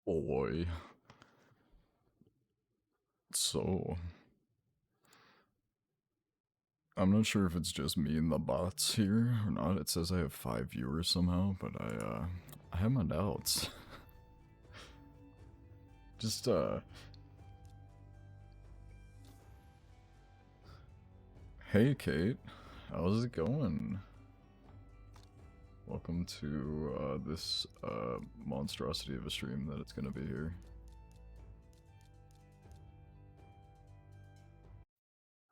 Boy. So, I'm not sure if it's just me and the bots here or not. It says I have 5 viewers somehow, but I have my doubts. Just, hey Kate, how's it going? Welcome to, this, monstrosity of a stream that it's gonna be here.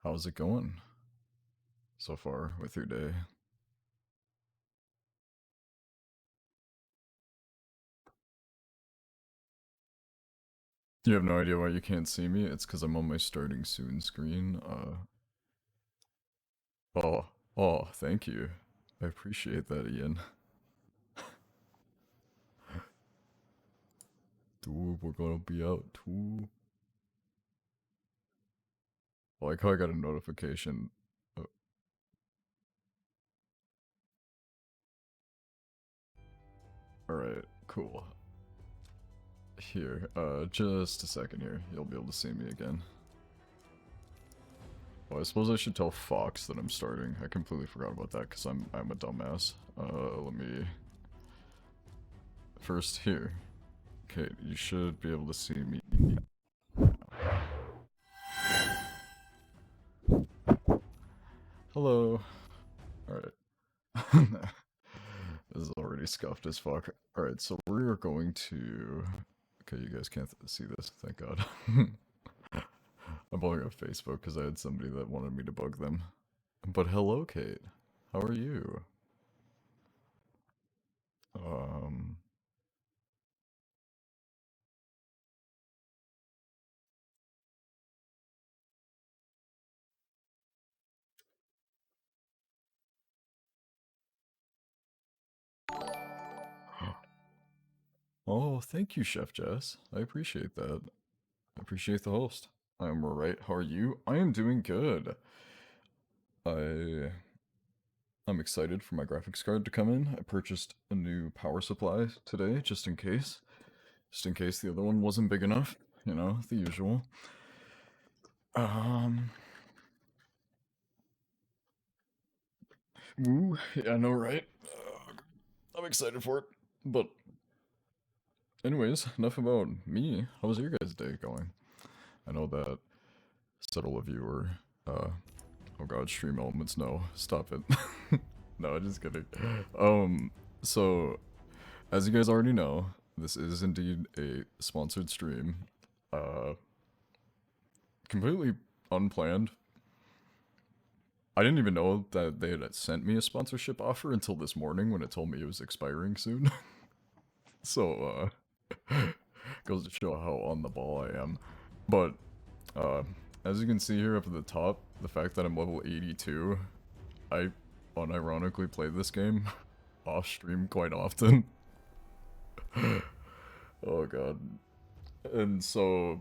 How's it going so far with your day? You have no idea why you can't see me? It's because I'm on my starting soon screen. Oh, oh, thank you. I appreciate that, Ian. Dude, we're gonna be out too. Like how I got a notification. Uh, Alright, cool. Here, just a second here. You'll be able to see me again. Well, I suppose I should tell Fox that I'm starting. I completely forgot about that because I'm a dumbass. Let me... First, here. Okay, you should be able to see me. Hello. Alright. This is already scuffed as fuck. Alright, so we are going to... Okay, you guys can't see this, thank god. I'm blowing up Facebook because I had somebody that wanted me to bug them. But hello, Kate. How are you? Um... Oh, thank you, Chef Jess. I appreciate that. I appreciate the host. I'm right. How are you? I am doing good. I... I'm excited for my graphics card to come in. I purchased a new power supply today, just in case. Just in case the other one wasn't big enough. You know, the usual. Um... Ooh, yeah, I know, right? I'm excited for it. But, anyways, enough about me. How was your guys' day going? I know that several of you were, oh god, stream elements, no, stop it. No, just kidding. So, as you guys already know, this is indeed a sponsored stream. Uh, Completely unplanned. I didn't even know that they had sent me a sponsorship offer until this morning when it told me it was expiring soon. So, goes to show how on the ball I am. But, uh, as you can see here up at the top, the fact that I'm level 82, I unironically play this game off stream quite often. Oh god. And so,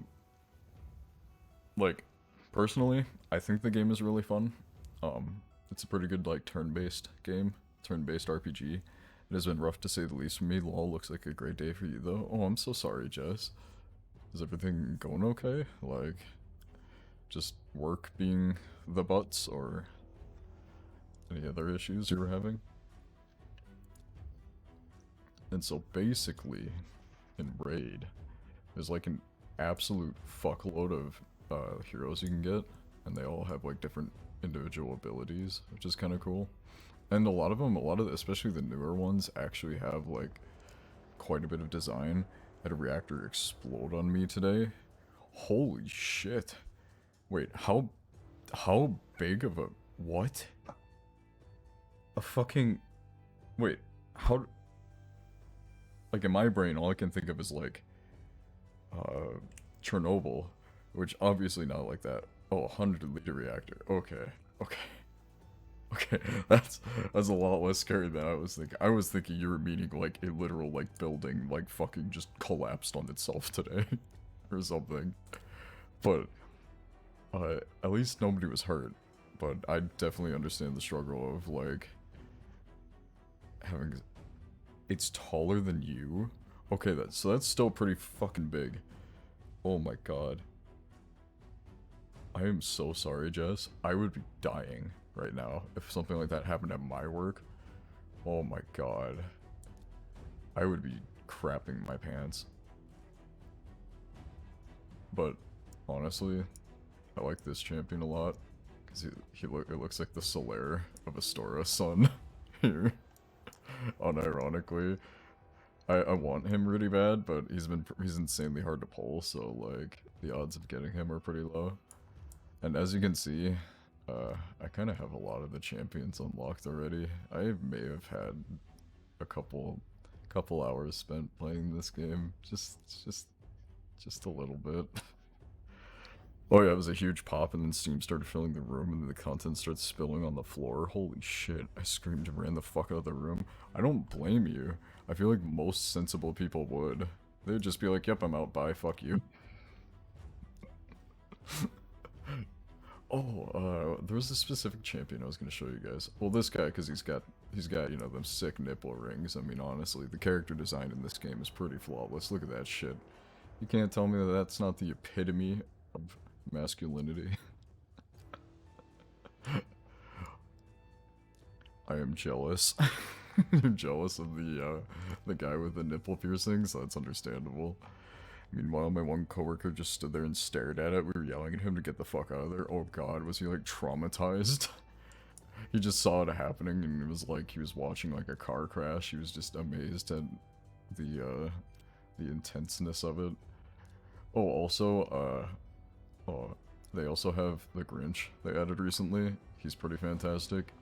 like, personally, I think the game is really fun. It's a pretty good, like, turn-based game, turn-based RPG. It has been rough to say the least for me. LOL looks like a great day for you, though. Oh, I'm so sorry, Jess. Is everything going okay? Like, just work being the butts, or any other issues you were having? And so basically, in Raid, there's like an absolute fuckload of heroes you can get, and they all have like different individual abilities, which is kind of cool. And a lot of them, especially the newer ones, actually have like quite a bit of design. I had a reactor explode on me today. Holy shit. Wait, how big of a, what? A fucking, wait, how, like in my brain, all I can think of is like, uh, Chernobyl, which obviously not like that. Oh, 100-liter reactor. Okay, okay, okay. That's a lot less scary than I was thinking. I was thinking you were meaning like a literal like building like fucking just collapsed on itself today, or something. But at least nobody was hurt. But I definitely understand the struggle of like having. It's taller than you. Okay, that's still pretty fucking big. Oh my god. I am so sorry, Jess. I would be dying right now if something like that happened at my work. Oh my god. I would be crapping my pants. But honestly, I like this champion a lot because it looks like the Solaire of Astora son here. Unironically, I want him really bad, but he's insanely hard to pull, so like the odds of getting him are pretty low. And as you can see, I kind of have a lot of the champions unlocked already. I may have had a couple hours spent playing this game, just a little bit. Oh yeah, it was a huge pop, and then Steam started filling the room, and the content started spilling on the floor. Holy shit, I screamed and ran the fuck out of the room. I don't blame you. I feel like most sensible people would. They'd just be like, yep, I'm out, bye, fuck you. Oh, there was a specific champion I was gonna show you guys. Well, this guy, because he's got, you know, them sick nipple rings. I mean, honestly, the character design in this game is pretty flawless. Look at that shit. You can't tell me that that's not the epitome of masculinity. I am jealous. You're jealous of the guy with the nipple piercings? That's understandable. Meanwhile, my one coworker just stood there and stared at it. We were yelling at him to get the fuck out of there. Oh god, was he like traumatized? He just saw it happening and it was like he was watching like a car crash. He was just amazed at the intenseness of it. Oh, also, oh, they also have the Grinch they added recently. He's pretty fantastic.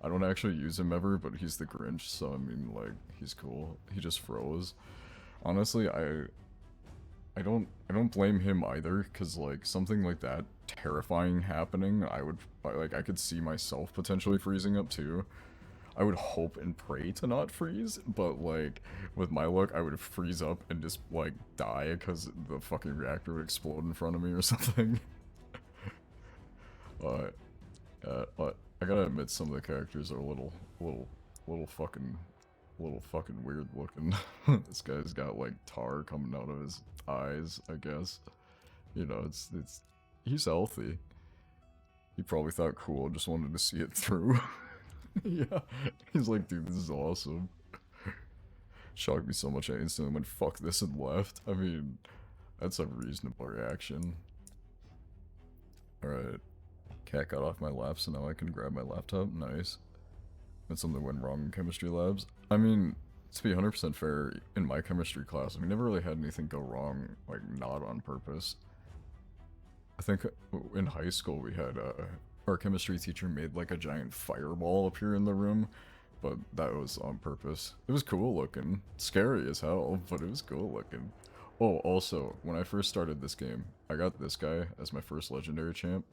I don't actually use him ever, but he's the Grinch, so I mean, like, he's cool. He just froze. Honestly, I don't blame him either, cause like something like that terrifying happening, I could see myself potentially freezing up too. I would hope and pray to not freeze, but like with my luck, I would freeze up and just like die because the fucking reactor would explode in front of me or something. But I gotta admit, some of the characters are a little fucking weird looking. This guy's got like tar coming out of his eyes, I guess. You know, he's healthy. He probably thought cool, just wanted to see it through. Yeah, he's like, dude, this is awesome. Shocked me so much I instantly went, fuck this, and left. I mean, that's a reasonable reaction. Alright. Cat got off my lap, so now I can grab my laptop. Nice. And something went wrong in chemistry labs. I mean, to be 100% fair, in my chemistry class, we never really had anything go wrong, like, not on purpose. I think in high school we had, our chemistry teacher made, like, a giant fireball appear in the room, but that was on purpose. It was cool looking. Scary as hell, but it was cool looking. Oh, also, when I first started this game, I got this guy as my first legendary champ.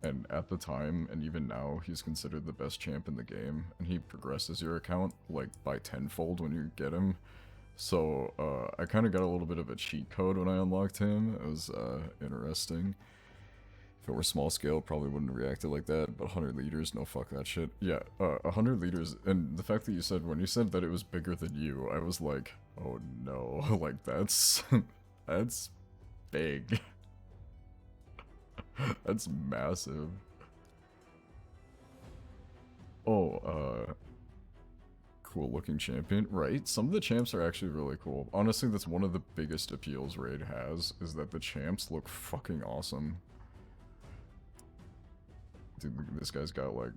And at the time, and even now, he's considered the best champ in the game, and he progresses your account, like, by tenfold when you get him. So, I kind of got a little bit of a cheat code when I unlocked him. It was, interesting. If it were small scale, probably wouldn't have reacted like that, but 100 liters, no, fuck that shit. Yeah, 100 liters, and the fact that you said, when you said that it was bigger than you, I was like, oh no, like, that's, that's big. That's massive. Oh, cool looking champion. Right, some of the champs are actually really cool. Honestly, that's one of the biggest appeals Raid has, is that the champs look fucking awesome. Dude, look at this guy's got like,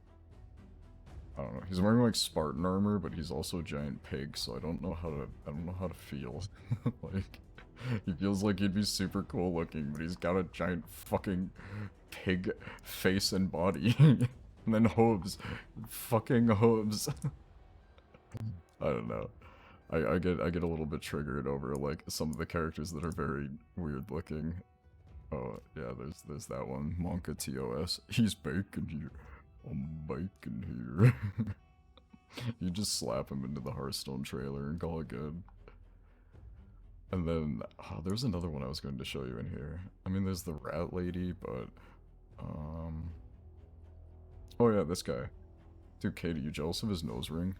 I don't know, he's wearing like Spartan armor, but he's also a giant pig, so I don't know how to feel. Like, he feels like he'd be super cool looking, but he's got a giant fucking pig face and body. And then hooves. Fucking hooves. I don't know. I get a little bit triggered over like some of the characters that are very weird looking. Oh yeah, there's that one. Monka TOS. He's bacon here. I'm bacon here. You just slap him into the Hearthstone trailer and call it good. And then, there's another one I was going to show you in here. I mean, there's the rat lady, but, oh yeah, this guy. Dude, Katie, you jealous of his nose ring?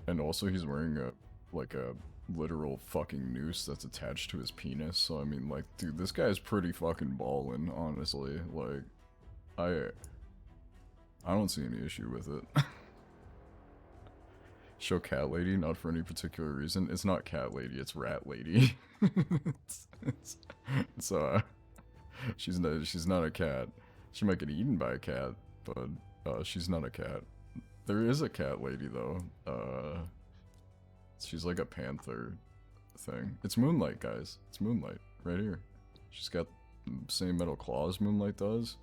And also he's wearing a, like a literal fucking noose that's attached to his penis. So I mean, like, dude, this guy's pretty fucking ballin', honestly. Like, I don't see any issue with it. Show Cat Lady, not for any particular reason. It's not Cat Lady, it's Rat Lady. it's she's not a cat. She might get eaten by a cat, but she's not a cat. There is a cat lady though. She's like a panther thing. It's Moonlight, guys. It's Moonlight right here. She's got the same metal claws Moonlight does.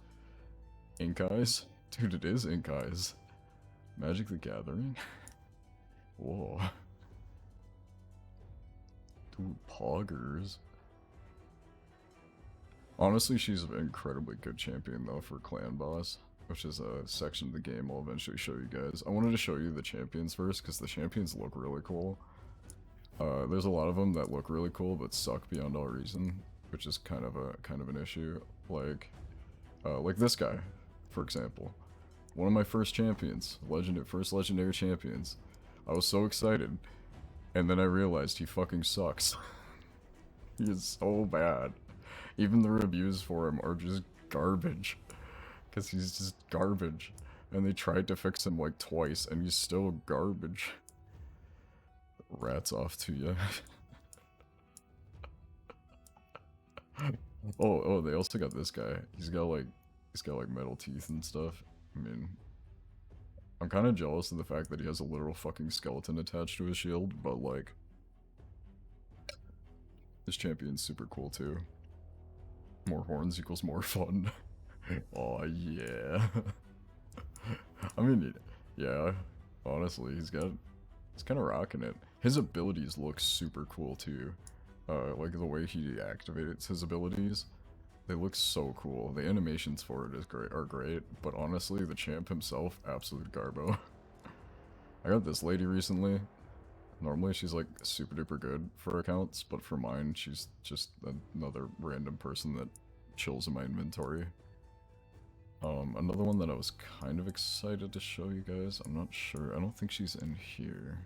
Ink eyes. Dude, it is ink eyes. Magic the Gathering. Whoa. Dude, poggers. Honestly, she's an incredibly good champion though for Clan Boss, which is a section of the game I'll eventually show you guys. I wanted to show you the champions first because the champions look really cool. There's a lot of them that look really cool but suck beyond all reason, which is kind of an issue. Like this guy, for example. One of my first champions, first legendary champions. I was so excited, and then I realized he fucking sucks. He is so bad. Even the reviews for him are just garbage. Because he's just garbage. And they tried to fix him like twice, and he's still garbage. Rats off to you. oh, they also got this guy. He's got like metal teeth and stuff. I mean, I'm kind of jealous of the fact that he has a literal fucking skeleton attached to his shield, but like, this champion's super cool too. More horns equals more fun. Oh yeah. I mean, yeah, honestly, he's kind of rocking it. His abilities look super cool too. Like the way he activates his abilities, they look so cool. The animations for it are great, but honestly, the champ himself, absolute garbo. I got this lady recently. Normally she's like super duper good for accounts, but for mine, she's just another random person that chills in my inventory. Another one that I was kind of excited to show you guys. I'm not sure. I don't think she's in here.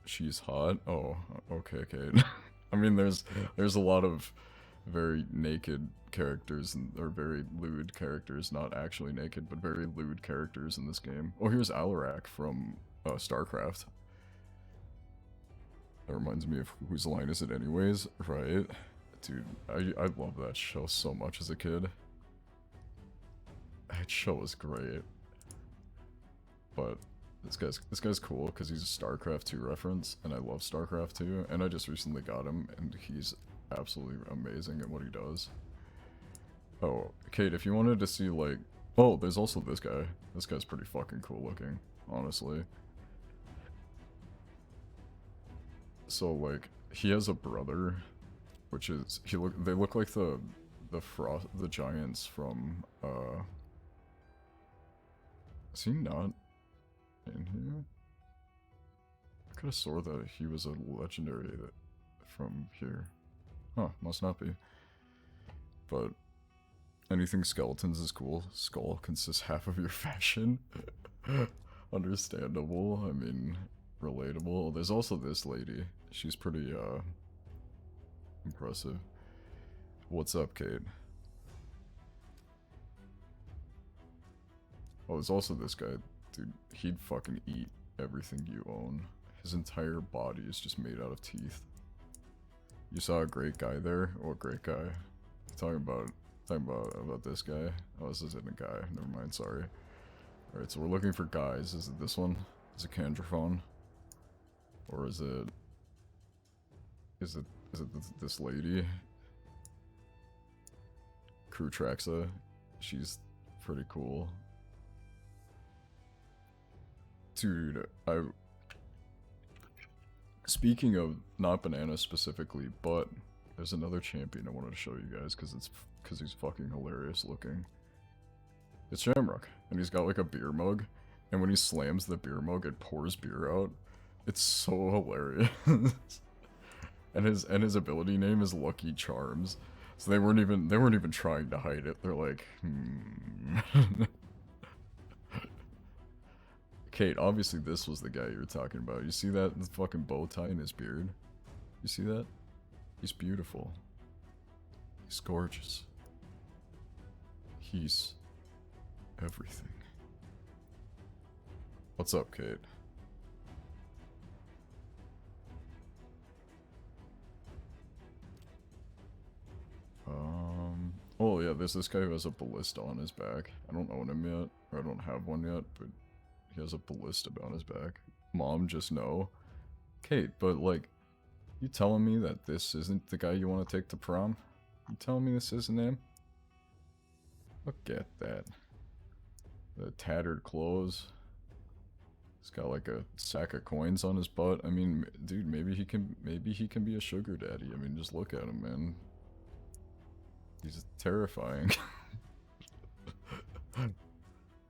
She's hot. Oh, okay, Kate. I mean, there's a lot of very naked characters or very lewd characters, not actually naked, but very lewd characters in this game. Oh, here's Alarak from StarCraft. That reminds me of whose line is it anyways, right? Dude, I love that show so much as a kid. That show was great. But this guy's cool because he's a StarCraft 2 reference, and I love StarCraft 2, and I just recently got him, and he's absolutely amazing at what he does. Oh, Kate, if you wanted to see like, oh, there's also this guy. This guy's pretty fucking cool looking, honestly. So like, he has a brother, which is they look like the giants from is he not in here? I could have swore that he was a legendary from here. Huh, must not be. But anything skeletons is cool. Skull consists half of your fashion. Understandable. I mean, relatable. There's also this lady. She's pretty impressive. What's up, Kate? Oh, there's also this guy. Dude, he'd fucking eat everything you own. His entire body is just made out of teeth. You saw a great guy there? Oh, a great guy. Talking about this guy. Oh, this isn't a guy. Never mind, sorry. Alright, so we're looking for guys. Is it this one? Is it Candraphone? Or is it this lady? Krutraxa. She's pretty cool. Dude, speaking of not Banana specifically, but there's another champion I wanted to show you guys because he's fucking hilarious looking. It's Shamrock, and he's got like a beer mug, and when he slams the beer mug, it pours beer out. It's so hilarious. and his ability name is Lucky Charms. So they weren't even trying to hide it. They're like, Kate, obviously this was the guy you were talking about. You see that the fucking bow tie in his beard? You see that? He's beautiful. He's gorgeous. He's everything. What's up, Kate? Oh yeah, there's this guy who has a ballista on his back. I don't own him yet, or I don't have one yet, but he has a ballista on his back. Mom, just know. Kate, but like, you telling me that this isn't the guy you want to take to prom? You telling me this isn't him? Look at that. The tattered clothes. He's got like a sack of coins on his butt. I mean, dude, maybe he can be a sugar daddy. I mean, just look at him, man. He's terrifying.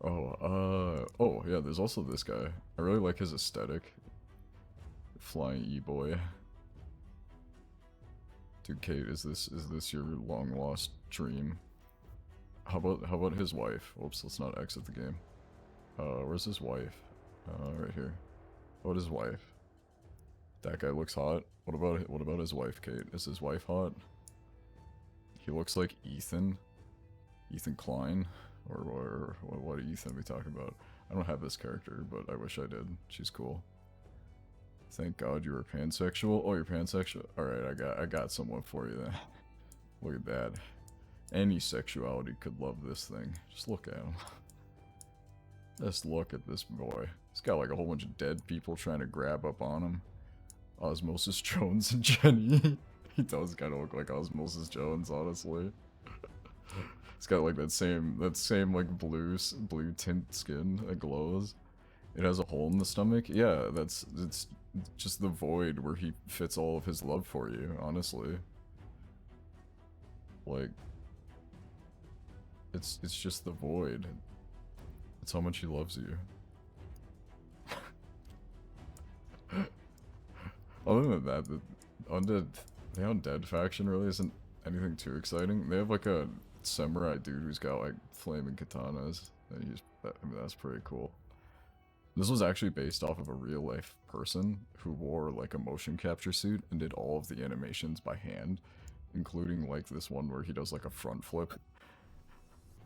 Oh, yeah, there's also this guy. I really like his aesthetic. Flying E-boy. Dude, Kate, is this your long lost dream? How about his wife? Oops, let's not exit the game. Where's his wife? Right here. How about his wife? That guy looks hot. What about his wife, Kate? Is his wife hot? He looks like Ethan. Ethan Klein? Or what Ethan are we talking about? I don't have this character, but I wish I did. She's cool. Thank God you were pansexual. Oh, you're pansexual? Alright, I got someone for you then. Look at that. Any sexuality could love this thing. Just look at him. Just look at this boy. He's got like a whole bunch of dead people trying to grab up on him. Osmosis Jones and Jenny. He does kind of look like Osmosis Jones, honestly. It's got like that same like blue tint skin that glows. It has a hole in the stomach. Yeah, it's just the void where he fits all of his love for you, honestly. Like, it's just the void. It's how much he loves you. Other than that, the Undead faction really isn't anything too exciting. They have like a samurai dude who's got like flaming katanas. And I mean, that's pretty cool. This was actually based off of a real life person who wore like a motion capture suit and did all of the animations by hand, including like this one where he does like a front flip.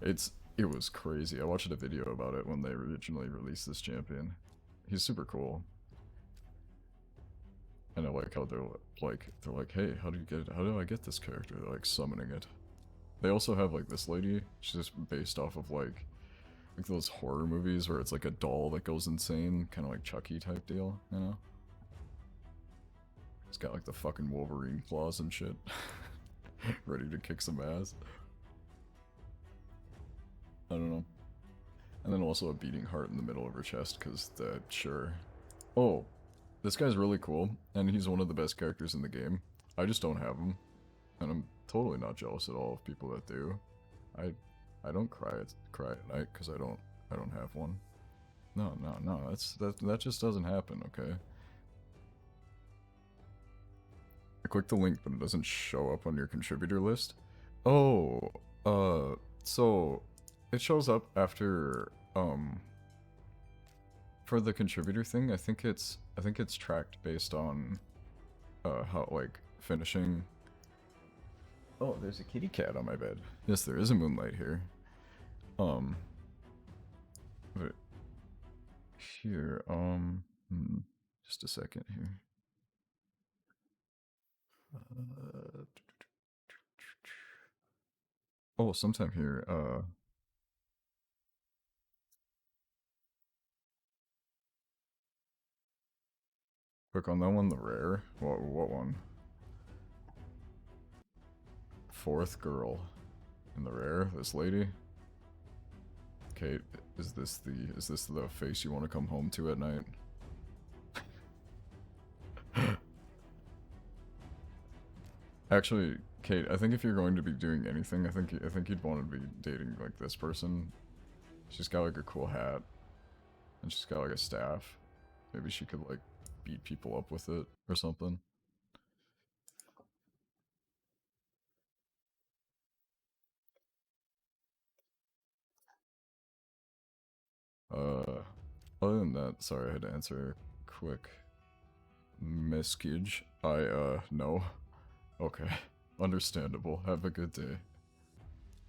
It was crazy. I watched a video about it when they originally released this champion. He's super cool. And I like how they're like, hey, how do I get this character? They're like summoning it. They also have like this lady. She's just based off of like those horror movies where it's like a doll that goes insane, kind of like Chucky type deal, you know? It's got like the fucking Wolverine claws and shit. Ready to kick some ass. I don't know. And then also a beating heart in the middle of her chest, because sure. Oh, this guy's really cool, and he's one of the best characters in the game. I just don't have him, and I'm totally not jealous at all of people that do. I don't cry at night because I don't have one. No, that just doesn't happen, okay? I clicked the link, but it doesn't show up on your contributor list. Oh, so it shows up after for the contributor thing. I think it's tracked based on how like finishing. Oh, there's a kitty cat on my bed. Yes, there is a moonlight here. But here, just a second here. Oh, sometime here, click on that one, the rare. What one? Fourth girl. In the rare, this lady. Kate, is this the face you want to come home to at night? Actually, Kate, I think if you're going to be doing anything, I think you'd want to be dating like this person. She's got like a cool hat, and she's got like a staff. Maybe she could like beat people up with it or something. Uh, Other than that, sorry, I had to answer a quick message. No. Okay. Understandable. Have a good day.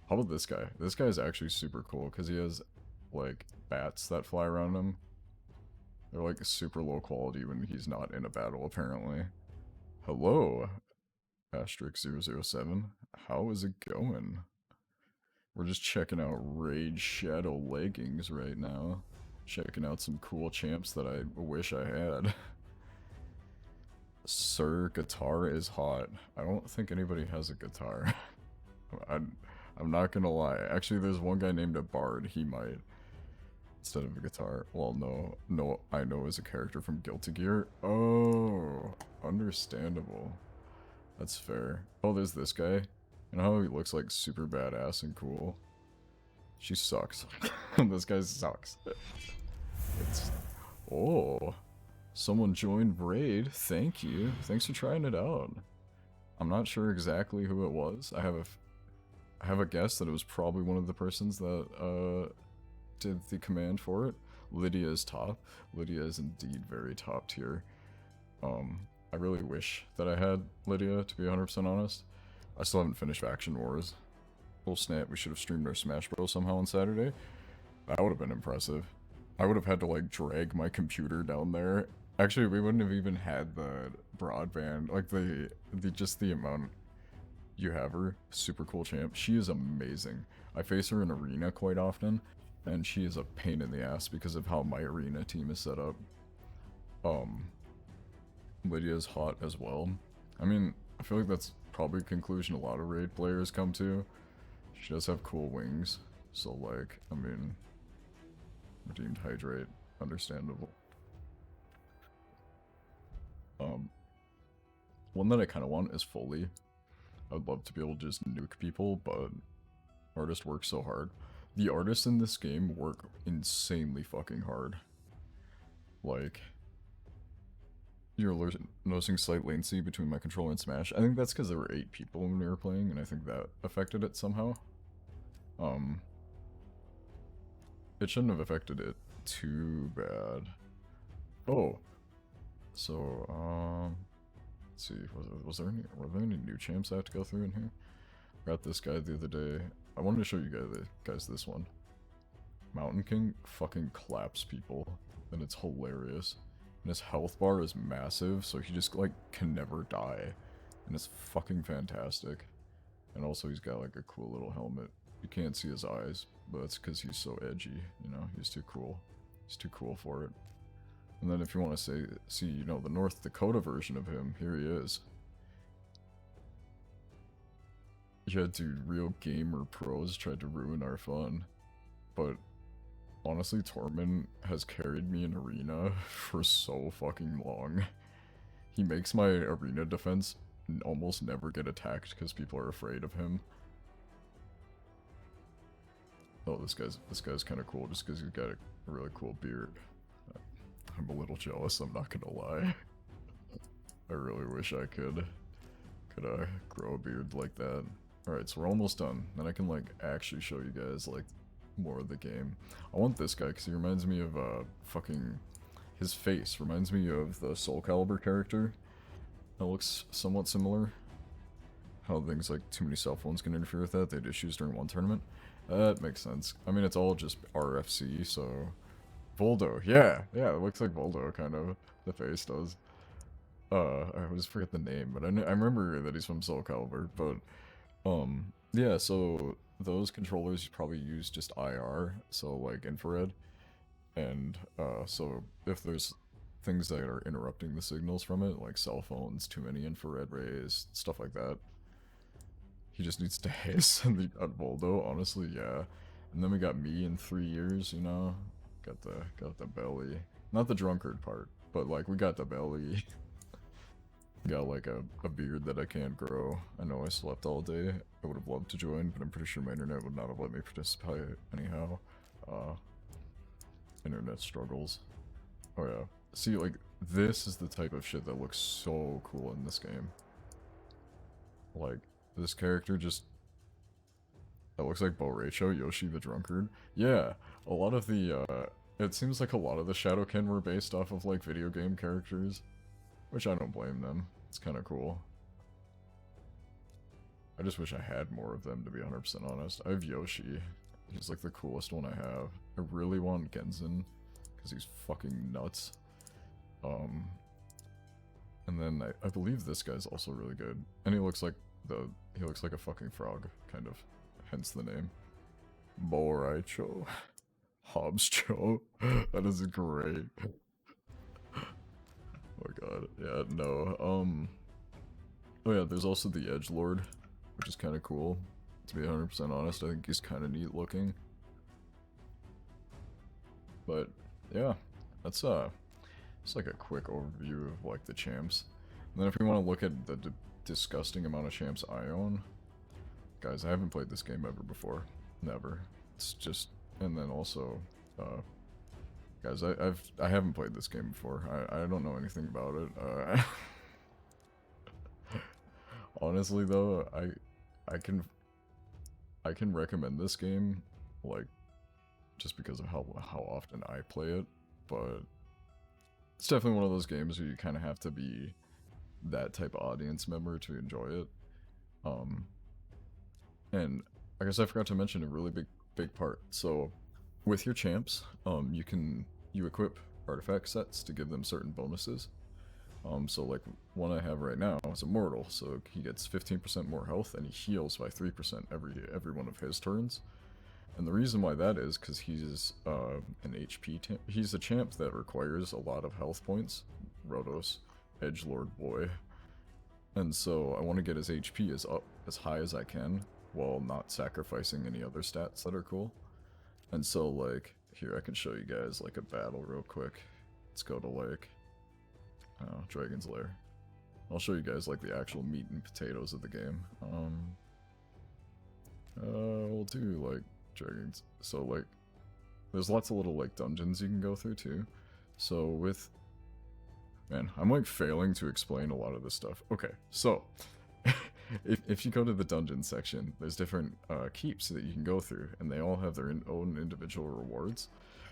How about this guy? This guy is actually super cool because he has, like, bats that fly around him. They're, like, super low quality when he's not in a battle, apparently. Hello, Asterix007. How is it going? We're just checking out Raid Shadow Leggings right now. Checking out some cool champs that I wish I had. Sir, guitar is hot. I don't think anybody has a guitar. I'm not gonna lie. Actually, there's one guy named a Bard. He might. Instead of a guitar. Well, no, I know is a character from Guilty Gear. Oh, understandable. That's fair. Oh, there's this guy. You know how he looks like super badass and cool? She sucks. This guy sucks. It's... Oh. Someone joined Raid. Thank you. Thanks for trying it out. I'm not sure exactly who it was. I have a guess that it was probably one of the persons that did the command for it. Lydia is top. Lydia is indeed very top tier. I really wish that I had Lydia, to be 100% honest. I still haven't finished Faction Wars. Oh snap, we should have streamed our Smash Bros somehow on Saturday. That would have been impressive. I would have had to like drag my computer down there. Actually, we wouldn't have even had the broadband, like just the amount you have her. Super cool champ. She is amazing. I face her in arena quite often, and she is a pain in the ass because of how my arena team is set up. Lydia's hot as well. I mean, I feel like that's probably a conclusion a lot of Raid players come to. She does have cool wings, so like, I mean, redeemed hydrate, understandable. One that I kind of want is Foley. I would love to be able to just nuke people, but artists work so hard. The artists in this game work insanely fucking hard. Like, you're noticing slight latency between my controller and Smash. I think that's because there were 8 people when we were playing, and I think that affected it somehow. It shouldn't have affected it too bad. Oh. So, let's see, were there any new champs I have to go through in here? Got this guy the other day. I wanted to show you guys this one. Mountain King fucking claps people, and it's hilarious. And his health bar is massive, so he just like can never die, and it's fucking fantastic. And also he's got like a cool little helmet. You can't see his eyes, but it's because he's so edgy, you know, he's too cool. He's too cool for it. And then if you want to see, you know, the North Dakota version of him, here he is. Yeah, dude, real gamer pros tried to ruin our fun. But honestly, Tormund has carried me in arena for so fucking long. He makes my arena defense almost never get attacked because people are afraid of him. Oh, this guy's kind of cool just because he's got a really cool beard. I'm a little jealous, I'm not gonna lie. I really wish I could grow a beard like that. Alright, so we're almost done. Then I can like actually show you guys like more of the game. I want this guy because he reminds me of his face reminds me of the Soul Calibur character. That looks somewhat similar. How things like too many cell phones can interfere with that. They had issues during one tournament. That makes sense. I mean, it's all just RFC, so... Voldo, yeah, it looks like Voldo, kind of. The face does. I always forget the name, but I remember that he's from Soul Calibur, but... yeah, so those controllers you probably use just IR, so like infrared. And, so if there's things that are interrupting the signals from it, like cell phones, too many infrared rays, stuff like that, he just needs to hiss at Voldo, honestly, yeah. And then we got me in 3 years, you know? Got the belly. Not the drunkard part, but like we got the belly. Got like a beard that I can't grow. I know I slept all day. I would have loved to join, but I'm pretty sure my internet would not have let me participate anyhow. Internet struggles. Oh yeah. See, like, this is the type of shit that looks so cool in this game. Like, this character just... That looks like Bo Raicho, Yoshi the Drunkard. Yeah, a lot of the it seems like a lot of the Shadowkin were based off of like video game characters, which I don't blame them. It's kind of cool. I just wish I had more of them, to be 100% honest. I have Yoshi. He's like the coolest one I have. I really want Genzen, because he's fucking nuts. And then I believe this guy's also really good. And he looks like a fucking frog, kind of. Hence the name. Boraicho. Hobbscho. That is great. Oh god. Yeah, no. Oh yeah, there's also the Edgelord, which is kind of cool. To be 100% honest, I think he's kind of neat looking. But yeah, that's it's like a quick overview of like the champs. And then if we want to look at the disgusting amount of champs I own, guys, I haven't played this game ever before. Never. It's just, and then also, guys, I haven't played this game before. I don't know anything about it. Honestly though, I can recommend this game, like, just because of how often I play it, but it's definitely one of those games where you kind of have to be that type of audience member to enjoy it. And I guess I forgot to mention a really big part. So with your champs, you equip artifact sets to give them certain bonuses. So like one I have right now is Immortal, so he gets 15% more health and he heals by 3% every one of his turns. And the reason why that is because he's an HP he's a champ that requires a lot of health points, Rotos, Edgelord boy. And so I want to get his HP as high as I can while not sacrificing any other stats that are cool. And so like here I can show you guys like a battle real quick. Let's go to like Dragon's Lair. I'll show you guys like the actual meat and potatoes of the game. We'll do like dragons. So like there's lots of little like dungeons you can go through too. So with man, I'm like failing to explain a lot of this stuff. Okay, so if you go to the dungeon section, there's different keeps that you can go through, and they all have their own individual rewards.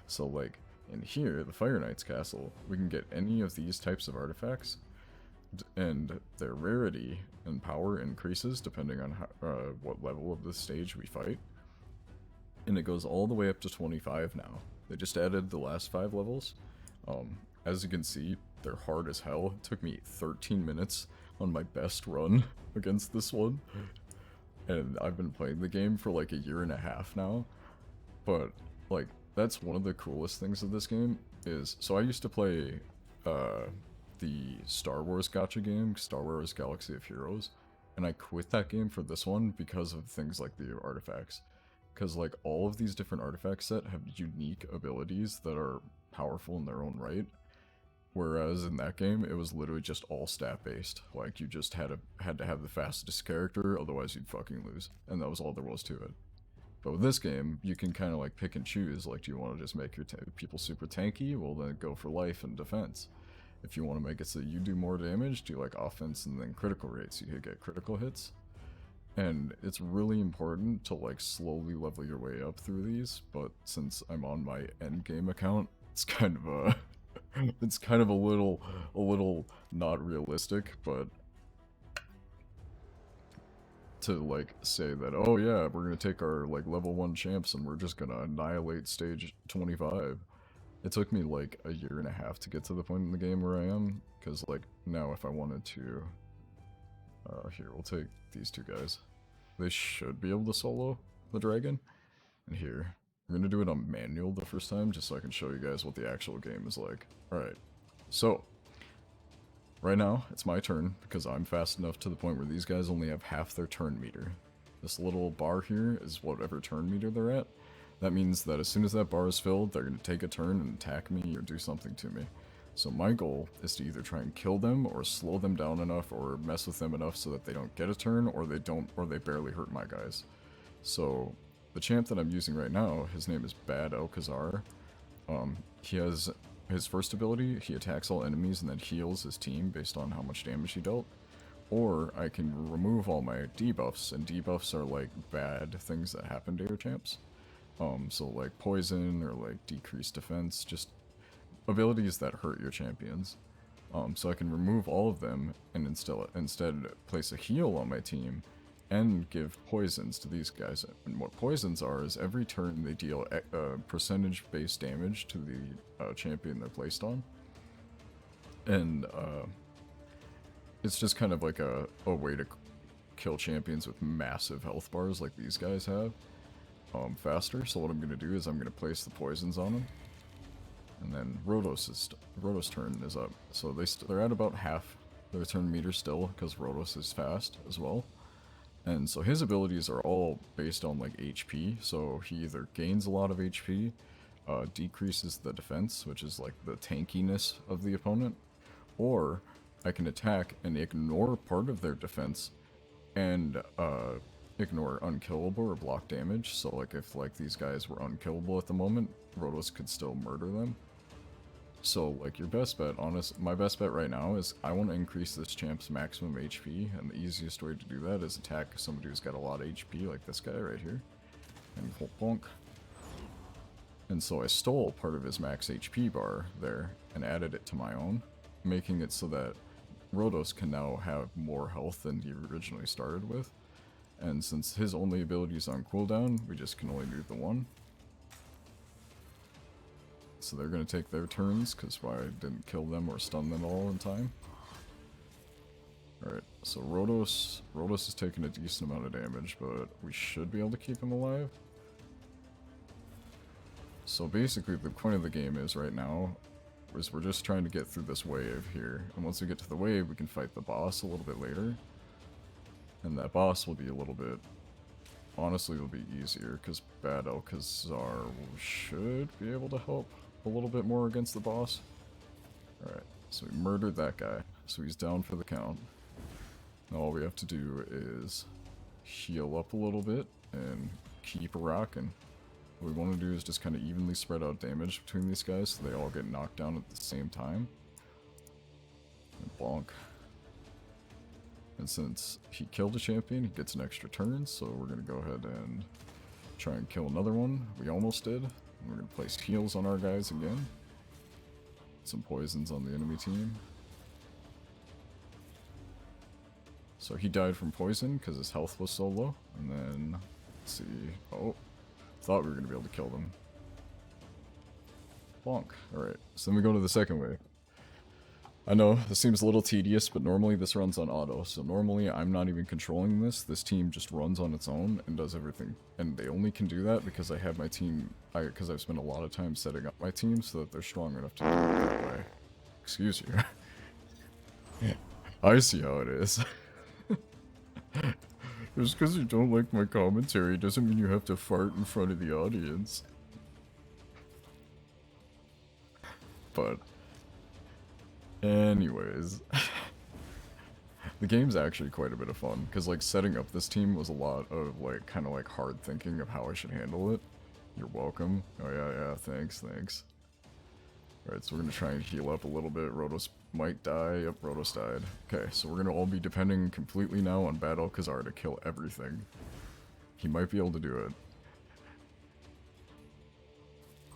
So like in here, the Fire Knight's castle, we can get any of these types of artifacts, and their rarity and power increases depending on what level of the stage we fight. And it goes all the way up to 25 now. They just added the last 5 levels. As you can see, they're hard as hell. It took me 13 minutes on my best run against this one. And I've been playing the game for like a year and a half now. But like, that's one of the coolest things of this game is, so I used to play the Star Wars gacha game, Star Wars Galaxy of Heroes, and I quit that game for this one because of things like the artifacts. Because like all of these different artifact set have unique abilities that are powerful in their own right. Whereas in that game, it was literally just all stat based. Like you just had to have the fastest character, otherwise you'd fucking lose. And that was all there was to it. But with this game, you can kind of like pick and choose. Like, do you want to just make your people super tanky? Well, then go for life and defense. If you want to make it so you do more damage, do like offense and then critical rates. You get critical hits. And it's really important to like slowly level your way up through these. But since I'm on my end game account, it's kind of a it's kind of a little not realistic, but to like say that, oh yeah, we're gonna take our like level 1 champs and we're just gonna annihilate stage 25. It took me like a year and a half to get to the point in the game where I am, because like now if I wanted to, here we'll take these 2 guys. They should be able to solo the dragon. And here, we're gonna do it on manual the first time, just so I can show you guys what the actual game is like. Alright, so right now, it's my turn, because I'm fast enough to the point where these guys only have half their turn meter. This little bar here is whatever turn meter they're at. That means that as soon as that bar is filled, they're going to take a turn and attack me or do something to me. So my goal is to either try and kill them, or slow them down enough, or mess with them enough so that they don't get a turn, or they barely hurt my guys. So the champ that I'm using right now, his name is Bad Alcazar. He has his first ability, he attacks all enemies and then heals his team based on how much damage he dealt. Or I can remove all my debuffs, and debuffs are like bad things that happen to your champs. So like poison or like decreased defense, just abilities that hurt your champions. So I can remove all of them and instead place a heal on my team and give poisons to these guys. And what poisons are is every turn they deal percentage-based damage to the champion they're placed on. And it's just kind of like a way to kill champions with massive health bars like these guys have faster. So what I'm going to do is I'm going to place the poisons on them. And then Rotos' turn is up. So they're at about half their turn meter still, because Rotos is fast as well. And so his abilities are all based on like HP. So he either gains a lot of HP, decreases the defense, which is like the tankiness of the opponent, or I can attack and ignore part of their defense and ignore unkillable or block damage. So like if like these guys were unkillable at the moment, Rotos could still murder them. So like your best bet, my best bet right now is I want to increase this champ's maximum HP, and the easiest way to do that is attack somebody who's got a lot of HP, like this guy right here, and bonk. And so I stole part of his max HP bar there and added it to my own, making it so that Rotos can now have more health than he originally started with. And since his only ability is on cooldown, we just can only do the one. So they're going to take their turns, because I didn't kill them or stun them all in time. Alright, so Rotos is taking a decent amount of damage, but we should be able to keep him alive. So basically the point of the game is right now, is we're just trying to get through this wave here. And once we get to the wave, we can fight the boss a little bit later. And that boss will be a little bit, honestly, will be easier, because Bad Alcazar should be able to help a little bit more against the boss. Alright, so we murdered that guy, so he's down for the count. Now all we have to do is heal up a little bit and keep rocking. What we want to do is just kind of evenly spread out damage between these guys so they all get knocked down at the same time. And bonk. And since he killed a champion, he gets an extra turn, so we're going to go ahead and try and kill another one. We almost did. And we're going to place heals on our guys again. Some poisons on the enemy team. So he died from poison because his health was so low. And then, let's see. Oh, thought we were going to be able to kill them. Bonk. Alright, so then we go to the second wave. I know, this seems a little tedious, but normally this runs on auto. So normally I'm not even controlling this. This team just runs on its own and does everything. And they only can do that because I have my team, because I've spent a lot of time setting up my team so that they're strong enough to do it that way. Excuse you. I see how it is. Just because you don't like my commentary doesn't mean you have to fart in front of the audience. But anyways, the game's actually quite a bit of fun, because like setting up this team was a lot of like kind of like hard thinking of how I should handle it. You're welcome. Oh yeah, thanks. Alright, so we're gonna try and heal up a little bit. Rotos might die. Yep, Rotos died. Okay, so we're gonna all be depending completely now on Bad Alcazar to kill everything. He might be able to do it.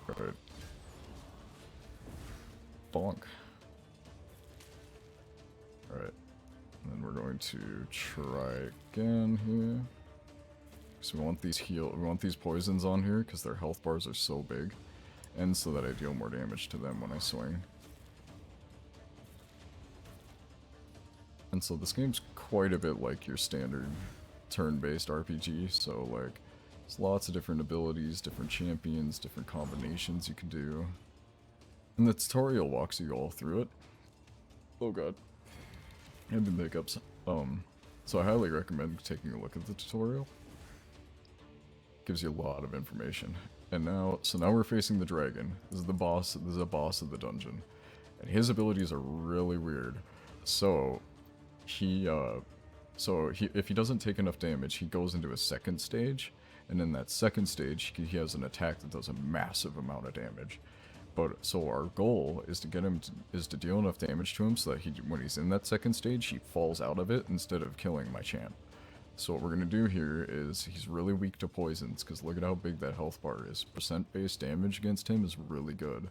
Alright. Bonk. Alright. And then we're going to try again here. So we want these poisons on here because their health bars are so big. And so that I deal more damage to them when I swing. And so this game's quite a bit like your standard turn-based RPG, so like there's lots of different abilities, different champions, different combinations you can do. And the tutorial walks you all through it. Oh god. And the hiccups. So I highly recommend taking a look at the tutorial. Gives you a lot of information. And now we're facing the dragon. This is the boss. This is a boss of the dungeon, and his abilities are really weird. So if he doesn't take enough damage, he goes into a second stage, and in that second stage, he has an attack that does a massive amount of damage. But so our goal is to get him to deal enough damage to him so that when he's in that second stage, he falls out of it instead of killing my champ. So what we're going to do here is he's really weak to poisons, because look at how big that health bar is. Percent-based damage against him is really good.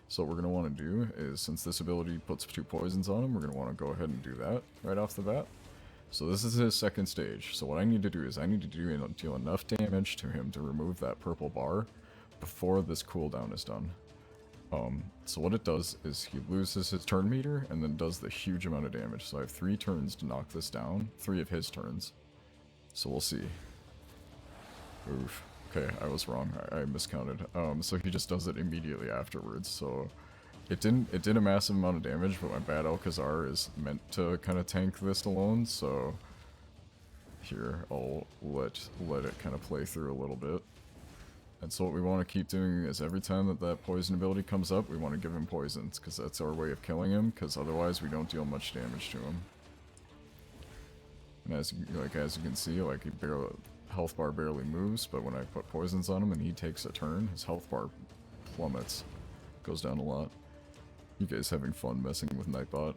So what we're going to want to do is, since this ability puts 2 poisons on him, we're going to want to go ahead and do that right off the bat. So this is his second stage. So what I need to do is I need to deal enough damage to him to remove that purple bar before this cooldown is done. So what it does is he loses his turn meter and then does the huge amount of damage. So I have 3 turns to knock this down, 3 of his turns. So we'll see. Oof. Okay, I was wrong. I miscounted. So he just does it immediately afterwards. So it did a massive amount of damage, but my bad Alcazar is meant to kind of tank this alone. So here I'll let it kind of play through a little bit. And so what we want to keep doing is every time that poison ability comes up, we want to give him poisons, because that's our way of killing him, because otherwise we don't deal much damage to him. And as you can see, like health bar barely moves, but when I put poisons on him and he takes a turn, his health bar plummets, goes down a lot. You guys having fun messing with Nightbot?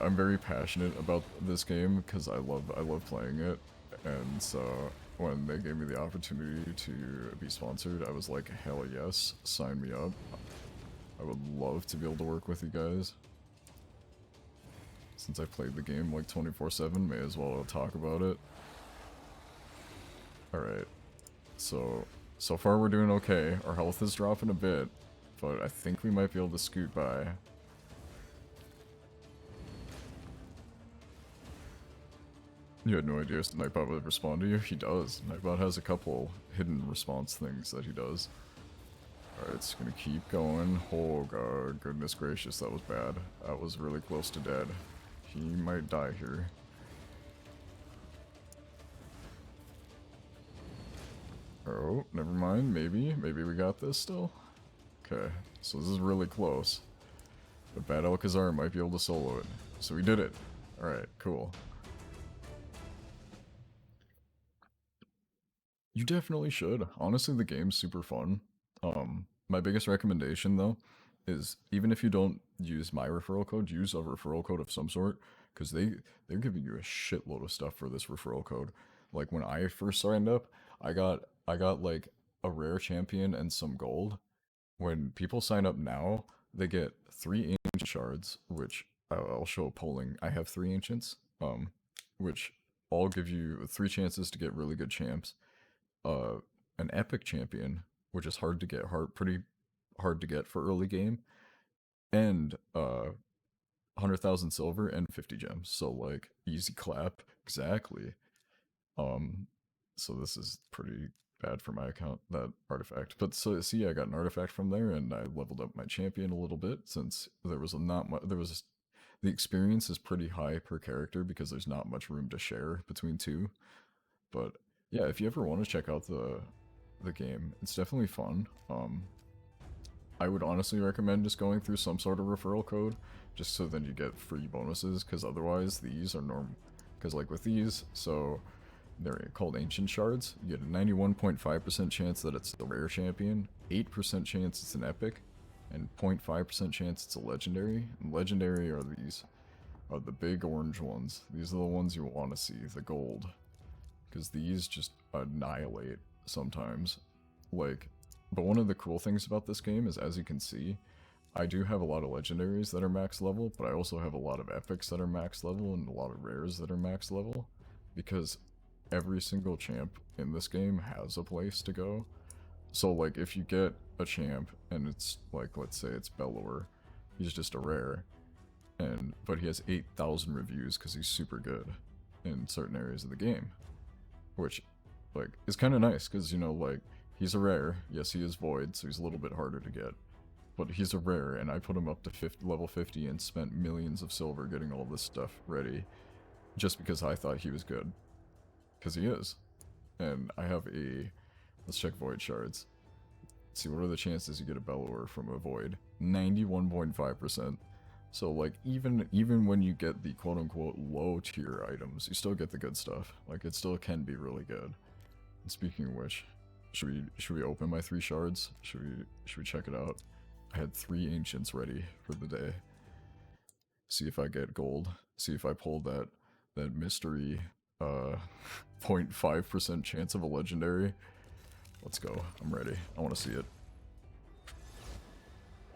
I'm very passionate about this game because I love playing it, and so when they gave me the opportunity to be sponsored, I was like, hell yes, sign me up. I would love to be able to work with you guys. Since I played the game like 24/7, may as well talk about it. Alright, so far we're doing okay. Our health is dropping a bit, but I think we might be able to scoot by. You had no idea Nightbot would respond to you? He does. Nightbot has a couple hidden response things that he does. Alright, it's gonna keep going. Oh god, goodness gracious, that was bad. That was really close to dead. He might die here. Oh, never mind. Maybe we got this still? Okay, so this is really close. But Bad Alcazar might be able to solo it. So we did it. Alright, cool. You definitely should. Honestly, the game's super fun. My biggest recommendation though is even if you don't use my referral code, use a referral code of some sort, because they're giving you a shitload of stuff for this referral code. Like when I first signed up, I got like a rare champion and some gold. When people sign up now, they get 3 ancient shards, which I'll show polling. I have 3 ancients, which all give you 3 chances to get really good champs. An epic champion, which is pretty hard to get for early game, and 100,000 silver and 50 gems. So like easy clap, exactly. So this is pretty bad for my account, that artifact. But so see, I got an artifact from there, and I leveled up my champion a little bit since there was the experience is pretty high per character because there's not much room to share between 2. But yeah, if you ever want to check out the game, it's definitely fun. I would honestly recommend just going through some sort of referral code, just so then you get free bonuses, because otherwise these are because like with these, so they're called ancient shards, you get a 91.5% chance that it's the rare champion, 8% chance it's an epic, and 0.5% chance it's a legendary. And legendary are the big orange ones. These are the ones you want to see, the gold. Because these just annihilate sometimes. But one of the cool things about this game is, as you can see, I do have a lot of legendaries that are max level, but I also have a lot of epics that are max level and a lot of rares that are max level. Because every single champ in this game has a place to go. So like if you get a champ and it's like, let's say it's Belor, he's just a rare, but he has 8,000 reviews because he's super good in certain areas of the game. Which, like, is kind of nice, because, you know, like, he's a rare. Yes, he is void, so he's a little bit harder to get. But he's a rare, and I put him up to level 50 and spent millions of silver getting all this stuff ready, just because I thought he was good. Because he is. And I have let's check void shards. Let's see, what are the chances you get a Belor from a void? 91.5%. So like even when you get the quote-unquote low tier items, you still get the good stuff. Like it still can be really good. And speaking of which, should we open my 3 shards? Should we check it out? I had 3 ancients ready for the day. See if I get gold. See if I pull that mystery 0.5% chance of a legendary. Let's go. I'm ready. I want to see it.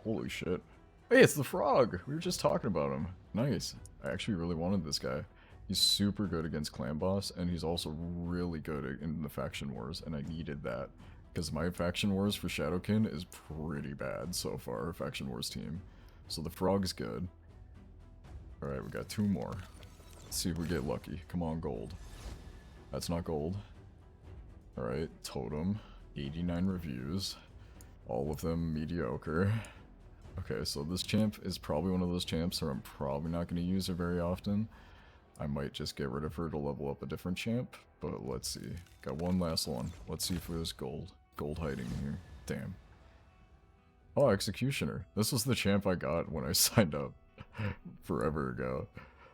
Holy shit. Hey, it's the frog! We were just talking about him. Nice. I actually really wanted this guy. He's super good against clan boss, and he's also really good in the faction wars, and I needed that. Because my faction wars for Shadowkin is pretty bad so far, faction wars team. So the frog's good. Alright, we got 2 more. Let's see if we get lucky. Come on, gold. That's not gold. Alright, totem. 89 reviews. All of them mediocre. Okay, so this champ is probably one of those champs where I'm probably not going to use her very often. I might just get rid of her to level up a different champ, but let's see. Got one last one. Let's see if there's gold. Gold hiding here. Damn. Oh, Executioner. This was the champ I got when I signed up forever ago.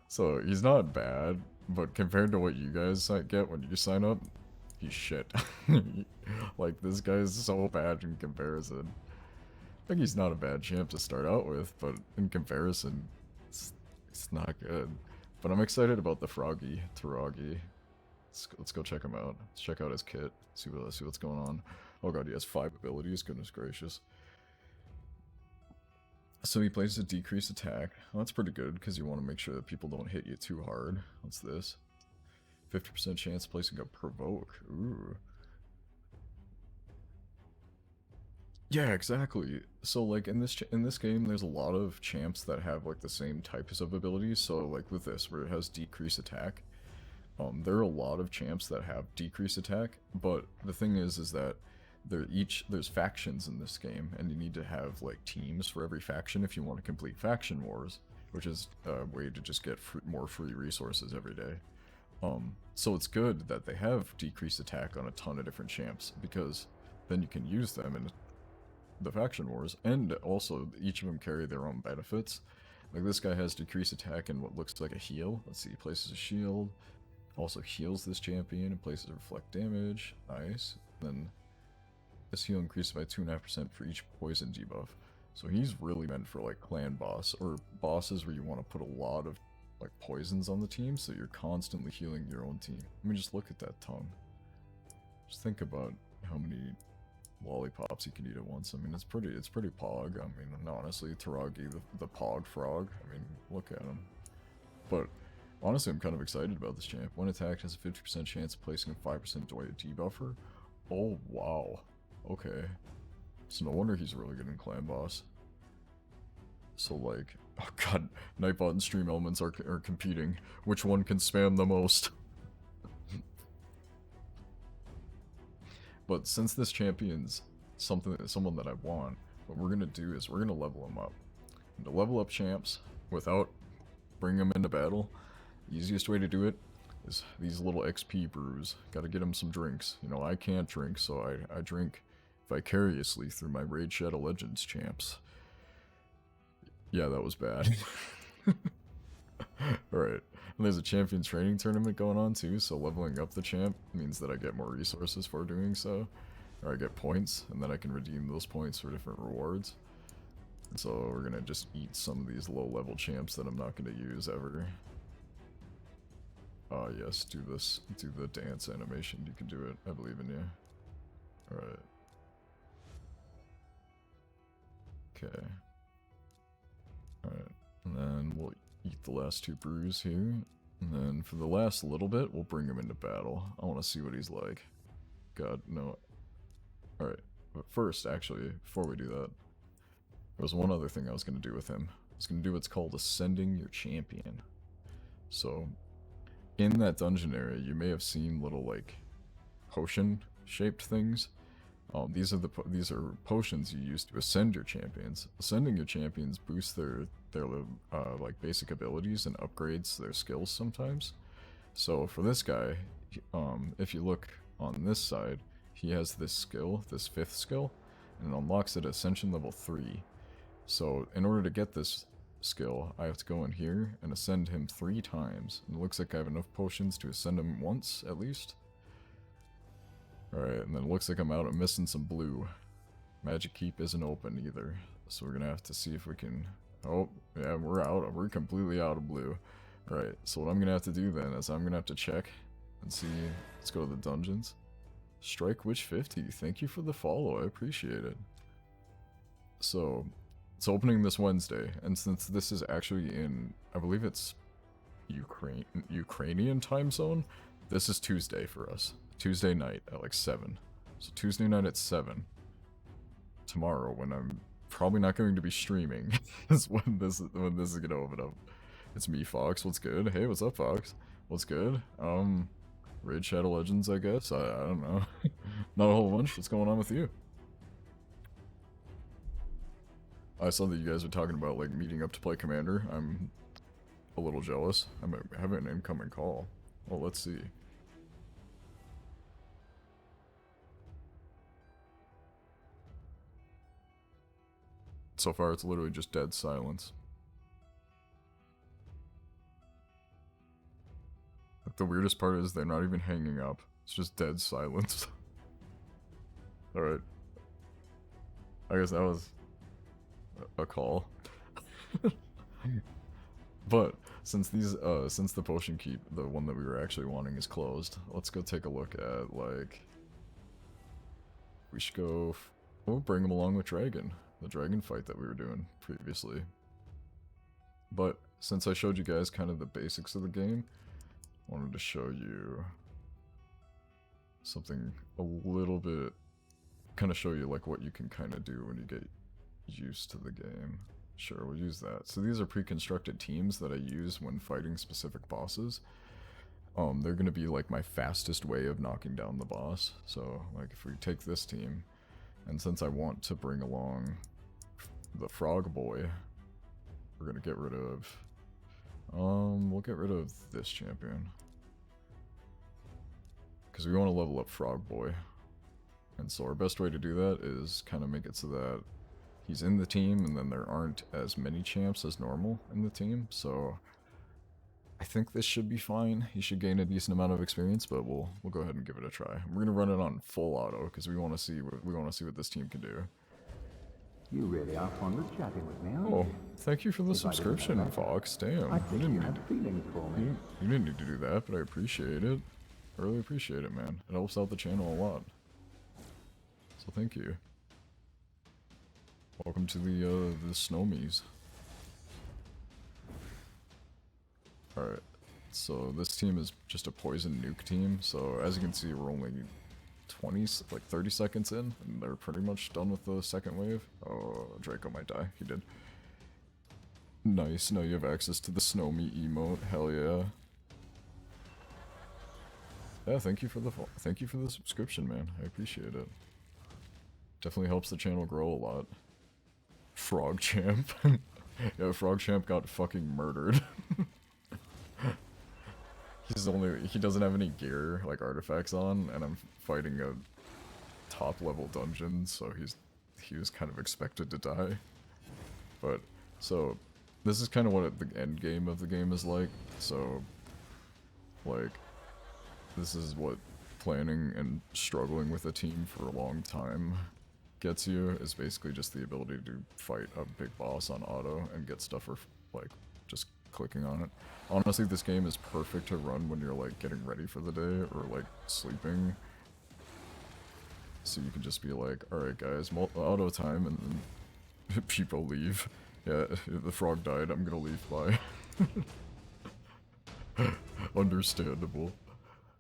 So he's not bad, but compared to what you guys get when you sign up, he's shit. Like, this guy's so bad in comparison. I think he's not a bad champ to start out with, but in comparison, it's not good. But I'm excited about the Froggy, Taragi. Let's go check him out. Let's check out his kit. See what's going on. Oh god, he has 5 abilities. Goodness gracious. So he plays a decreased attack. Well, that's pretty good because you want to make sure that people don't hit you too hard. What's this? 50% chance of placing a provoke. Ooh. Yeah, exactly. So like in this game, there's a lot of champs that have like the same types of abilities. So like with this, where it has decreased attack, there are a lot of champs that have decreased attack. But the thing is that there's factions in this game, and you need to have like teams for every faction if you want to complete faction wars, which is a way to just get more free resources every day. So it's good that they have decreased attack on a ton of different champs, because then you can use them in the faction wars, and also each of them carry their own benefits. Like this guy has decreased attack and what looks like a heal. Let's see, he places a shield, also heals this champion and places reflect damage. Nice. Then this heal increases by 2.5% for each poison debuff. So he's really meant for like clan boss or bosses where you want to put a lot of like poisons on the team, so you're constantly healing your own team. Let me just look at that tongue. Just think about how many lollipops you can eat at once. I mean, it's pretty pog. I mean, honestly, Taragi, the pog frog. I mean, look at him. But honestly, I'm kind of excited about this champ. When attacked, has a 50% chance of placing a 5% debuffer. Oh wow. Okay. So no wonder he's really good in clan boss. So like, oh god, Nightbot and Stream Elements are competing. Which one can spam the most? But since this champion's someone that I want, what we're gonna do is we're gonna level him up. And to level up champs without bringing them into battle, the easiest way to do it is these little XP brews. Gotta get him some drinks. You know, I can't drink, so I drink vicariously through my Raid Shadow Legends champs. Yeah, that was bad. Alright. And there's a champion training tournament going on too, so leveling up the champ means that I get more resources for doing so. Or I get points, and then I can redeem those points for different rewards. And so we're gonna just eat some of these low level champs that I'm not gonna use ever. Ah yes, do the dance animation, you can do it, I believe in you. Alright. Okay. Alright, and then we'll eat the last 2 brews here. And then for the last little bit, we'll bring him into battle. I want to see what he's like. God, no. Alright, but first, actually, before we do that, there was one other thing I was going to do with him. I was going to do what's called Ascending Your Champion. So, in that dungeon area, you may have seen little, like, potion-shaped things. These are potions you use to ascend your champions. Ascending your champions boosts their like basic abilities and upgrades their skills sometimes. So for this guy, if you look on this side, he has this skill, this 5th skill, and it unlocks at Ascension level 3. So in order to get this skill, I have to go in here and ascend him 3 times. And it looks like I have enough potions to ascend him once at least. Alright, and then it looks like I'm missing some blue. Magic Keep isn't open either. So we're gonna have to see if we can... Oh, yeah, we're completely out of blue. Alright, so what I'm gonna have to do then is I'm gonna have to check and see... Let's go to the dungeons. Strike Witch 50, thank you for the follow, I appreciate it. So, it's opening this Wednesday, and since this is actually in... I believe it's Ukrainian time zone, this is Tuesday for us. Tuesday night at like 7. So Tuesday night at 7. Tomorrow, when I'm probably not going to be streaming, is when this is gonna open up. It's me, Fox. What's good? Hey, what's up, Fox? What's good? Raid Shadow Legends, I guess. I don't know. Not a whole bunch. What's going on with you? I saw that you guys were talking about like meeting up to play Commander. I'm a little jealous. I'm having an incoming call. Well, let's see. So far, it's literally just dead silence. Like, the weirdest part is they're not even hanging up. It's just dead silence. Alright. I guess that was a call. But since since the Potion Keep, the one that we were actually wanting, is closed, let's go take a look at, like... We should go... We'll bring him along with Dragon. The dragon fight that we were doing previously. But since I showed you guys kind of the basics of the game, I wanted to show you something a little bit, kind of show you like what you can kind of do when you get used to the game. Sure, we'll use that. So these are pre-constructed teams that I use when fighting specific bosses. They're gonna be like my fastest way of knocking down the boss. So like if we take this team, and since I want to bring along the Frog Boy, we're gonna get rid of... we'll get rid of this champion. Because we want to level up Frog Boy. And so our best way to do that is kind of make it so that he's in the team, and then there aren't as many champs as normal in the team. So I think this should be fine. He should gain a decent amount of experience, but we'll go ahead and give it a try. We're gonna run it on full auto because we want to see what this team can do. You really are fond of chatting with me, aren't Oh, you? thank you for the subscription, Fox. Damn, I think you have feelings for me. you didn't need to do that, but I appreciate it. I really appreciate it, man. It helps out the channel a lot. So thank you. Welcome to the Snowmies. Alright, so this team is just a poison nuke team, so as you can see we're only 30 seconds in, and they're pretty much done with the second wave. Oh, Draco might die. He did. Nice, now you have access to the Snow Me emote, hell yeah. Yeah, thank you for the subscription, man. I appreciate it. Definitely helps the channel grow a lot. Frog Champ. Yeah, Frog Champ got fucking murdered. He doesn't have any gear, like artifacts on, and I'm fighting a top level dungeon, so he was kind of expected to die. But, so, this is kind of what the end game of the game is like, so, like, this is what planning and struggling with a team for a long time gets you, is basically just the ability to fight a big boss on auto and get stuff for, like, just clicking on it. Honestly, this game is perfect to run when you're like getting ready for the day or like sleeping. So you can just be like, alright guys, auto time, and then people leave. Yeah, the frog died, I'm gonna leave, bye. Understandable.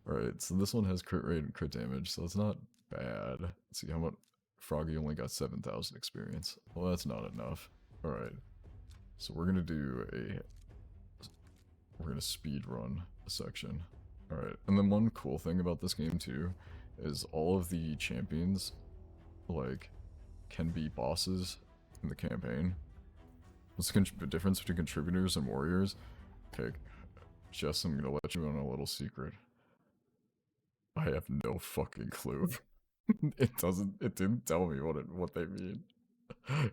Alright, so this one has crit rate and crit damage, so it's not bad. Let's see how much. Froggy only got 7,000 experience. Well, that's not enough. Alright. So we're gonna speed run a section. Alright, and then one cool thing about this game too is all of the champions, like, can be bosses in the campaign. What's the difference between contributors and warriors? Okay, Jess, I'm gonna let you in on a little secret. I have no fucking clue. It didn't tell me what they mean.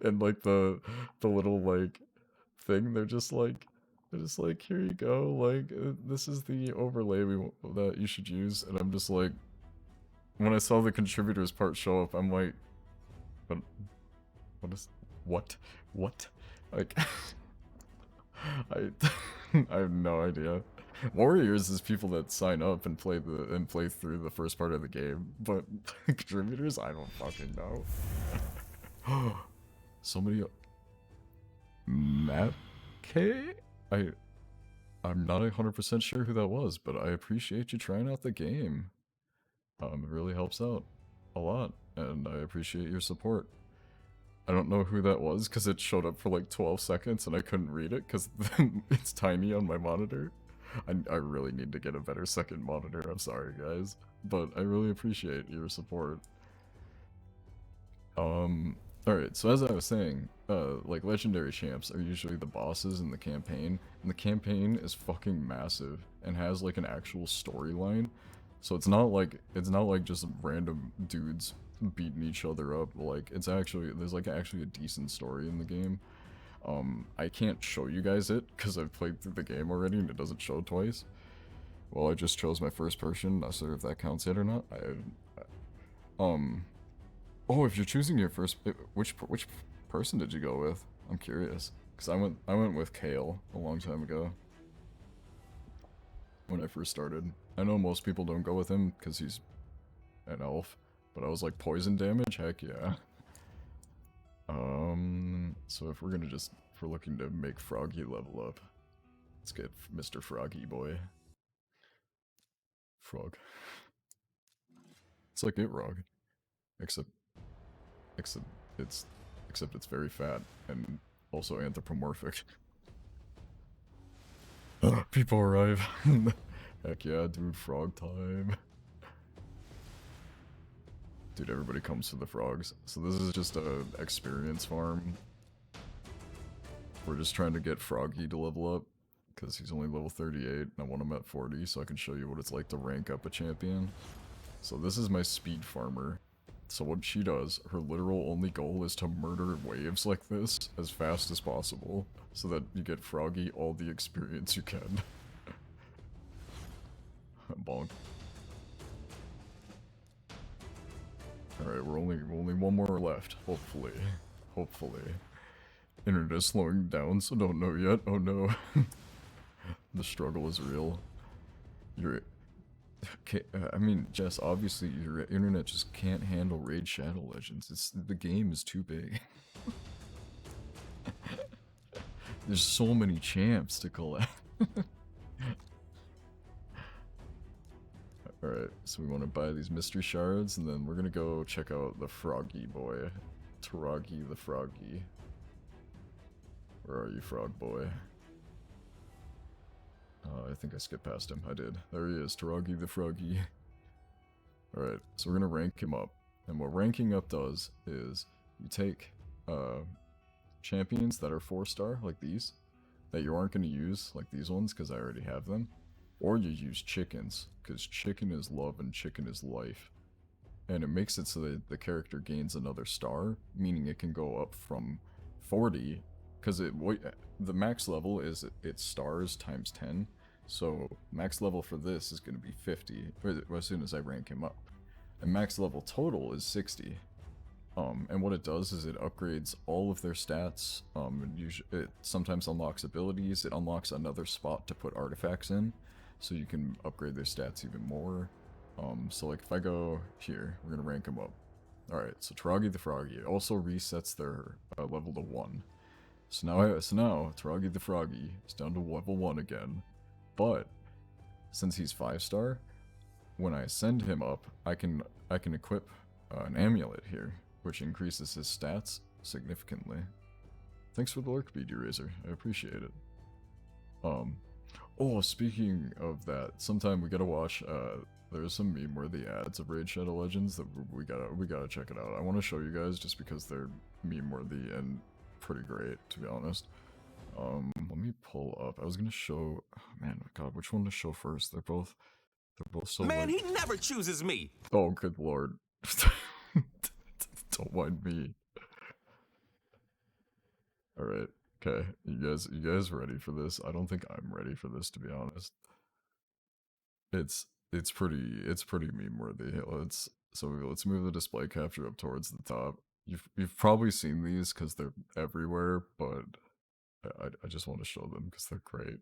And like the little like thing, they're just like, here you go, like, this is the overlay that you should use, and I'm just like, when I saw the contributors part show up, I'm like, what What? What? Like, I, I have no idea. Warriors is people that sign up and play through the first part of the game, but contributors, I don't fucking know. So many Map K? I'm not 100% sure who that was, but I appreciate you trying out the game. It really helps out a lot, and I appreciate your support. I don't know who that was because it showed up for like 12 seconds and I couldn't read it because it's tiny on my monitor. I really need to get a better second monitor, I'm sorry guys, but I really appreciate your support. Alright, so as I was saying, like legendary champs are usually the bosses in the campaign, and the campaign is fucking massive and has like an actual storyline. So it's not like just random dudes beating each other up. Like it's actually there's like actually a decent story in the game. I can't show you guys it because I've played through the game already and it doesn't show twice. Well, I just chose my first person, not sure if that counts yet or not. Oh, if you're choosing your first, which person did you go with? I'm curious, cause I went with Kale a long time ago. When I first started, I know most people don't go with him because he's an elf, but I was like poison damage, heck yeah. So if we're looking to make Froggy level up, let's get Mr. Froggy boy. Frog. It's like Gitrog, except it's very fat and also anthropomorphic. People arrive. Heck yeah, dude, frog time. Dude, everybody comes for the frogs. So this is just a experience farm. We're just trying to get Froggy to level up, because he's only level 38, and I want him at 40 so I can show you what it's like to rank up a champion. So this is my speed farmer. So what she does, her literal only goal is to murder waves like this as fast as possible, so that you get Froggy all the experience you can. Bonk. Alright, we're only one more left, hopefully. Hopefully. Internet is slowing down, so don't know yet. Oh no. The struggle is real. I mean, Jess, obviously your internet just can't handle Raid Shadow Legends. The game is too big. There's so many champs to collect. Alright, so we want to buy these mystery shards, and then we're gonna go check out the Froggy boy. Taragi the Froggy. Where are you, frog boy? I think I skipped past him. I did. There he is, Taragi the Froggy. Alright, so we're gonna rank him up. And what ranking up does is you take champions that are 4-star, like these, that you aren't gonna use, like these ones, because I already have them. Or you use chickens, because chicken is love and chicken is life. And it makes it so that the character gains another star, meaning it can go up from 40, because the max level is it's stars times 10, so max level for this is going to be 50 as soon as I rank him up, and max level total is 60. And what it does is it upgrades all of their stats. It sometimes unlocks abilities. It unlocks another spot to put artifacts in, so you can upgrade their stats even more. So like if I go here, we're gonna rank them up. Alright, so Taragi the Froggy. It also resets their level to 1. So now Taragi the Froggy is down to level 1 again. But since he's 5-star, when I send him up, I can equip an amulet here, which increases his stats significantly. Thanks for the lurk, BD Razor. I appreciate it. Oh, speaking of that, sometime we gotta watch, there's some meme-worthy ads of Raid Shadow Legends that we gotta check it out. I want to show you guys just because they're meme-worthy and pretty great, to be honest. Let me pull up. I was gonna show, oh, man, God, which one to show first? They're both so Man, he never chooses me. Oh, good lord. Don't mind me. Alright, okay. You guys ready for this? I don't think I'm ready for this, to be honest. It's pretty meme worthy. Let's move the display capture up towards the top. you've probably seen these because they're everywhere, but I just want to show them because they're great.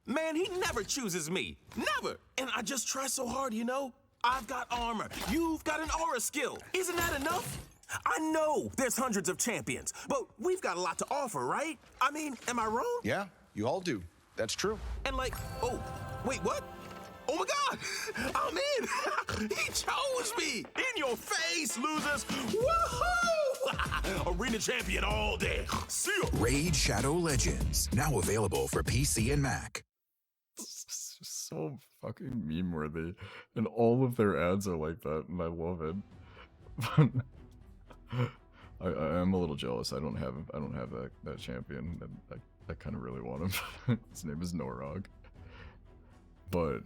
Man, he never chooses me. Never. And I just try so hard, you know? I've got armor. You've got an aura skill. Isn't that enough? I know there's hundreds of champions, but we've got a lot to offer, right? I mean, am I wrong? Yeah, you all do. That's true. And like, oh, wait, what? Oh my God, I'm in. He chose me. In your face, losers. Woohoo! Arena champion all day. See ya. Raid Shadow Legends, now available for PC and Mac. So fucking meme worthy, and all of their ads are like that, and I love it. I am a little jealous. I don't have that champion, and I kind of really want him. His name is Norog. But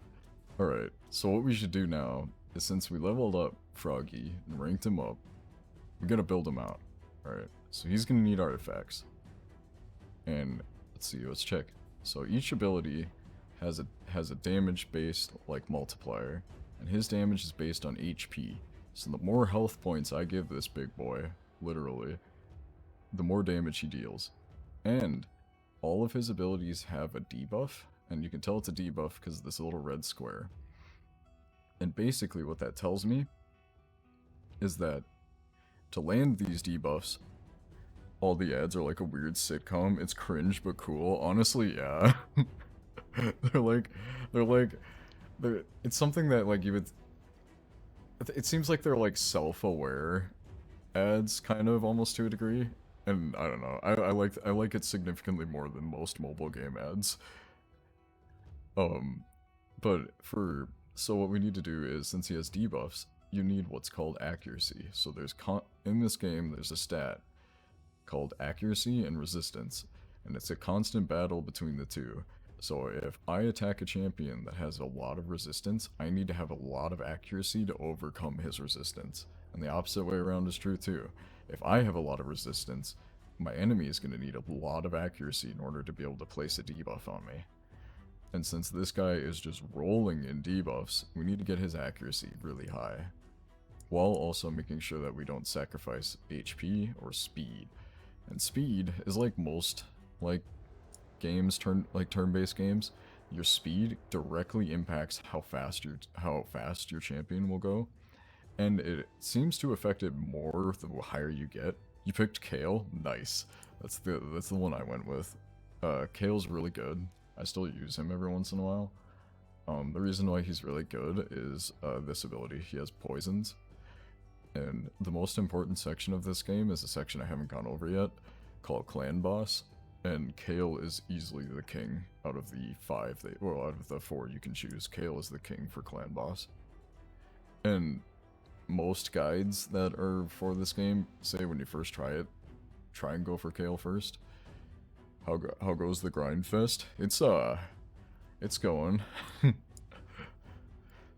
all right, so what we should do now is, since we leveled up Froggy and ranked him up, we're gonna build him out. All right, so he's gonna need artifacts, and let's check. So each ability has a damage based like multiplier, and his damage is based on HP. So the more health points I give this big boy, literally, the more damage he deals. And all of his abilities have a debuff, and you can tell it's a debuff because of this little red square. And basically what that tells me is that to land these debuffs, all the ads are like a weird sitcom. It's cringe but cool. Honestly, yeah. It's something that like you would. It seems like they're like self-aware ads, kind of, almost to a degree, and I don't know. I like it significantly more than most mobile game ads. So what we need to do is, since he has debuffs, you need what's called accuracy. So there's in this game there's a stat called accuracy and resistance, and it's a constant battle between the two. So if I attack a champion that has a lot of resistance, I need to have a lot of accuracy to overcome his resistance. And the opposite way around is true too. If I have a lot of resistance, my enemy is going to need a lot of accuracy in order to be able to place a debuff on me. And since this guy is just rolling in debuffs, we need to get his accuracy really high, while also making sure that we don't sacrifice HP or speed. And speed is like most games, turn-based games, your speed directly impacts how fast your champion will go, and it seems to affect it more the higher you get. You picked Kayle, nice. That's the one I went with. Kayle's really good. I still use him every once in a while. The reason why he's really good is this ability. He has poisons, and the most important section of this game is a section I haven't gone over yet, called Clan Boss. And Kayle is easily the king out of the out of the 4 you can choose. Kayle is the king for Clan Boss. And most guides that are for this game say when you first try it, try and go for Kayle first. How goes the grind fest? It's going.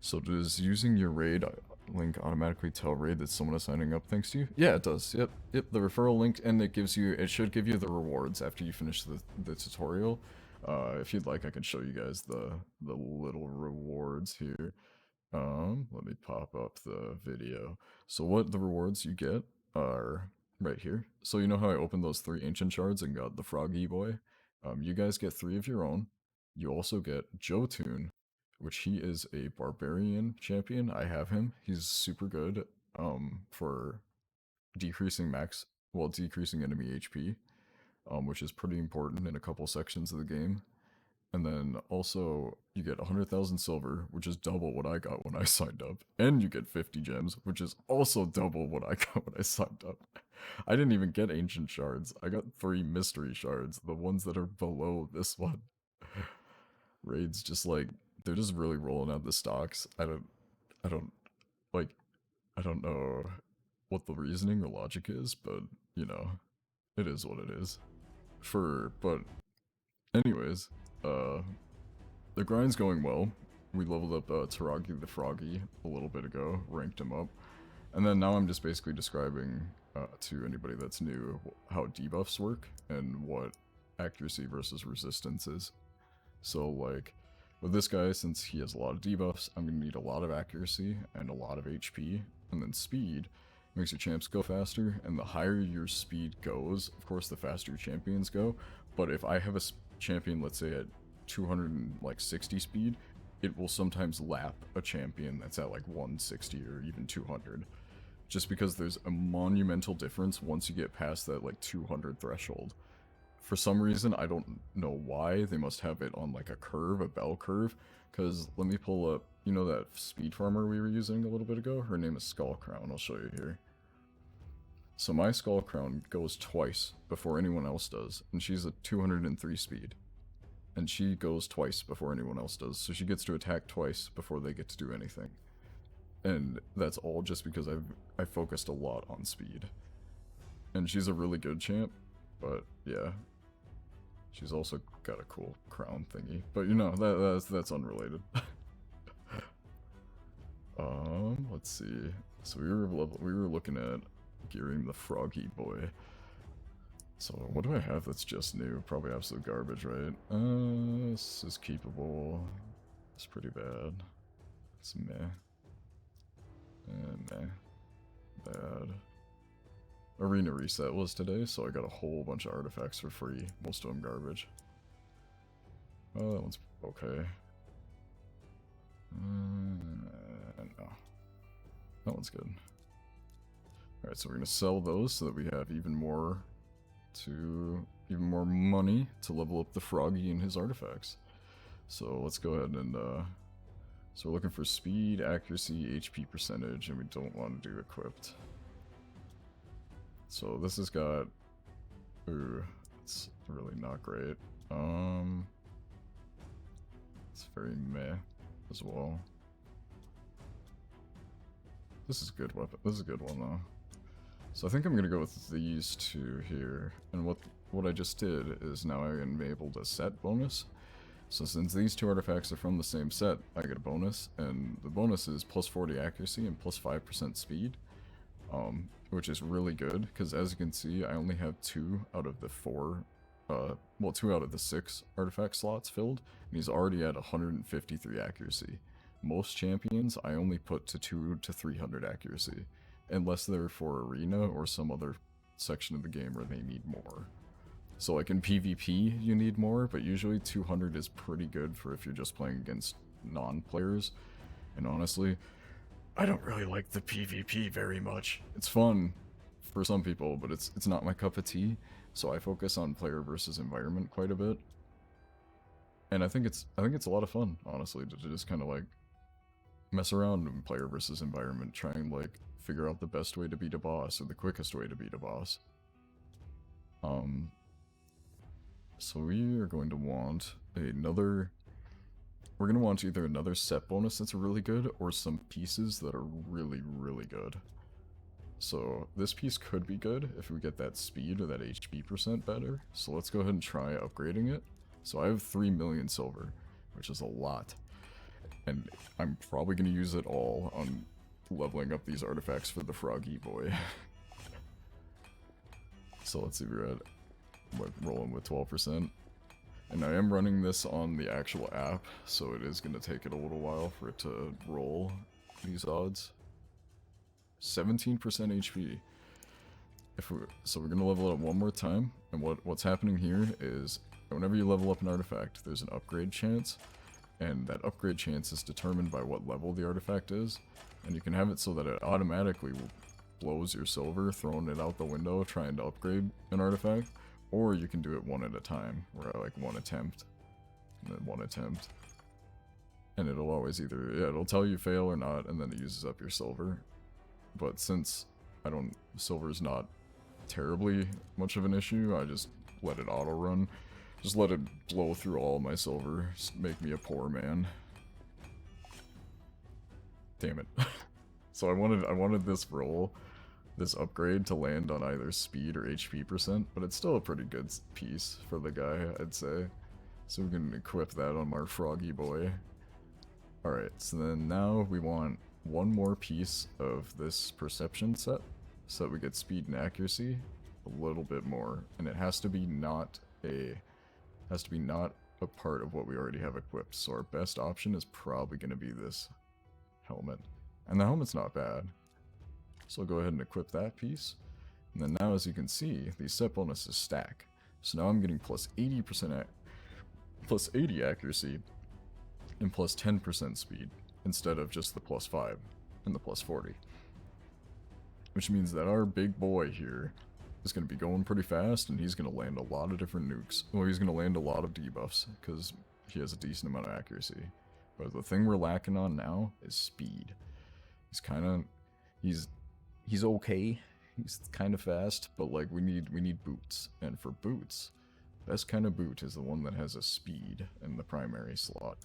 So does using your raid link automatically tell raid that someone is signing up thanks to you? Yeah, it does. Yep, the referral link, and it should give you the rewards after you finish the tutorial. If you'd like, I can show you guys the little rewards here. Let me pop up the video. So what the rewards you get are right here. So you know how I opened those 3 ancient shards and got the Froggy boy? You guys get 3 of your own. You also get Jotun, which he is a barbarian champion. I have him. He's super good for decreasing enemy HP, which is pretty important in a couple sections of the game. And then also you get 100,000 silver, which is double what I got when I signed up. And you get 50 gems, which is also double what I got when I signed up. I didn't even get ancient shards. I got 3 mystery shards, the ones that are below this one. Raids just like, they're just really rolling out the stocks. I don't know what the reasoning or logic is, but you know, it is what it is. But anyways, the grind's going well. We leveled up Taragi the Froggy a little bit ago, ranked him up, and then now I'm just basically describing to anybody that's new how debuffs work and what accuracy versus resistance is. So like, with this guy, since he has a lot of debuffs, I'm going to need a lot of accuracy and a lot of HP, and then speed makes your champs go faster, and the higher your speed goes, of course the faster your champions go, but if I have a champion, let's say at 260 speed, it will sometimes lap a champion that's at like 160 or even 200. Just because there's a monumental difference once you get past that like 200 threshold. For some reason, I don't know why, they must have it on like a curve, a bell curve, because let me pull up, you know that speed farmer we were using a little bit ago? Her name is Skullcrown, I'll show you here. So my Skullcrown goes twice before anyone else does, and she's at 203 speed. And she goes twice before anyone else does, so she gets to attack twice before they get to do anything. And that's all just because I focused a lot on speed. And she's a really good champ, but yeah. She's also got a cool crown thingy. But you know, that's unrelated. Let's see. So we were looking at gearing the Froggy Boy. So what do I have that's just new? Probably absolute garbage, right? This is keepable. It's pretty bad. It's meh. Meh. Bad. Arena reset was today, so I got a whole bunch of artifacts for free. Most of them garbage. Oh, that one's okay. No. That one's good. Alright, so we're gonna sell those so that we have even more money to level up the Froggy and his artifacts. So let's go ahead and so we're looking for speed, accuracy, HP percentage, and we don't want to do equipped. So this has got, ooh, it's really not great. It's very meh as well. This is a good weapon. This is a good one though. So I think I'm gonna go with these two here. And what I just did is now I enabled a set bonus. So since these two artifacts are from the same set, I get a bonus, and the bonus is plus 40 accuracy and plus 5% speed, which is really good, because as you can see, I only have 2 out of the 2 out of the 6 artifact slots filled, and he's already at 153 accuracy. Most champions, I only put to 200 to 300 accuracy, unless they're for arena or some other section of the game where they need more. So like in PvP you need more, but usually 200 is pretty good for if you're just playing against non-players. And honestly, I don't really like the PvP very much. It's fun for some people, but it's not my cup of tea. So I focus on player versus environment quite a bit. And I think it's a lot of fun, honestly, to just kind of like mess around in player versus environment, try and like figure out the best way to beat a boss or the quickest way to beat a boss. So we are going to want another, we're going to want either another set bonus that's really good or some pieces that are really, really good. So this piece could be good if we get that speed or that HP percent better. So let's go ahead and try upgrading it. So I have 3 million silver, which is a lot. And I'm probably going to use it all on leveling up these artifacts for the Froggy Boy. So let's see, we're at rolling with 12%. And I am running this on the actual app, so it is going to take it a little while for it to roll these odds. 17% HP. So we're going to level it up one more time, and what's happening here is whenever you level up an artifact, there's an upgrade chance, and that upgrade chance is determined by what level the artifact is, and you can have it so that it automatically blows your silver, throwing it out the window trying to upgrade an artifact, or you can do it one at a time, where I like one attempt, and then one attempt. And it'll always either, yeah, it'll tell you fail or not, and then it uses up your silver. But since silver's not terribly much of an issue, I just let it auto run. Just let it blow through all my silver, just make me a poor man. Damn it. So I wanted this roll, this upgrade, to land on either speed or HP percent, but it's still a pretty good piece for the guy, I'd say. So we can equip that on our Froggy Boy. Alright, so then now we want one more piece of this perception set, so that we get speed and accuracy a little bit more, and it has to be not a part of what we already have equipped. So our best option is probably going to be this helmet, and the helmet's not bad. So I'll go ahead and equip that piece. And then now, as you can see, these set bonuses stack. So now I'm getting plus 80% plus 80 accuracy and plus 10% speed instead of just the plus 5 and the plus 40. Which means that our big boy here is going to be going pretty fast, and he's going to land a lot of different nukes. Well, he's going to land a lot of debuffs because he has a decent amount of accuracy. But the thing we're lacking on now is speed. He's kind of, he's okay. He's kind of fast, but like we need boots, and for boots, best kind of boot is the one that has a speed in the primary slot.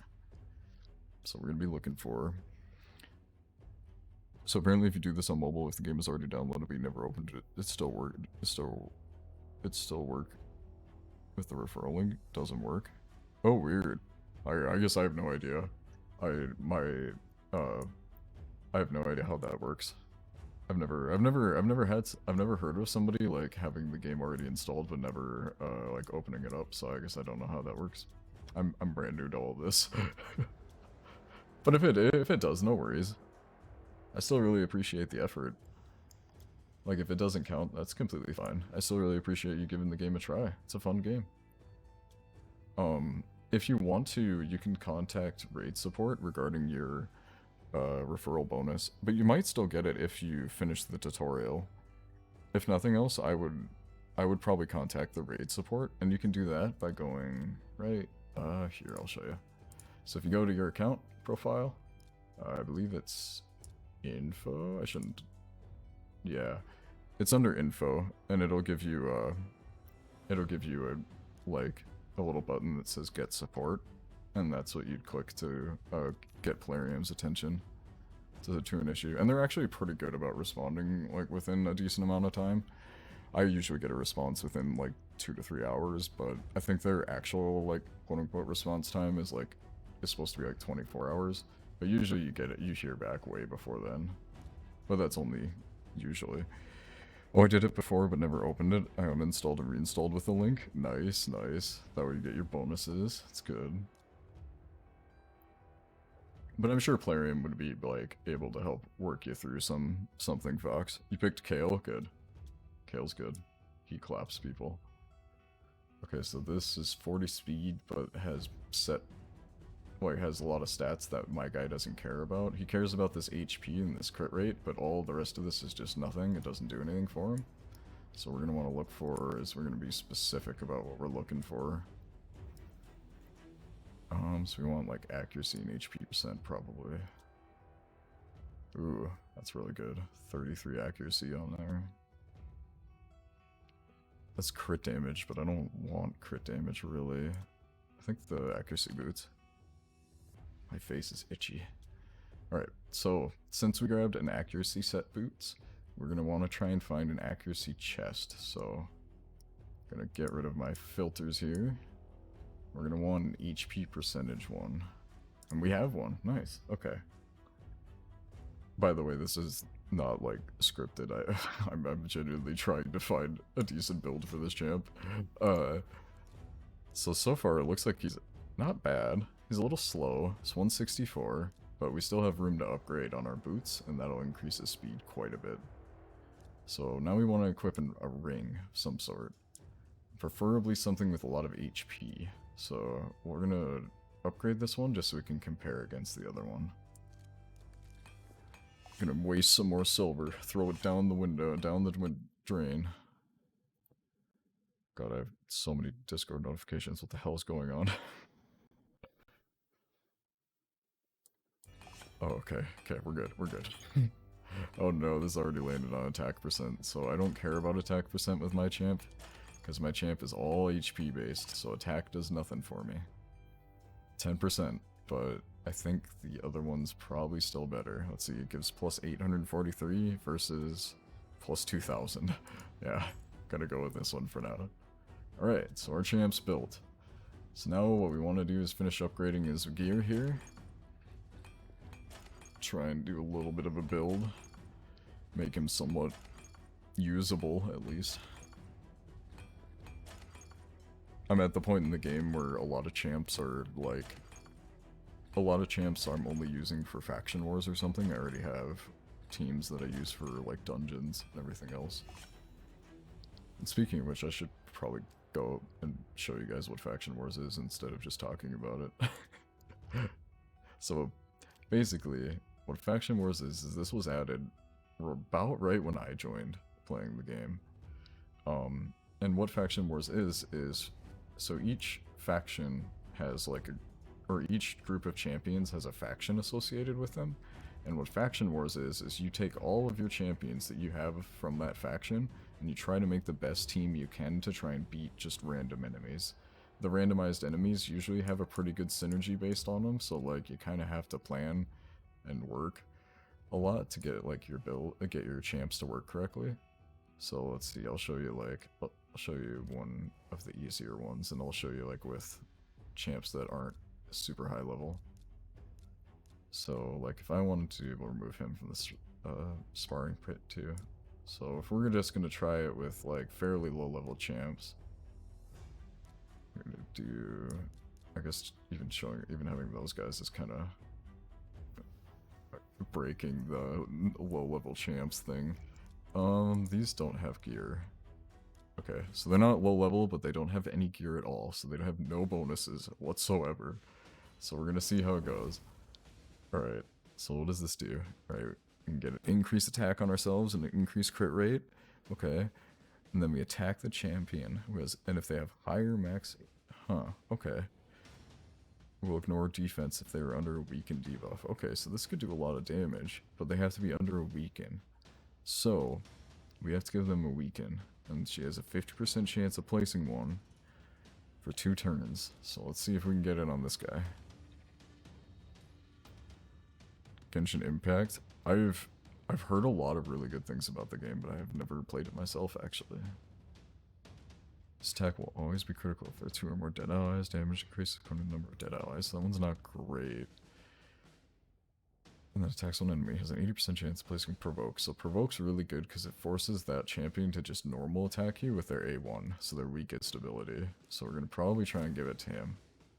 So we're gonna be looking for. So apparently, if you do this on mobile, if the game is already downloaded but you never opened it, it still work. It still work. If the referral link doesn't work. Oh, weird. I guess I have no idea. I have no idea how that works. I've never heard of somebody like having the game already installed but never like opening it up, so I guess I don't know how that works. I'm brand new to all this. But if it does, no worries. I still really appreciate the effort. Like if it doesn't count, that's completely fine. I still really appreciate you giving the game a try. It's a fun game. If you want to, you can contact raid support regarding your referral bonus, but you might still get it if you finish the tutorial. If nothing else, I would probably contact the raid support, and you can do that by going right here. I'll show you. So if you go to your account profile, I believe it's info. Yeah, it's under info, and it'll give you a like a little button that says get support, and that's what you'd click to get Plarium's attention to an issue. And they're actually pretty good about responding like within a decent amount of time. I usually get a response within like 2 to 3 hours, but I think their actual like quote-unquote response time is supposed to be like 24 hours. But usually you hear back way before then. But that's only usually. Oh, I did it before but never opened it. I uninstalled and reinstalled with the link. Nice, nice. That way you get your bonuses. It's good. But I'm sure Plarium would be like able to help work you through something, Fox. You picked Kale? Good. Kale's good. He claps people. Okay, so this is 40 speed, but has has a lot of stats that my guy doesn't care about. He cares about this HP and this crit rate, but all the rest of this is just nothing. It doesn't do anything for him. So we're going to want to look for we're going to be specific about what we're looking for. So we want like accuracy and HP percent probably. Ooh, that's really good. 33 accuracy on there. That's crit damage, but I don't want crit damage really. I think the accuracy boots. My face is itchy. Alright, so since we grabbed an accuracy set boots, we're going to want to try and find an accuracy chest. So I'm going to get rid of my filters here. We're going to want an HP percentage one. And we have one. Nice. Okay. By the way, this is not like scripted. I'm genuinely trying to find a decent build for this champ. So far it looks like he's not bad. He's a little slow. It's 164, but we still have room to upgrade on our boots, and that'll increase his speed quite a bit. So now we want to equip a ring of some sort. Preferably something with a lot of HP. So we're going to upgrade this one just so we can compare against the other one. Gonna waste some more silver. Throw it down the window, down the drain. God, I have so many Discord notifications. What the hell is going on? Oh, okay. Okay, we're good. We're good. Oh no, this already landed on attack percent, so I don't care about attack percent with my champ, because my champ is all HP based, so attack does nothing for me. 10%, but I think the other one's probably still better. Let's see, it gives plus 843 versus plus 2000. Yeah, gotta go with this one for now. Alright, so our champ's built. So now what we want to do is finish upgrading his gear here. Try and do a little bit of a build. Make him somewhat usable, at least. I'm at the point in the game where a lot of champs are like... A lot of champs I'm only using for faction wars or something. I already have teams that I use for like dungeons and everything else. And speaking of which, I should probably go and show you guys what Faction Wars is instead of just talking about it. So basically, what Faction Wars is this was added about right when I joined playing the game. And what Faction Wars is so each faction has like or each group of champions has a faction associated with them. And what Faction Wars is you take all of your champions that you have from that faction and you try to make the best team you can to try and beat just random enemies. The randomized enemies usually have a pretty good synergy based on them, so like you kind of have to plan and work a lot to get like your get your champs to work correctly. So let's see, I'll show you like I'll show you one of the easier ones, and I'll show you like with champs that aren't super high level. So like if I wanted to, we'll remove him from this sparring pit too. So if we're just gonna try it with like fairly low level champs, we're gonna do, I guess even having those guys is kind of breaking the low level champs thing. These don't have gear. Okay, so they're not low level, but they don't have any gear at all, so they don't have no bonuses whatsoever. So we're gonna see how it goes. Alright, so what does this do? Alright, we can get an increased attack on ourselves and an increased crit rate. Okay. And then we attack the champion, and if they have higher max... okay. We'll ignore defense if they were under a weaken debuff. Okay, so this could do a lot of damage, but they have to be under a weaken. So, we have to give them a weaken, and she has a 50% chance of placing one for 2 turns. So let's see if we can get it on this guy. Genshin Impact. I've heard a lot of really good things about the game, but I have never played it myself, actually. This attack will always be critical if there are 2 or more dead allies. Damage increases according to the number of dead allies. So that one's not great. And that attacks on enemy has an 80% chance of placing Provoke. So Provoke's really good because it forces that champion to just normal attack you with their A1, so their weakest ability. So we're going to probably try and give it to him.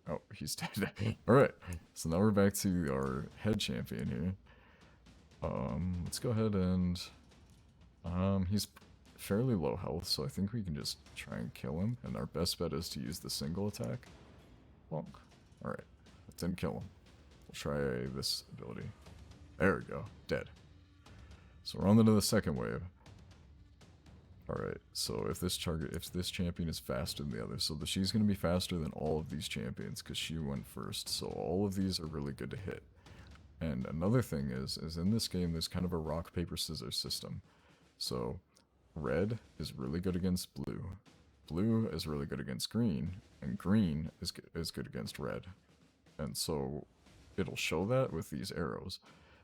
Oh, he's dead. Alright, so now we're back to our head champion here. Let's go ahead and... he's fairly low health, so I think we can just try and kill him. And our best bet is to use the single attack. Bonk. Alright, that didn't kill him. We'll try this ability. There we go. Dead. So we're on to the second wave. Alright, so if this champion is faster than the other, so she's going to be faster than all of these champions because she went first, so all of these are really good to hit. And another thing is in this game there's kind of a rock, paper, scissors system. So red is really good against blue, blue is really good against green, and green is good against red. And so it'll show that with these arrows.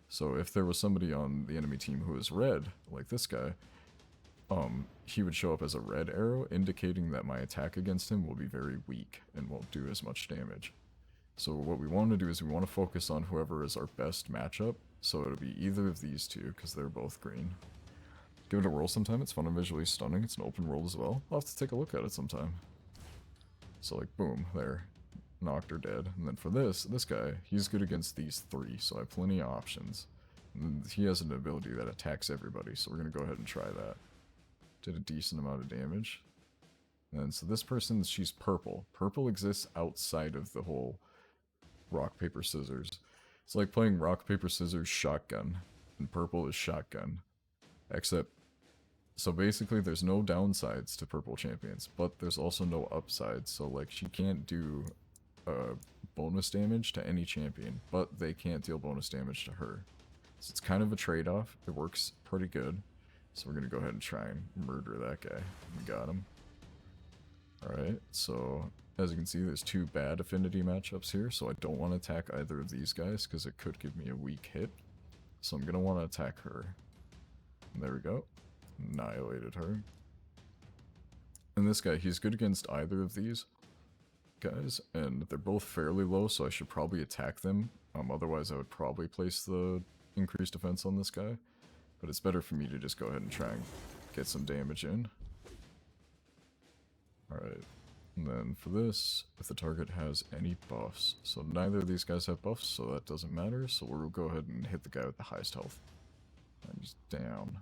So if there was somebody on the enemy team who is red, like this guy, he would show up as a red arrow, indicating that my attack against him will be very weak and won't do as much damage. So what we want to do is we want to focus on whoever is our best matchup, so it'll be either of these two, because they're both green. Give it a whirl sometime, it's fun and visually stunning, it's an open world as well. I'll have to take a look at it sometime. So like, boom, there. Knocked her dead. And then for this guy, he's good against these 3, so I have plenty of options. And he has an ability that attacks everybody, so we're going to go ahead and try that. Did a decent amount of damage. And so this person, she's purple. Purple exists outside of the whole rock, paper, scissors. It's like playing rock, paper, scissors, shotgun. And purple is shotgun. Except, so basically there's no downsides to purple champions, but there's also no upsides. So like she can't do bonus damage to any champion, but they can't deal bonus damage to her. So it's kind of a trade-off. It works pretty good. So we're going to go ahead and try and murder that guy. We got him. Alright, so as you can see, there's 2 bad affinity matchups here, so I don't want to attack either of these guys because it could give me a weak hit. So I'm going to want to attack her. And there we go. Annihilated her. And this guy, he's good against either of these guys, and they're both fairly low, so I should probably attack them. Otherwise I would probably place the increased defense on this guy. But it's better for me to just go ahead and try and get some damage in. Alright. And then for this, if the target has any buffs. So neither of these guys have buffs, so that doesn't matter. So we'll go ahead and hit the guy with the highest health. And He's down.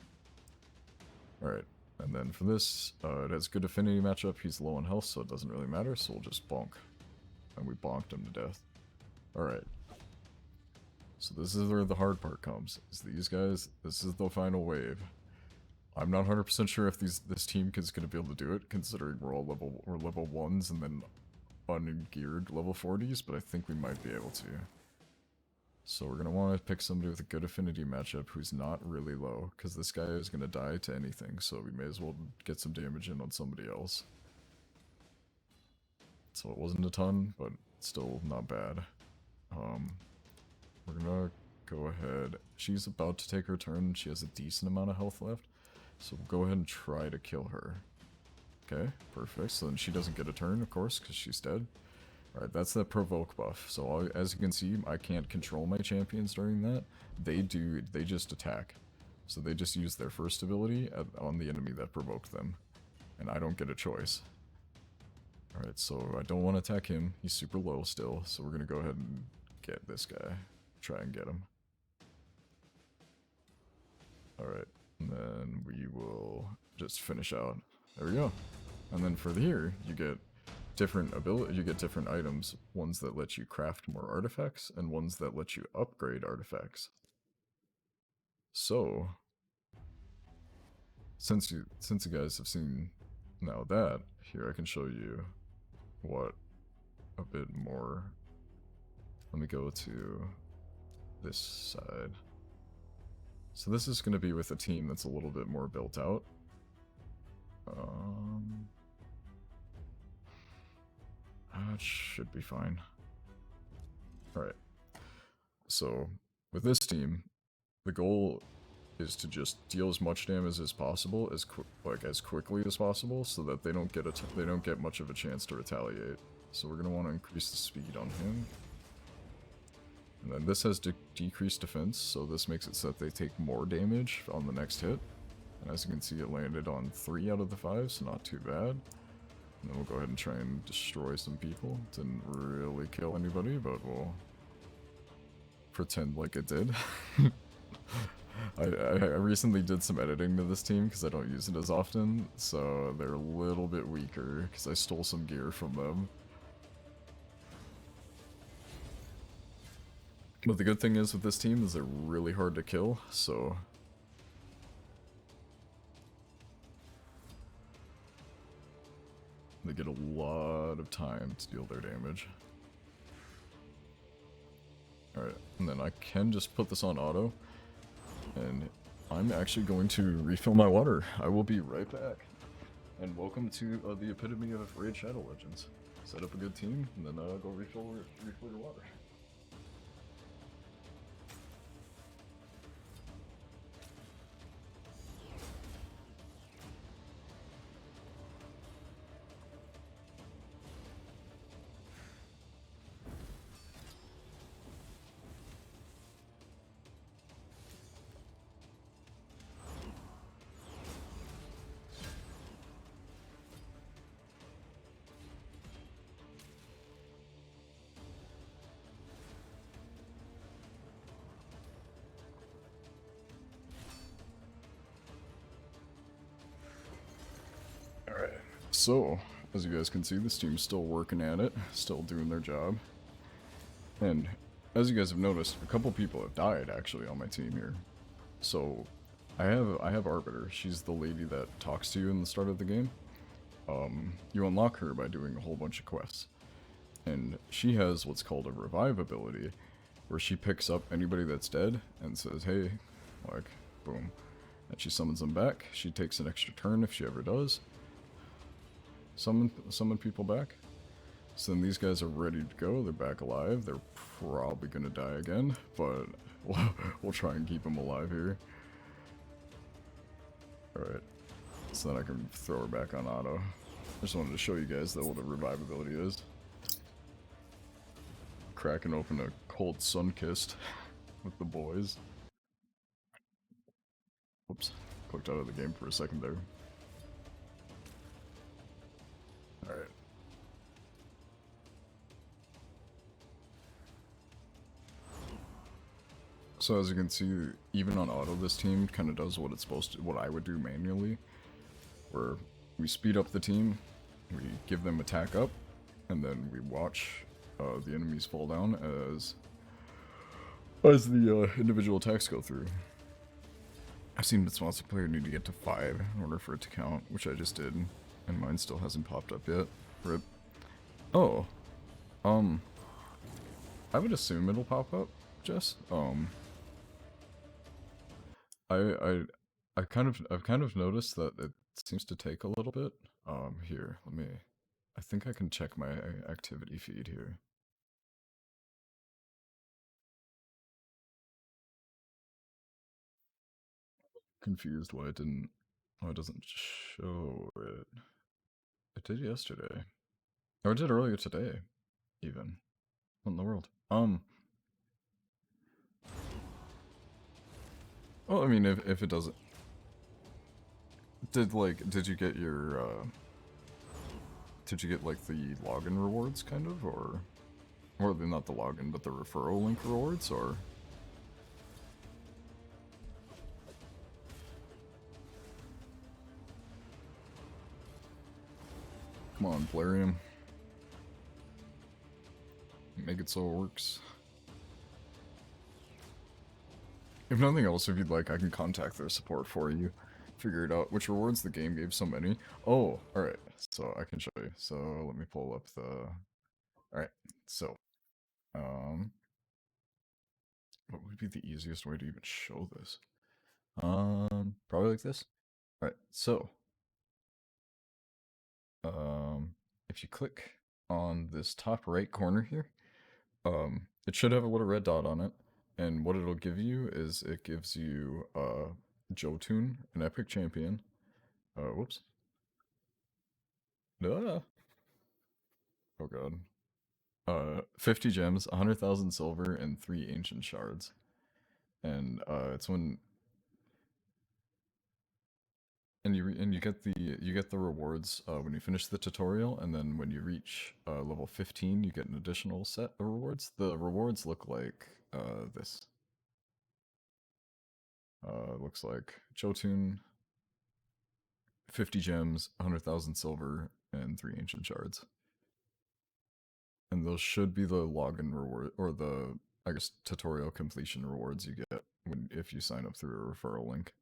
Alright, and then for this, it has good affinity matchup. He's low on health, so it doesn't really matter, so we'll just bonk. And we bonked him to death. Alright. So this is where the hard part comes. Is these guys, this is the final wave. I'm not 100% sure if this team is going to be able to do it, considering we're all level 1s and then ungeared level 40s, but I think we might be able to. So we're going to want to pick somebody with a good affinity matchup who's not really low, because this guy is going to die to anything, so we may as well get some damage in on somebody else. So it wasn't a ton, but still not bad. We're going to go ahead. She's about to take her turn, she has a decent amount of health left, so we'll go ahead and try to kill her. Okay, perfect. So then she doesn't get a turn, of course, because she's dead. Alright, that's that provoke buff. So as you can see, I can't control my champions during that. They just attack. So they just use their first ability on the enemy that provoked them. And I don't get a choice. Alright, so I don't want to attack him. He's super low still, so we're going to go ahead and get this guy. Try and get him. Alright, and then we will just finish out. There we go. And then for here, you get different different items, ones that let you craft more artifacts and ones that let you upgrade artifacts. So since you guys have seen now that, here I can show you what a bit more. Let me go to this side. So this is going to be with a team that's a little bit more built out. That should be fine. Alright. So, with this team, the goal is to just deal as much damage as possible, as quickly as possible, so that they don't get much of a chance to retaliate. So we're going to want to increase the speed on him. And then this has decreased defense, so this makes it so that they take more damage on the next hit. And as you can see, it landed on 3 out of the 5, so not too bad. And then we'll go ahead and try and destroy some people. Didn't really kill anybody, but we'll pretend like it did. I recently did some editing to this team because I don't use it as often, so they're a little bit weaker because I stole some gear from them. But the good thing is with this team is they're really hard to kill, so they get a lot of time to deal their damage. Alright, and then I can just put this on auto, and I'm actually going to refill my water. I will be right back. And welcome to the epitome of Raid Shadow Legends. Set up a good team, and then go refill your water. Alright, so, as you guys can see, this team's still working at it, still doing their job. And, as you guys have noticed, a couple people have died, actually, on my team here. So, I have Arbiter. She's the lady that talks to you in the start of the game. You unlock her by doing a whole bunch of quests. And she has what's called a revive ability, where she picks up anybody that's dead and says, hey, like, boom. And she summons them back. She takes an extra turn if she ever does. Summon people back. So then these guys are ready to go. They're back alive. They're probably gonna die again, but we'll try and keep them alive here. Alright. So then I can throw her back on auto. I just wanted to show you guys though what a revive ability is. Cracking open a cold sun-kissed with the boys. Whoops. Clicked out of the game for a second there. Alright. So as you can see, even on auto, this team kind of does what it's supposed to, what I would do manually, where we speed up the team, we give them attack up, and then we watch the enemies fall down as the individual attacks go through. I've seen responsive player need to get to 5 in order for it to count, which I just did, and mine still hasn't popped up yet. RIP. Oh, I would assume it'll pop up, Jess. I've kind of noticed that it seems to take a little bit. Here, I think I can check my activity feed here. Confused why it didn't. Oh, it doesn't show it. It did yesterday, or it did earlier today, even. What in the world? Well, I mean, if it doesn't, did you get your did you get like the login rewards kind of, or not the login, but the referral link rewards, or? Come on, Plarium. Make it so it works. If nothing else, if you'd like, I can contact their support for you. Figure it out. Which rewards the game gave so many. Oh, alright. So I can show you. So let me pull up the... Alright, so... What would be the easiest way to even show this? Probably like this. Alright, so... if you click on this top right corner here, it should have a little red dot on it, and what it'll give you is it gives you Jotun, an epic champion. Whoops. Ah. Oh god. 50 gems, 100,000 silver, and 3 ancient shards. And it's when you get the rewards when you finish the tutorial, and then when you reach level 15, you get an additional set of rewards. The rewards look like this. Looks like Jotun, 50 gems, 100,000 silver, and 3 ancient shards. And those should be the login reward, or the, I guess, tutorial completion rewards you get if you sign up through a referral link.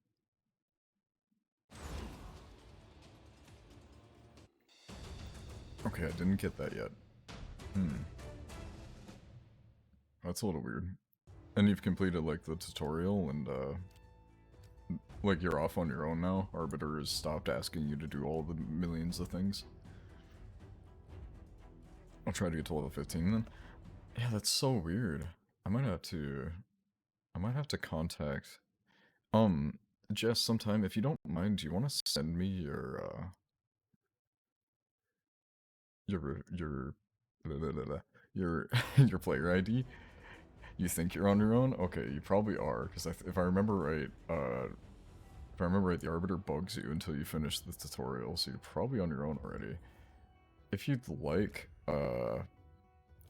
Okay, I didn't get that yet. That's a little weird. And you've completed, like, the tutorial, and, like, you're off on your own now? Arbiter has stopped asking you to do all the millions of things? I'll try to get to level 15 then. Yeah, that's so weird. I might have to contact... Jess, sometime, if you don't mind, do you want to send me your your player ID? You think you're on your own? Okay, you probably are, because if I remember right, the Arbiter bugs you until you finish the tutorial, so you're probably on your own already. If you'd like, I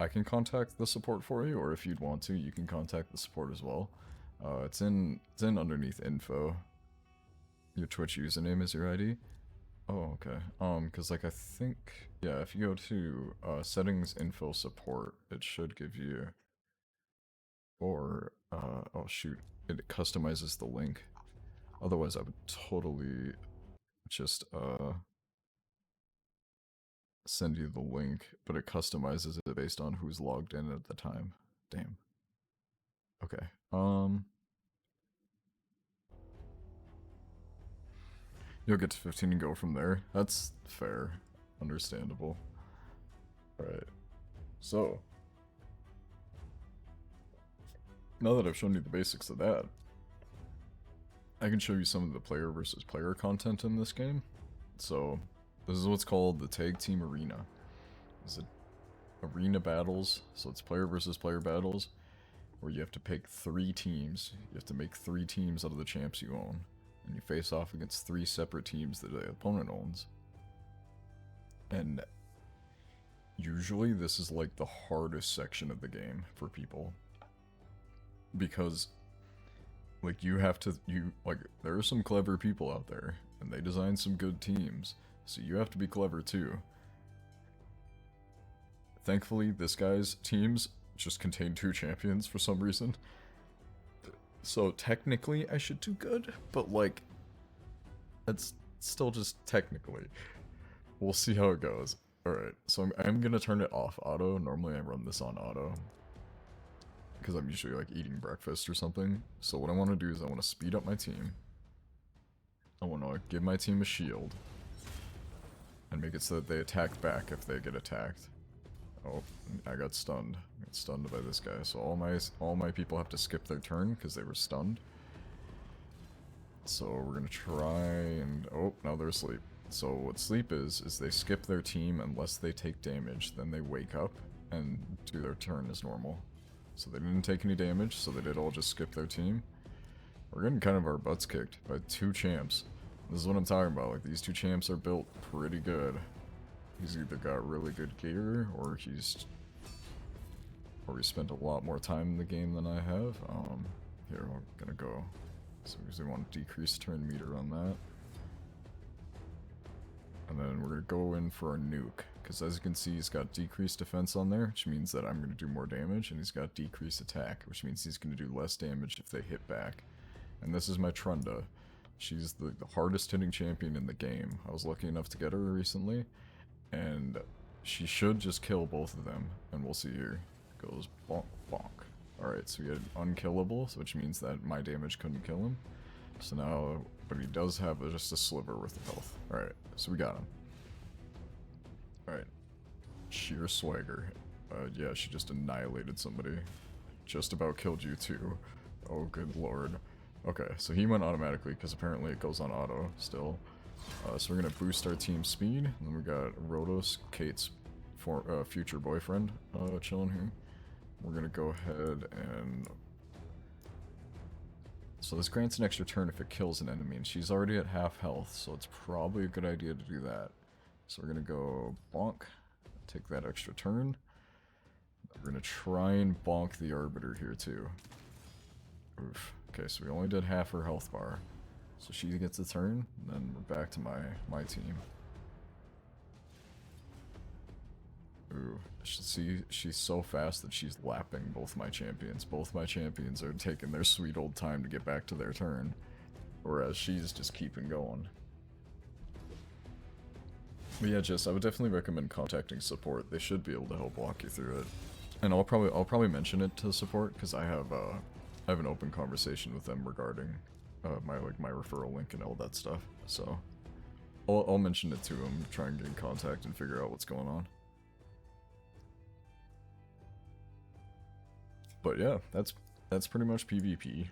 can contact the support for you, or if you'd want to, you can contact the support as well. It's in underneath info. Your Twitch username is your ID. Oh, okay. Because, like, I think, yeah, if you go to settings, info, support, it should give you, or oh shoot, it customizes the link. Otherwise, I would totally just send you the link, but it customizes it based on who's logged in at the time. Damn. Okay. You'll get to 15 and go from there. That's fair. Understandable. Alright. So, now that I've shown you the basics of that, I can show you some of the player versus player content in this game. So, this is what's called the Tag Team Arena. It's arena battles, so it's player versus player battles, where you have to pick 3 teams. You have to make 3 teams out of the champs you own. And you face off against 3 separate teams that the opponent owns. And usually this is like the hardest section of the game for people. Because Like, you have to, like, there are some clever people out there, and they design some good teams, so you have to be clever too. Thankfully, this guy's teams just contain 2 champions for some reason. So technically, I should do good, but like, it's still just technically. We'll see how it goes. Alright, so I'm gonna turn it off auto. Normally I run this on auto, because I'm usually like eating breakfast or something. So what I want to do is I want to speed up my team. I want to give my team a shield, and make it so that they attack back if they get attacked. Oh, I got stunned. I got stunned by this guy. So all my people have to skip their turn because they were stunned. So we're gonna try and now they're asleep. So what sleep is they skip their team unless they take damage. Then they wake up and do their turn as normal. So they didn't take any damage, so they did all just skip their team. We're getting kind of our butts kicked by 2 champs. This is what I'm talking about. Like, these 2 champs are built pretty good. He's either got really good gear, or he spent a lot more time in the game than I have. Here, we're gonna go. So we usually want to decrease turn meter on that. And then we're gonna go in for a nuke, because as you can see, he's got decreased defense on there, which means that I'm gonna do more damage, and he's got decreased attack, which means he's gonna do less damage if they hit back. And this is my Trunda. She's the hardest hitting champion in the game. I was lucky enough to get her recently, and she should just kill both of them, and we'll see here. Goes bonk, bonk. Alright, so we had unkillable, which means that my damage couldn't kill him. So now, but he does have just a sliver worth of health. Alright, so we got him. Alright. Sheer swagger. Yeah, she just annihilated somebody. Just about killed you too. Oh, good lord. Okay, so he went automatically, because apparently it goes on auto still. So we're gonna boost our team speed, and then we got Rotos, Kate's future boyfriend, chilling here. We're gonna go ahead and... So this grants an extra turn if it kills an enemy, and she's already at half health, so it's probably a good idea to do that. So we're gonna go bonk, take that extra turn. We're gonna try and bonk the Arbiter here too. Oof. Okay, so we only did half her health bar. So she gets a turn, and then we're back to my team. Ooh, see, she's so fast that she's lapping both my champions. Both my champions are taking their sweet old time to get back to their turn, whereas she's just keeping going. But yeah, I would definitely recommend contacting support. They should be able to help walk you through it. And I'll probably mention it to support, because I have an open conversation with them regarding my referral link and all that stuff. So I'll mention it to them, try and get in contact and figure out what's going on. But yeah, that's pretty much PvP.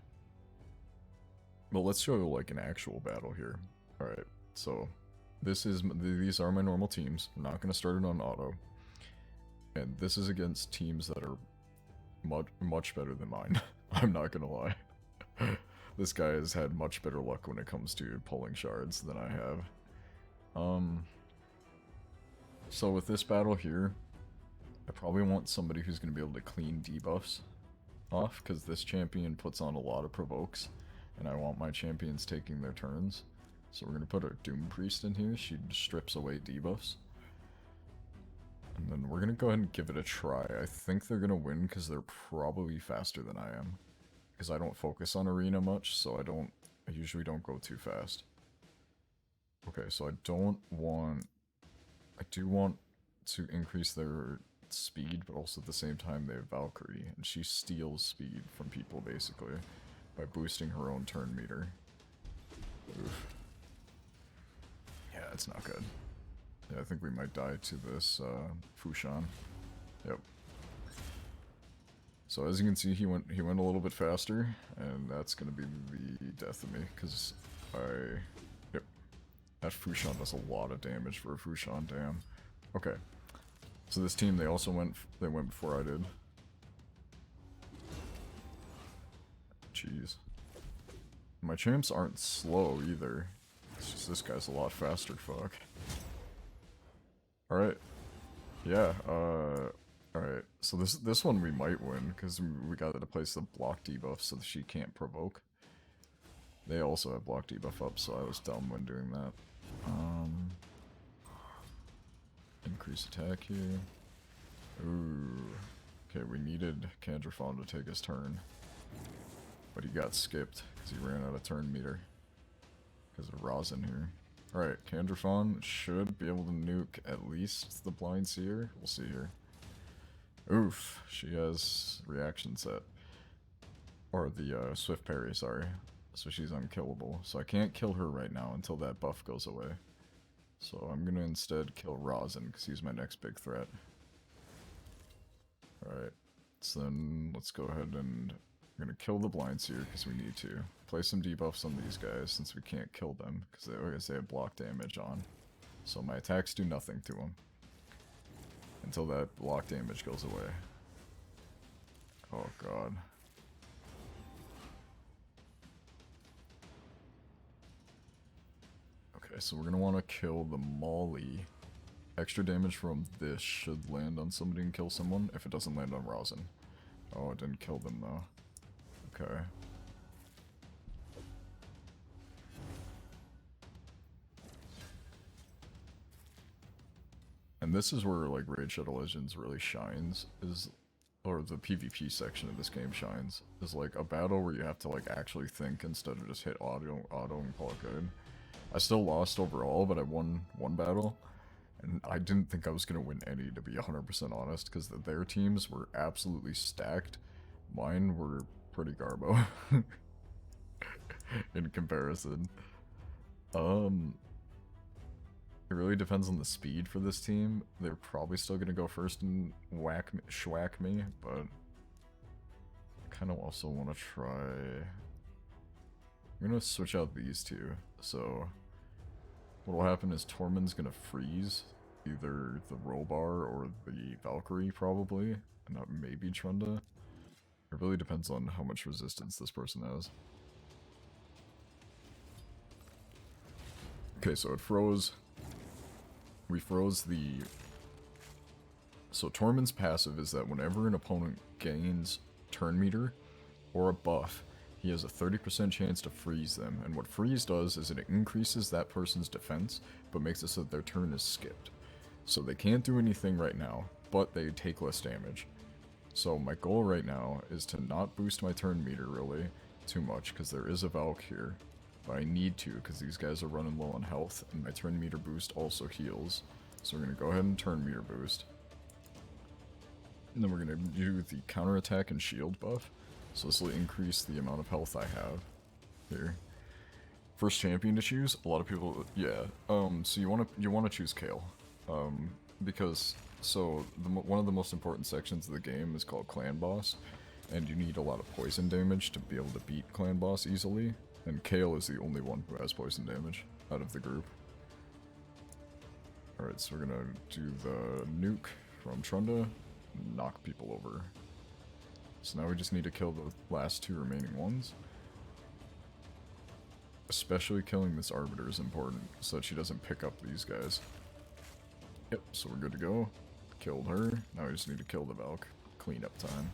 But let's show like an actual battle here. All right, so these are my normal teams. I'm not gonna start it on auto, and this is against teams that are much better than mine. I'm not gonna lie. This guy has had much better luck when it comes to pulling shards than I have. So with this battle here, I probably want somebody who's going to be able to clean debuffs off, because this champion puts on a lot of provokes, and I want my champions taking their turns. So we're going to put a Doom Priest in here. She strips away debuffs. And then we're going to go ahead and give it a try. I think they're going to win because they're probably faster than I am. Because I don't focus on arena much, so I usually don't go too fast. Okay, so I do want to increase their speed, but also at the same time they have Valkyrie, and she steals speed from people basically by boosting her own turn meter. Oof. Yeah, it's not good. Yeah, I think we might die to this Fushan. Yep. So as you can see, he went a little bit faster, and that's gonna be the death of me, because yep, that Fushan does a lot of damage for a Fushan, damn. Okay, so this team, they went before I did. Jeez. My champs aren't slow either. It's just this guy's a lot faster, fuck. Alright. Yeah, alright, so this one we might win, because we got to place the block debuff so that she can't provoke. They also have block debuff up, so I was dumb when doing that. Increase attack here. Ooh. Okay, we needed Candrafon to take his turn. But he got skipped because he ran out of turn meter. Because of Rosin here. Alright, Candrafon should be able to nuke at least the Blind Seer. We'll see here. Oof, she has reaction set. Or the Swift Parry, sorry. So she's unkillable. So I can't kill her right now until that buff goes away. So I'm gonna instead kill Rosin because he's my next big threat. Alright, so then let's go ahead and we're gonna kill the Blind Seer because we need to. Play some debuffs on these guys since we can't kill them because they have block damage on. So my attacks do nothing to them until that block damage goes away. Oh god. Okay, so we're gonna want to kill the Molly. Extra damage from this should land on somebody and kill someone if it doesn't land on Rosin. Oh, it didn't kill them though. Okay. And this is where like Raid Shadow Legends really shines, or the PvP section of this game shines, is like a battle where you have to like actually think instead of just hit auto and call it good. I still lost overall, but I won one battle, and I didn't think I was going to win any, to be 100% honest, because their teams were absolutely stacked. Mine were pretty garbo in comparison. It really depends on the speed for this team. They're probably still going to go first and schwack me, but I kind of also want to try... I'm going to switch out these two. So what will happen is Tormund's going to freeze either the Rollbar or the Valkyrie probably, and not maybe Trunda. It really depends on how much resistance this person has. Okay, so it froze. We froze the... So Tormund's passive is that whenever an opponent gains turn meter or a buff, he has a 30% chance to freeze them. And what freeze does is it increases that person's defense, but makes it so that their turn is skipped. So they can't do anything right now, but they take less damage. So my goal right now is to not boost my turn meter really too much, because there is a Valk here. But I need to, because these guys are running low on health, and my turn meter boost also heals. So we're going to go ahead and turn meter boost. And then we're going to do the counterattack and shield buff. So this will increase the amount of health I have here. First champion to choose, a lot of people, yeah. So you want to choose Kayle, because one of the most important sections of the game is called Clan Boss, and you need a lot of poison damage to be able to beat Clan Boss easily. And Kayle is the only one who has poison damage out of the group. Alright, so we're gonna do the nuke from Trunda, knock people over. So now we just need to kill the last two remaining ones. Especially killing this Arbiter is important, so that she doesn't pick up these guys. Yep, so we're good to go. Killed her. Now we just need to kill the Valk. Cleanup time.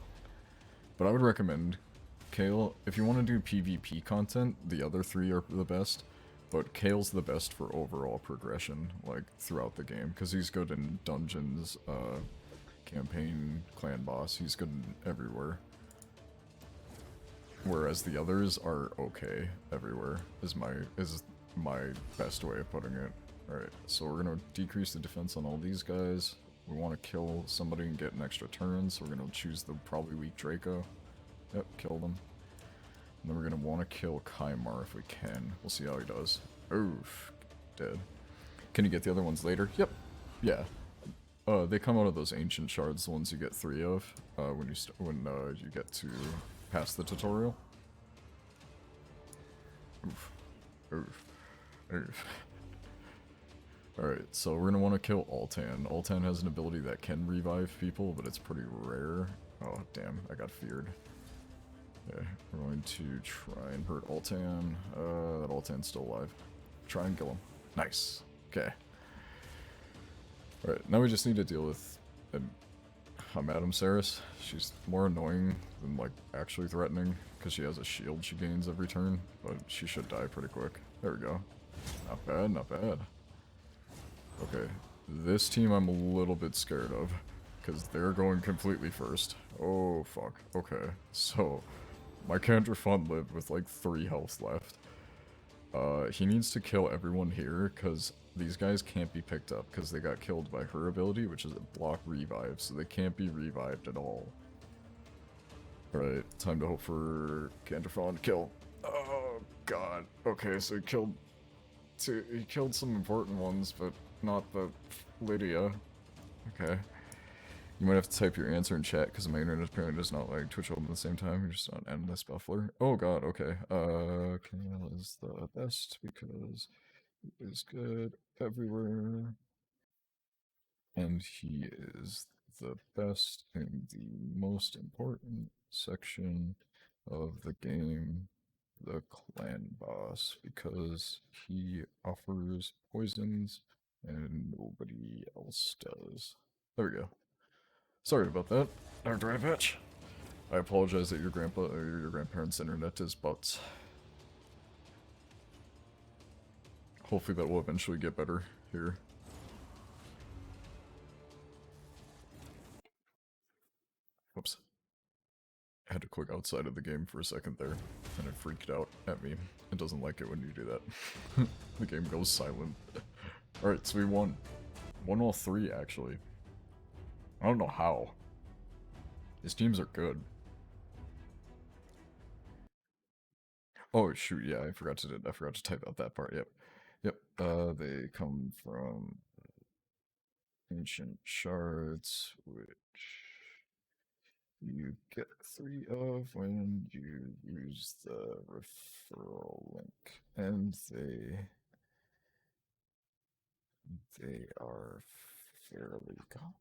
But I would recommend Kayle, if you want to do PvP content, the other three are the best, but Kayle's the best for overall progression, like, throughout the game, because he's good in dungeons, campaign, clan boss, he's good everywhere. Whereas the others are okay everywhere, is my best way of putting it. Alright, so we're gonna decrease the defense on all these guys. We want to kill somebody and get an extra turn, so we're gonna choose the probably weak Draco. Yep, killed him. And then we're gonna want to kill Kymar if we can. We'll see how he does. Oof, dead. Can you get the other ones later? Yep. Yeah. They come out of those ancient shards, the ones you get 3 of when you get to pass the tutorial. Oof. Oof. Oof. Alright, so we're gonna want to kill Altan. Altan has an ability that can revive people, but it's pretty rare. Oh, damn, I got feared. Okay, we're going to try and hurt Altan. That Altan's still alive. Try and kill him. Nice. Okay. Alright, now we just need to deal with Madame Saris. She's more annoying than, like, actually threatening, because she has a shield she gains every turn, but she should die pretty quick. There we go. Not bad, not bad. Okay, this team I'm a little bit scared of, because they're going completely first. Oh, fuck. Okay, so, my Candrafont lived with, like, 3 health left. He needs to kill everyone here, because these guys can't be picked up, because they got killed by her ability, which is a block revive, so they can't be revived at all. Alright, time to hope for Candrafont kill. Oh, god. Okay, so he killed some important ones, but not the Lydia. Okay. You might have to type your answer in chat, because my internet apparently does not like Twitch open at the same time. You're just on endless buffler. Oh god, okay. Camille is the best, because he is good everywhere. And he is the best in the most important section of the game, the clan boss, because he offers poisons and nobody else does. There we go. Sorry about that, Dr. Eye Patch. I apologize that your grandpa or your grandparents' internet is butts. Hopefully that will eventually get better here. Whoops. I had to click outside of the game for a second there, and it freaked out at me. It doesn't like it when you do that. The game goes silent. Alright, so we won. Won all 3, actually. I don't know how. His teams are good. Oh shoot, yeah, I forgot to type out that part. Yep. They come from ancient shards, which you get 3 of when you use the referral link, and they are fairly common.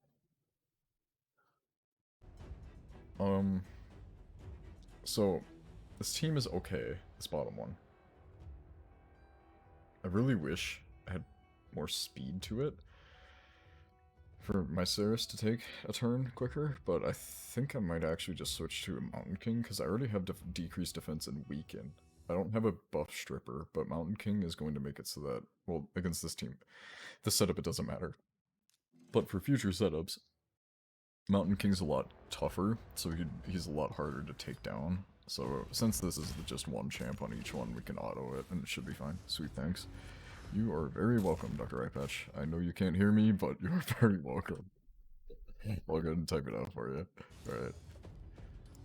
So this team is okay, this bottom one. I really wish I had more speed to it for my Saris to take a turn quicker, but I think I might actually just switch to a Mountain King, because I already have decreased defense and weaken. I don't have a buff stripper, but Mountain King is going to make it so that, well, against this team, this setup it doesn't matter. But for future setups, Mountain King's a lot tougher, so he's a lot harder to take down. So since this is just one champ on each one, we can auto it, and it should be fine. Sweet, thanks. You are very welcome, Dr. Eye Patch. I know you can't hear me, but you are very welcome. I'll go ahead and type it out for you. Alright.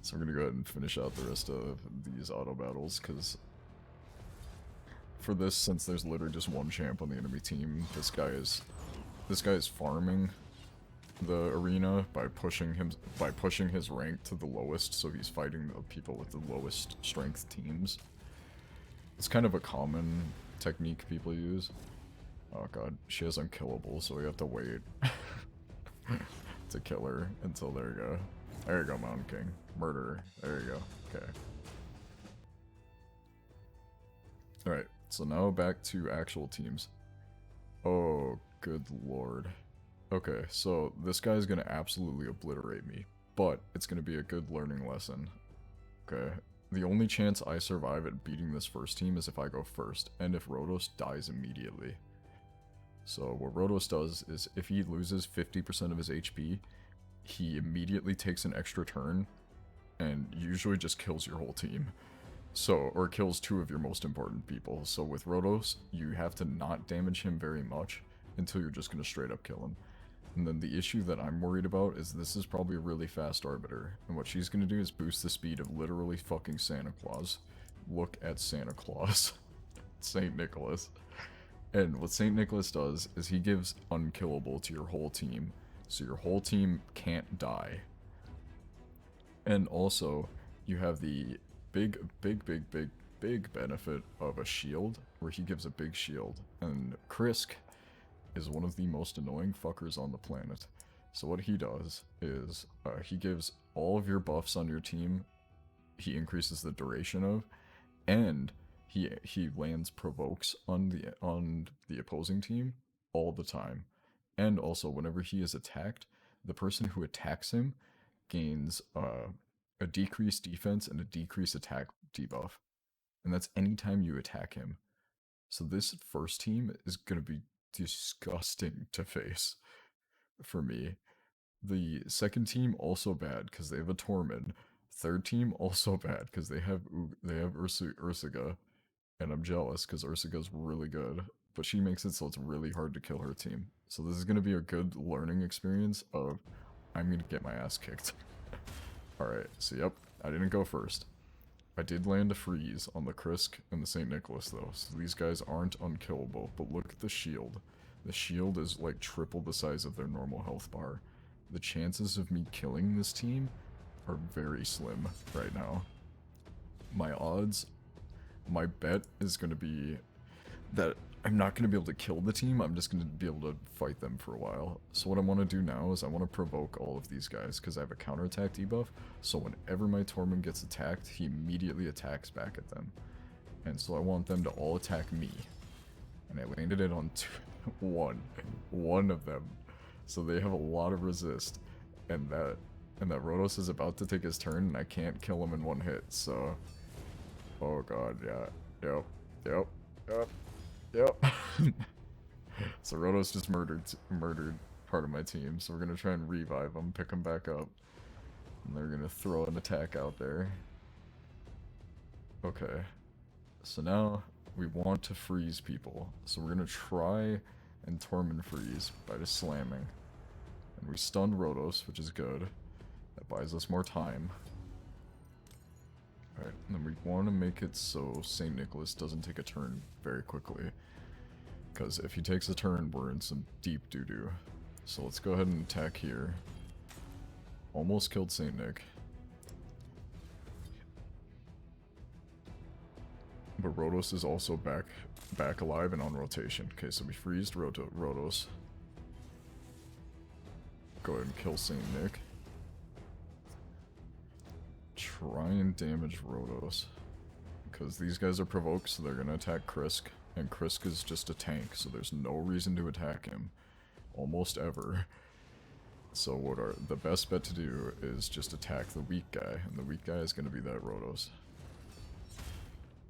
So we're gonna go ahead and finish out the rest of these auto battles, because for this, since there's literally just one champ on the enemy team, this guy is farming the arena by pushing his rank to the lowest, so he's fighting the people with the lowest strength teams. It's kind of a common technique people use. Oh god, she has unkillable, so we have to wait to kill her until there you go. There you go, Mountain King. Murderer. There you go. Okay. Alright, so now back to actual teams. Oh, good lord. Okay, so this guy's gonna absolutely obliterate me, but it's gonna be a good learning lesson. Okay, the only chance I survive at beating this first team is if I go first, and if Rotos dies immediately. So what Rotos does is, if he loses 50% of his HP, he immediately takes an extra turn, and usually just kills your whole team. So, or kills 2 of your most important people. So with Rotos, you have to not damage him very much, until you're just gonna straight up kill him. And then the issue that I'm worried about is this is probably a really fast Arbiter, and what she's gonna do is boost the speed of literally fucking Santa Claus. Look at Santa Claus. Saint Nicholas. And what Saint Nicholas does is he gives unkillable to your whole team, so your whole team can't die. And also, you have the big benefit of a shield, where he gives a big shield, and Krisk is one of the most annoying fuckers on the planet. So what he does is, he gives all of your buffs on your team, he increases the duration of, and he lands provokes on the opposing team all the time. And also, whenever he is attacked, the person who attacks him gains a decreased defense and a decreased attack debuff. And that's anytime you attack him. So this first team is going to be disgusting to face for me. The second team also bad because they have a Tormund. Third team also bad because they have Ursaga, and I'm jealous because Ursaga's really good, but she makes it so it's really hard to kill her team. So this is going to be a good learning experience of I'm going to get my ass kicked. Alright, so yep, I didn't go first. I did land a freeze on the Krisk and the St. Nicholas though, so these guys aren't unkillable, but look at the shield. The shield is like triple the size of their normal health bar. The chances of me killing this team are very slim right now. My odds, my bet is going to be that I'm not going to be able to kill the team, I'm just going to be able to fight them for a while. So what I want to do now is I want to provoke all of these guys because I have a counterattack debuff, so whenever my Tormund gets attacked, he immediately attacks back at them. And so I want them to all attack me. And I landed it on one of them. So they have a lot of resist, and that Rotos is about to take his turn, and I can't kill him in one hit. So, oh god, yeah, yep. So Rotos just murdered part of my team. So we're gonna try and revive him, pick him back up, and they're gonna throw an attack out there. Okay, so now we want to freeze people. So we're gonna try and Tormund freeze by just slamming. And we stunned Rotos, which is good. That buys us more time. Alright, and then we want to make it so St. Nicholas doesn't take a turn very quickly. Because if he takes a turn, we're in some deep doo-doo. So let's go ahead and attack here. Almost killed St. Nick. But Rotos is also back alive and on rotation. Okay, so we freezed Rotos. Go ahead and kill St. Nick. Try and damage Rotos. Because these guys are provoked, so they're going to attack Krisk. And Krisk is just a tank, so there's no reason to attack him. Almost ever. So the best bet to do is just attack the weak guy. And the weak guy is going to be that Rotos.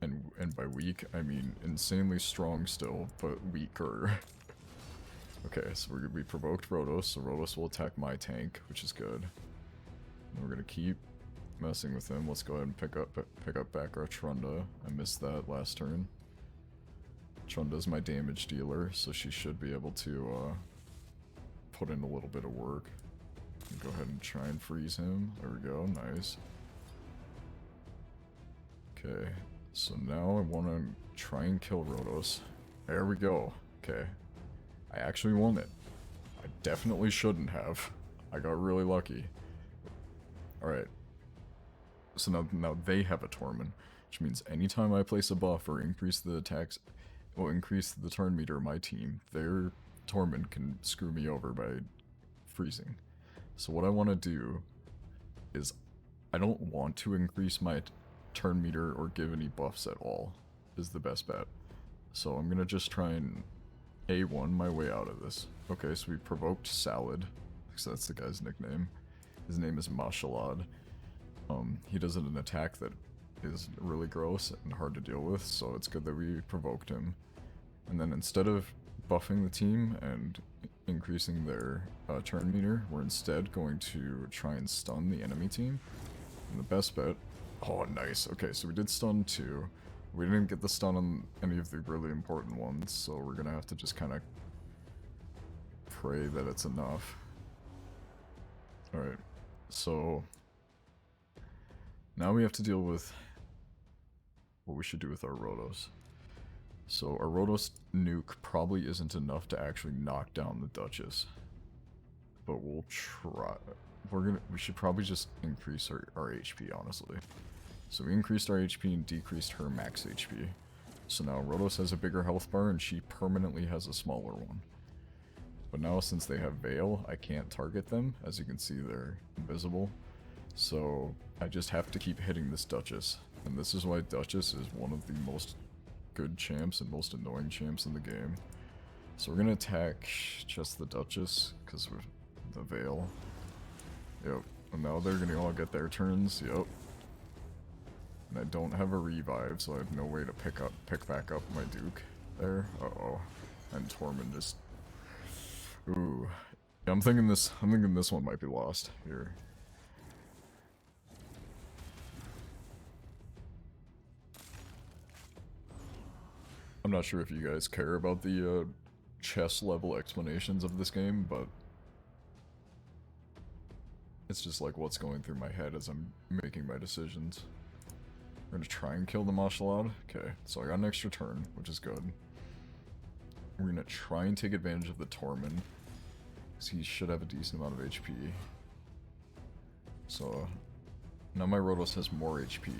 And by weak, I mean insanely strong still, but weaker. Okay, so we provoked Rotos, so Rotos will attack my tank, which is good. And we're gonna keep messing with him. Let's go ahead and pick up back our Trunda. I missed that last turn. Trunda's my damage dealer, so she should be able to put in a little bit of work. Go ahead and try and freeze him. There we go, nice. Okay, so now I want to try and kill Rotos. There we go. Okay. I actually won it. I definitely shouldn't have. I got really lucky. Alright. So now they have a Tormund, which means anytime I place a buff or increase the attacks, or increase the turn meter of my team, their Tormund can screw me over by freezing. So what I want to do is I don't want to increase my turn meter or give any buffs at all, is the best bet. So I'm gonna just try and A1 my way out of this. Okay, so we provoked Salad, because that's the guy's nickname. His name is Mashalad. He does an attack that is really gross and hard to deal with, so it's good that we provoked him. And then instead of buffing the team and increasing their turn meter, we're instead going to try and stun the enemy team. And the best bet... Oh, nice. Okay, so we did stun 2. We didn't get the stun on any of the really important ones, so we're gonna have to just kind of pray that it's enough. Alright, so now we have to deal with what we should do with our Rotos. So our Rotos nuke probably isn't enough to actually knock down the Duchess, but we'll try. We should probably just increase our HP, honestly. So we increased our HP and decreased her max HP. So now Rotos has a bigger health bar and she permanently has a smaller one. But now since they have Veil, I can't target them. As you can see, they're invisible. So I just have to keep hitting this Duchess. And this is why Duchess is one of the most good champs and most annoying champs in the game. So we're going to attack just the Duchess, because the Veil. Yep. And now they're gonna all get their turns. Yep. And I don't have a revive, so I have no way to pick back up my Duke there. Uh-oh. And Tormund just... Ooh. Yeah, I'm thinking this one might be lost here. I'm not sure if you guys care about the chess level explanations of this game, but it's just like what's going through my head as I'm making my decisions. We're gonna try and kill the Mashalad. Okay, so I got an extra turn, which is good. We're gonna try and take advantage of the Tormund, because he should have a decent amount of HP. So now my Rotos has more HP.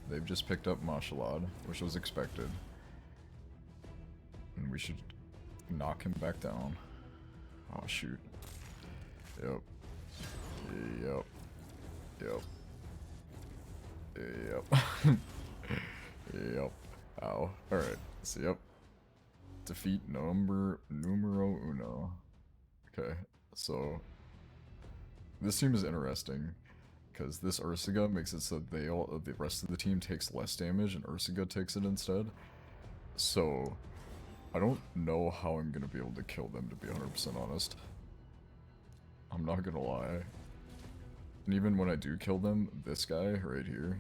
They've just picked up Mashalad, which was expected. And we should knock him back down. Oh shoot. Yep. Yep. Yep. Yep. Yep. Ow. Alright. So yep. Defeat numero uno. Okay. So this team is interesting because this Ursaga makes it so the rest of the team takes less damage and Ursaga takes it instead. So I don't know how I'm gonna be able to kill them, to be 100% honest. I'm not gonna lie. And even when I do kill them, this guy right here,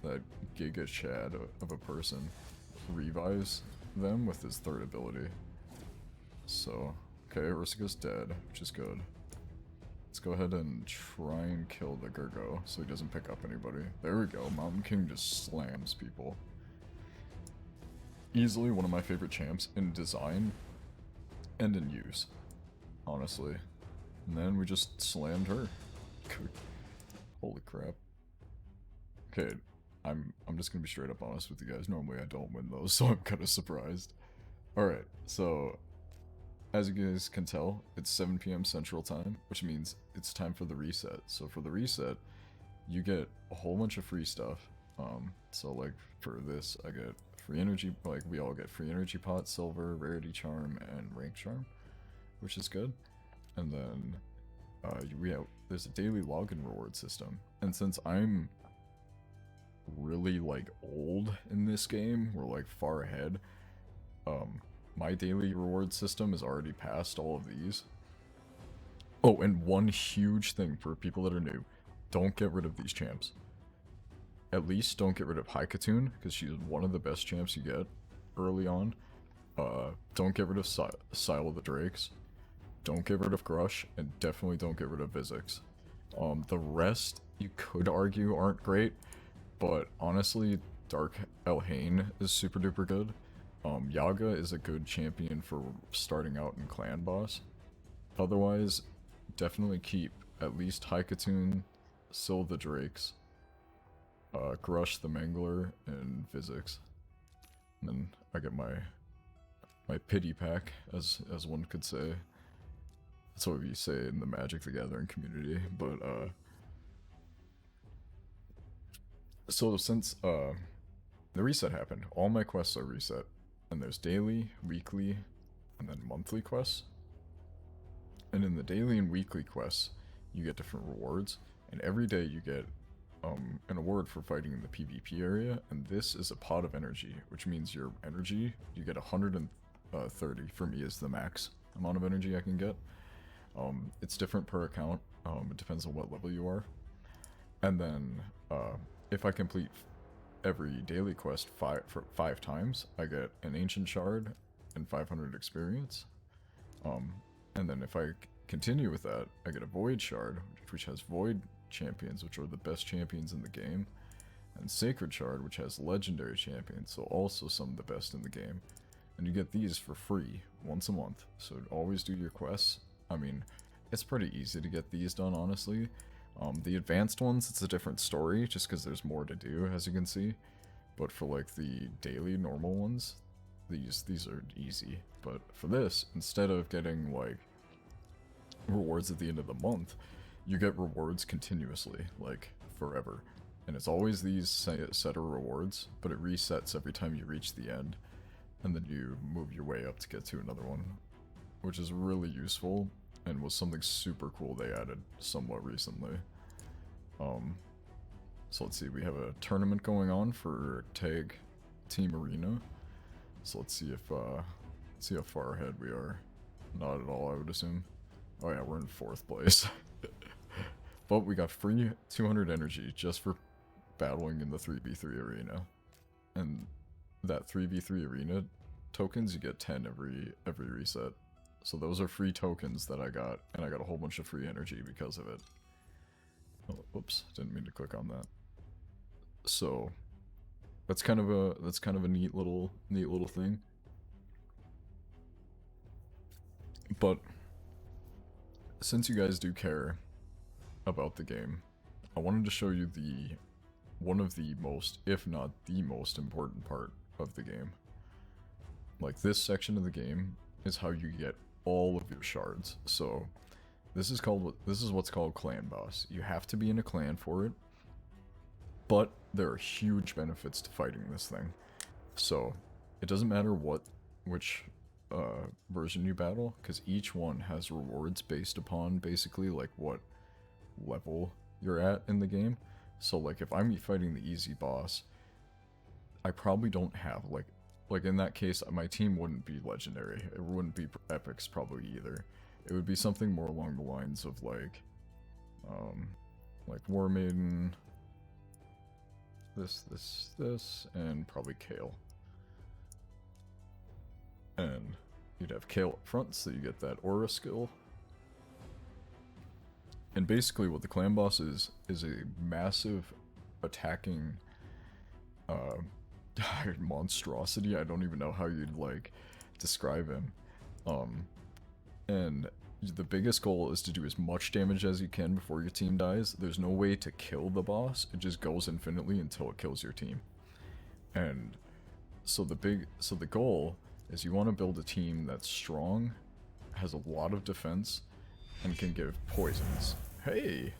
that Giga Chad of a person, revives them with his third ability. So, okay, Ursaga's dead, which is good. Let's go ahead and try and kill the Gurgo so he doesn't pick up anybody. There we go, Mountain King just slams people. Easily one of my favorite champs in design and in use, honestly. And then we just slammed her. Holy crap. Okay, I'm just gonna be straight up honest with you guys. Normally I don't win those, so I'm kind of surprised. Alright, so as you guys can tell, it's 7 PM Central Time, which means it's time for the reset. So for the reset, you get a whole bunch of free stuff. So like for this, I get free energy, like we all get free energy pot, silver, rarity charm, and rank charm, which is good. And then there's a daily login reward system. And since I'm really like old in this game, we're like far ahead, my daily reward system is already past all of these. Oh, and one huge thing for people that are new, don't get rid of these champs. At least don't get rid of Haikatun, because she's one of the best champs you get early on. Don't get rid of Sile of the Drakes. Don't get rid of Grush, and definitely don't get rid of Vizix. The rest, you could argue, aren't great, but honestly, Dark Elhain is super duper good. Yaga is a good champion for starting out in Clan Boss. Otherwise, definitely keep at least Haikatun, Sil the Drakes, Grush the Mangler, and Vizix. And then I get my pity pack, as one could say. That's what we say in the Magic the Gathering community, but so since the reset happened, all my quests are reset, and there's daily, weekly, and then monthly quests. And in the daily and weekly quests, you get different rewards, and every day you get an award for fighting in the PvP area, and this is a pot of energy, which means your energy, you get 130 for me is the max amount of energy I can get. It's different per account, it depends on what level you are. And then, if I complete every daily quest five times, I get an Ancient Shard and 500 experience. And then if I continue with that, I get a Void Shard, which has Void champions, which are the best champions in the game, and Sacred Shard, which has legendary champions, so also some of the best in the game. And you get these for free once a month, so always do your quests. I mean, it's pretty easy to get these done, honestly. The advanced ones, it's a different story, just because there's more to do, as you can see. But for like the daily normal ones, these are easy. But for this, instead of getting like rewards at the end of the month, you get rewards continuously, like forever. And it's always these set of rewards, but it resets every time you reach the end. And then you move your way up to get to another one, which is really useful. and was something super cool they added somewhat recently. So let's see, we have a tournament going on for Tag Team Arena. So let's see how far ahead we are. Not at all, I would assume. Oh yeah, we're in 4th place. But we got free 200 energy just for battling in the 3v3 arena. And that 3v3 arena tokens, you get 10 every reset. So those are free tokens that I got, and I got a whole bunch of free energy because of it. Oh, whoops, didn't mean to click on that. So that's kind of a neat little thing. But since you guys do care about the game, I wanted to show you one of the most, if not the most important part of the game. Like, this section of the game is how you get all of your shards. So this is what's called Clan Boss. You have to be in a clan for it, but there are huge benefits to fighting this thing. So it doesn't matter which version you battle, because each one has rewards based upon basically like what level you're at in the game. So like if I'm fighting the easy boss, I probably don't have like in that case my team wouldn't be legendary. It wouldn't be epics probably either. It would be something more along the lines of like War Maiden, this, and probably Kale. And you'd have Kale up front, so you get that aura skill. And basically what the clan boss is a massive attacking monstrosity. I don't even know how you'd like describe him. And the biggest goal is to do as much damage as you can before your team dies. There's no way to kill the boss. It just goes infinitely until it kills your team. And so the goal is you want to build a team that's strong, has a lot of defense, and can give poisons. Hey,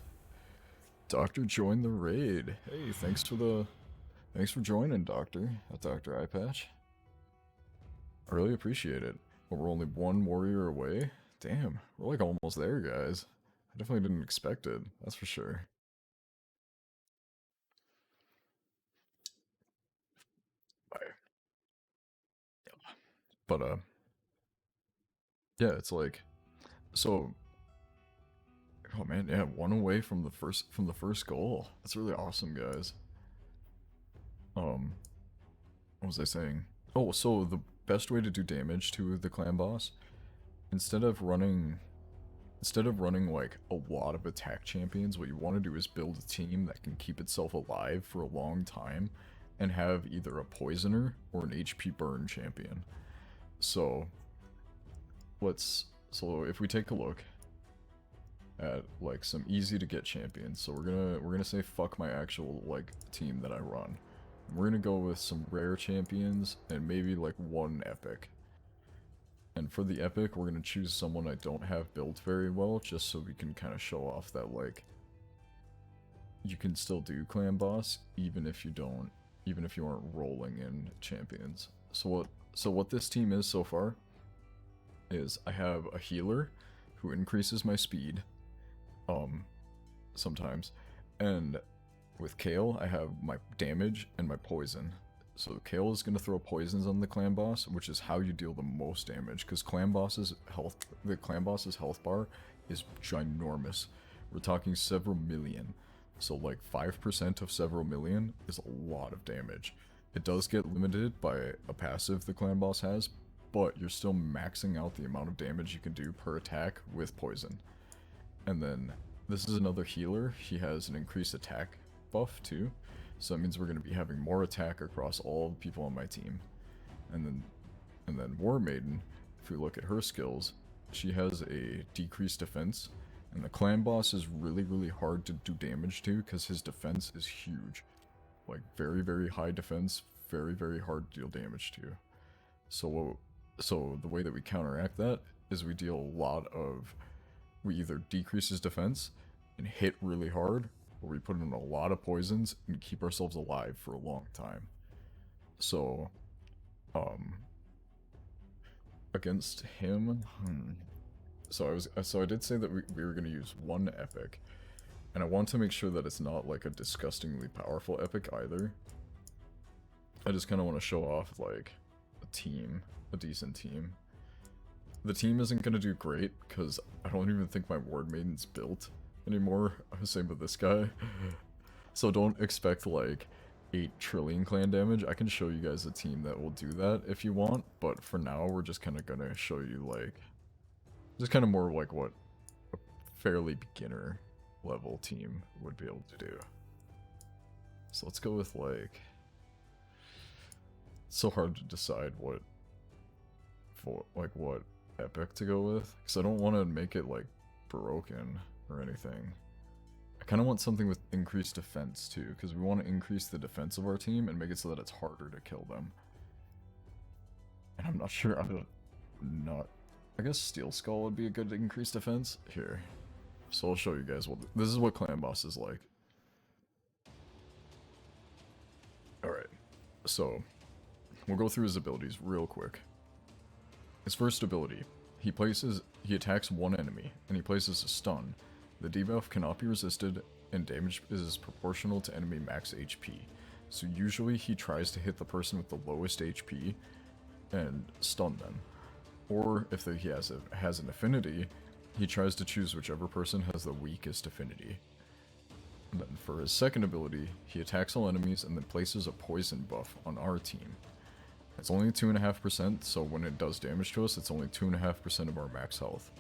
Doctor joined the raid. Hey, thanks for joining, Doctor. Dr. Eyepatch. I really appreciate it. But we're only one warrior away. Damn, we're like almost there, guys. I definitely didn't expect it. That's for sure. But yeah, it's like, so. Oh man, yeah, one away from the first goal. That's really awesome, guys. What was I saying? Oh, so the best way to do damage to the clan boss, instead of running like a lot of attack champions, what you want to do is build a team that can keep itself alive for a long time and have either a poisoner or an HP burn champion. So if we take a look at like some easy to get champions, so we're gonna say fuck my actual like team that I run. We're gonna go with some rare champions and maybe like one epic. And for the epic, we're gonna choose someone I don't have built very well, just so we can kind of show off that like you can still do clan boss even if you aren't rolling in champions. So what this team is so far is I have a healer who increases my speed sometimes, and with Kale I have my damage and my poison. So Kale is going to throw poisons on the clan boss, which is how you deal the most damage, because the clan boss's health bar is ginormous. We're talking several million. So like 5% of several million is a lot of damage. It does get limited by a passive the clan boss has, but you're still maxing out the amount of damage you can do per attack with poison. And then this is another healer. He has an increased attack buff too. So that means we're going to be having more attack across all the people on my team. And then War Maiden, if we look at her skills, she has a decreased defense. And the clan boss is really, really hard to do damage to because his defense is huge. Like very, very high defense, very, very hard to deal damage to. So the way that we counteract that is we either decrease his defense and hit really hard, or we put in a lot of poisons and keep ourselves alive for a long time. So, against him, So I did say that we were gonna use one epic, and I want to make sure that it's not like a disgustingly powerful epic either. I just kind of want to show off like a decent team. The team isn't gonna do great because I don't even think my Ward Maiden's built anymore. Same with this guy. So don't expect like 8 trillion clan damage. I can show you guys a team that will do that if you want, but for now we're just kind of gonna show you like just kind of more like what a fairly beginner level team would be able to do. So let's go with like, it's so hard to decide what epic to go with because I don't want to make it like broken or anything. I kind of want something with increased defense too, because we want to increase the defense of our team and make it so that it's harder to kill them. And I'm not sure, I guess Steel Skull would be a good increased defense. Here. So I'll show you guys this is what Clan Boss is like. Alright, so we'll go through his abilities real quick. His first ability, he attacks one enemy, and he places a stun. The debuff cannot be resisted, and damage is proportional to enemy max HP. So usually he tries to hit the person with the lowest HP and stun them. Or if he has an affinity, he tries to choose whichever person has the weakest affinity. And then for his second ability, he attacks all enemies and then places a poison buff on our team. It's only 2.5%, so when it does damage to us, it's only 2.5% of our max health.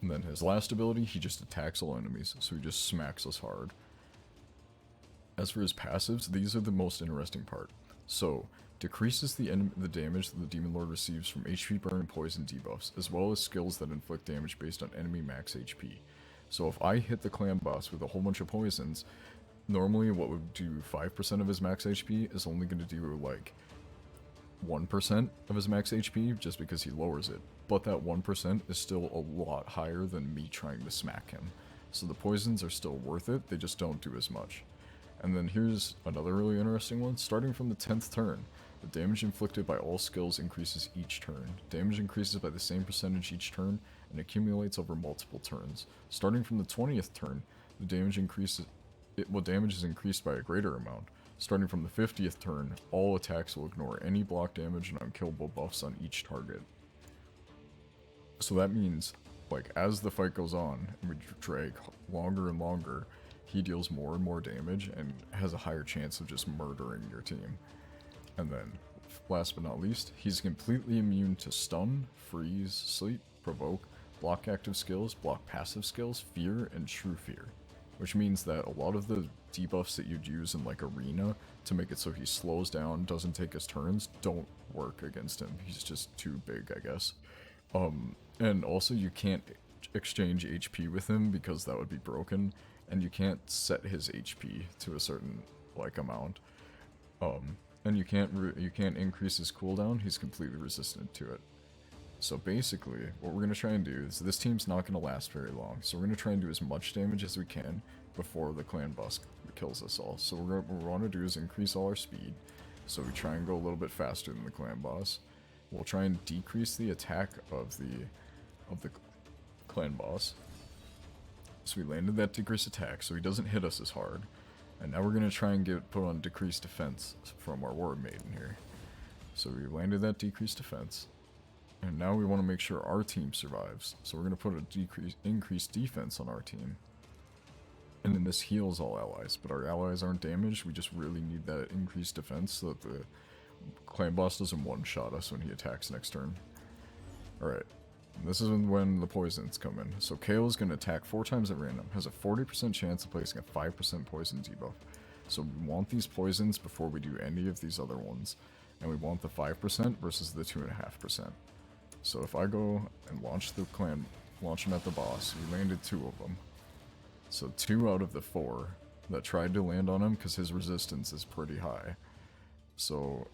And then his last ability, he just attacks all enemies, so he just smacks us hard. As for his passives, these are the most interesting part. So, decreases the damage that the Demon Lord receives from HP burn and poison debuffs, as well as skills that inflict damage based on enemy max HP. So if I hit the Clan Boss with a whole bunch of poisons, normally what would do 5% of his max HP is only going to do like 1% of his max HP just because he lowers it. But that 1% is still a lot higher than me trying to smack him. So the poisons are still worth it, they just don't do as much. And then here's another really interesting one. Starting from the 10th turn, the damage inflicted by all skills increases each turn. Damage increases by the same percentage each turn and accumulates over multiple turns. Starting from the 20th turn, the damage damage is increased by a greater amount. Starting from the 50th turn, all attacks will ignore any block damage and unkillable buffs on each target. So that means, like, as the fight goes on, and we drag longer and longer, he deals more and more damage and has a higher chance of just murdering your team. And then, last but not least, he's completely immune to stun, freeze, sleep, provoke, block active skills, block passive skills, fear, and true fear. Which means that a lot of the debuffs that you'd use in like Arena to make it so he slows down, doesn't take his turns, don't work against him. He's just too big, I guess. And also you can't exchange HP with him because that would be broken, and you can't set his HP to a certain like amount. And you can't increase his cooldown. He's completely resistant to it. So basically, what we're gonna try and do is this team's not gonna last very long. So we're gonna try and do as much damage as we can before the Clan Boss kills us all. So what we want to do is increase all our speed. So we try and go a little bit faster than the Clan Boss. We'll try and decrease the attack of the Clan Boss. So we landed that decreased attack, so he doesn't hit us as hard. And now we're gonna try and put on decreased defense from our Ward Maiden here. So we landed that decreased defense. And now we want to make sure our team survives. So we're going to put a increased defense on our team. And then this heals all allies. But our allies aren't damaged. We just really need that increased defense so that the Clan Boss doesn't one-shot us when he attacks next turn. Alright. This is when the poisons come in. So Kayle is going to attack 4 times at random. Has a 40% chance of placing a 5% poison debuff. So we want these poisons before we do any of these other ones. And we want the 5% versus the 2.5%. So if I go and launch him at the boss, we landed 2 of them. So 2 out of the 4 that tried to land on him because his resistance is pretty high. So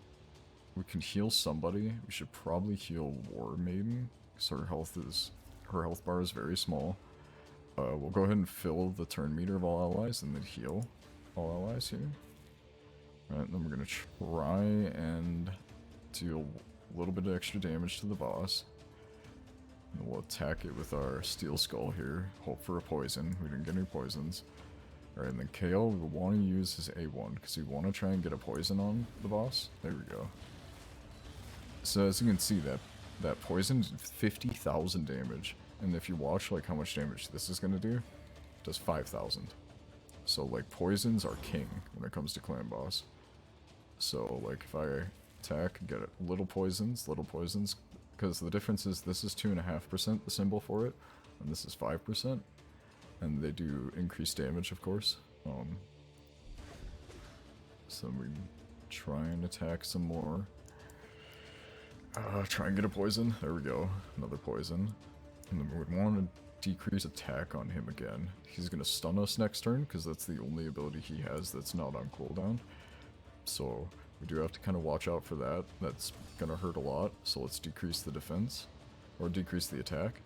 we can heal somebody. We should probably heal War Maiden because her health bar is very small. We'll go ahead and fill the turn meter of all allies and then heal all allies here. Alright, then we're gonna try and deal a little bit of extra damage to the boss. And we'll attack it with our Steel Skull here. Hope for a poison. We didn't get any poisons. Alright, and then Kale, we want to use his A1 because we want to try and get a poison on the boss. There we go. So as you can see, that poison did 50,000 damage. And if you watch like how much damage this is going to do, it does 5,000. So like poisons are king when it comes to clan boss. So like if I attack, get it, little poisons, because the difference is this is 2.5% the symbol for it, and this is 5%. And they do increased damage, of course. So we try and attack some more. Try and get a poison. There we go. Another poison. And then we would want to decrease attack on him again. He's going to stun us next turn, because that's the only ability he has that's not on cooldown. So we do have to kind of watch out for that. That's going to hurt a lot. So let's decrease the defense. Or decrease the attack.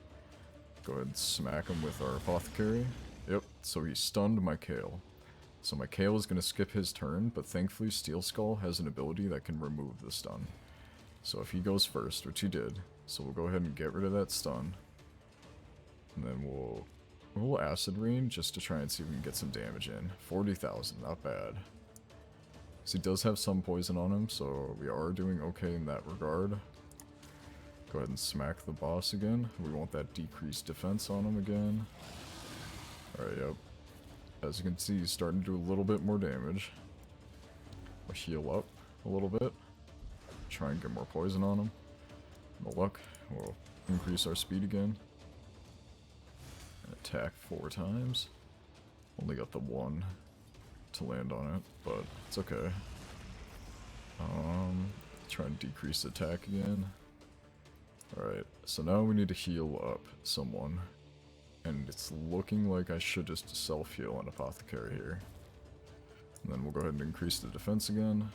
Go ahead and smack him with our Apothecary. Yep, so he stunned my Kale. So my Kale is going to skip his turn, but thankfully Steel Skull has an ability that can remove the stun. So if he goes first, which he did, so we'll go ahead and get rid of that stun. And then we'll Acid Rain just to try and see if we can get some damage in. 40,000, not bad. So he does have some poison on him, so we are doing okay in that regard. Go ahead and smack the boss again. We want that decreased defense on him again. Alright, yep. As you can see, he's starting to do a little bit more damage. We'll heal up a little bit. Try and get more poison on him. No luck. We'll increase our speed again. And attack 4 times. Only got the 1 to land on it, but it's okay. Try and decrease attack again. Alright, so now we need to heal up someone. And it's looking like I should just self-heal an Apothecary here. And then we'll go ahead and increase the defense again.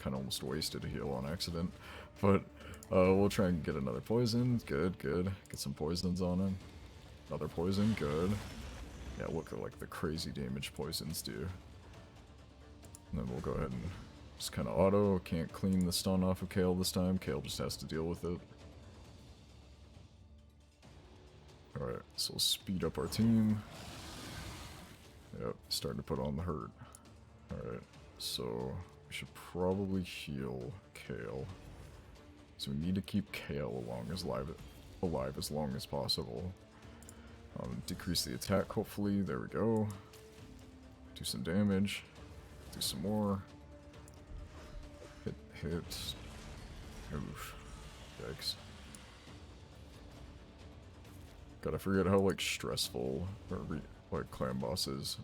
Kinda almost wasted a heal on accident. But we'll try and get another poison. Good, good. Get some poisons on him. Another poison, good. Yeah, look at like the crazy damage poisons do. And then we'll go ahead and just kinda auto. Can't clean the stun off of Kale this time. Kale just has to deal with it. Alright, so we'll speed up our team. Yep, starting to put on the hurt. Alright, so we should probably heal Kale. So we need to keep Kale alive as long as possible. Decrease the attack, hopefully. There we go. Do some damage. Do some more. Hit. Oof. Yikes. God, I forget how, like, stressful like, clan boss is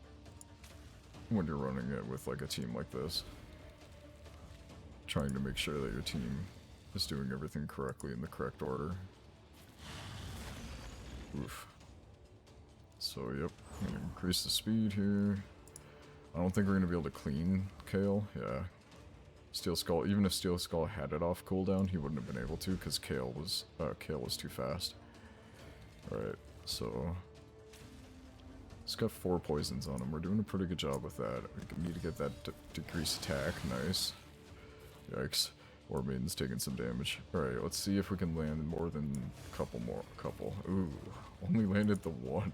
when you're running it with, like, a team like this. Trying to make sure that your team is doing everything correctly in the correct order. Oof. So, yep, I'm gonna increase the speed here. I don't think we're gonna be able to clean Kale, yeah. Steel Skull, even if Steel Skull had it off cooldown, he wouldn't have been able to, because Kale was too fast. Alright, so it's got 4 poisons on him. We're doing a pretty good job with that. We need to get that decreased attack. Nice. Yikes. War Maiden's taking some damage. Alright, let's see if we can land more than a couple more. Ooh, only landed the 1.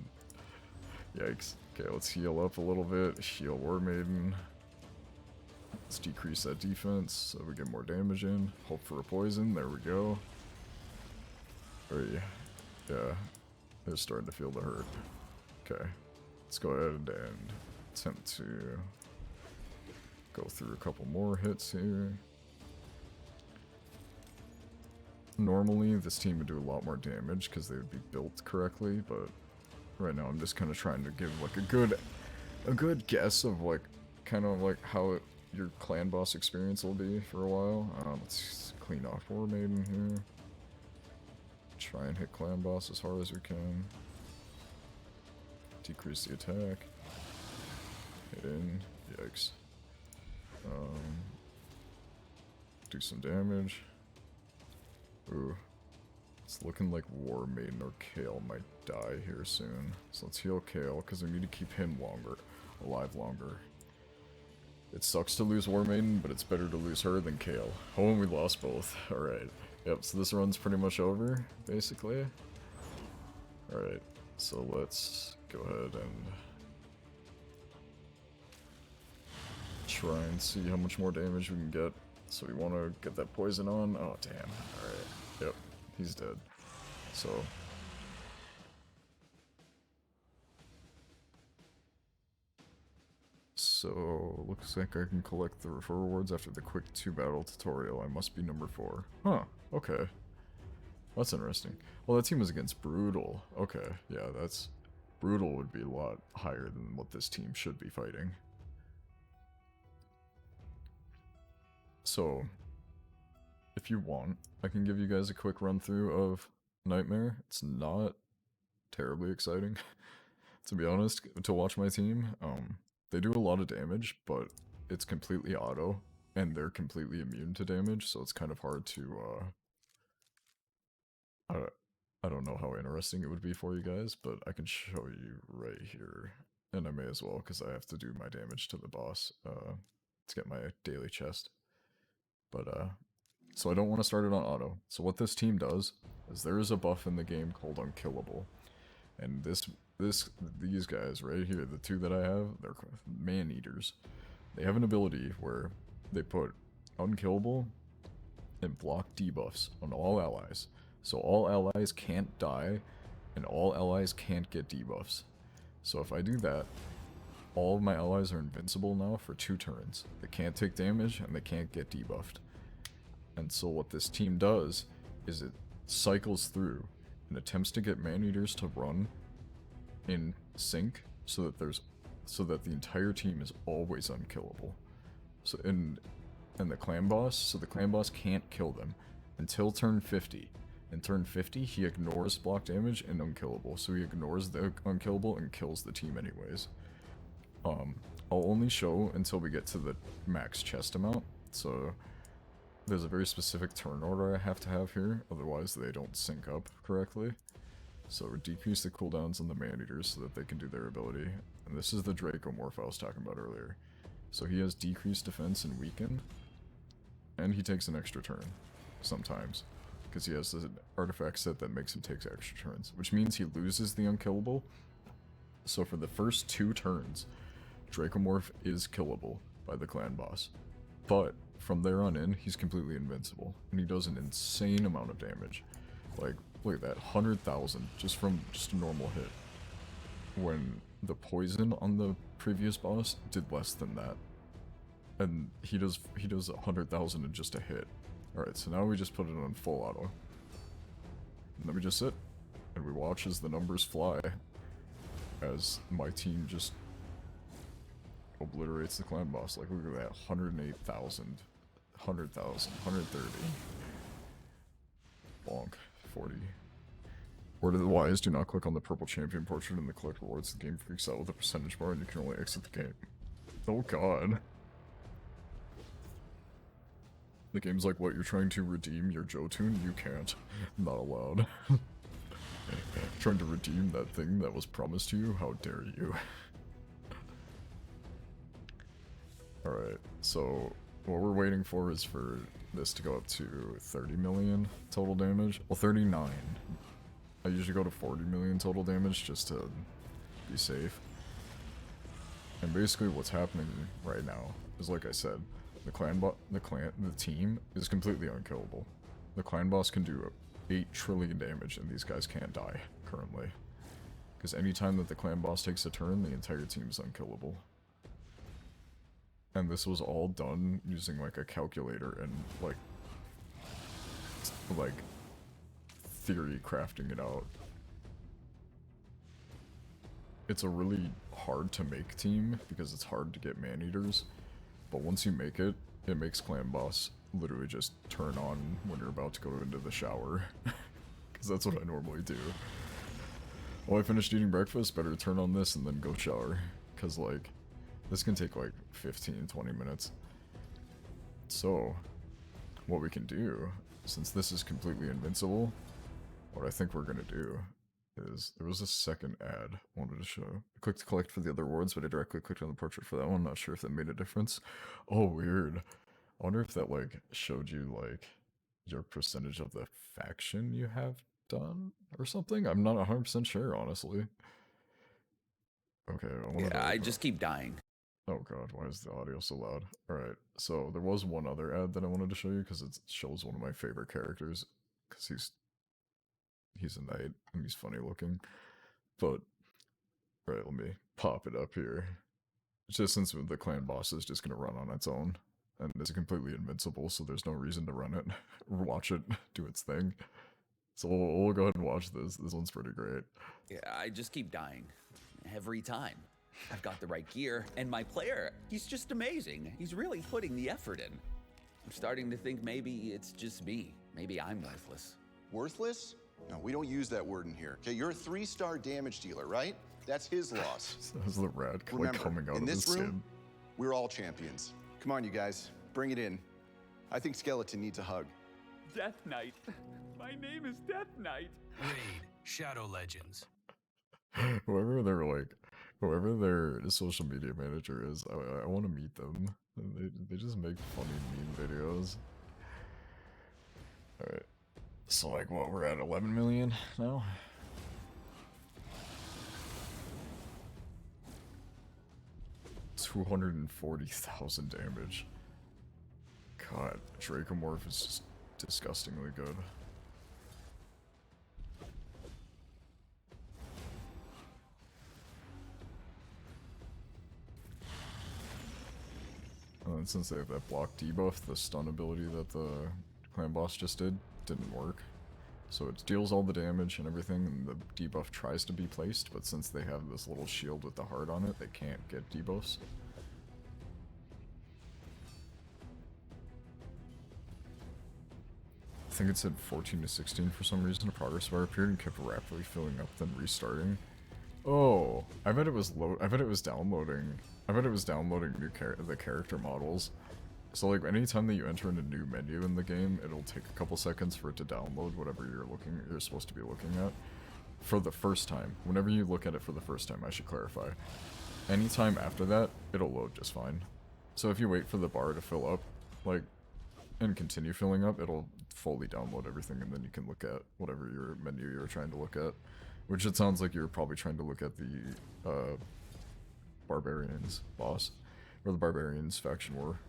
Yikes. Okay, let's heal up a little bit. Heal War Maiden. Let's decrease that defense so we get more damage in. Hope for a poison. There we go. Alright. Yeah. They're starting to feel the hurt. Okay. Let's go ahead and attempt to go through a couple more hits here. Normally, this team would do a lot more damage because they would be built correctly, but right now I'm just kind of trying to give like a good guess of like kind of like how your clan boss experience will be for a while. Let's clean off War Maiden here. Try and hit clan boss as hard as we can. Decrease the attack. Hit in. Yikes. Do some damage. Ooh. It's looking like War Maiden or Kale might die here soon. So let's heal Kale, because we need to keep him alive longer. It sucks to lose War Maiden, but it's better to lose her than Kale. Oh, and we lost both. Alright. Yep, so this run's pretty much over, basically. Alright, so let's go ahead and try and see how much more damage we can get. So we want to get that poison on. Oh, damn. Alright. Yep, he's dead. So, looks like I can collect the refer rewards after the quick 2-battle tutorial. I must be number 4. Huh, okay. That's interesting. Well, that team was against Brutal. Okay, yeah, that's... Brutal would be a lot higher than what this team should be fighting. So, if you want, I can give you guys a quick run through of Nightmare. It's not terribly exciting, to be honest, to watch my team. They do a lot of damage, but it's completely auto, and they're completely immune to damage, so it's kind of hard to, I don't know how interesting it would be for you guys, but I can show you right here, and I may as well, because I have to do my damage to the boss, to get my daily chest. But, so I don't want to start it on auto. So what this team does is there is a buff in the game called Unkillable. And these guys right here, the two that I have, they're man-eaters. They have an ability where they put Unkillable and block debuffs on all allies. So all allies can't die, and all allies can't get debuffs. So if I do that, all of my allies are invincible now for 2 turns. They can't take damage, and they can't get debuffed. And so what this team does is it cycles through and attempts to get man-eaters to run in sync so that the entire team is always unkillable. So and the clan boss, so the clan boss can't kill them until turn 50. In turn 50, he ignores block damage and unkillable. So he ignores the unkillable and kills the team anyways. I'll only show until we get to the max chest amount. So there's a very specific turn order I have to have here, otherwise they don't sync up correctly. So we decrease the cooldowns on the man-eaters so that they can do their ability. And this is the Dracomorph I was talking about earlier. So he has decreased defense and weaken, and he takes an extra turn, sometimes. Because he has this artifact set that makes him take extra turns, which means he loses the unkillable. So for the first 2 turns, Dracomorph is killable by the clan boss. But from there on in, he's completely invincible, and he does an insane amount of damage. Like, look at that, 100,000 just from just a normal hit. When the poison on the previous boss did less than that. And he does 100,000 in just a hit. Alright, so now we just put it on full auto. And then we just sit, and we watch as the numbers fly, as my team just obliterates the clan boss. Like, look at that, 108,000, 100,000, 130. Bonk, 40. Word of the wise, do not click on the purple champion portrait in the collect rewards. The game freaks out with a percentage bar and you can only exit the game. Oh god. The game's like, what, you're trying to redeem your Jotun? You can't. Not allowed. Trying to redeem that thing that was promised to you? How dare you? Alright, so what we're waiting for is for this to go up to 30 million total damage. Well, 39. I usually go to 40 million total damage just to be safe. And basically what's happening right now is, like I said, the team is completely unkillable. The clan boss can do 8 trillion damage and these guys can't die currently. Because anytime that the clan boss takes a turn, the entire team is unkillable. And this was all done using like a calculator and like theory crafting it out. It's a really hard to make team because it's hard to get man-eaters. But once you make it, it makes clan boss literally just turn on when you're about to go into the shower. Because that's what I normally do. Well, I finished eating breakfast, better turn on this and then go shower. Because, like, this can take like 15-20 minutes. So, what we can do, since this is completely invincible, what I think we're gonna do is, there was a second ad I wanted to show. I clicked to collect for the other rewards, but I directly clicked on the portrait for that one. Not sure if that made a difference. Oh, weird. I wonder if that, like, showed you, like, your percentage of the faction you have on or something. I'm not 100% sure, honestly. Okay, I just keep dying. Oh god, why is the audio so loud? Alright, so there was one other ad that I wanted to show you because it shows one of my favorite characters. Because he's a knight and he's funny looking. But, alright, let me pop it up here. Just since the clan boss is just going to run on its own. And it's completely invincible, so there's no reason to run it. Watch it do its thing. So we'll go ahead and watch this. This one's pretty great. Yeah, I just keep dying. Every time. I've got the right gear, and my player, he's just amazing. He's really putting the effort in. I'm starting to think maybe it's just me. Maybe I'm worthless. Worthless? No, we don't use that word in here. Okay, you're a 3-star damage dealer, right? That's his loss. That's the rad like Remember, coming out in of this his room, skin. we're all champions. Come on, you guys, bring it in. I think Skeleton needs a hug. Death Knight. My name is Death Knight. Raid Shadow Legends. Whoever their social media manager is, I want to meet them. They just make funny meme videos. Alright. So like what, we're at 11 million now? $240,000 damage. God, Dracomorph is just disgustingly good. And since they have that block debuff, the stun ability that the clan boss just didn't work. So it deals all the damage and everything, and the debuff tries to be placed, but since they have this little shield with the heart on it, they can't get debuffs. I think it said 14 to 16 for some reason. A progress bar appeared and kept rapidly filling up, then restarting. Oh, I bet it was downloading. I bet it was downloading the character models. So like anytime that you enter in a new menu in the game, it'll take a couple seconds for it to download whatever you're supposed to be looking at. For the first time, whenever you look at it for the first time, I should clarify. Anytime after that, it'll load just fine. So if you wait for the bar to fill up, like, and continue filling up, it'll fully download everything, and then you can look at whatever your menu you're trying to look at. Which it sounds like you're probably trying to look at the Barbarians boss, or the Barbarians faction war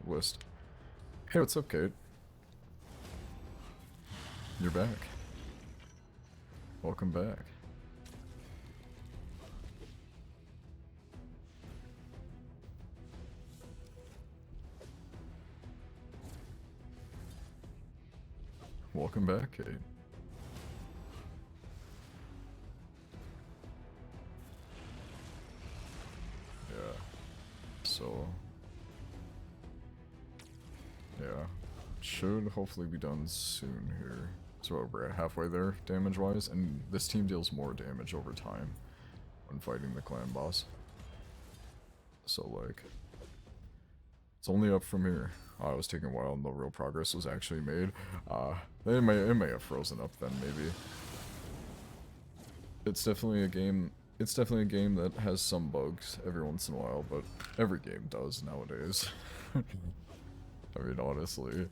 list. Hey, what's up, Kate? You're back. Welcome back. Welcome back, Kate. Yeah. So... yeah. Should hopefully be done soon here. So we're at halfway there, damage-wise, and this team deals more damage over time when fighting the clan boss. So, like... it's only up from here. It was taking a while and no real progress was actually made. It may have frozen up then, maybe. It's definitely a game that has some bugs every once in a while, but every game does nowadays. I mean, honestly,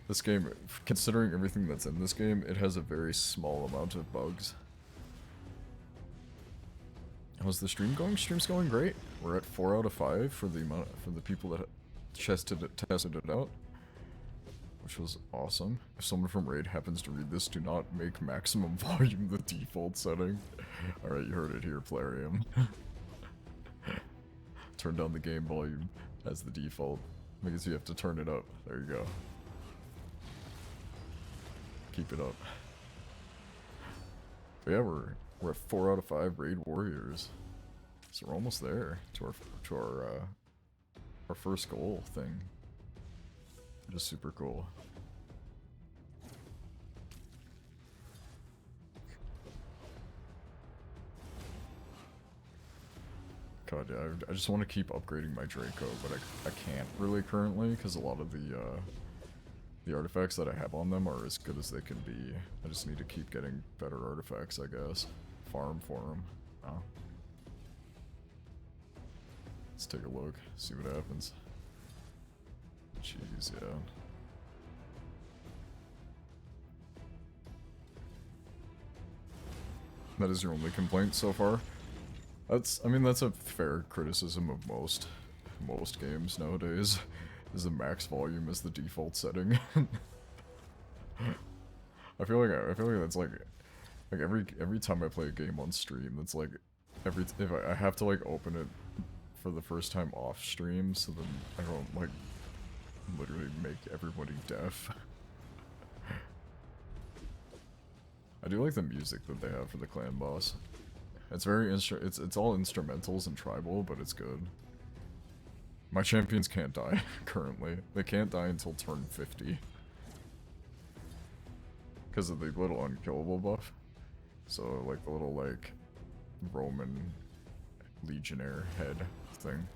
this game, considering everything that's in this game, it has a very small amount of bugs. How's the stream going? Stream's going great. We're at 4 out of 5 for the people that tested it out, which was awesome. If someone from Raid happens to read this, do not make maximum volume the default setting. Alright, you heard it here, Plarium. Turn down the game volume as the default, because you have to turn it up. There you go. Keep it up. But yeah, we're at 4 out of 5 Raid Warriors. So we're almost there to our first goal thing. Just super cool. God, yeah, I just want to keep upgrading my Draco, but I can't really currently because a lot of the artifacts that I have on them are as good as they can be. I just need to keep getting better artifacts, I guess. Farm for them. Oh. Let's take a look, see what happens. Jeez, yeah. That is your only complaint so far? I mean, that's a fair criticism of most games nowadays. Is the max volume is the default setting. I feel like that's like every time I play a game on stream, that's like if I have to like open it for the first time off stream, so then I don't like literally make everybody deaf. I do like the music that they have for the clan boss. It's very it's all instrumentals and tribal, but it's good. My champions can't die currently. They can't die until turn 50. Because of the little unkillable buff. So like the little like Roman legionnaire head thing.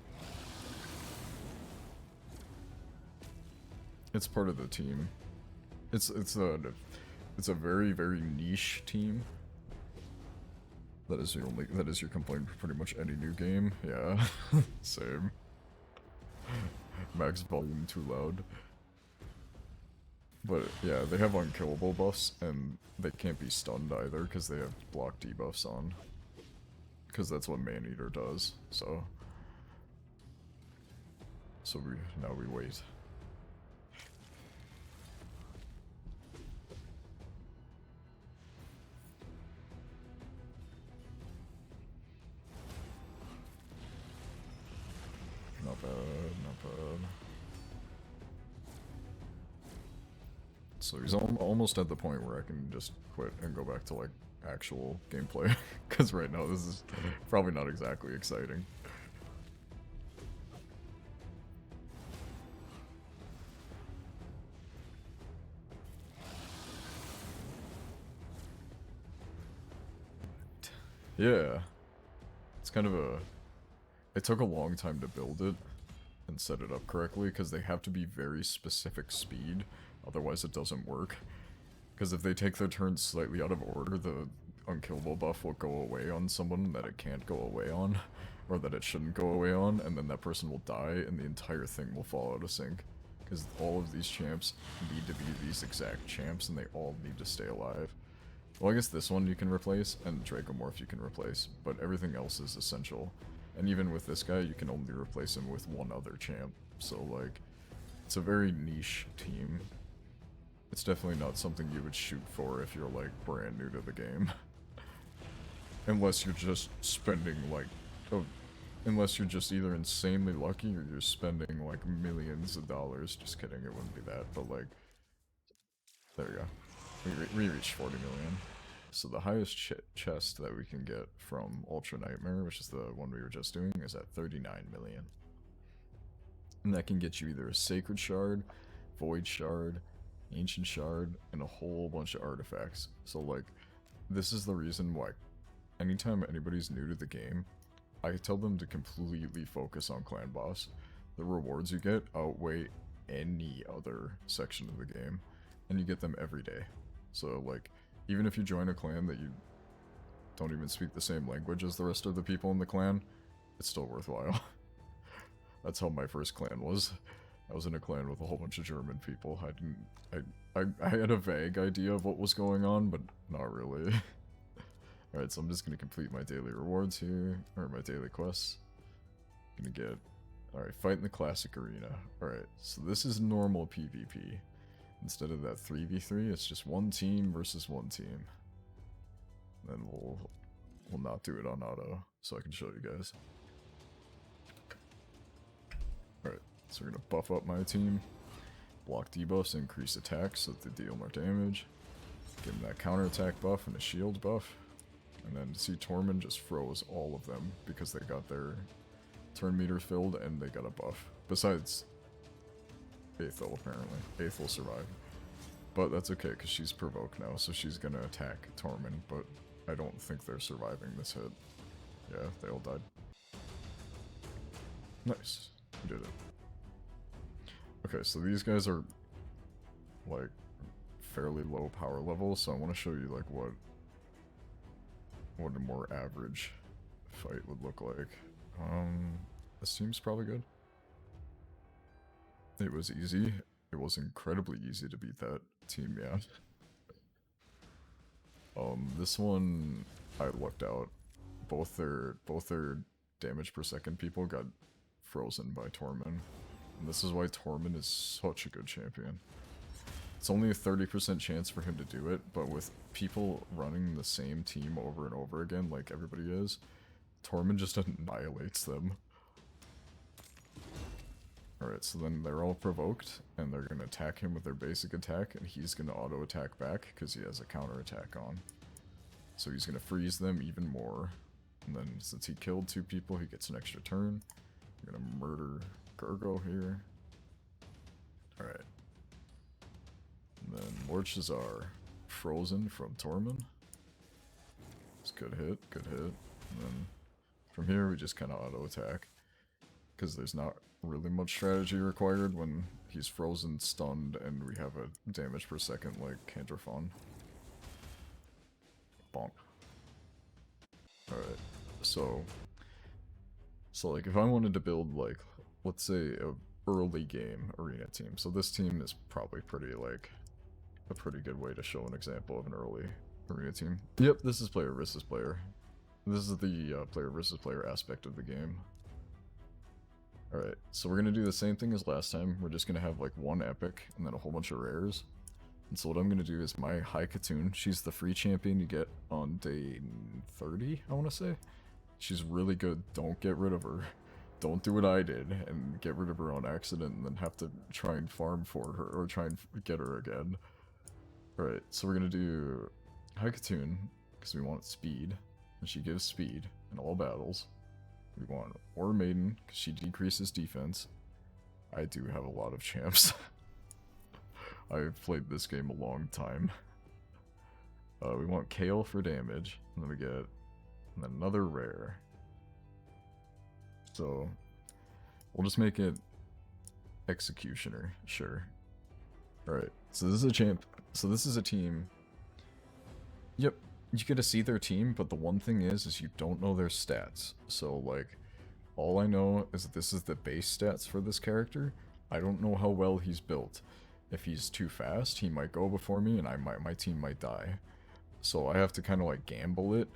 It's part of the team. It's a very, very niche team. That is your complaint for pretty much any new game. Yeah. Same. Max volume too loud. But yeah, they have unkillable buffs and they can't be stunned either because they have block debuffs on. Because that's what Maneater does. So now we wait. Not bad, not bad. So he's almost at the point where I can just quit and go back to like actual gameplay. Because right now this is probably not exactly exciting. Yeah. It's kind of a... It took a long time to build it and set it up correctly because they have to be very specific speed, otherwise it doesn't work. Because if they take their turns slightly out of order, the unkillable buff will go away on someone that it can't go away on, or that it shouldn't go away on, and then that person will die and the entire thing will fall out of sync. Because all of these champs need to be these exact champs and they all need to stay alive. Well, I guess this one you can replace, and Dracomorph you can replace, but everything else is essential. And even with this guy, you can only replace him with one other champ. So, like, it's a very niche team. It's definitely not something you would shoot for if you're, like, brand new to the game. Unless you're just spending, like... Oh, unless you're just either insanely lucky or you're spending, like, millions of dollars. Just kidding, it wouldn't be that, but, like... There we go. We reached 40 million. So the highest chest that we can get from Ultra Nightmare, which is the one we were just doing, is at 39 million. And that can get you either a Sacred Shard, Void Shard, Ancient Shard, and a whole bunch of artifacts. So like, this is the reason why anytime anybody's new to the game, I tell them to completely focus on Clan Boss. The rewards you get outweigh any other section of the game, and you get them every day. So like, even if you join a clan that you don't even speak the same language as the rest of the people in the clan, it's still worthwhile. That's how my first clan was. I was in a clan with a whole bunch of German people. I had a vague idea of what was going on, but not really. Alright, so I'm just gonna complete my daily rewards here, or my daily quests. Gonna get, alright, fight in the classic arena. Alright, so this is normal PvP. Instead of that 3v3, it's just one team versus one team. Then we'll not do it on auto, so I can show you guys. Alright, so we're gonna buff up my team. Block debuffs, increase attacks so that they deal more damage. Give them that counterattack buff and a shield buff. And then see Tormund just froze all of them because they got their turn meter filled and they got a buff. Besides Aethel, apparently. Aethel survived. But that's okay, because she's provoked now, so she's gonna attack Tormund, but I don't think they're surviving this hit. Yeah, they all died. Nice. We did it. Okay, so these guys are, like, fairly low power level, so I want to show you, like, what a more average fight would look like. This seems probably good. It was easy. It was incredibly easy to beat that team, yeah. This one I looked out. Both their damage per second people got frozen by Tormund. And this is why Tormund is such a good champion. It's only a 30% chance for him to do it, but with people running the same team over and over again, like everybody is, Tormund just annihilates them. Alright, so then they're all provoked, and they're going to attack him with their basic attack, and he's going to auto-attack back, because he has a counter-attack on. So he's going to freeze them even more. And then, since he killed 2 people, he gets an extra turn. I'm going to murder Gurgo here. Alright. And then Lord Shazar, frozen from Tormund. It's good hit, good hit. And then from here we just kind of auto attack, because there's not really much strategy required when he's frozen, stunned, and we have a damage per second like Candrafon. Bonk. Alright, so like if I wanted to build like, let's say a early game arena team, so this team is probably pretty like a pretty good way to show an example of an early arena team. Yep, this is player versus player. This is the player versus player aspect of the game. Alright, so we're gonna do the same thing as last time. We're just gonna have like one epic and then a whole bunch of rares. And so what I'm gonna do is my High Katoon, she's the free champion you get on day 30, I wanna say. She's really good, don't get rid of her. Don't do what I did and get rid of her on accident and then have to try and farm for her or try and get her again. Alright, so we're gonna do High Katoon because we want speed, and she gives speed in all battles. We want Aura Maiden because she decreases defense. I do have a lot of champs. I've played this game a long time. We want Kale for damage, and then we get another rare. So we'll just make it Executioner, sure. Alright, so this is a champ. So this is a team. Yep, you get to see their team, but the one thing is you don't know their stats. So like, all I know is that this is the base stats for this character. I don't know how well he's built. If he's too fast, he might go before me, and my team might die. So I have to kind of like gamble it,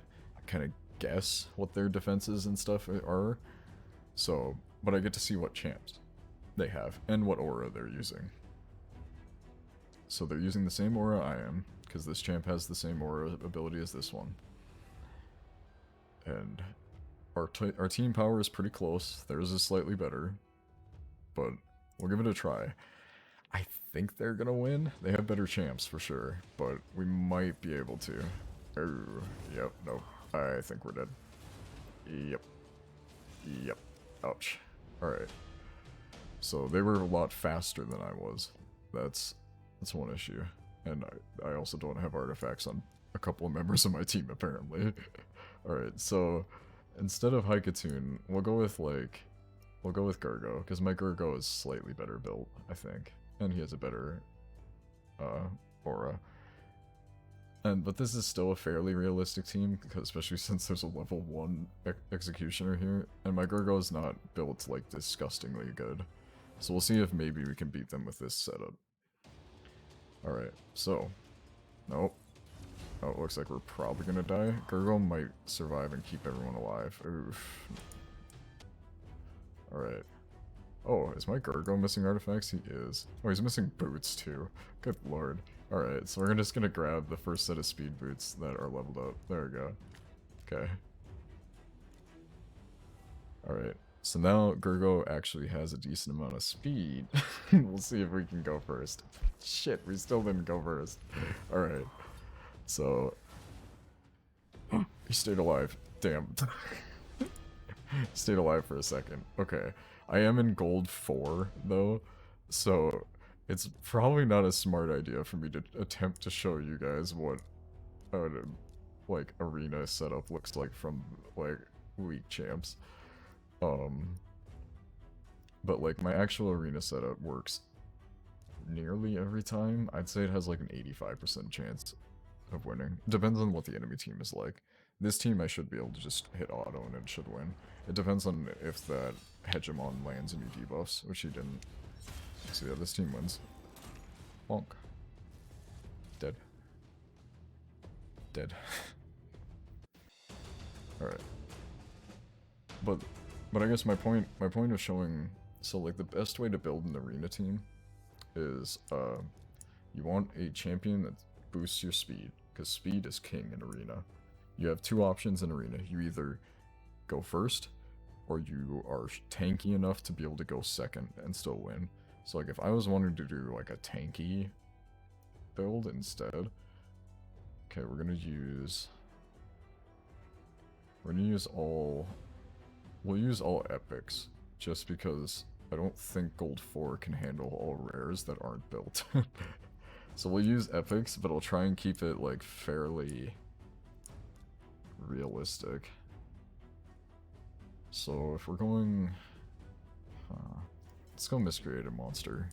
kind of guess what their defenses and stuff are. So, but I get to see what champs they have and what aura they're using. So they're using the same aura I am, because this champ has the same aura ability as this one. And our team power is pretty close. Theirs is slightly better, but we'll give it a try. I think they're gonna win. They have better champs for sure, but we might be able to. Oh, yep, nope. I think we're dead. Yep. Yep. Ouch. Alright. So they were a lot faster than I was. That's one issue. And I also don't have artifacts on a couple of members of my team, apparently. Alright, so instead of High Katoon, we'll go with Gurgo, because my Gurgo is slightly better built, I think. And he has a better aura. But this is still a fairly realistic team, because especially since there's a level 1 Executioner here, and my Gurgo is not built like disgustingly good. So we'll see if maybe we can beat them with this setup. Alright, so nope. Oh, it looks like we're probably gonna die. Gurgo might survive and keep everyone alive. Oof. Alright. Oh, is my Gurgo missing artifacts? He is. Oh, he's missing boots too. Good lord. Alright, so we're just gonna grab the first set of speed boots that are leveled up. There we go. Okay. Alright, so now Gurgo actually has a decent amount of speed. We'll see if we can go first. Shit, we still didn't go first. Alright. So... he stayed alive. Damn. Stayed alive for a second. Okay. I am in gold 4, though, so it's probably not a smart idea for me to attempt to show you guys what, like, arena setup looks like from, like, weak champs. But, like, my actual arena setup works nearly every time. I'd say it has, like, an 85% chance of winning. Depends on what the enemy team is like. This team I should be able to just hit auto and it should win. It depends on if that Hegemon lands any debuffs, which he didn't. So yeah, this team wins. Bonk. Dead. Dead. Alright. But I guess my point of showing, so like the best way to build an arena team is you want a champion that boosts your speed, because speed is king in arena. You have two options in arena. You either go first, or you are tanky enough to be able to go second and still win. So like if I was wanting to do like a tanky build instead, okay, we're gonna use we'll use all epics, just because I don't think Gold 4 can handle all rares that aren't built. So we'll use epics, but I'll try and keep it like fairly realistic. So if we're going, let's go Miscreated Monster.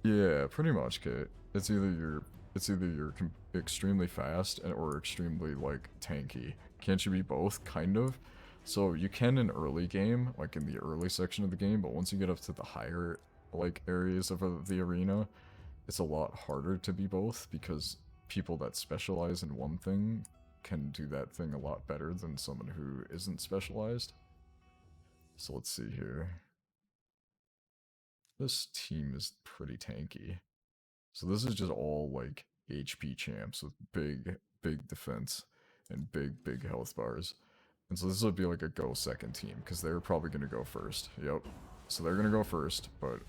Yeah, pretty much, Kate. It's either you're extremely fast or extremely like tanky. Can't you be both? Kind of. So you can in early game, like in the early section of the game, but once you get up to the higher like areas of the arena, it's a lot harder to be both, because people that specialize in one thing can do that thing a lot better than someone who isn't specialized. So let's see here. This team is pretty tanky. So this is just all like HP champs with big defense and big health bars. And so this would be like a go second team, because they're probably going to go first. Yep. So they're going to go first, but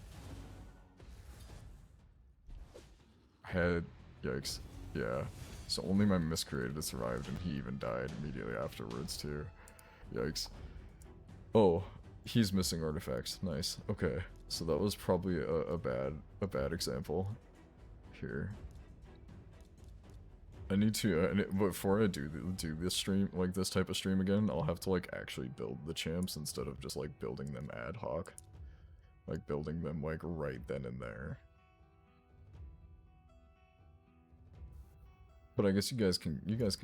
yikes. Yeah. So only my Miscreated survived, and he even died immediately afterwards too. Yikes. Oh, he's missing artifacts. Nice. Okay. So that was probably a bad example here. I need to, before I do this stream, like this type of stream again, I'll have to like actually build the champs instead of just like building them ad hoc. Like building them like right then and there. But I guess you guys can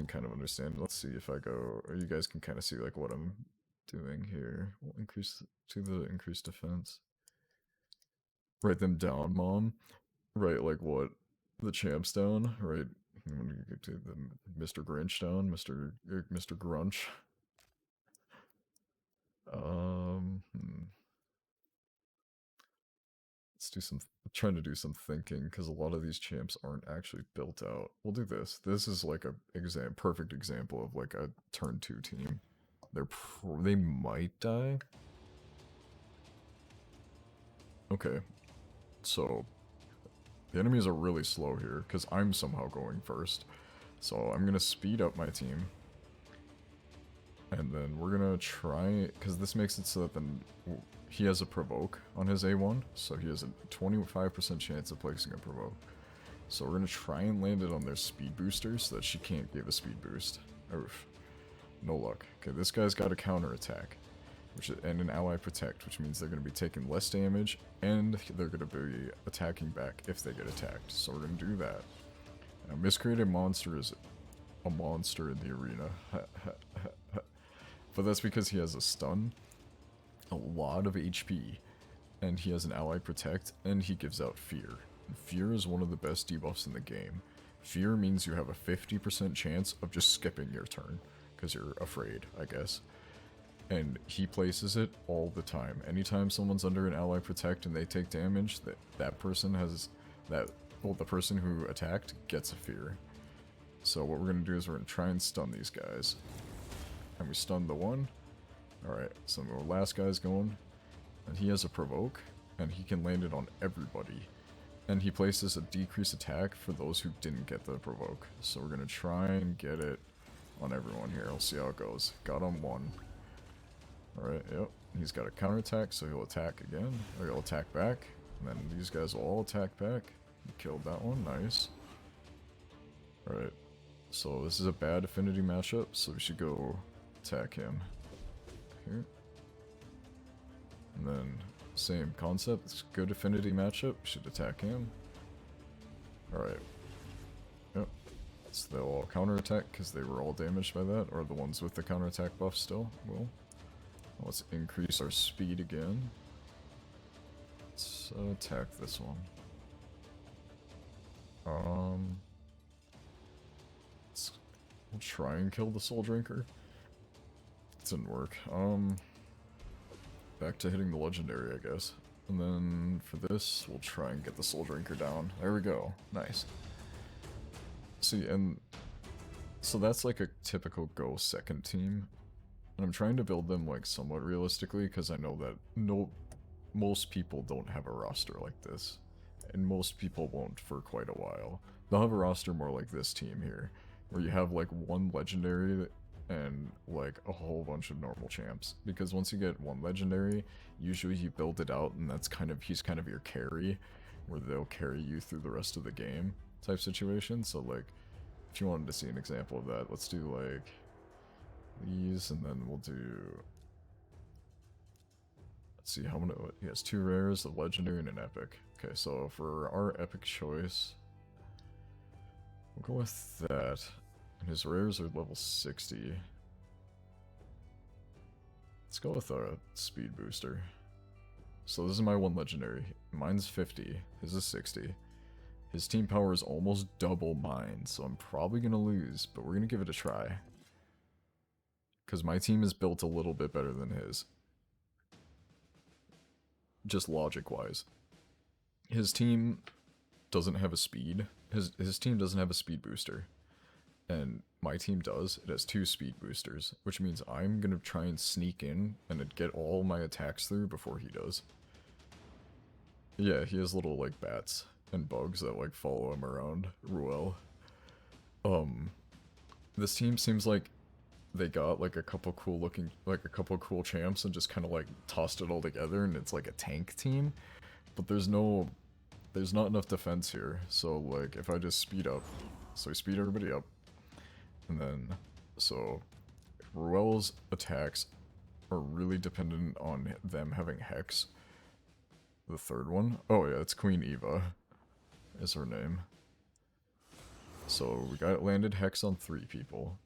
kind of understand. Let's see if I go, or you guys can kind of see like what I'm doing here. We'll increase to the increased defense. Write them down, Mom. Write like what? The champs down, right? When you get to the Mr. Grinch down, Mr. Grunch. Let's do some, trying to do some thinking, because a lot of these champs aren't actually built out. We'll do this. This is like a perfect example of like a turn 2 team. They might die. Okay. So the enemies are really slow here, because I'm somehow going first. So I'm going to speed up my team. And then we're going to try, because this makes it so that then he has a provoke on his A1. So he has a 25% chance of placing a provoke. So we're going to try and land it on their speed booster so that she can't give a speed boost. Oof. No luck. Okay, this guy's got a counterattack. And an ally protect, which means they're going to be taking less damage, and they're going to be attacking back if they get attacked. So we're going to do that. Now, Miscreated Monster is a monster in the arena. But that's because he has a stun, a lot of HP, and he has an ally protect, and he gives out fear. And fear is one of the best debuffs in the game. Fear means you have a 50% chance of just skipping your turn, because you're afraid, I guess. And he places it all the time. Anytime someone's under an ally protect and they take damage, that person has the person who attacked gets a fear. So what we're gonna do is we're gonna try and stun these guys. And we stun the one. Alright, so the last guy's going. And he has a provoke, and he can land it on everybody. And he places a decreased attack for those who didn't get the provoke. So we're gonna try and get it on everyone here. I'll see how it goes. Got on one. Alright, yep. He's got a counterattack, so he'll attack again. Or he'll attack back. And then these guys will all attack back. He killed that one, nice. Alright. So this is a bad affinity matchup, so we should go attack him. Here. And then, same concept. It's a good affinity matchup. We should attack him. Alright. Yep. So they'll all counterattack because they were all damaged by that, or the ones with the counterattack buff still will. Let's increase our speed again. Let's attack this one. we'll try and kill the Soul Drinker. It didn't work. Back to hitting the legendary, I guess. And then for this, we'll try and get the Soul Drinker down. There we go. Nice. See, and so that's like a typical Go second team. And I'm trying to build them like somewhat realistically because I know that most people don't have a roster like this. And most people won't for quite a while. They'll have a roster more like this team here, where you have like one legendary and like a whole bunch of normal champs. Because once you get one legendary, usually you build it out and he's kind of your carry, where they'll carry you through the rest of the game type situation. So like, if you wanted to see an example of that, let's do like these, and then we'll do, let's see how many, he has 2 rares, a legendary and an epic. Okay, so for our epic choice, we'll go with that. And his rares are level 60. Let's go with a speed booster. So this is my one legendary. Mine's 50, his is 60. His team power is almost double mine, so I'm probably gonna lose, but we're gonna give it a try. Because my team is built a little bit better than his. Just logic-wise. His team doesn't have a speed. His team doesn't have a speed booster. And my team does. It has 2 speed boosters, which means I'm gonna try and sneak in and get all my attacks through before he does. Yeah, he has little like bats and bugs that like follow him around. Ruel. This team seems like they got like a couple cool champs and just kind of like tossed it all together, and it's like a tank team. But there's not enough defense here. So like if I just speed up, so we speed everybody up. And then, so, Ruel's attacks are really dependent on them having Hex. The third one? Oh yeah, it's Queen Eva is her name. So we got landed Hex on 3 people,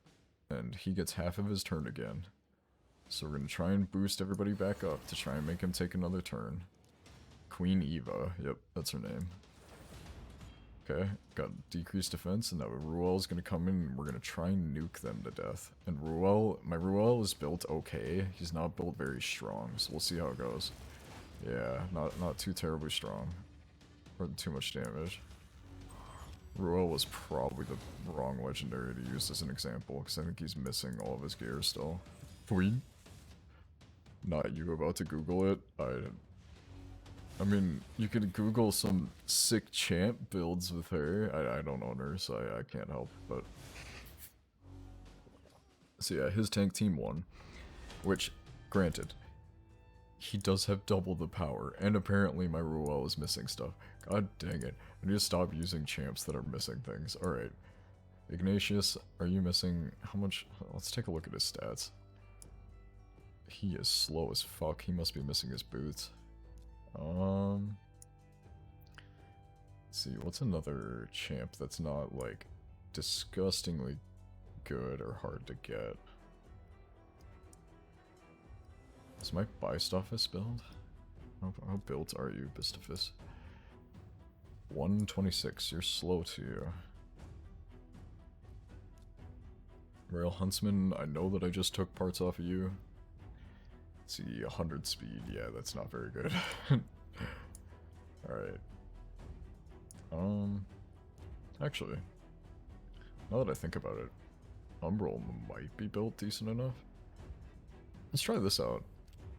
and he gets half of his turn again. So we're gonna try and boost everybody back up to try and make him take another turn. Queen Eva, yep, that's her name. Okay, got decreased defense, and now Ruel's gonna come in and we're gonna try and nuke them to death. And my Ruel is built okay. He's not built very strong, so we'll see how it goes. Yeah, not too terribly strong. Or too much damage. Ruel was probably the wrong legendary to use as an example, because I think he's missing all of his gear still. Queen? Not you about to Google it? I mean, you could Google some sick champ builds with her. I don't own her, so I can't help, but... So yeah, his tank team won. Which, granted, he does have double the power, and apparently my Ruel is missing stuff. God dang it. I need to stop using champs that are missing things. Alright. Ignatius, are you missing... How much... Let's take a look at his stats. He is slow as fuck. He must be missing his boots. Let's see, what's another champ that's not, like, disgustingly good or hard to get? Is my Bistofus build? How built are you, Bistofus? 126, you're slow too. Rail Huntsman, I know that I just took parts off of you. Let's see, 100 speed, yeah, that's not very good. Alright. Actually, now that I think about it, Umbral might be built decent enough. Let's try this out.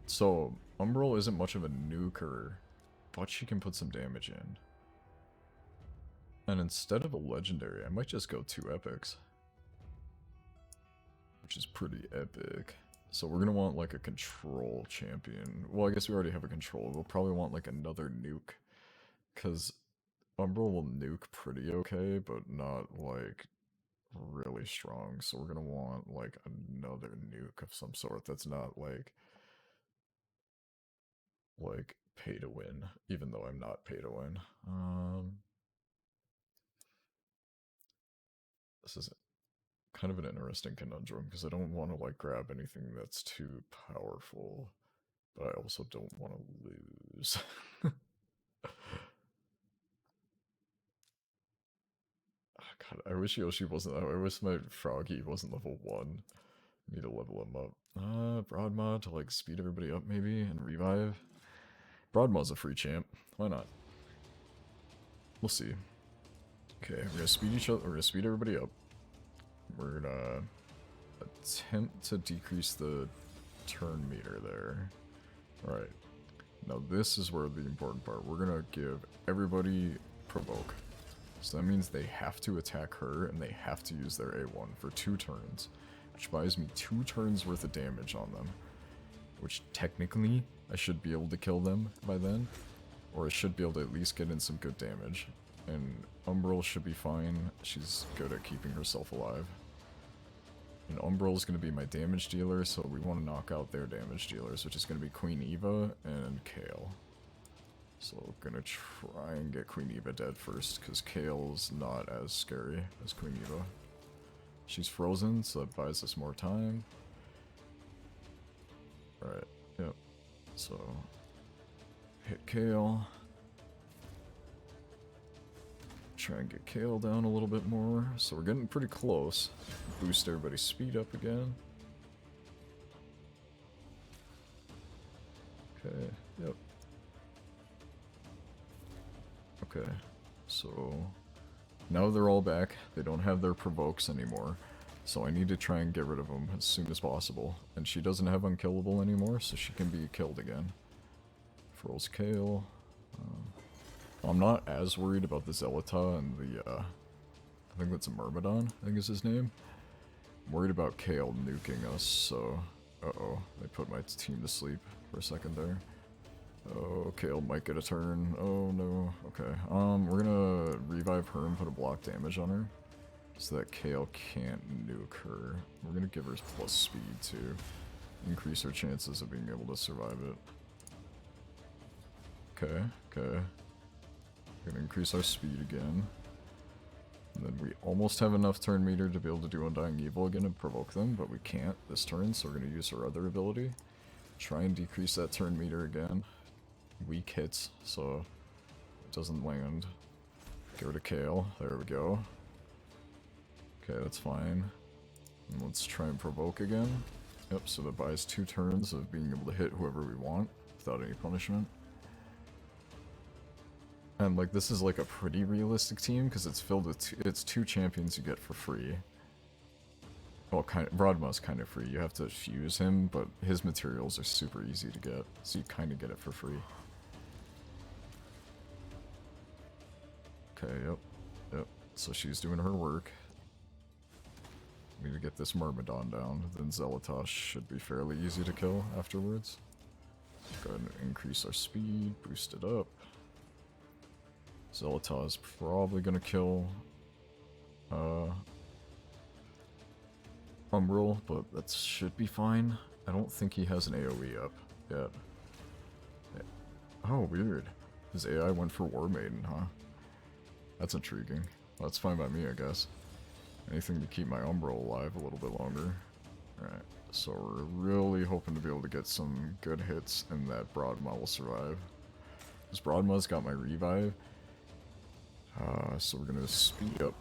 So, Umbral isn't much of a nuker, but she can put some damage in. And instead of a legendary, I might just go 2 epics. Which is pretty epic. So we're gonna want like a control champion. Well, I guess we already have a control. We'll probably want like another nuke. Because Umbral will nuke pretty okay, but not like really strong. So we're gonna want like another nuke of some sort that's not like pay to win, even though I'm not pay to win. This is kind of an interesting conundrum because I don't want to like grab anything that's too powerful, but I also don't want to lose. Oh, God I wish Yoshi wasn't. I wish my Froggy wasn't level 1. Need to level him up. Broad mod to like speed everybody up maybe and revive. Broad mod's a free champ. Why not? We'll see. Okay, we're gonna speed each other. We're gonna speed everybody up. We're gonna attempt to decrease the turn meter there. Right. Now this is where the important part. We're gonna give everybody provoke. So that means they have to attack her and they have to use their A1 for 2 turns. Which buys me 2 turns worth of damage on them. Which technically, I should be able to kill them by then. Or I should be able to at least get in some good damage. And Umbral should be fine. She's good at keeping herself alive. And Umbral is going to be my damage dealer, so we want to knock out their damage dealers, which is going to be Queen Eva and Kale. So we're going to try and get Queen Eva dead first, because Kale's not as scary as Queen Eva. She's frozen, so that buys us more time. Alright, yep. So, hit Kale. Try and get Kale down a little bit more. So we're getting pretty close. Boost everybody's speed up again. Okay, yep. Okay, so now they're all back. They don't have their provokes anymore. So I need to try and get rid of them as soon as possible. And she doesn't have unkillable anymore, so she can be killed again. Froze Kale. I'm not as worried about the Zelata and the, I think that's a Myrmidon, I think is his name. I'm worried about Kale nuking us, so... Uh-oh, they put my team to sleep for a second there. Oh, Kale might get a turn. Oh, no. Okay, we're gonna revive her and put a block damage on her. So that Kale can't nuke her. We're gonna give her plus speed to increase her chances of being able to survive it. Okay, okay. We're gonna increase our speed again. And then we almost have enough turn meter to be able to do Undying Evil again and provoke them, but we can't this turn, so we're gonna use our other ability. Try and decrease that turn meter again. Weak hits, so it doesn't land. Get rid of Kale. There we go. Okay, that's fine. And let's try and provoke again. Yep, so that buys 2 turns of being able to hit whoever we want without any punishment. And like this is like a pretty realistic team because it's filled with it's 2 champions you get for free. Well, Broadmaw's kind of free. You have to fuse him, but his materials are super easy to get, so you kind of get it for free. Okay, yep. So she's doing her work. We need to get this Myrmidon down. Then Zelatosh should be fairly easy to kill afterwards. Go ahead and increase our speed, boost it up. Zelatosh is probably gonna kill Umbral, but that should be fine. I don't think he has an AoE up yet. Oh, weird. His AI went for War Maiden, huh? That's intriguing. Well, that's fine by me, I guess. Anything to keep my Umbral alive a little bit longer. Alright, so we're really hoping to be able to get some good hits and that Broadmaw will survive. This Broadmaw's got my revive. So we're gonna speed up.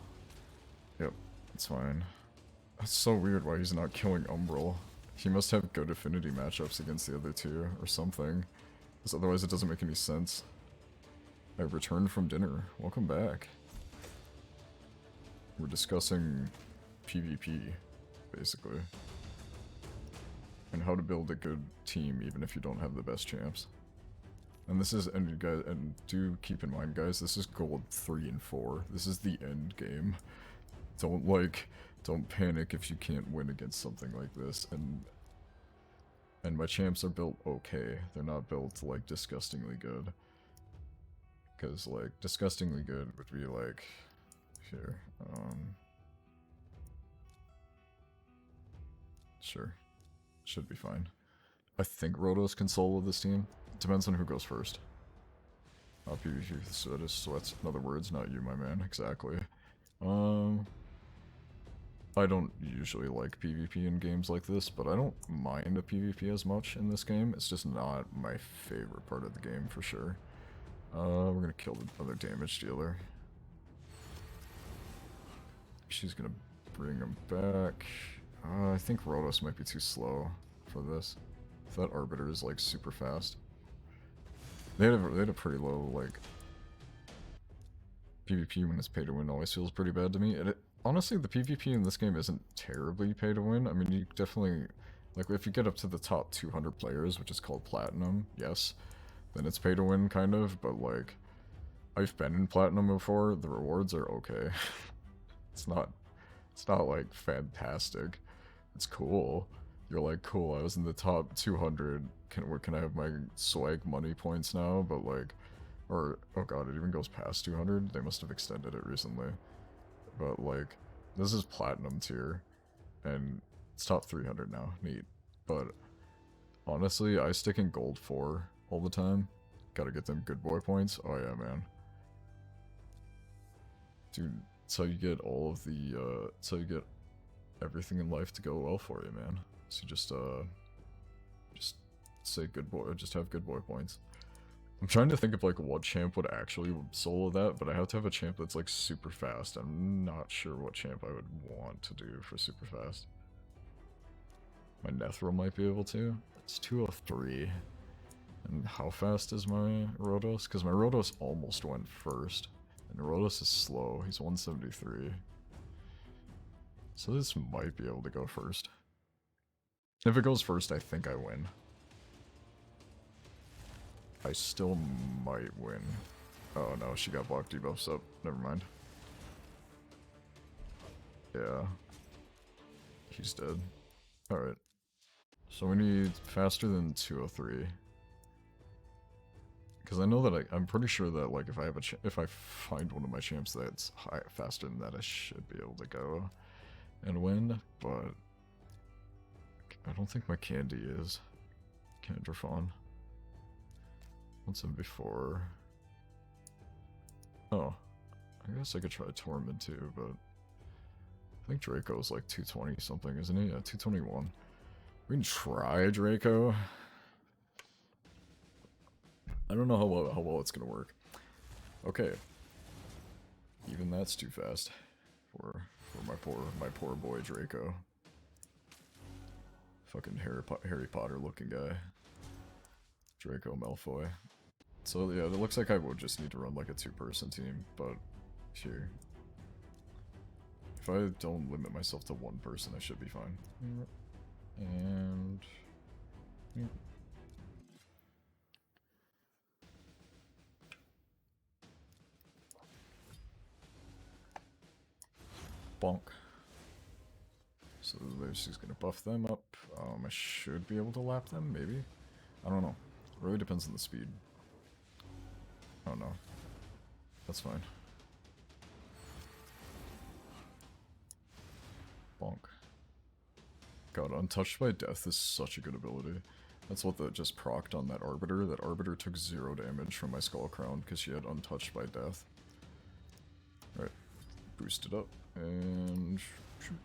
Yep, it's fine. That's so weird why he's not killing Umbral. He must have good affinity matchups against the other 2 or something. Because otherwise it doesn't make any sense. I returned from dinner. Welcome back. We're discussing PvP, basically. And how to build a good team even if you don't have the best champs. And this is, and guys, and do keep in mind, guys, this is gold 3 and 4. This is the end game. Don't panic if you can't win against something like this. And my champs are built okay. They're not built, like, disgustingly good. Because, like, disgustingly good would be, like, here, sure. Should be fine. I think Rotos can solo this team. Depends on who goes first. PvP sweats. In other words, not you, my man. Exactly. I don't usually like PvP in games like this, but I don't mind a PvP as much in this game. It's just not my favorite part of the game, for sure. We're gonna kill the other damage dealer. she's gonna bring him back. I think Rotos might be too slow for this. If that Arbiter is like super fast. They had a pretty low like PvP when it's pay to win always feels pretty bad to me. And honestly, the PvP in this game isn't terribly pay to win. I mean, you definitely, like, if you get up to the top 200 players, which is called Platinum, yes, then it's pay to win, kind of, but, like, I've been in Platinum before, the rewards are okay. it's not, like, fantastic. It's cool. You're like, cool, I was in the top 200, where can I have my swag money points now? But, like, or, oh god, it even goes past 200? They must have extended it recently. But, like, this is Platinum tier, and it's top 300 now. Neat. But, honestly, I stick in Gold 4 all the time. Gotta get them good boy points. Oh yeah, man. Dude, so you get all of the, so you get everything in life to go well for you, man. So just say good boy, just have good boy points. I'm trying to think of, like, what champ would actually solo that, but I have to have a champ that's, like, super fast. I'm not sure what champ I would want to do for super fast. My Nethril might be able to. It's 203. And how fast is my Rotos? Because my Rotos almost went first. And Rotos is slow. He's 173. So this might be able to go first. If it goes first, I think I win. I still might win. Oh no, she got block debuffs up. Never mind. Yeah. He's dead. Alright. So we need faster than 203. Because I know that I'm pretty sure that, like, if I find one of my champs that's faster than that, I should be able to go and win, but I don't think my Candy is. Candrafon. What's him before? Oh, I guess I could try Tormund too, but I think Draco's like 220 something, isn't he? Yeah, 221. We can try Draco. I don't know how well it's gonna work. Okay. Even that's too fast for my poor boy Draco. Fucking Harry Potter looking guy. Draco Malfoy. So yeah, it looks like I would just need to run like a 2-person team, but sure. If I don't limit myself to 1 person, I should be fine. And yeah. Bonk. So she's gonna buff them up. I should be able to lap them, maybe? I don't know. It really depends on the speed. Oh no. That's fine. Bonk. God, Untouched by Death is such a good ability. That's what that just procced on that Arbiter. That Arbiter took 0 damage from my Skull Crown because she had Untouched by Death. Alright. Boost it up. And shoot.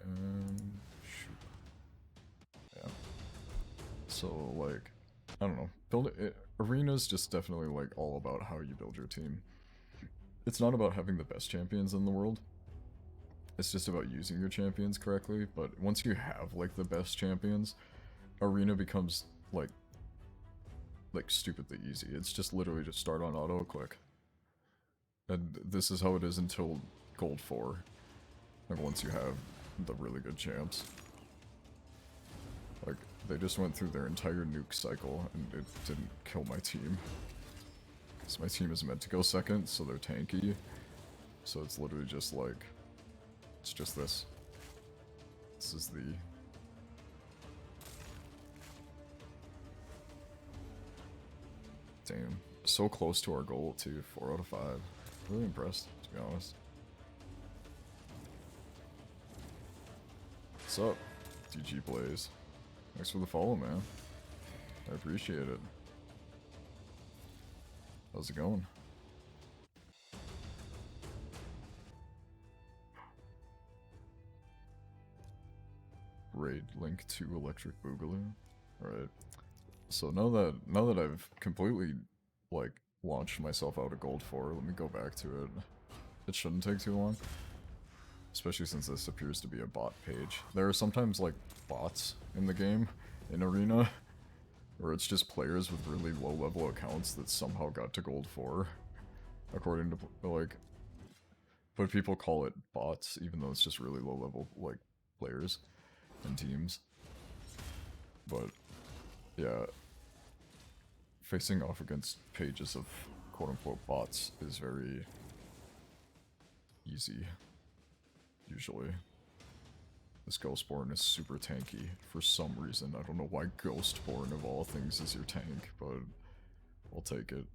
And shoot. Yeah. So, like, I don't know. Arena's just definitely, like, all about how you build your team. It's not about having the best champions in the world. It's just about using your champions correctly, but once you have, like, the best champions, Arena becomes, like stupidly easy. It's just literally just start on auto click. And this is how it is until Gold 4. Like, once you have the really good champs. Like, they just went through their entire nuke cycle, and it didn't kill my team. Because my team is meant to go second, so they're tanky. So it's literally just like... It's just this. This is the... Damn. So close to our goal, too. 4 out of 5. Really impressed, to be honest. What's up, DG Blaze? Thanks for the follow, man. I appreciate it. How's it going? Raid link to Electric Boogaloo. Alright. So now that I've completely like launched myself out of Gold 4, let me go back to it. It shouldn't take too long. Especially since this appears to be a bot page. There are sometimes like bots in the game, in Arena, where it's just players with really low level accounts that somehow got to Gold 4. According to like, but people call it bots even though it's just really low level like players and teams. But yeah, facing off against pages of quote-unquote bots is very easy, usually. This Ghostborn is super tanky for some reason. I don't know why Ghostborn of all things is your tank, but I'll take it.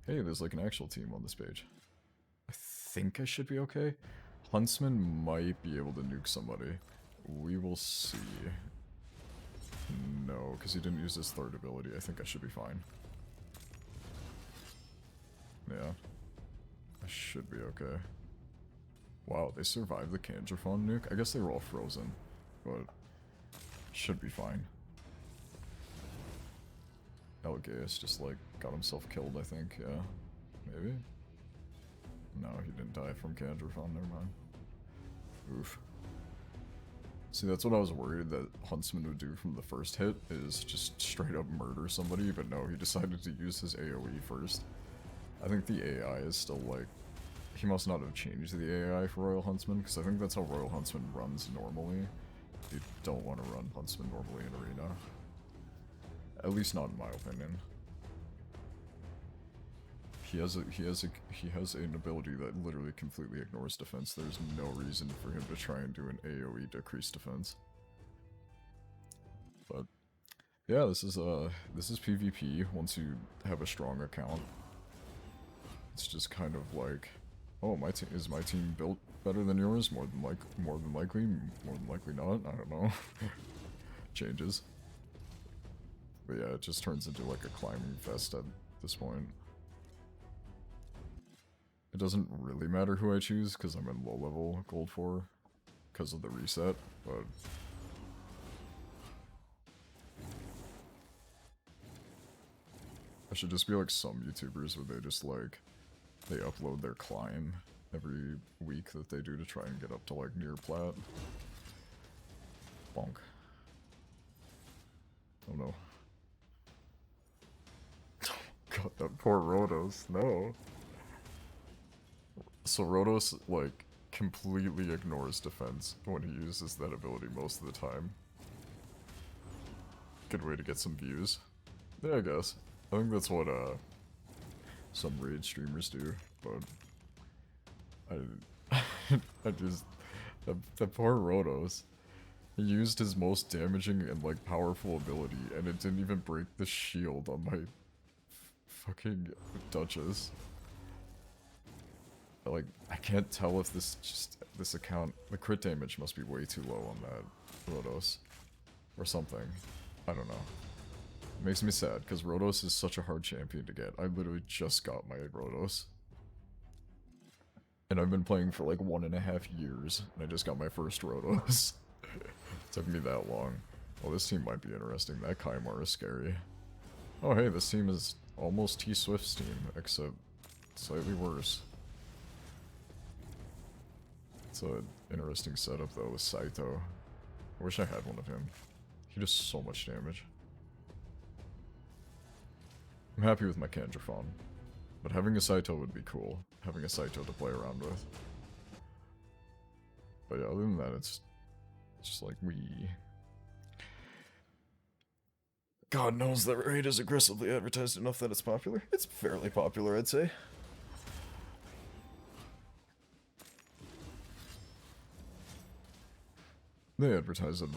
Hey, there's like an actual team on this page. I think I should be okay. Huntsman might be able to nuke somebody. We will see. No, because he didn't use his third ability. I think I should be fine. Yeah. I should be okay. Wow, they survived the Kangaphon nuke? I guess they were all frozen, but should be fine. Elgaeus just like got himself killed, I think, yeah. Maybe? No, he didn't die from Kangaphon, never mind. Oof. See, that's what I was worried that Huntsman would do from the first hit, is just straight up murder somebody, but no, he decided to use his AoE first. I think the AI is still like... He must not have changed the AI for Royal Huntsman, because I think that's how Royal Huntsman runs normally. You don't want to run Huntsman normally in Arena. At least not in my opinion. He has an ability that literally completely ignores defense. There's no reason for him to try and do an AoE decrease defense. But yeah, this is PvP once you have a strong account. It's just kind of like, oh, is my team built better than yours? More than likely not. I don't know. Changes. But yeah, it just turns into like a climbing fest at this point. It doesn't really matter who I choose because I'm in low level Gold 4 because of the reset, but I should just be like some YouTubers where they just like, they upload their climb every week that they do to try and get up to like near plat. Bonk. Oh no. God, that poor Rotos, no. So Rotos, like, completely ignores defense when he uses that ability most of the time. Good way to get some views. Yeah, I guess. I think that's what, some raid streamers do, but I just... That poor Rotos. He used his most damaging and, like, powerful ability, and it didn't even break the shield on my fucking Duchess. Like, I can't tell if this account, the crit damage must be way too low on that Rotos. Or something. I don't know. It makes me sad, because Rotos is such a hard champion to get. I literally just got my Rotos. And I've been playing for like 1.5 years, and I just got my first Rotos. Took me that long. Well, this team might be interesting. That Kymar is scary. Oh hey, this team is almost T-Swift's team, except slightly worse. It's an interesting setup though with Saito. I wish I had one of him. He does so much damage. I'm happy with my Kangaphon, but having a Saito would be cool. Having a Saito to play around with. But yeah, other than that, it's just like God knows that raid is aggressively advertised enough that it's popular. It's fairly popular, I'd say. They advertise it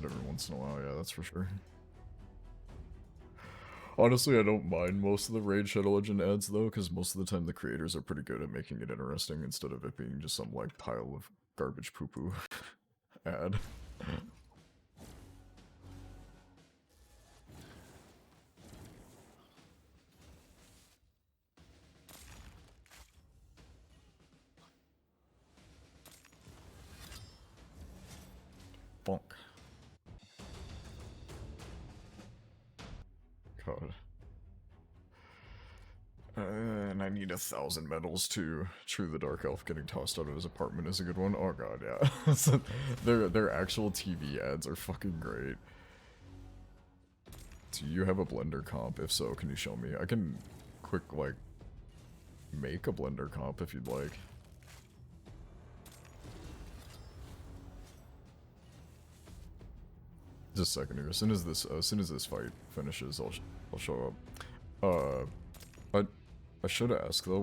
every once in a while, yeah, that's for sure. Honestly, I don't mind most of the Raid Shadow Legend ads though, because most of the time the creators are pretty good at making it interesting instead of it being just some like pile of garbage poo-poo ad. Bonk. And I need 1,000 medals too. True, the Dark Elf getting tossed out of his apartment is a good one. Oh god, yeah. So their actual TV ads are fucking great. Do you have a Blender comp? If so, can you show me? I can quick, like, make a Blender comp if you'd like. Just a second here. As soon as this fight finishes, I'll show up. I should ask though,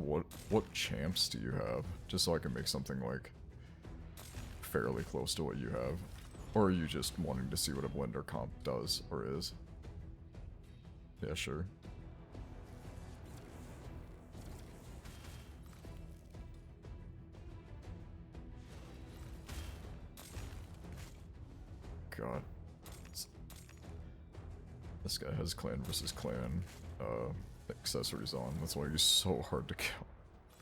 what champs do you have? Just so I can make something like fairly close to what you have. Or are you just wanting to see what a Blender comp does or is? Yeah, sure. God. This guy has clan versus clan accessories on. That's why he's so hard to kill.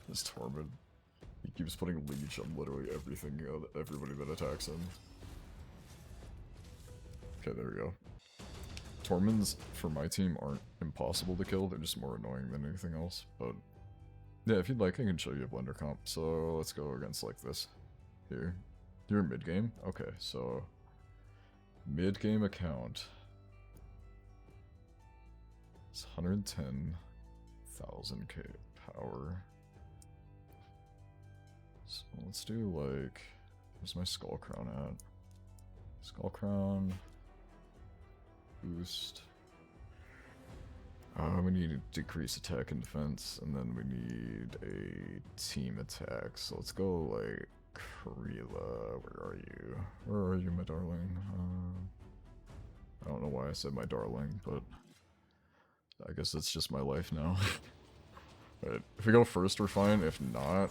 This Tormund. He keeps putting leech on literally everything, everybody that attacks him. Okay, there we go. Tormunds, for my team, aren't impossible to kill. They're just more annoying than anything else. But, yeah, if you'd like, I can show you a Blender comp. So, let's go against, like, this. Here. You're mid-game? Okay, so... mid-game account. It's 110,000k power. So let's do like, where's my Skull Crown at? Skull Crown, boost. We need to decrease attack and defense, and then we need a team attack. So let's go like Krila. Where are you? Where are you, my darling? I don't know why I said my darling, but I guess that's just my life now. But if we go first, we're fine. If not,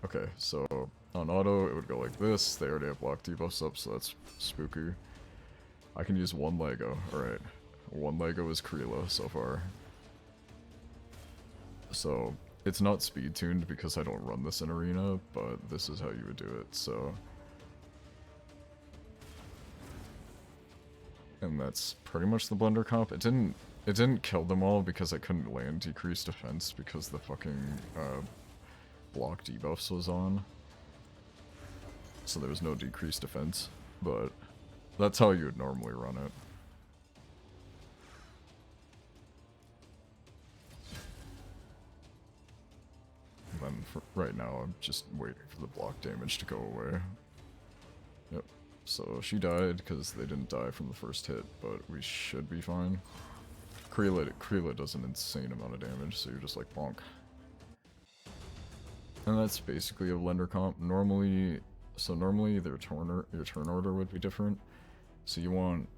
okay, so on auto, it would go like this. They already have block debuffs up, so that's spooky. I can use one Lego. Alright. One Lego is Krila so far. So, it's not speed tuned because I don't run this in arena, but this is how you would do it, so... And that's pretty much the Blender comp. It didn't kill them all because I couldn't land decreased defense because the fucking block debuffs was on. So there was no decreased defense, but that's how you would normally run it. And then for right now, I'm just waiting for the block damage to go away. Yep. So she died because they didn't die from the first hit, but we should be fine. Krila does an insane amount of damage, so you're just like bonk. And that's basically a Blender comp. Normally your turn order would be different. So you want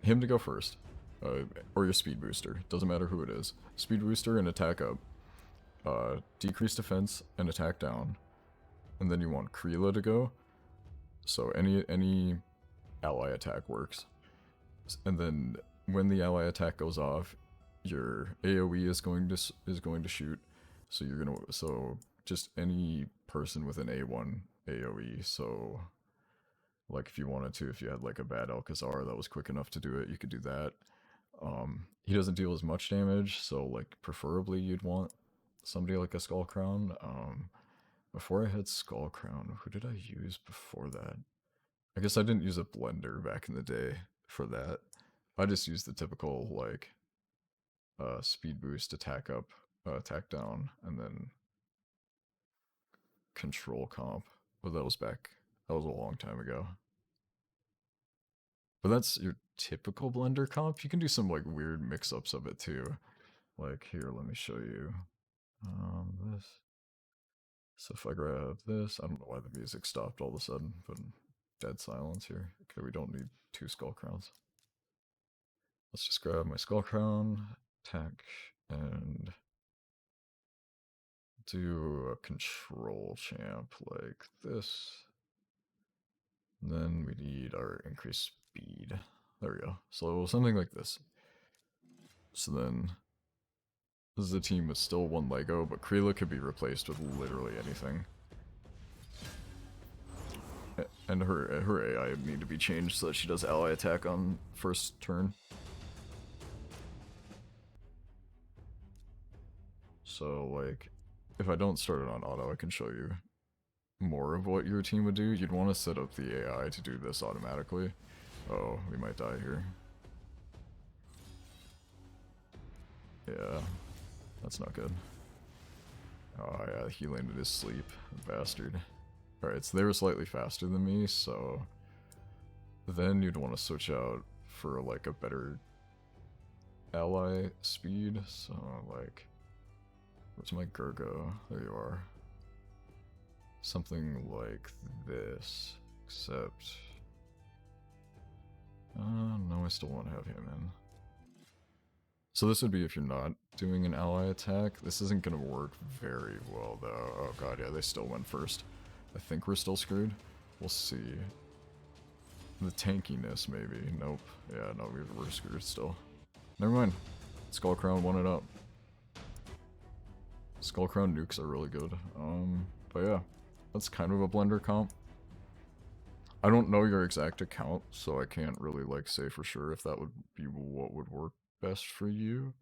him to go first, or your speed booster. Doesn't matter who it is. Speed booster and attack up, decrease defense and attack down. And then you want Krila to go, so any ally attack works. And then when the ally attack goes off, your AoE is going to shoot. So just any person with an A1 AoE. So like if you wanted to, if you had like a bad Alcazar that was quick enough to do it, you could do that. He doesn't deal as much damage, so like preferably you'd want somebody like a Skull Crown. Before I had Skull Crown, who did I use before that? I guess I didn't use a Blender back in the day for that. I just used the typical, like, speed boost, attack up, attack down, and then control comp. But that was a long time ago. But that's your typical Blender comp. You can do some, like, weird mix-ups of it, too. Like, here, let me show you. This. So if I grab this, I don't know why the music stopped all of a sudden, but dead silence here. Okay, we don't need 2 Skull Crowns. Let's just grab my Skull Crown, attack, and do a control champ like this. And then we need our increased speed. There we go. So something like this. So then... this is a team with still 1 Lego, but Krila could be replaced with literally anything. And her AI would need to be changed so that she does ally attack on first turn. So, like, if I don't start it on auto, I can show you more of what your team would do. You'd want to set up the AI to do this automatically. Oh, we might die here. Yeah, that's not good. Oh yeah, he landed his sleep, bastard. Alright, so they were slightly faster than me, so then you'd want to switch out for like a better ally speed. So like, where's my Gurgo? There you are. Something like this, except no, I still want to have him in. So this would be if you're not doing an ally attack. This isn't going to work very well though. Oh god, yeah, they still went first. I think we're still screwed. We'll see. The tankiness, maybe. Nope. Yeah, no, we're screwed still. Never mind. Skullcrown won it up. Skullcrown nukes are really good. But yeah, that's kind of a blender comp. I don't know your exact account, so I can't really like say for sure if that would be what would work best for you.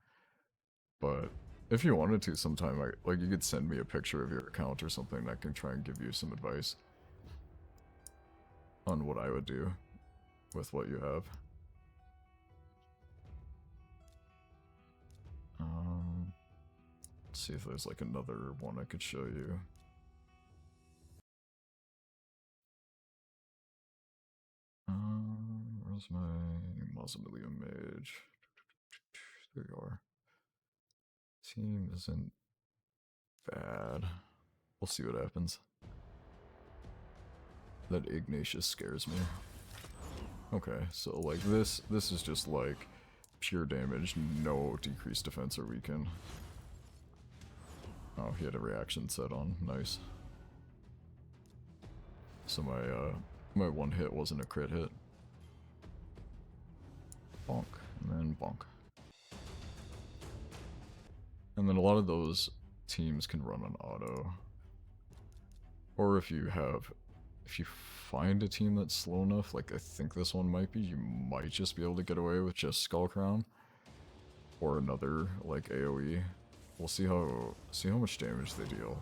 But if you wanted to sometime, like you could send me a picture of your account or something. I can try and give you some advice on what I would do with what you have. Let's see if there's like another one I could show you. Where's my Mausoleum Mage? There you are. Team isn't bad. We'll see what happens. That Ignatius scares me. Okay, so like this is just like pure damage, no decreased defense or weaken. Oh, he had a reaction set on. Nice. So my one hit wasn't a crit hit. Bonk, and then bonk. And then a lot of those teams can run on auto. Or if you find a team that's slow enough, like I think this one might be, you might just be able to get away with just Skullcrown. Or another, like AoE. We'll see how much damage they deal.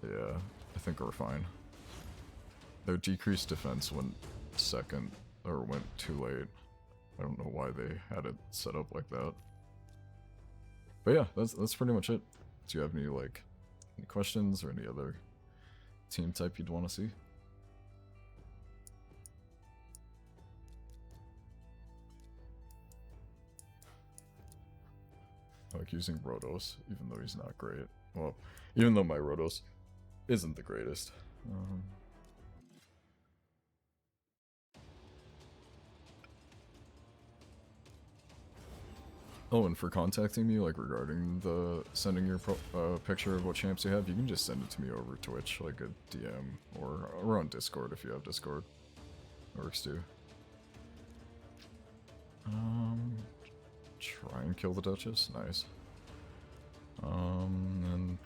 Yeah, I think we're fine. Their decreased defense went second, or went too late. I don't know why they had it set up like that. But yeah, that's pretty much it. Do you have any like any questions or any other team type you'd want to see? I like using Rotos, even though he's not great. Well, even though my Rotos isn't the greatest. Oh, and for contacting me, like regarding the sending your picture of what champs you have, you can just send it to me over Twitch, like a DM, or on Discord if you have Discord. Works too. Try and kill the Duchess, nice. And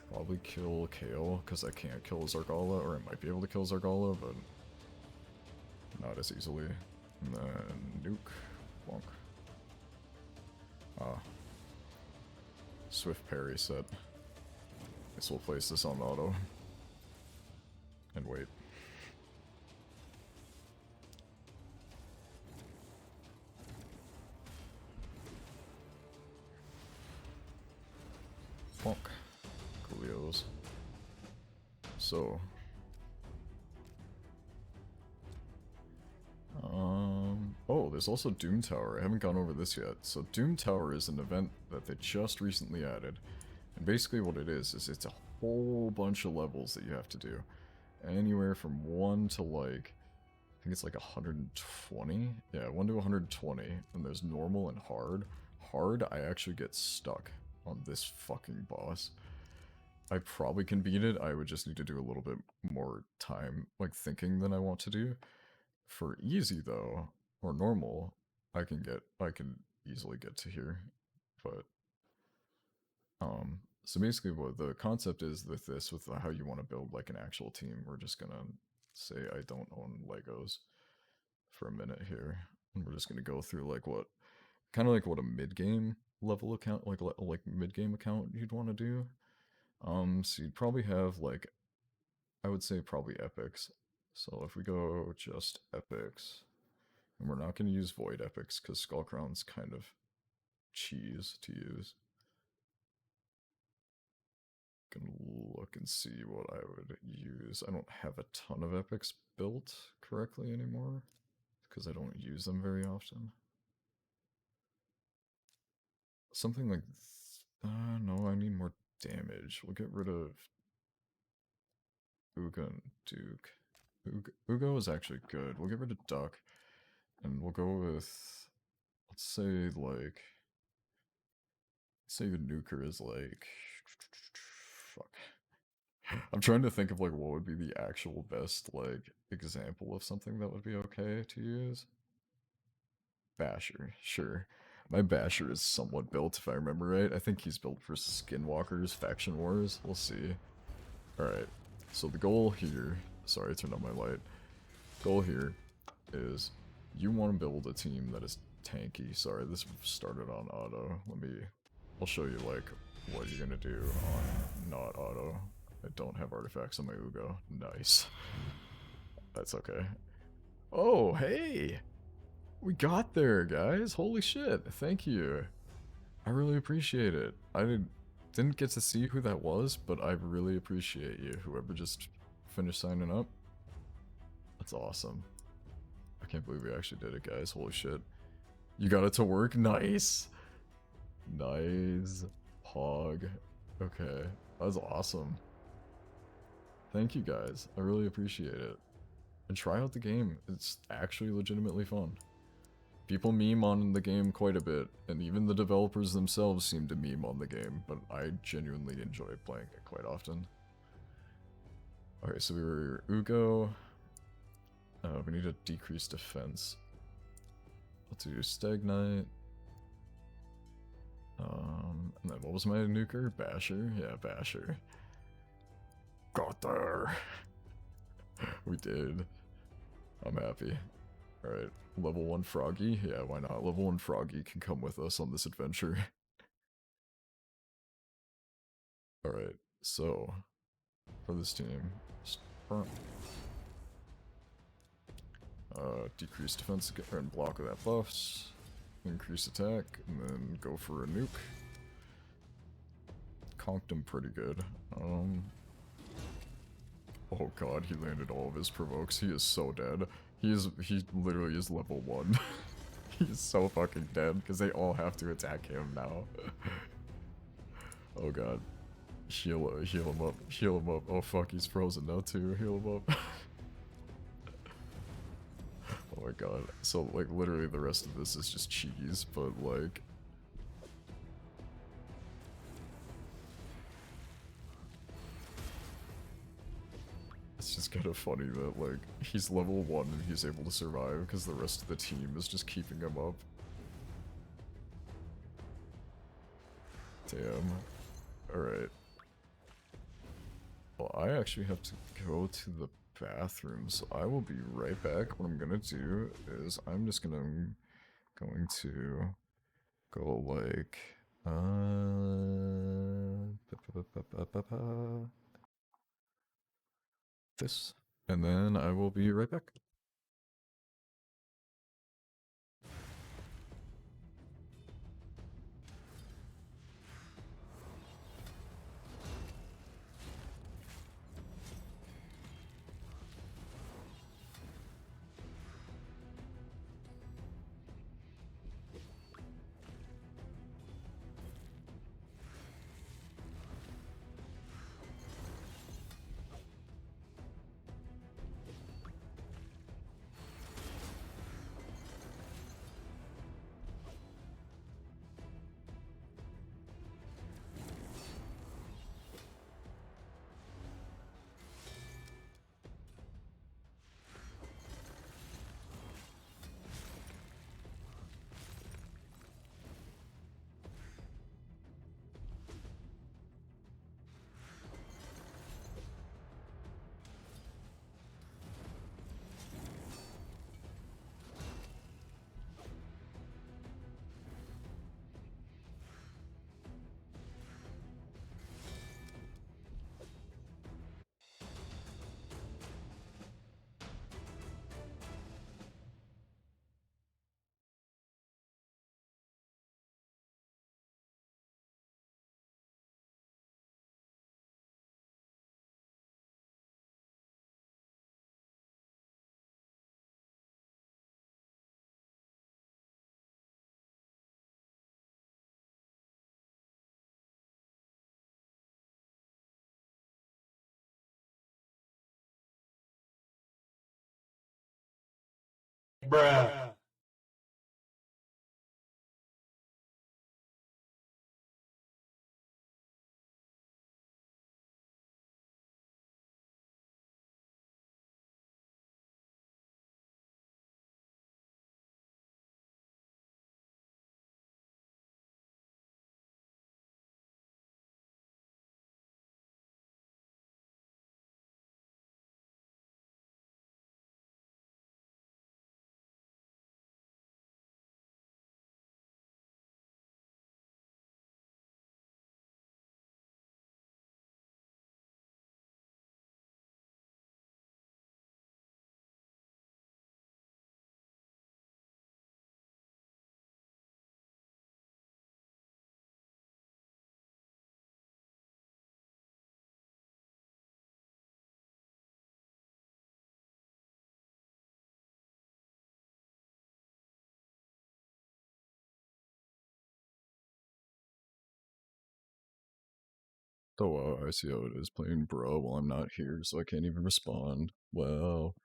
probably kill Kayle, because I can't kill Zargala, or I might be able to kill Zargala, but not as easily. And then nuke, bonk. Ah. Swift parry set. Guess we'll place this on auto. And wait. Bonk. Coolios. So. Oh, there's also Doom Tower. I haven't gone over this yet. So Doom Tower is an event that they just recently added. And basically what it is it's a whole bunch of levels that you have to do. Anywhere from 1 to like, I think it's like 120? Yeah, 1 to 120. And there's normal and hard. Hard, I actually get stuck on this fucking boss. I probably can beat it. I would just need to do a little bit more time, like thinking than I want to do. For easy though, or normal, I can easily get to here. But so basically what the concept is with this, with how you want to build like an actual team, we're just gonna say I don't own Legos for a minute here, and we're just gonna go through like what kind of like what a mid game level account, like mid game account you'd want to do. So you'd probably have like, I would say probably epics. So if we go just epics, and we're not going to use void epics because Skullcrown's kind of cheese to use. Gonna look and see what I would use. I don't have a ton of epics built correctly anymore because I don't use them very often. Something like no, I need more damage. We'll get rid of Uga and Duke. Ugo is actually good. We'll get rid of Duck, and we'll go with, let's say like, say the nuker is like, fuck. I'm trying to think of like what would be the actual best like example of something that would be okay to use. Basher, sure. My Basher is somewhat built if I remember right. I think he's built for Skinwalkers, Faction Wars. We'll see. Alright, so the goal here, sorry I turned on my light. Goal here is you want to build a team that is tanky. Sorry, this started on auto. I'll show you like what you're gonna do on not auto. I don't have artifacts on my Ugo. Nice. That's okay. Oh, hey! We got there, guys. Holy shit. Thank you. I really appreciate it. I didn't get to see who that was, but I really appreciate you. Whoever just finished signing up. That's awesome. I can't believe we actually did it, guys. Holy shit. You got it to work? Nice. Nice. Pog. Okay. That was awesome. Thank you, guys. I really appreciate it. And try out the game. It's actually legitimately fun. People meme on the game quite a bit, and even the developers themselves seem to meme on the game, but I genuinely enjoy playing it quite often. Okay, so we were Ugo. We need a decreased defense. Let's do Stagnite. And then what was my nuker? Basher? Yeah, Basher. Got there! We did. I'm happy. Alright, level 1 Froggy? Yeah, why not? Level 1 Froggy can come with us on this adventure. Alright, so, for this team, decrease defense and block without buffs, increase attack, and then go for a nuke. Conked him pretty good. Oh god, he landed all of his provokes. He is so dead. He literally is level 1. He's so fucking dead because they all have to attack him now. Oh god. Heal him up. Heal him up. Oh fuck, he's frozen now too. Heal him up. Oh my god. So like literally the rest of this is just cheese, but like it's just kind of funny that, like, he's level 1 and he's able to survive because the rest of the team is just keeping him up. Damn. Alright. Well, I actually have to go to the bathroom, so I will be right back. What I'm gonna do is I'm just going to go, like, this, and then I will be right back. Bruh. Oh, I see how it is playing bro while I'm not here, so I can't even respond. Well,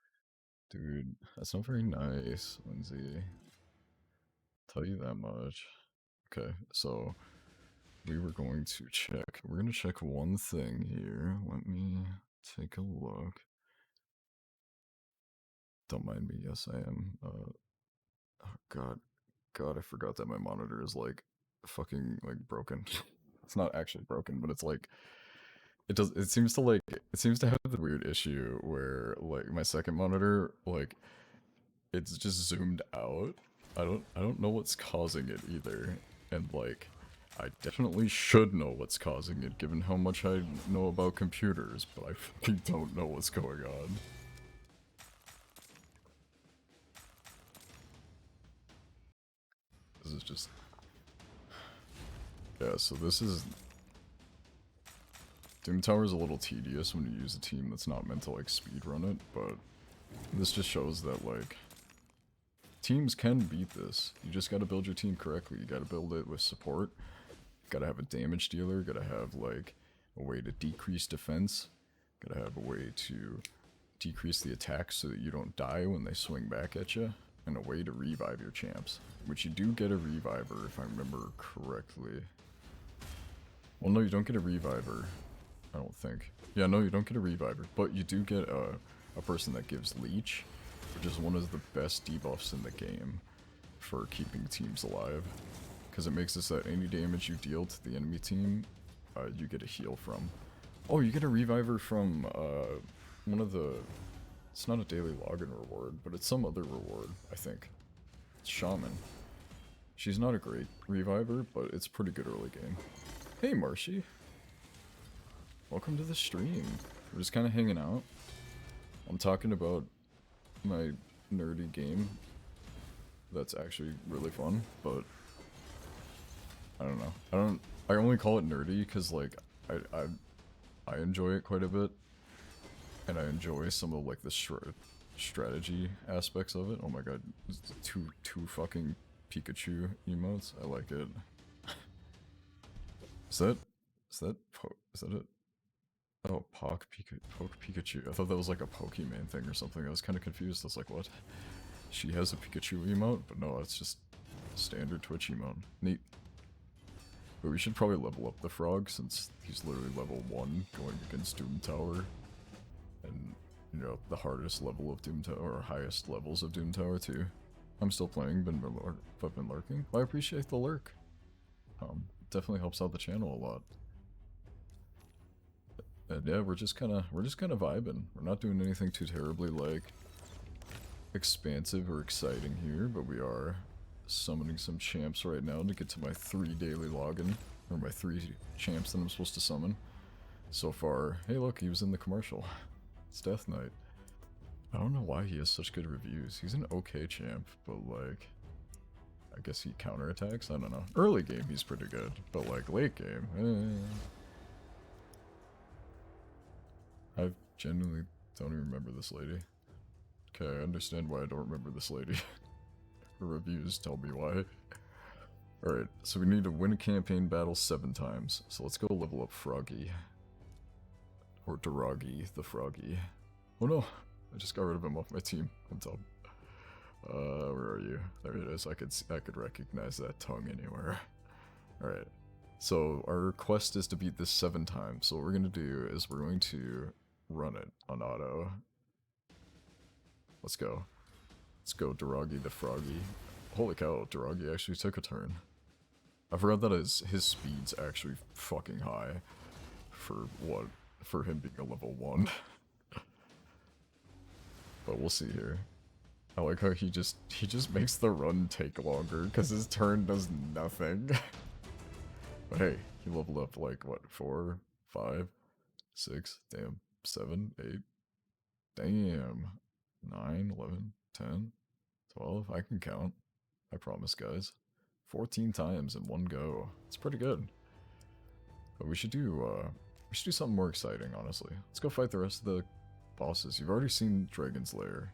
dude, that's not very nice, Lindsay. Tell you that much. Okay, so we were going to check. We're going to check one thing here. Let me take a look. Don't mind me. Yes, I am. Oh, God, I forgot that my monitor is like fucking like broken. It's not actually broken, but it's like it seems to have the weird issue where like my second monitor, like it's just zoomed out. I don't know what's causing it either. And like I definitely should know what's causing it given how much I know about computers, but I fucking don't know what's going on. This is just... Yeah, so this is... Doom Tower is a little tedious when you use a team that's not meant to like speedrun it, but this just shows that like teams can beat this. You just gotta build your team correctly. You gotta build it with support. Gotta have a damage dealer. Gotta have like a way to decrease defense. Gotta have a way to decrease the attack so that you don't die when they swing back at you. And a way to revive your champs. Which you do get a reviver if I remember correctly. Well, no, you don't get a reviver. I don't think. Yeah, no, you don't get a reviver. But you do get a person that gives leech, which is one of the best debuffs in the game for keeping teams alive. Because it makes it so that any damage you deal to the enemy team, you get a heal from. Oh, you get a reviver from one of the... It's not a daily login reward, but it's some other reward, I think. It's Shaman. She's not a great reviver, but it's pretty good early game. Hey, Marshy. Welcome to the stream. We're just kind of hanging out. I'm talking about my nerdy game. That's actually really fun, but I don't know. I only call it nerdy because like I enjoy it quite a bit, and I enjoy some of like the strategy aspects of it. Oh my god, two fucking Pikachu emotes. I like it. Is that it? Oh, Poke Pikachu. I thought that was like a Pokemon thing or something. I was kind of confused. I was like, what? She has a Pikachu emote? But no, it's just standard Twitch emote. Neat. But we should probably level up the frog since he's literally level 1 going against Doom Tower. And, you know, the hardest level of Doom Tower, or highest levels of Doom Tower too. I'm still playing, but been lurking. Well, I appreciate the lurk. Definitely helps out the channel a lot. And yeah, we're just kind of vibing. We're not doing anything too terribly like expansive or exciting here, but we are summoning some champs right now to get to my 3 daily login, or my 3 champs that I'm supposed to summon. So far, hey look, he was in the commercial. It's Death Knight. I don't know why he has such good reviews. He's an okay champ, but like, I guess he counterattacks? I don't know. Early game he's pretty good, but like late game, I genuinely don't even remember this lady. Okay, I understand why I don't remember this lady. Her reviews tell me why. Alright, so we need to win a campaign battle 7 times. So let's go level up Froggy. Or Duragi, the Froggy. Oh no, I just got rid of him off my team. I'm dumb. Where are you? There it is. I could recognize that tongue anywhere. Alright. So our quest is to beat this 7 times. So what we're gonna do is we're going to run it on auto. Let's go. Let's go, Duragi the Froggy. Holy cow, Duragi actually took a turn. I forgot that his speed's actually fucking high for what? For him being a level 1. But we'll see here. I like how he just makes the run take longer because his turn does nothing. But hey, he leveled up like what, 4, 5, 6, damn, 7, 8, damn, 9, 11, 10, 12. I can count. I promise, guys. 14 times in one go. It's pretty good. But we should do something more exciting, honestly. Let's go fight the rest of the bosses. You've already seen Dragon's Lair.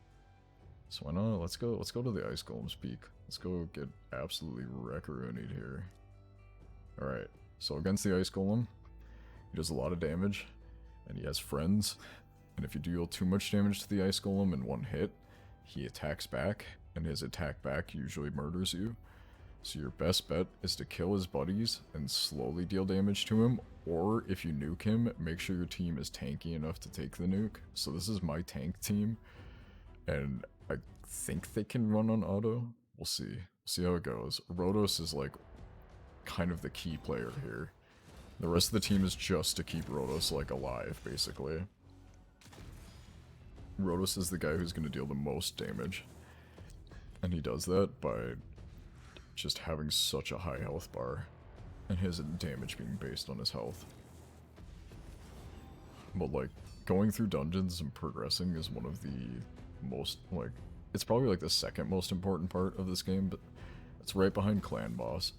So why not? Let's go to the Ice Golem's Peak. Let's go get absolutely wreck-a-roonied here. Alright, so against the Ice Golem, he does a lot of damage, and he has friends. And if you deal too much damage to the Ice Golem in one hit, he attacks back, and his attack back usually murders you. So your best bet is to kill his buddies and slowly deal damage to him, or if you nuke him, make sure your team is tanky enough to take the nuke. So this is my tank team, and I think they can run on auto. We'll see. We'll see how it goes. Rotos is like kind of the key player here. The rest of the team is just to keep Rotos like alive, basically. Rotos is the guy who's going to deal the most damage, and he does that by just having such a high health bar, and his damage being based on his health. But like, going through dungeons and progressing is one of the most, like, it's probably like the second most important part of this game, but it's right behind Clan Boss.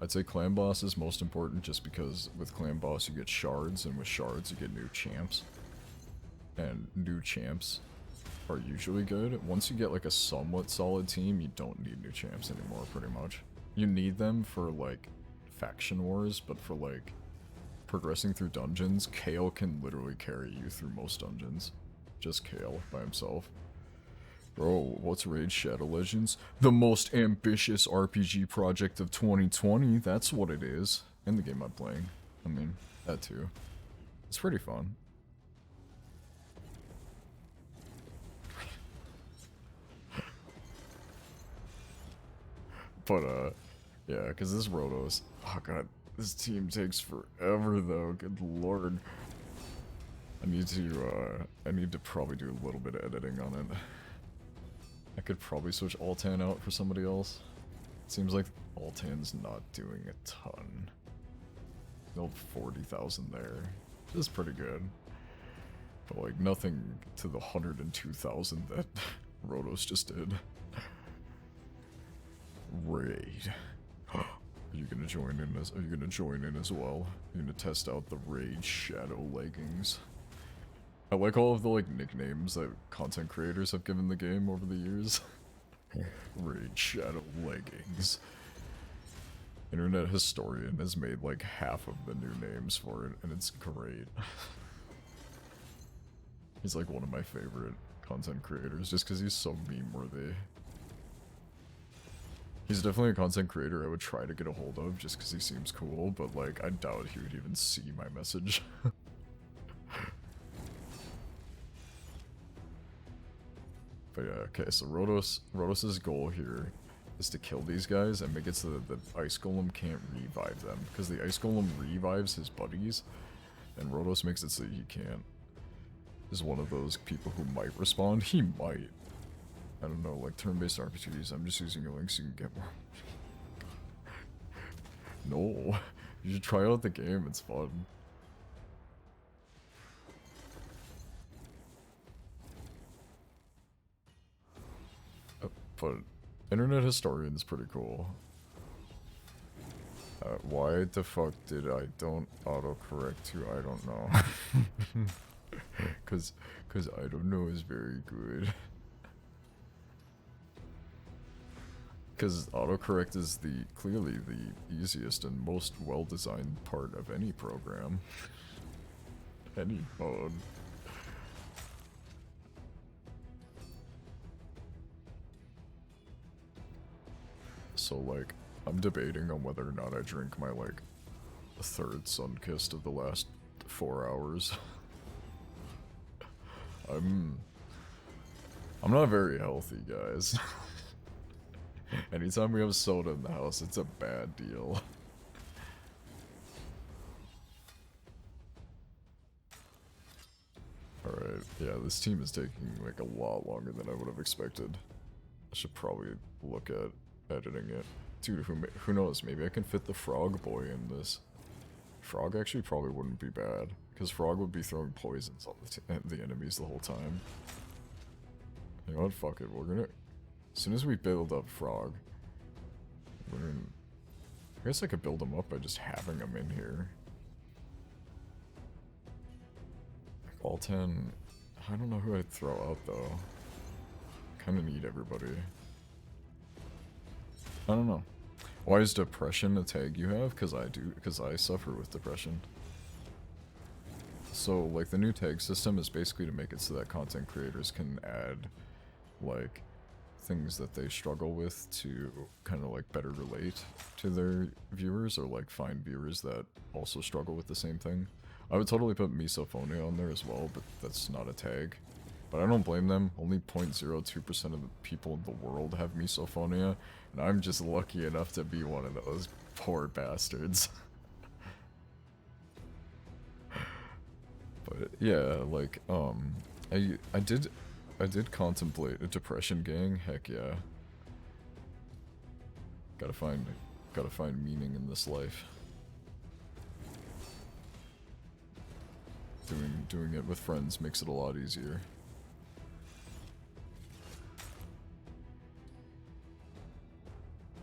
I'd say Clan Boss is most important just because with Clan Boss you get shards, and with shards you get new champs. And new champs are usually good. Once you get like a somewhat solid team, you don't need new champs anymore, pretty much. You need them for like faction wars, but for like progressing through dungeons, Kale can literally carry you through most dungeons. Just Kale by himself. Bro, what's Raid Shadow Legends? The most ambitious RPG project of 2020, that's what it is. And the game I'm playing. I mean, that too. It's pretty fun. But, yeah, because this Rotos, oh god, this team takes forever though, good lord. I need to probably do a little bit of editing on it. I could probably switch Altan out for somebody else. It seems like Altan's not doing a ton. Still 40,000 there, which is pretty good. But like, nothing to the 102,000 that Rotos just did. Raid. Are you gonna join in as well? You're gonna test out the Raid Shadow Leggings. I like all of the like nicknames that content creators have given the game over the years. Raid Shadow Leggings. Internet Historian has made like half of the new names for it, and it's great. He's like one of my favorite content creators just because he's so meme-worthy. He's definitely a content creator I would try to get a hold of just because he seems cool, but like I doubt he would even see my message. But yeah, okay, so Rotos' goal here is to kill these guys and make it so that the Ice Golem can't revive them, because the Ice Golem revives his buddies, and Rotos makes it so he can't. Is one of those people who might respond. He might. I don't know, like turn-based RPGs, I'm just using a link so you can get more. No, you should try out the game, it's fun. But Internet Historian is pretty cool. Why the fuck did I don't autocorrect to I don't know? Cause I don't know is very good. Because autocorrect is clearly the easiest and most well-designed part of any program. Any mode. So, like, I'm debating on whether or not I drink my, like, third Sunkist of the last 4 hours. I'm not very healthy, guys. Anytime we have soda in the house, it's a bad deal. Alright, yeah, this team is taking, like, a lot longer than I would have expected. I should probably look at editing it. Dude, who knows, maybe I can fit the Frog Boy in this. Frog actually probably wouldn't be bad, because Frog would be throwing poisons on the enemies the whole time. You know what, fuck it, we're gonna... As soon as we build up Frog, we're gonna... I guess I could build him up by just having him in here. All 10... I don't know who I'd throw out, though. Kinda need everybody. I don't know. Why is depression a tag you have? Because I do. Because I suffer with depression. So, like, the new tag system is basically to make it so that content creators can add, like, things that they struggle with to kind of, like, better relate to their viewers, or, like, find viewers that also struggle with the same thing. I would totally put misophonia on there as well, but that's not a tag. But I don't blame them. Only 0.02% of the people in the world have misophonia, and I'm just lucky enough to be one of those poor bastards. But yeah, like, I did contemplate a depression gang. Heck yeah. Gotta find meaning in this life. Doing it with friends makes it a lot easier.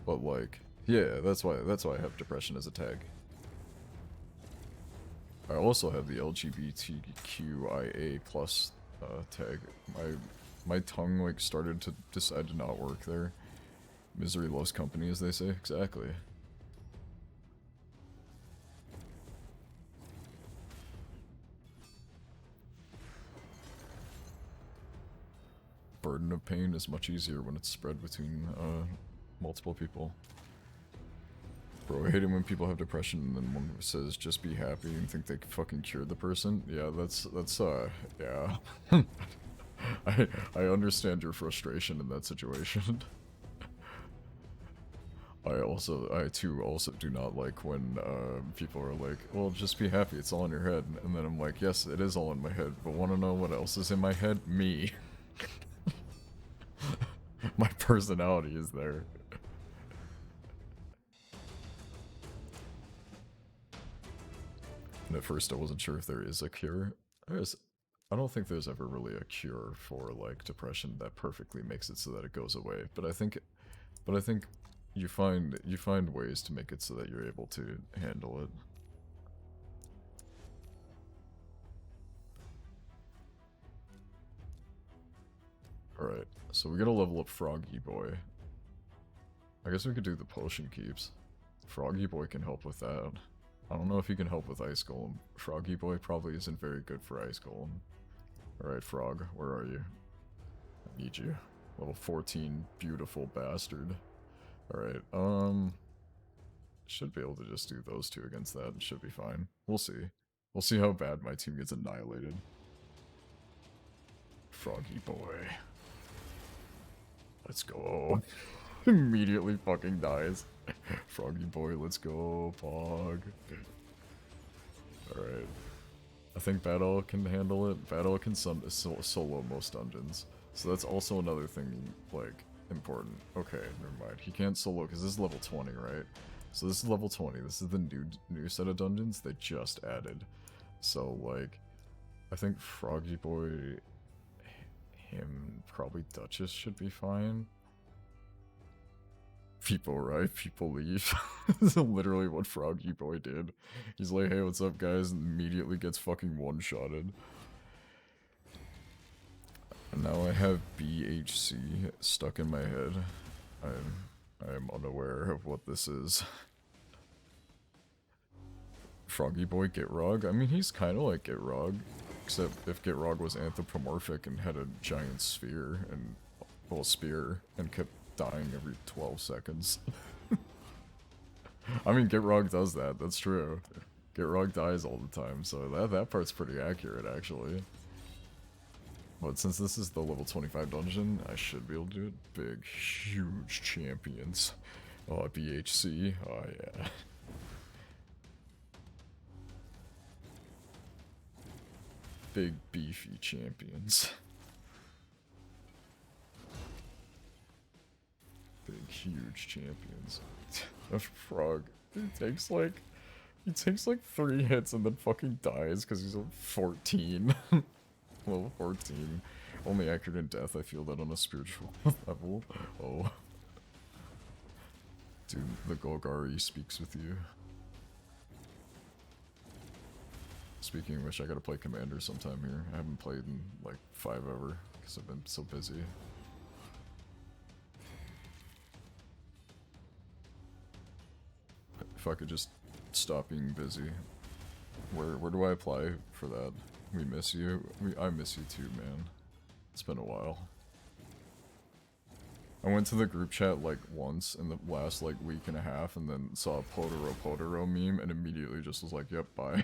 But like, yeah, that's why I have depression as a tag. I also have the LGBTQIA+ tag. My tongue like started to decide to not work there. Misery loves company, as they say. Exactly. Burden of pain is much easier when it's spread between multiple people. Bro, I hate it when people have depression and then one says just be happy and think they can fucking cure the person. Yeah, that's yeah. I understand your frustration in that situation. I too also do not like when people are like, well, just be happy, it's all in your head. And then I'm like, yes, it is all in my head, but wanna know what else is in my head? Me. My personality is there. And at first I wasn't sure if there is a cure. I don't think there's ever really a cure for like depression that perfectly makes it so that it goes away. But I think you find ways to make it so that you're able to handle it. Alright, so we gotta level up Froggy Boy. I guess we could do the potion keeps. Froggy Boy can help with that. I don't know if he can help with Ice Golem. Froggy Boy probably isn't very good for Ice Golem. Alright, Frog, where are you? I need you. Level 14, beautiful bastard. Alright, should be able to just do those two against that and should be fine. We'll see. We'll see how bad my team gets annihilated. Froggy Boy. Let's go. Immediately fucking dies. Froggy Boy, let's go, Pog. Alright. I think Battle can handle it. Battle can solo most dungeons. So that's also another thing, like, important. Okay, never mind. He can't solo because this is level 20, right? So this is level 20. This is the new set of dungeons they just added. So, like, I think Froggy Boy, him, probably Duchess should be fine. People arrive, people leave. That's literally what Froggy Boy did. He's like, hey, what's up, guys? And immediately gets fucking one-shotted. And now I have BHC stuck in my head. I am unaware of what this is. Froggy Boy Gitrog? I mean, he's kind of like Gitrog. Except if Gitrog was anthropomorphic and had a giant sphere and, well, spear and kept dying every 12 seconds. I mean, Gitrog does that. That's true. Gitrog dies all the time, so that part's pretty accurate, actually. But since this is the level 25 dungeon, I should be able to do it. Big, huge champions. Oh, BHC. Oh, yeah. Big, beefy champions. Big, huge champions. A frog. He takes like 3 hits and then fucking dies because he's 14. Level 14. Only accurate in death, I feel that on a spiritual level. Oh. Dude, the Golgari speaks with you. Speaking of which, I gotta play Commander sometime here. I haven't played in like 5 ever, because I've been so busy. If I could just stop being busy. Where do I apply for that? We miss you. I miss you too, man. It's been a while. I went to the group chat like once in the last like week and a half and then saw a Potoro meme and immediately just was like, yep, bye.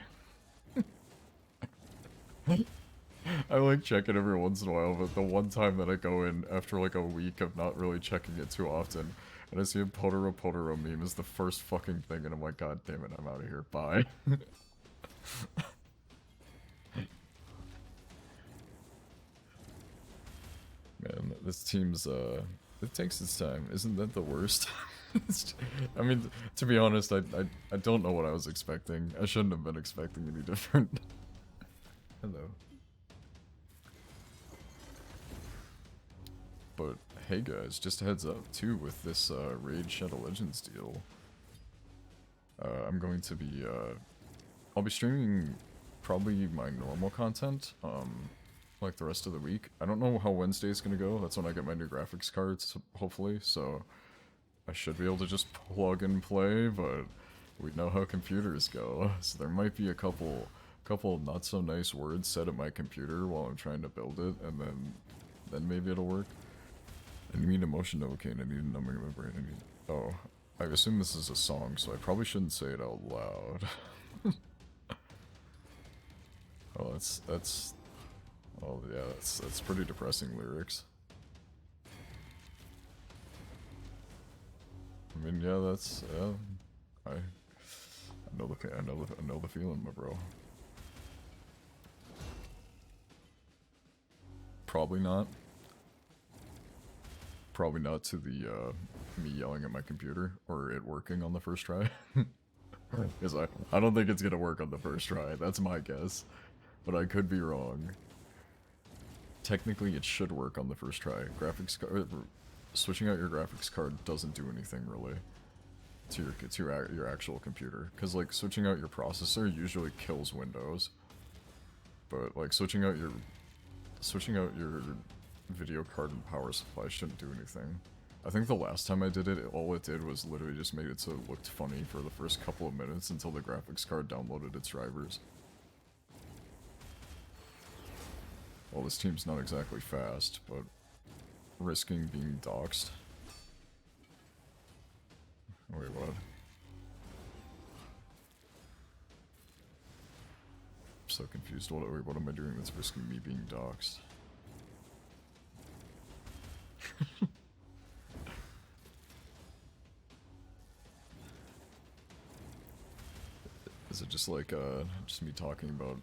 I like check it every once in a while, but the one time that I go in after like a week of not really checking it too often and I see a Potoro meme is the first fucking thing and I'm like, god damn it, I'm out of here, bye. Man, this team's, it takes its time. Isn't that the worst? I mean, to be honest, I don't know what I was expecting. I shouldn't have been expecting any different. Hello. But, hey guys, just a heads up, too, with this, Raid Shadow Legends deal. I'm going to be, I'll be streaming probably my normal content, like the rest of the week. I don't know how Wednesday's gonna go. That's when I get my new graphics cards, hopefully, so I should be able to just plug and play, but we know how computers go. So there might be a couple not so nice words said at my computer while I'm trying to build it, and then maybe it'll work. I need emotion Novocaine, I need a numbing in my brain, I need... Oh, I assume this is a song, so I probably shouldn't say it out loud. Oh, that's... Oh yeah, that's pretty depressing lyrics. I mean, yeah, that's I know the feeling, my bro. Probably not. Probably not to the me yelling at my computer or it working on the first try. Because I don't think it's gonna work on the first try. That's my guess, but I could be wrong. Technically, it should work on the first try. Graphics card, switching out your graphics card doesn't do anything really to your actual computer. Because like switching out your processor usually kills Windows, but like switching out your video card and power supply shouldn't do anything. I think the last time I did it, all it did was literally just made it so it looked funny for the first couple of minutes until the graphics card downloaded its drivers. Well, this team's not exactly fast, but risking being doxxed. Wait, what? I'm so confused. What am I doing that's risking me being doxxed? Is it just like, just me talking about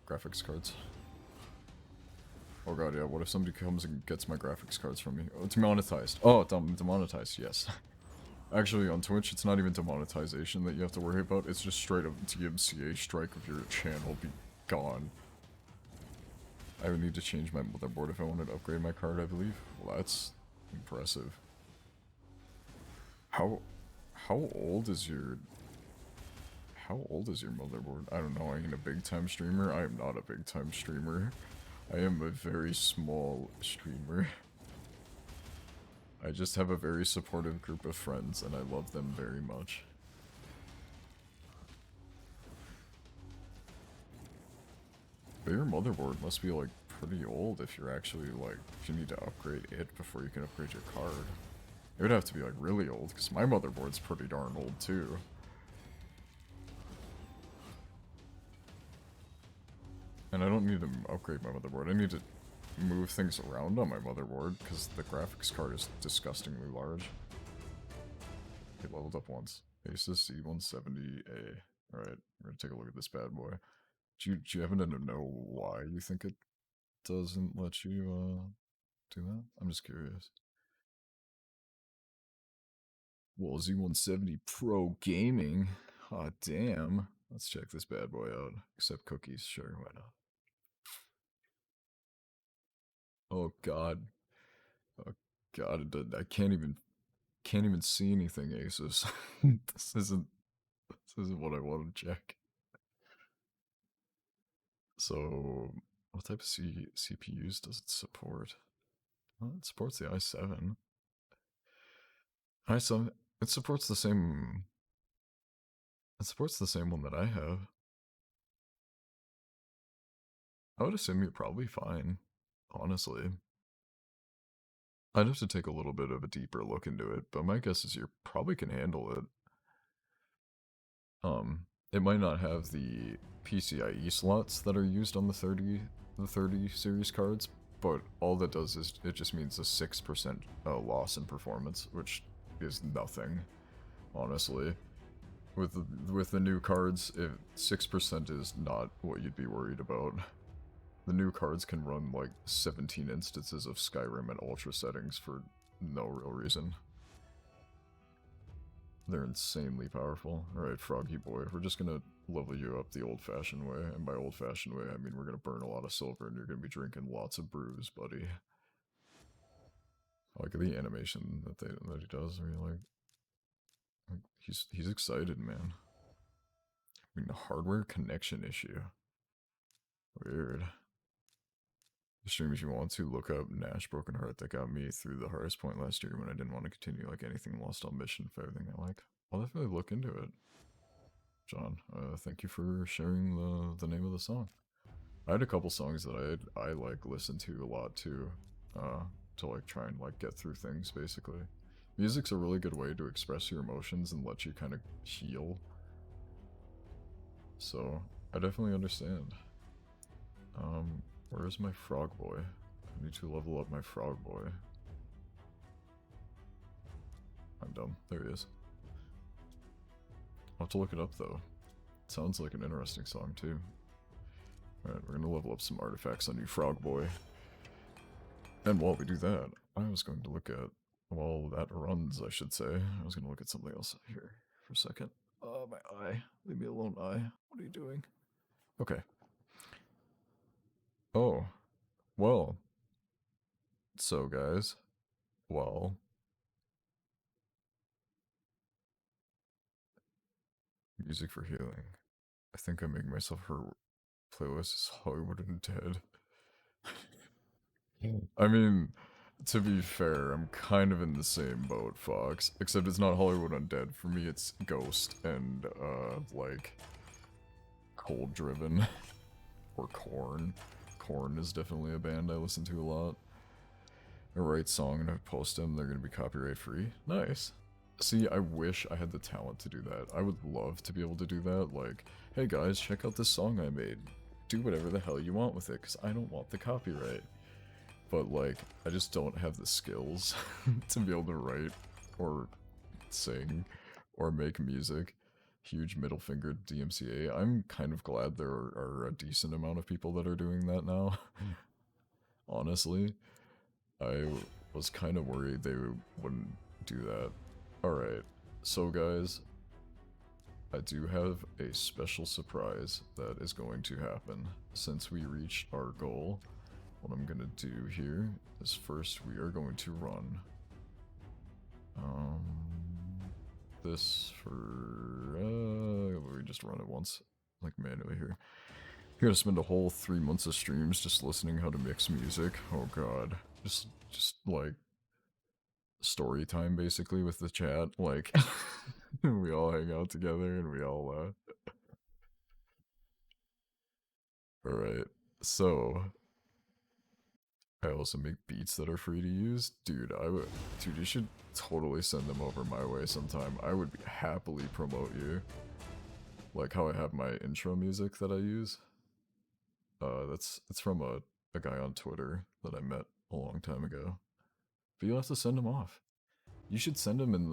graphics cards? Oh god, yeah, what if somebody comes and gets my graphics cards from me? Oh, it's demonetized. Oh, demonetized, yes. Actually, on Twitch, it's not even demonetization that you have to worry about, it's just straight up DMCA strike of your channel be gone. I would need to change my motherboard if I wanted to upgrade my card, I believe. Well, that's impressive. How old is your... How old is your motherboard? I don't know, I ain't a big-time streamer. I am not a big-time streamer. I am a very small streamer. I just have a very supportive group of friends, and I love them very much. But your motherboard must be, like, pretty old if you're actually, like, if you need to upgrade it before you can upgrade your card. It would have to be, like, really old, because my motherboard's pretty darn old, too. And I don't need to upgrade my motherboard. I need to move things around on my motherboard because the graphics card is disgustingly large. It leveled up once. Asus C170A. Alright, we're gonna take a look at this bad boy. Do you happen to know why you think it doesn't let you do that? I'm just curious. Well, Z170 Pro Gaming. Aw, damn. Let's check this bad boy out. Accept cookies, sure, why not? Oh god. Oh god, I can't even see anything, Asus. This isn't what I want to check. So, what type of CPUs does it support? Well, it supports the i7. i7, it supports the same. It supports the same one that I have. I would assume you're probably fine, honestly. I'd have to take a little bit of a deeper look into it, but my guess is you probably can handle it. It might not have the PCIe slots that are used on the 30 series cards, but all that does is it just means a 6% loss in performance, which is nothing, honestly. With the new cards, 6% is not what you'd be worried about. The new cards can run like 17 instances of Skyrim at ultra settings for no real reason. They're insanely powerful. Alright, Froggy Boy, we're just gonna level you up the old-fashioned way, and by old-fashioned way, I mean we're gonna burn a lot of silver and you're gonna be drinking lots of brews, buddy. I like the animation that he does, where you like he's excited, man. I mean, the hardware connection issue. Weird. Stream if you want to, look up Nash Broken Heart. That got me through the hardest point last year when I didn't want to continue like anything Lost on Mission for everything I like. I'll definitely look into it. John, thank you for sharing the name of the song. I had a couple songs that I like listened to a lot too, to like try and like get through things basically. Music's a really good way to express your emotions and let you kind of heal. So I definitely understand. Where's my frog boy? I need to level up my frog boy. I'm dumb. There he is. I'll have to look it up though. It sounds like an interesting song too. Alright, we're gonna level up some artifacts on you, frog boy. And while we do that, I was going to look at, while that runs, I should say, I was gonna look at something else here for a second. My eye. Leave me alone, eye. What are you doing? Okay. Oh, well, so guys, well, music for healing. I think I'm making myself her playlist is Hollywood Undead. I mean, to be fair, I'm kind of in the same boat, Fox, except it's not Hollywood Undead. For me, it's Ghost and, like, Cold Driven, or Korn. Korn is definitely a band I listen to a lot. I write song and I post them, they're gonna be copyright free. Nice. See, I wish I had the talent to do that. I would love to be able to do that, like, hey guys, check out this song I made. Do whatever the hell you want with it, because I don't want the copyright. But, like, I just don't have the skills to be able to write, or sing, or make music. Huge middle finger DMCA. I'm kind of glad there are a decent amount of people that are doing that now. Honestly, I was kind of worried they wouldn't do that. Alright, so guys, I do have a special surprise that is going to happen since we reached our goal. What I'm gonna do here is first we are going to run this for we just run it once, like manually here. You're gonna spend a whole 3 months of streams just listening how to mix music. Oh god, just like story time basically with the chat. Like we all hang out together and we all all right. So I also make beats that are free to use. Dude, dude, you should totally send them over my way sometime. I would happily promote you. Like how I have my intro music that I use. It's from a guy on Twitter that I met a long time ago. But you'll have to send him off. You should send him in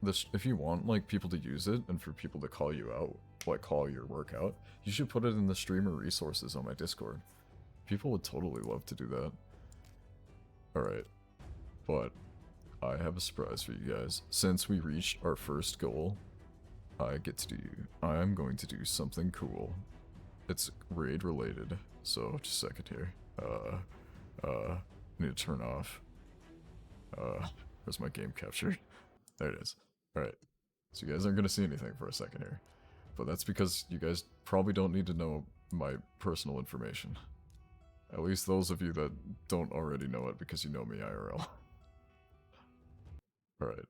this if you want like people to use it and for people to call you out, like call your work out. You should put it in the streamer resources on my Discord. People would totally love to do that. All right, but I have a surprise for you guys. Since we reached our first goal, I'm going to do something cool. It's raid related, so just a second here. I need to turn off. Where's my game capture? There it is. Alright. So you guys aren't gonna see anything for a second here. But that's because you guys probably don't need to know my personal information. At least those of you that don't already know it because you know me IRL. Alright.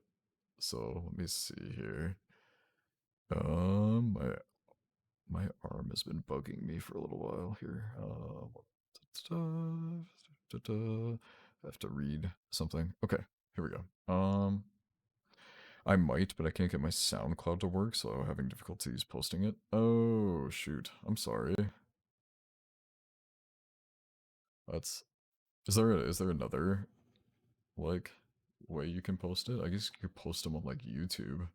So let me see here. My arm has been bugging me for a little while here. I have to read something. Okay, here we go. I might, but I can't get my SoundCloud to work, so I'm having difficulties posting it. Oh, shoot. I'm sorry. Is there another, like, way you can post it? I guess you could post them on, like, YouTube.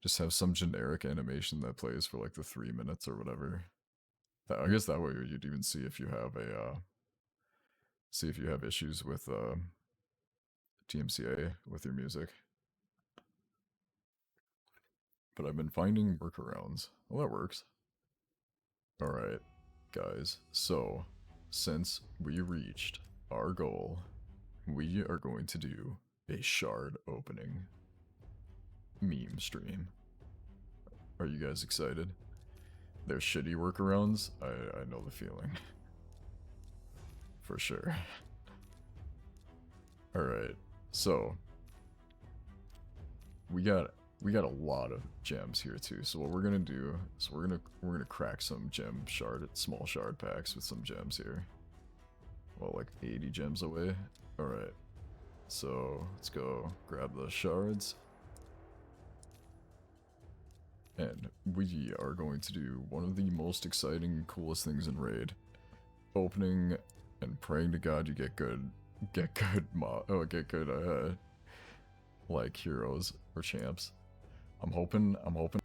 Just have some generic animation that plays for, like, the 3 minutes or whatever. I guess that way you'd even see if you have issues with, DMCA with your music. But I've been finding workarounds. Well, that works. Alright, guys. So, since we reached our goal, we are going to do a shard opening meme stream. Are you guys excited? They're shitty workarounds. I know the feeling. For sure. Alright, so we got a lot of gems here too. So what we're gonna do is we're gonna crack some small shard packs with some gems here. Well, like 80 gems away. Alright. So let's go grab the shards. And we are going to do one of the most exciting, coolest things in Raid. Opening and praying to God you get good like heroes or champs. I'm hoping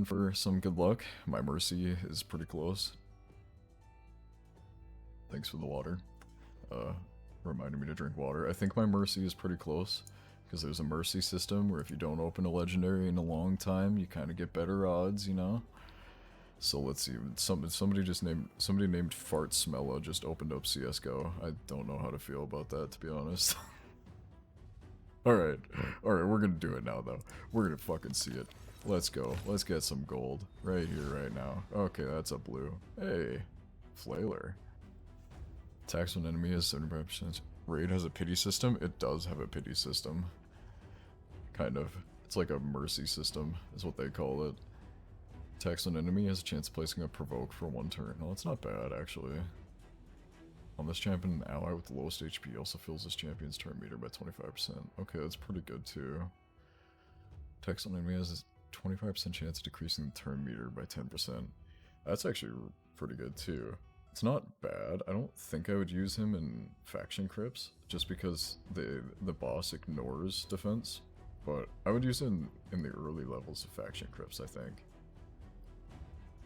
for some good luck. My Mercy is pretty close. Thanks for the water. Reminded me to drink water. I think my Mercy is pretty close. Because there's a Mercy system where if you don't open a legendary in a long time, you kind of get better odds, you know? So let's see. Somebody named Fart Smella just opened up CSGO. I don't know how to feel about that, to be honest. Alright, we're gonna do it now, though. We're gonna fucking see it. Let's go. Let's get some gold. Right here, right now. Okay, that's a blue. Hey, Flailer. Attacks on enemy is 75%. Raid has a pity system? It does have a pity system. Kind of. It's like a mercy system, is what they call it. Attacks on enemy has a chance of placing a provoke for 1 turn. No, it's not bad, actually. On this champion, an ally with the lowest HP also fills this champion's turn meter by 25%. Okay, that's pretty good, too. Attacks on enemy has a 25% chance of decreasing the turn meter by 10%. That's actually pretty good, too. It's not bad. I don't think I would use him in faction crypts, just because the boss ignores defense. But I would use him in the early levels of faction crypts, I think.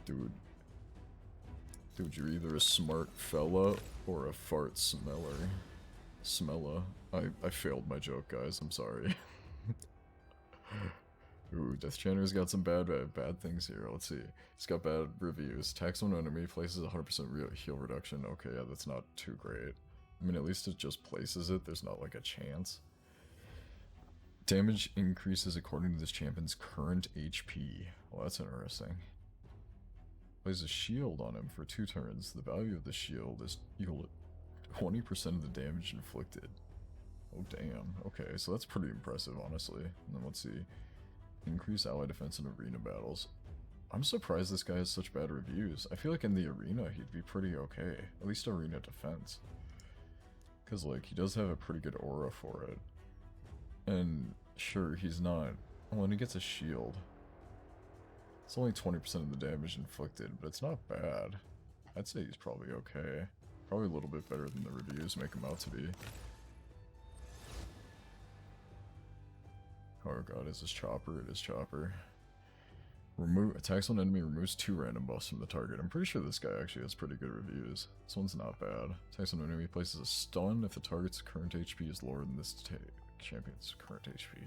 Dude, you're either a smart fella or a fart smeller. Smella. I failed my joke, guys. I'm sorry. Ooh, Death Chanter's got some bad things here. Let's see. He's got bad reviews. Attacks on enemy places 100% heal reduction. Okay, yeah, that's not too great. I mean, at least it just places it. There's not like a chance. Damage increases according to this champion's current HP. Well, that's interesting. Plays a shield on him for 2 turns. The value of the shield is equal to 20% of the damage inflicted. Oh, damn. Okay, so that's pretty impressive, honestly. And then let's see. Increase ally defense in arena battles. I'm surprised this guy has such bad reviews. I feel like in the arena he'd be pretty okay. At least arena defense. Because, like, he does have a pretty good aura for it. And, sure, he's not... Well, and he gets a shield. It's only 20% of the damage inflicted, but it's not bad. I'd say he's probably okay. Probably a little bit better than the reviews make him out to be. Oh god, is this Chopper? It is Chopper. Remove attacks on enemy, removes 2 random buffs from the target. I'm pretty sure this guy actually has pretty good reviews. This one's not bad. Attacks on enemy, places a stun if the target's current HP is lower than this champion's current HP.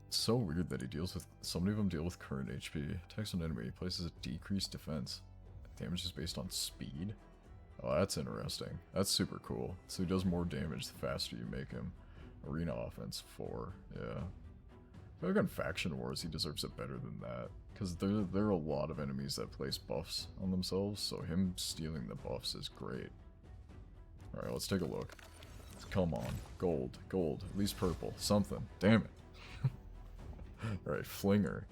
It's so weird that he deals with, so many of them deal with current HP. Attacks on enemy, places a decreased defense. Damage is based on speed. Oh, that's interesting. That's super cool. So he does more damage the faster you make him. Arena offense 4, yeah. I feel like on Faction Wars he deserves it better than that. Because there are a lot of enemies that place buffs on themselves, so him stealing the buffs is great. Alright, let's take a look. Come on. Gold. Gold. At least purple. Something. Damn it. Alright, Flinger.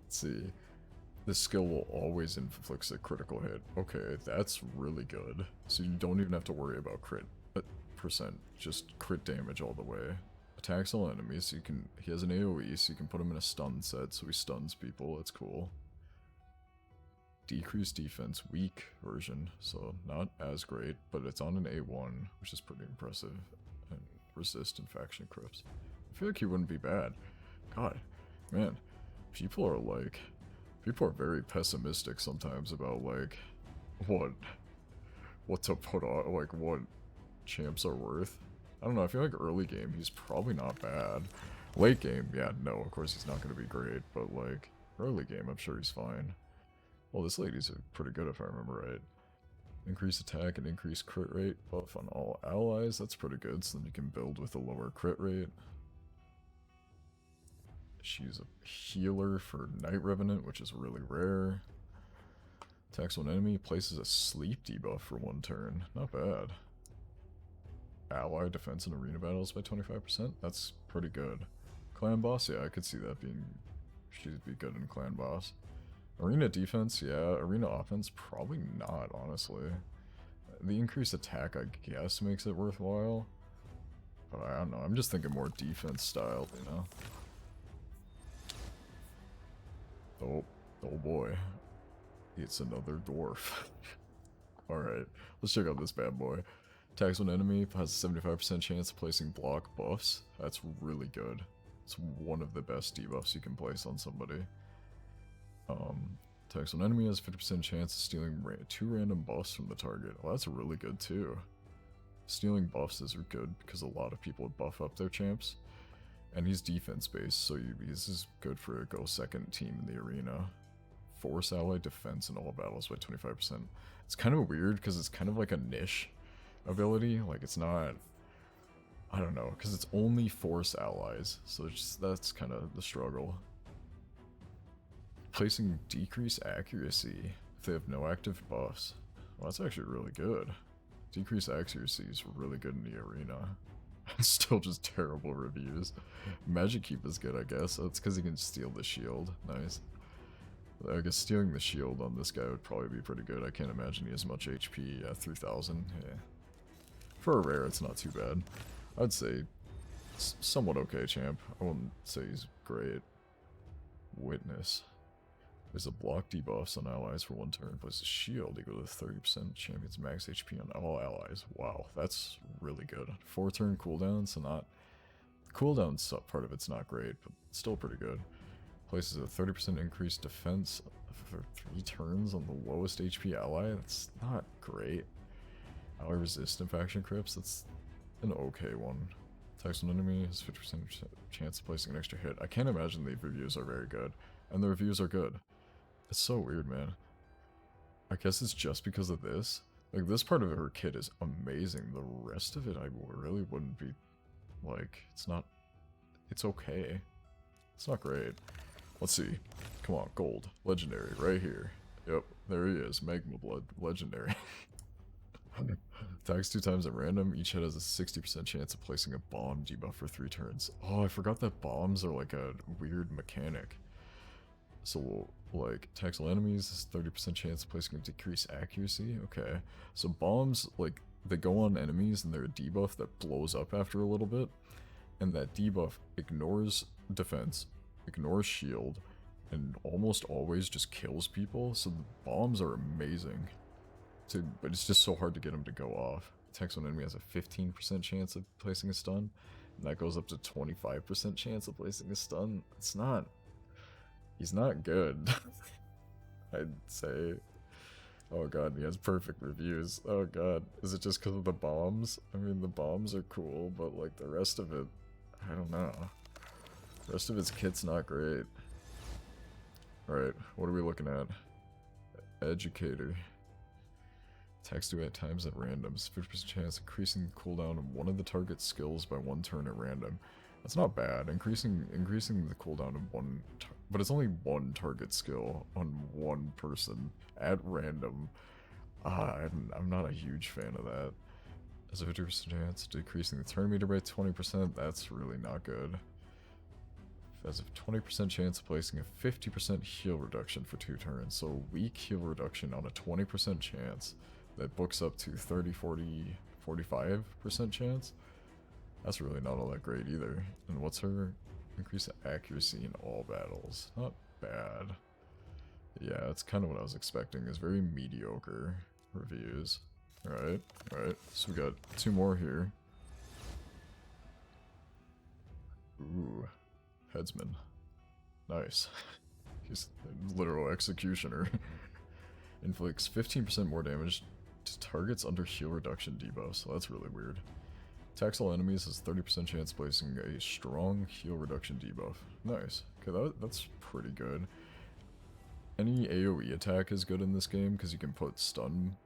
Let's see. This skill will always inflict a critical hit. Okay, that's really good. So you don't even have to worry about crit percent. Just crit damage all the way. Attacks all enemies, so he has an AoE, so you can put him in a stun set, so he stuns people. That's cool. Decreased defense, weak version, so not as great, but it's on an A1, which is pretty impressive. And resist and faction crypts. I feel like he wouldn't be bad. God, man, people are very pessimistic sometimes about like what to put on, like what champs are worth. I don't know, I feel like early game he's probably not bad. Late game, yeah, no, of course he's not going to be great, but like early game I'm sure he's fine. Well, this lady's pretty good if I remember right. Increase attack and increase crit rate buff on all allies, that's pretty good, so then you can build with a lower crit rate. She's a healer for Night Revenant, which is really rare. Attacks on enemy, places a sleep debuff for 1 turn. Not bad. Ally defense in arena battles by 25%. That's pretty good. Clan boss, yeah, I could see that being... she'd be good in clan boss. Arena defense, yeah. Arena offense, probably not, honestly. The increased attack, I guess, makes it worthwhile. But I don't know, I'm just thinking more defense style, you know? Oh boy. It's another dwarf. Alright, let's check out this bad boy. Attacks on enemy, has a 75% chance of placing block buffs. That's really good. It's one of the best debuffs you can place on somebody. Attacks on enemy has 50% chance of stealing 2 random buffs from the target. Well, that's really good too. Stealing buffs is good because a lot of people would buff up their champs. And he's defense based, so this is good for a go second team in the arena. Force ally defense in all battles by 25%. It's kind of weird because it's kind of like a niche ability. Like it's not, I don't know, because it's only force allies, so that's kind of the struggle. Placing decreased accuracy if they have no active buffs. Well, that's actually really good. Decreased accuracy is really good in the arena. Still just terrible reviews. Magic Keep is good, I guess. That's because he can steal the shield. Nice. I guess stealing the shield on this guy would probably be pretty good. I can't imagine he has much HP at 3,000. Yeah. For a rare, it's not too bad. I'd say somewhat okay champ. I wouldn't say he's great. Witness. There's a block debuffs on allies for 1 turn. Places a shield equal to 30% champion's max HP on all allies. Wow, that's really good. 4 turn cooldown, so not... cooldown part of it's not great, but still pretty good. Places a 30% increased defense for 3 turns on the lowest HP ally. That's not great. Ally resistant faction crypts, that's an okay one. Attacks on enemy has 50% chance of placing an extra hit. I can't imagine the reviews are very good. And the reviews are good. It's so weird, man. I guess it's just because of this. Like, this part of her kit is amazing. The rest of it, I really wouldn't be... like, it's not... it's okay. It's not great. Let's see. Come on, gold. Legendary, right here. Yep, there he is. Magma Blood. Legendary. Attacks 2 times at random. Each hit has a 60% chance of placing a bomb debuff for 3 turns. Oh, I forgot that bombs are like a weird mechanic. So, like, attacks all enemies, is 30% chance of placing a decreased accuracy. Okay. So bombs, like, they go on enemies and they're a debuff that blows up after a little bit. And that debuff ignores defense, ignores shield, and almost always just kills people. So the bombs are amazing. but it's just so hard to get him to go off. Attacks on enemy has a 15% chance of placing a stun, and that goes up to 25% chance of placing a stun. It's not... He's not good. I'd say... Oh god, he has perfect reviews. Oh god, is it just because of the bombs? I mean, the bombs are cool, but like the rest of it, I don't know. The rest of his kit's not great. Alright, what are we looking at? Educator. Attacks do 8 times at random. 50% chance increasing the cooldown of one of the target's skills by 1 turn at random. That's not bad. Increasing the cooldown of one, but it's only 1 target skill on 1 person at random. I'm not a huge fan of that. Has a 50% chance decreasing the turn meter by 20%. That's really not good. Has a 20% chance of placing a 50% heal reduction for 2 turns. So weak heal reduction on a 20% chance that books up to 30, 40, 45% chance. That's really not all that great either. And what's her increase accuracy in all battles? Not bad. Yeah, that's kind of what I was expecting. Is very mediocre reviews. Alright, alright. So we got 2 more here. Ooh. Headsman. Nice. He's a literal executioner. Inflicts 15% more damage to targets under heal reduction debuff, so that's really weird. Attacks all enemies has 30% chance of placing a strong heal reduction debuff. Nice. Okay, that's pretty good. Any AoE attack is good in this game because you can put stun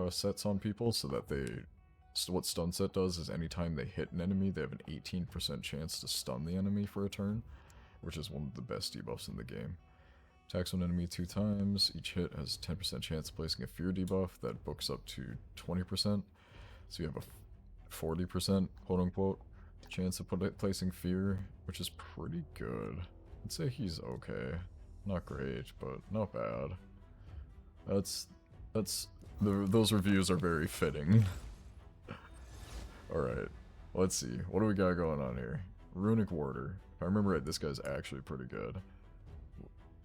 sets on people so that they... So what stun set does is anytime they hit an enemy, they have an 18% chance to stun the enemy for a turn, which is one of the best debuffs in the game. Attacks on enemy 2 times. Each hit has 10% chance of placing a fear debuff that books up to 20%. So you have a 40%, quote-unquote, chance of placing fear, which is pretty good. I'd say he's okay. Not great, but not bad. Those reviews are very fitting. Alright, let's see. What do we got going on here? Runic Warder. If I remember right, this guy's actually pretty good.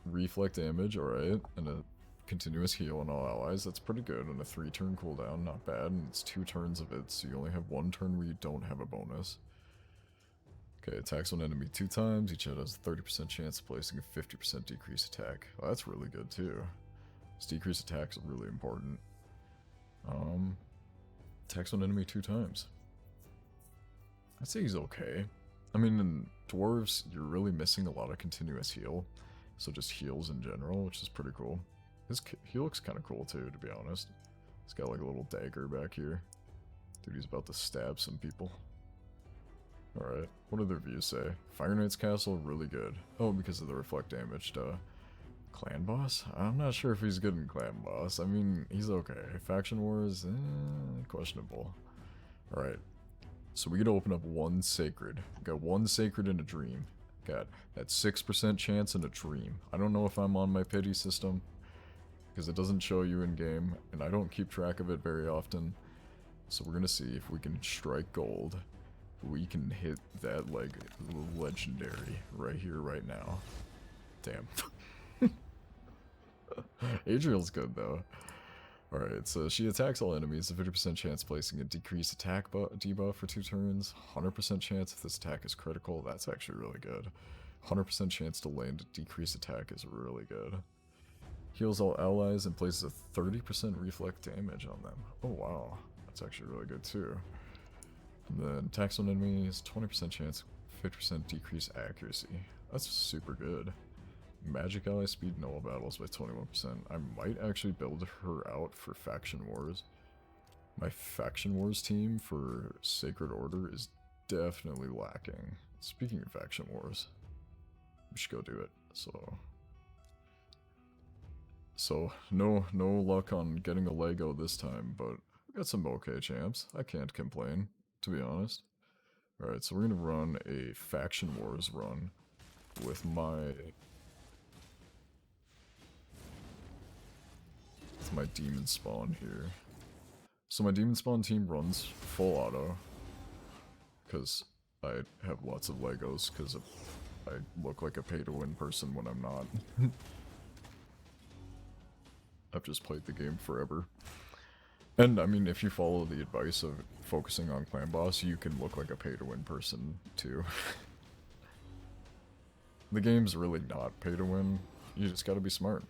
Reflect damage, alright. And a continuous heal on all allies. That's pretty good. And a 3-turn cooldown, not bad. And it's 2 turns of it, so you only have 1 turn where you don't have a bonus. Okay, attacks on enemy 2 times. Each hit has a 30% chance of placing a 50% decrease attack. Well, that's really good too. This decrease attack is really important. Attacks on enemy 2 times. I'd say he's okay. I mean, in dwarves, you're really missing a lot of continuous heal. So just heals in general, which is pretty cool. He looks kind of cool too, to be honest. He's got like a little dagger back here. Dude, he's about to stab some people. Alright, what do the reviews say? Fire Knight's Castle, really good. Oh, because of the reflect damage, duh. Clan Boss? I'm not sure if he's good in Clan Boss. I mean, he's okay. Faction Wars, questionable. Alright. So we get to open up 1 Sacred. We got 1 Sacred in a Dream. Got that 6% chance in a Dream. I don't know if I'm on my pity system, because it doesn't show you in game, and I don't keep track of it very often. So we're gonna see if we can strike gold. We can hit that, like, legendary right here, right now. Damn. Adriel's good, though. Alright, so she attacks all enemies, a 50% chance placing a decreased attack debuff for 2 turns, 100% chance if this attack is critical. That's actually really good. 100% chance to land a decreased attack is really good. Heals all allies and places a 30% reflect damage on them. Oh wow, that's actually really good too. And then attacks on enemies, 20% chance, 50% decreased accuracy. That's super good. Magic ally speed in all battles by 21%. I might actually build her out for Faction Wars. My Faction Wars team for Sacred Order is definitely lacking. Speaking of Faction Wars, we should go do it. So no luck on getting a Lego this time, but we got some okay champs. I can't complain, to be honest. Alright, so we're gonna run a Faction Wars run with my demon spawn here. So my demon spawn team runs full auto because I have lots of Legos, because I look like a pay to win person when I'm not. I've just played the game forever. And I mean, if you follow the advice of focusing on clan boss, you can look like a pay-to-win person too. The game's really not pay-to-win. You just gotta be smart.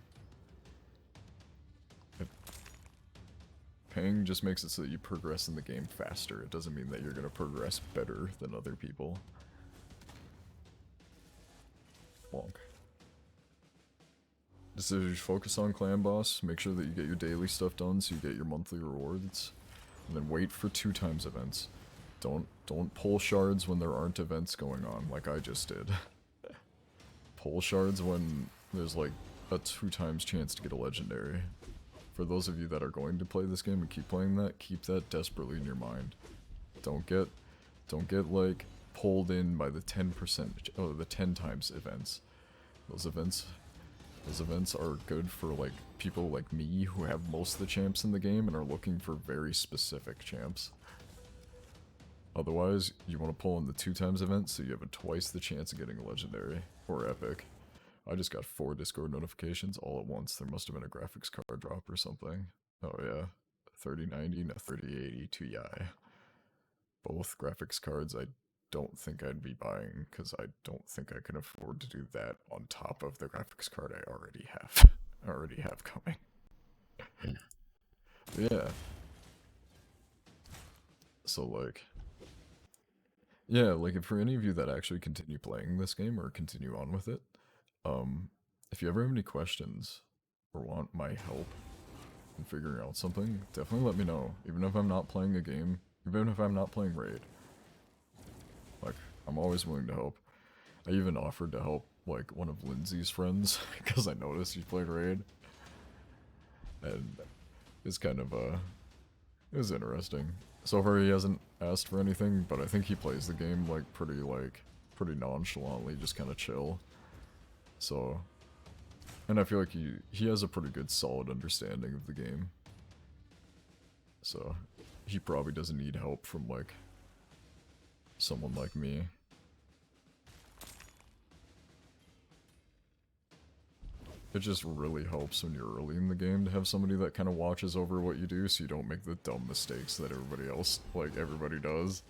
Paying just makes it so that you progress in the game faster. It doesn't mean that you're gonna progress better than other people. Bonk. Just as you focus on clan boss, make sure that you get your daily stuff done so you get your monthly rewards. And then wait for 2x events. Don't pull shards when there aren't events going on, like I just did. Pull shards when there's like a 2x chance to get a legendary. For those of you that are going to play this game and keep playing that, keep that desperately in your mind. Don't get like pulled in by the 10%, oh, the 10x events. Those events are good for like people like me who have most of the champs in the game and are looking for very specific champs. Otherwise, you want to pull in the 2x event so you have a twice the chance of getting a legendary or epic. I just got 4 Discord notifications all at once. There must have been a graphics card drop or something. Oh yeah, 3090 and a 3080 Ti. Both graphics cards I don't think I'd be buying because I don't think I can afford to do that on top of the graphics card I already have coming. But yeah. So like, yeah, like if for any of you that actually continue playing this game or continue on with it, if you ever have any questions or want my help in figuring out something, definitely let me know. Even if I'm not playing a game, even if I'm not playing Raid. Like, I'm always willing to help. I even offered to help, like, one of Lindsay's friends, because I noticed he played Raid. And it's kind of, it was interesting. So far he hasn't asked for anything, but I think he plays the game, pretty nonchalantly, just kind of chill. So, and I feel like he has a pretty good solid understanding of the game. So, he probably doesn't need help from, like, someone like me. It just really helps when you're early in the game to have somebody that kind of watches over what you do so you don't make the dumb mistakes that everybody does.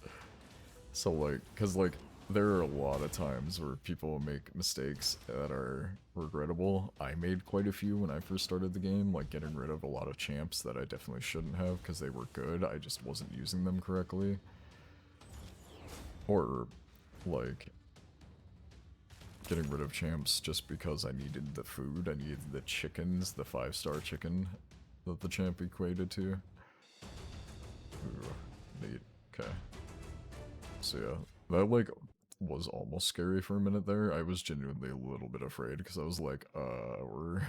So, like, cause, like, there are a lot of times where people make mistakes that are regrettable. I made quite a few when I first started the game, like getting rid of a lot of champs that I definitely shouldn't have because they were good, I just wasn't using them correctly. Or, like, getting rid of champs just because I needed the food, I needed the chickens, the 5-star chicken that the champ equated to. Ooh, neat. Okay. So yeah, that, like, was almost scary for a minute there. I was genuinely a little bit afraid because I was like, we're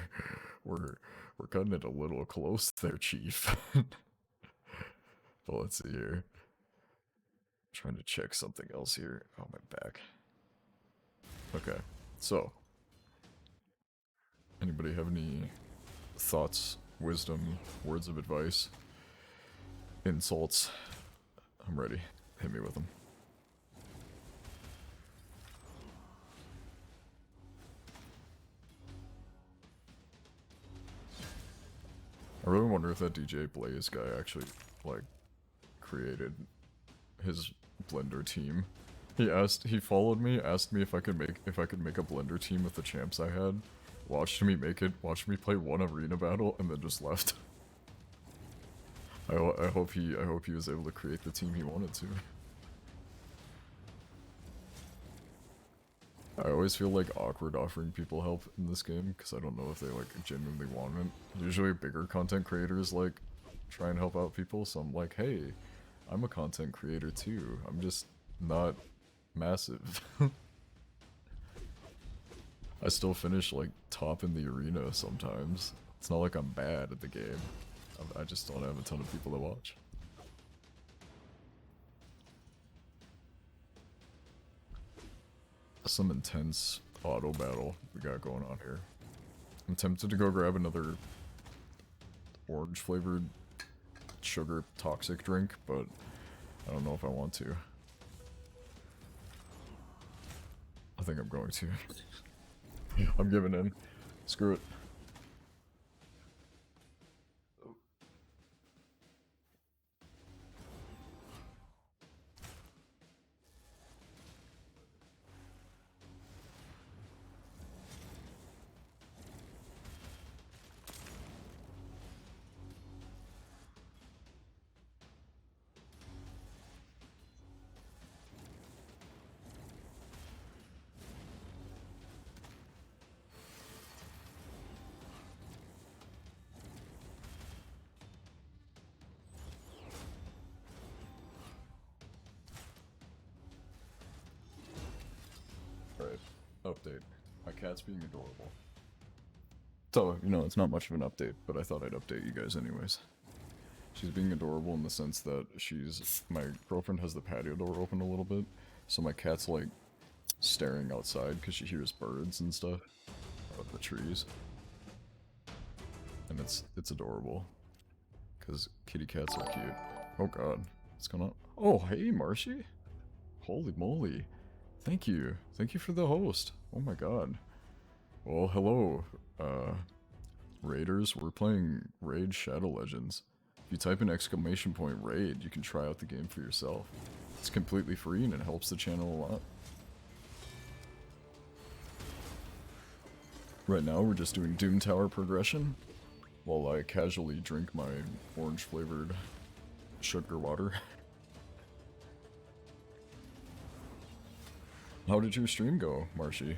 cutting it a little close there, Chief. But let's see here. Trying to check something else here. Oh, my back. Okay, so anybody have any thoughts, wisdom, words of advice, insults? I'm ready. Hit me with them. I really wonder if that DJ Blaze guy actually, like, created his Blender team. He followed me, asked me if I could make a Blender team with the champs I had, watched me make it, watched me play one arena battle, and then just left. I hope he was able to create the team he wanted to. I always feel like awkward offering people help in this game because I don't know if they like genuinely want it. Usually bigger content creators like try and help out people, so I'm like, hey, I'm a content creator too. I'm just not massive. I still finish like top in the arena sometimes. It's not like I'm bad at the game. I just don't have a ton of people to watch. Some intense auto battle we got going on here. I'm tempted to go grab another orange flavored sugar toxic drink, but I don't know if I want to. I think I'm going to. I'm giving in. Screw it. Update. My cat's being adorable. So, you know, it's not much of an update, but I thought I'd update you guys anyways. She's being adorable in the sense that my girlfriend has the patio door open a little bit, so my cat's like staring outside because she hears birds and stuff out of the trees. And it's adorable. Because kitty cats are cute. Oh god. What's going on? Oh, hey, Marshy. Holy moly. Thank you. Thank you for the host. Oh my god. Well, hello, Raiders. We're playing Raid Shadow Legends. If you type in !raid, you can try out the game for yourself. It's completely free and it helps the channel a lot. Right now we're just doing Doom Tower progression while I casually drink my orange flavored sugar water. How did your stream go, Marshy?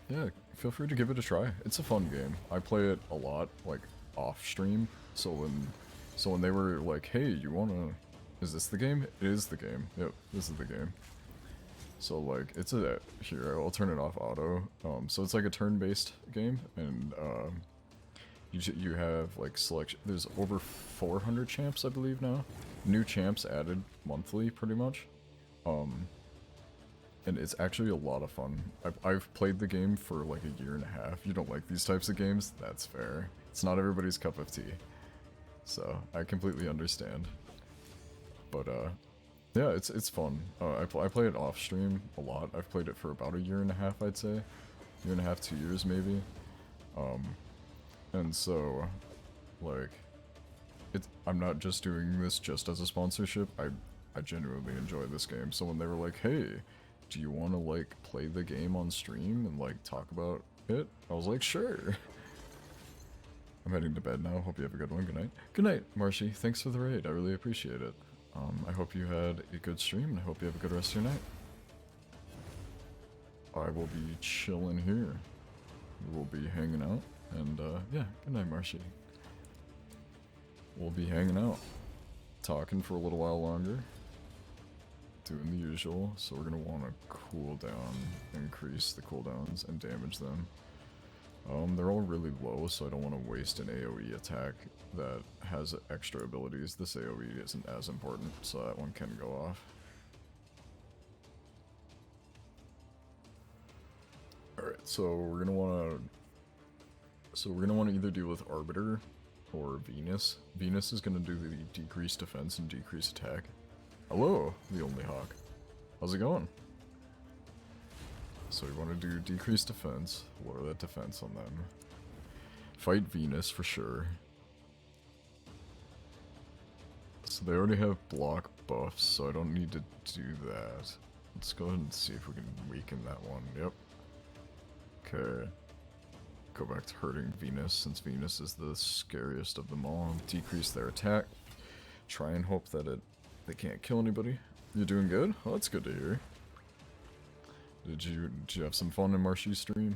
Yeah, feel free to give it a try. It's a fun game. I play it a lot, like, off stream. So when they were like, hey, you wanna... Is this the game? It is the game. Yep, this is the game. So, like, it's a... Here, I'll turn it off auto. So it's like a turn-based game, and, you have, like, selection... There's over 400 champs, I believe, now. New champs added monthly, pretty much. And it's actually a lot of fun. I've played the game for like a year and a half. You don't like these types of games? That's fair. It's not everybody's cup of tea. So, I completely understand. But, yeah, it's fun. I play it off stream a lot. I've played it for about a year and a half, I'd say. Year and a half, 2 years maybe. And so, like, I'm not just doing this just as a sponsorship. I genuinely enjoy this game. So when they were like, hey, do you want to, like, play the game on stream and, like, talk about it? I was like, sure. I'm heading to bed now. Hope you have a good one. Good night. Good night, Marshy. Thanks for the raid. I really appreciate it. I hope you had a good stream, and I hope you have a good rest of your night. I will be chilling here. We'll be hanging out, and, yeah, good night, Marshy. We'll be hanging out. Talking for a little while longer. Doing the usual, so we're gonna want to cool down, increase the cooldowns, and damage them. They're all really low, so I don't want to waste an AoE attack that has extra abilities. This AoE isn't as important, so that one can go off. Alright, so we're gonna want to either deal with Arbiter or Venus. Venus is gonna do the decreased defense and decreased attack. Hello, the only hawk. How's it going? So we want to do decreased defense, lower that defense on them. Fight Venus for sure. So they already have block buffs, so I don't need to do that. Let's go ahead and see if we can weaken that one. Yep. Okay. Go back to hurting Venus, since Venus is the scariest of them all. Decrease their attack. Try and hope that they can't kill anybody. You're doing good? Oh, that's good to hear. Did you have some fun in Marshy's stream?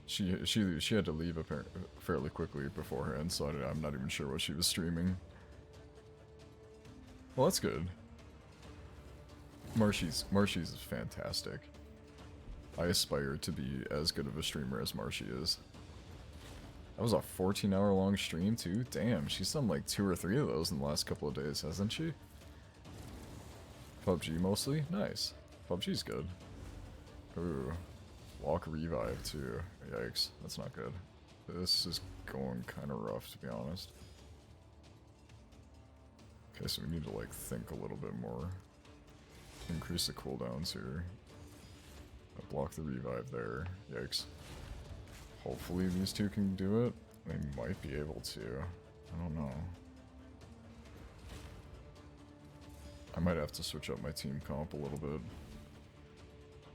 She had to leave fairly quickly beforehand, so I'm not even sure what she was streaming. Well, that's good. Marshy's is fantastic. I aspire to be as good of a streamer as Marshy is. That was a 14-hour long stream too? Damn, she's done like 2 or 3 of those in the last couple of days, hasn't she? PUBG mostly? Nice. PUBG's good. Ooh. Walk revive too. Yikes, that's not good. This is going kind of rough, to be honest. Okay, so we need to like think a little bit more. Increase the cooldowns here. Block the revive there. Yikes. Hopefully these two can do it. They might be able to. I don't know. I might have to switch up my team comp a little bit.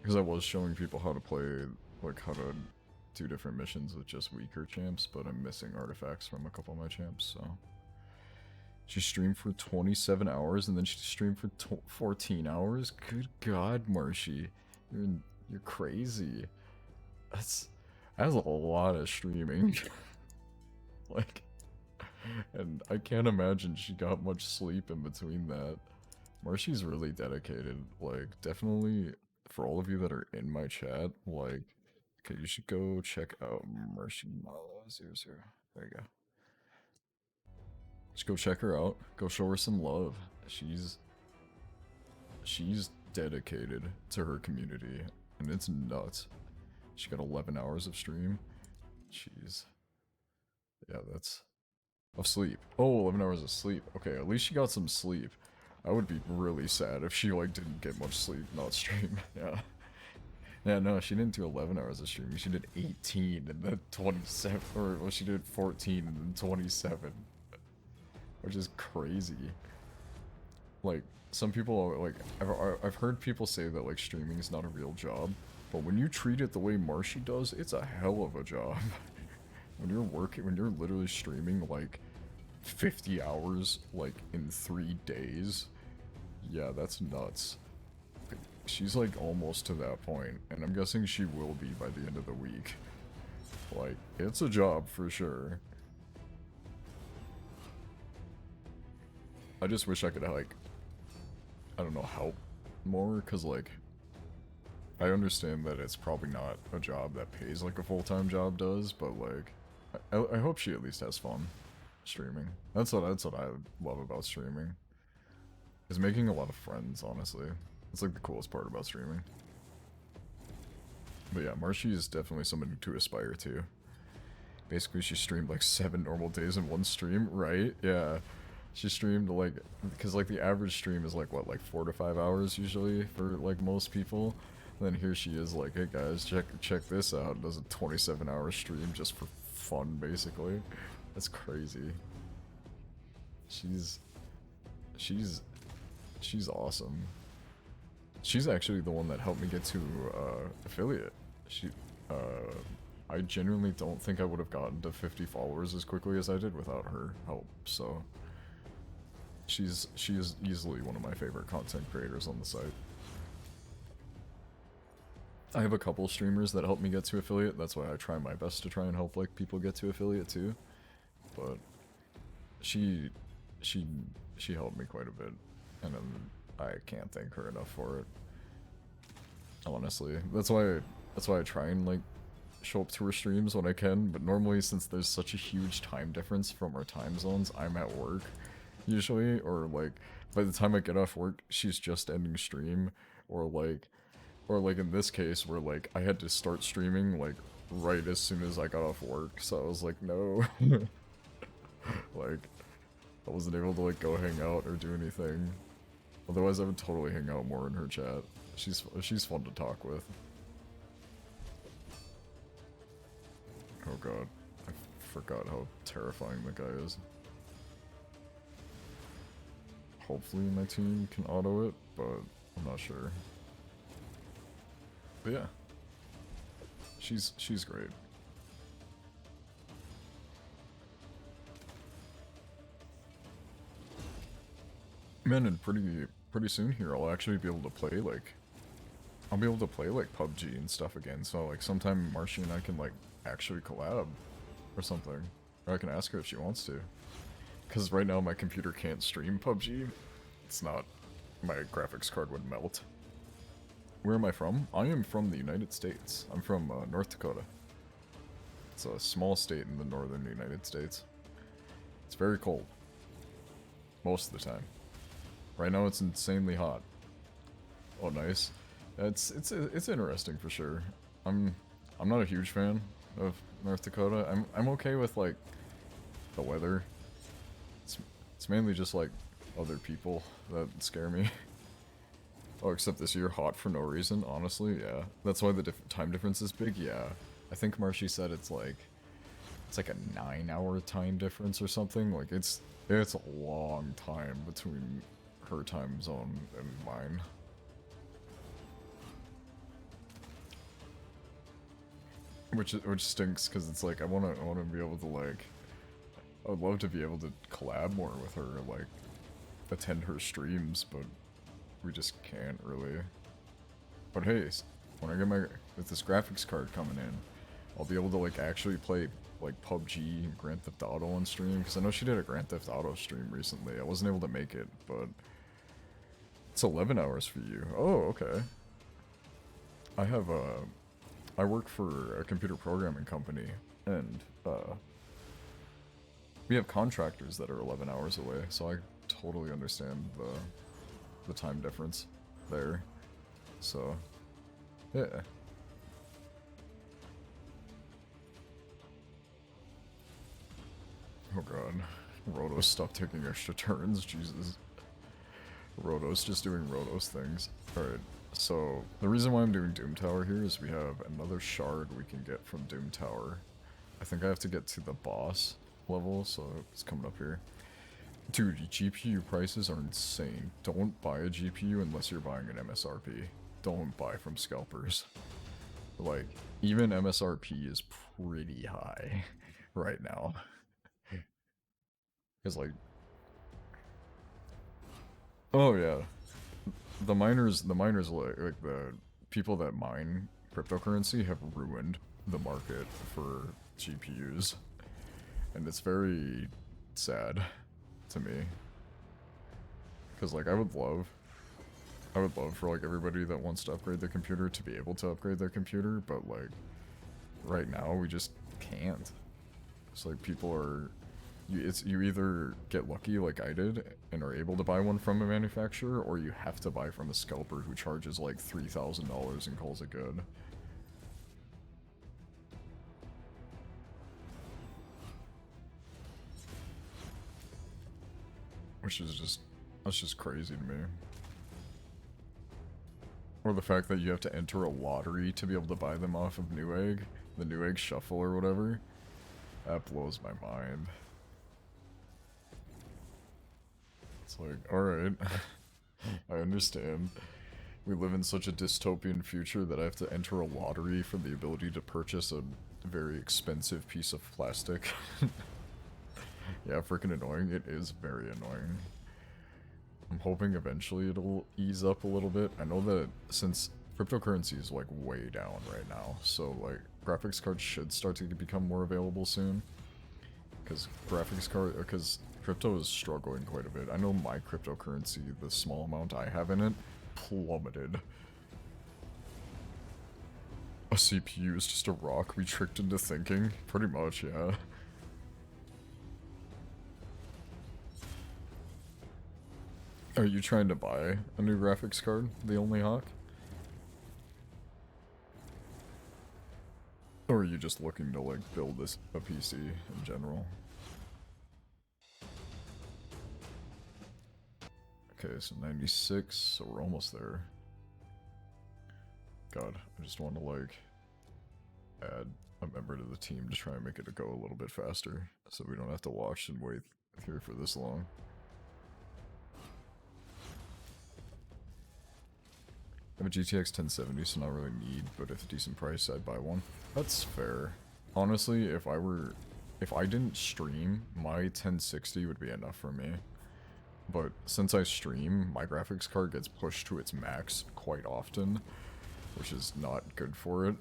Because I was showing people how to play, like how to do different missions with just weaker champs, but I'm missing artifacts from a couple of my champs, so. She streamed for 27 hours and then she streamed for 14 hours? Good God, Marshy. You're crazy. That's a lot of streaming. Like, And I can't imagine she got much sleep in between that. Marshy's really dedicated. Like, definitely, for all of you that are in my chat, like, okay, you should go check out Marshy Mala00. There you go. Just go check her out. Go show her some love. She's dedicated to her community, and it's nuts. She got 11 hours of stream. Jeez. Yeah, that's... Of sleep. Oh, 11 hours of sleep. Okay, at least she got some sleep. I would be really sad if she, like, didn't get much sleep, not stream. Yeah. Yeah, no, she didn't do 11 hours of streaming. She did 18 and then 27. Or, well, she did 14 and then 27. Which is crazy. Like, some people, like, I've heard people say that, like, streaming is not a real job. But when you treat it the way Marshy does, it's a hell of a job. When you're literally streaming, like, 50 hours, like, in 3 days, yeah, that's nuts. She's, like, almost to that point, and I'm guessing she will be by the end of the week. Like, it's a job for sure. I just wish I could, like, I don't know, help more, because, like, I understand that it's probably not a job that pays like a full-time job does, but, like, I hope she at least has fun streaming. That's what I love about streaming. Is making a lot of friends, honestly. It's like the coolest part about streaming. But yeah, Marshy is definitely someone to aspire to. Basically, she streamed like 7 normal days in one stream, right? Yeah. She streamed like, because like the average stream is like what, like 4 to 5 hours usually for like most people. And then here she is like, hey guys, check this out. Does a 27-hour stream just for fun, basically. That's crazy. She's awesome. She's actually the one that helped me get to affiliate. I genuinely don't think I would have gotten to 50 followers as quickly as I did without her help. So she is easily one of my favorite content creators on the site. I have a couple streamers that help me get to affiliate. That's why I try my best to try and help like people get to affiliate too. But she helped me quite a bit, and I can't thank her enough for it. Honestly, that's why I try and like show up to her streams when I can. But normally, since there's such a huge time difference from our time zones, I'm at work usually, or like by the time I get off work, she's just ending stream, or like in this case where like I had to start streaming like right as soon as I got off work, so I was like, no. Like, I wasn't able to like go hang out or do anything. Otherwise I would totally hang out more in her chat. She's fun to talk with. Oh god, I forgot how terrifying the guy is. Hopefully my team can auto it, but I'm not sure. But yeah, she's great. Man, and pretty soon here I'll actually be able to play like PUBG and stuff again. So like sometime Marshy and I can like actually collab or something, or I can ask her if she wants to. Because right now my computer can't stream PUBG. It's not, my graphics card would melt. Where am I from? I am from the United States. I'm from North Dakota. It's a small state in the northern United States. It's very cold. Most of the time. Right now it's insanely hot. Oh, nice. It's interesting for sure. I'm not a huge fan of North Dakota. I'm okay with like the weather. It's mainly just like other people that scare me. Oh, except this year, hot for no reason, honestly, yeah. That's why the time difference is big, yeah. I think Marshy said it's like a 9-hour time difference or something. Like, it's a long time between her time zone and mine. Which stinks, because it's like, I wanna be able to, like, I would love to be able to collab more with her, like, attend her streams, but we just can't really. But hey, when I get with this graphics card coming in, I'll be able to like actually play like PUBG, Grand Theft Auto on stream, because I know she did a Grand Theft Auto stream recently. I wasn't able to make it, but it's 11 hours for you. Oh, okay. I work for a computer programming company, and we have contractors that are 11 hours away, so I totally understand the time difference there. So, yeah. Oh god. Rotos, stop taking extra turns, Jesus. Rotos just doing Rotos things. Alright, so the reason why I'm doing Doom Tower here is we have another shard we can get from Doom Tower. I think I have to get to the boss level, so it's coming up here. Dude, GPU prices are insane. Don't buy a GPU unless you're buying an MSRP. Don't buy from scalpers. Like, even MSRP is pretty high right now. Because, like... Oh, yeah. The miners, like, the people that mine cryptocurrency have ruined the market for GPUs. And it's very sad to me. Because, like, I would love for, like, everybody that wants to upgrade their computer to be able to upgrade their computer, but, like, right now we just can't. It's like people are... You either get lucky like I did and are able to buy one from a manufacturer, or you have to buy from a scalper who charges like $3,000 and calls it good. Which is just... that's just crazy to me. Or the fact that you have to enter a lottery to be able to buy them off of Newegg, the Newegg Shuffle or whatever. That blows my mind. It's like, alright, I understand. We live in such a dystopian future that I have to enter a lottery for the ability to purchase a very expensive piece of plastic. Yeah, freaking annoying. It is very annoying. I'm hoping eventually it'll ease up a little bit. I know that since cryptocurrency is like way down right now, so like graphics cards should start to become more available soon. Because crypto is struggling quite a bit. I know my cryptocurrency, the small amount I have in it, plummeted. A CPU is just a rock we tricked into thinking? Pretty much, yeah. Are you trying to buy a new graphics card, the Only Hawk? Or are you just looking to, like, build a PC in general? Okay, so 96, so we're almost there. God, I just want to, like, add a member to the team to try and make it go a little bit faster, so we don't have to watch and wait here for this long. I have a GTX 1070, so not really need, but if a decent price, I'd buy one. That's fair. Honestly, if I didn't stream, my 1060 would be enough for me. But since I stream, my graphics card gets pushed to its max quite often, which is not good for it.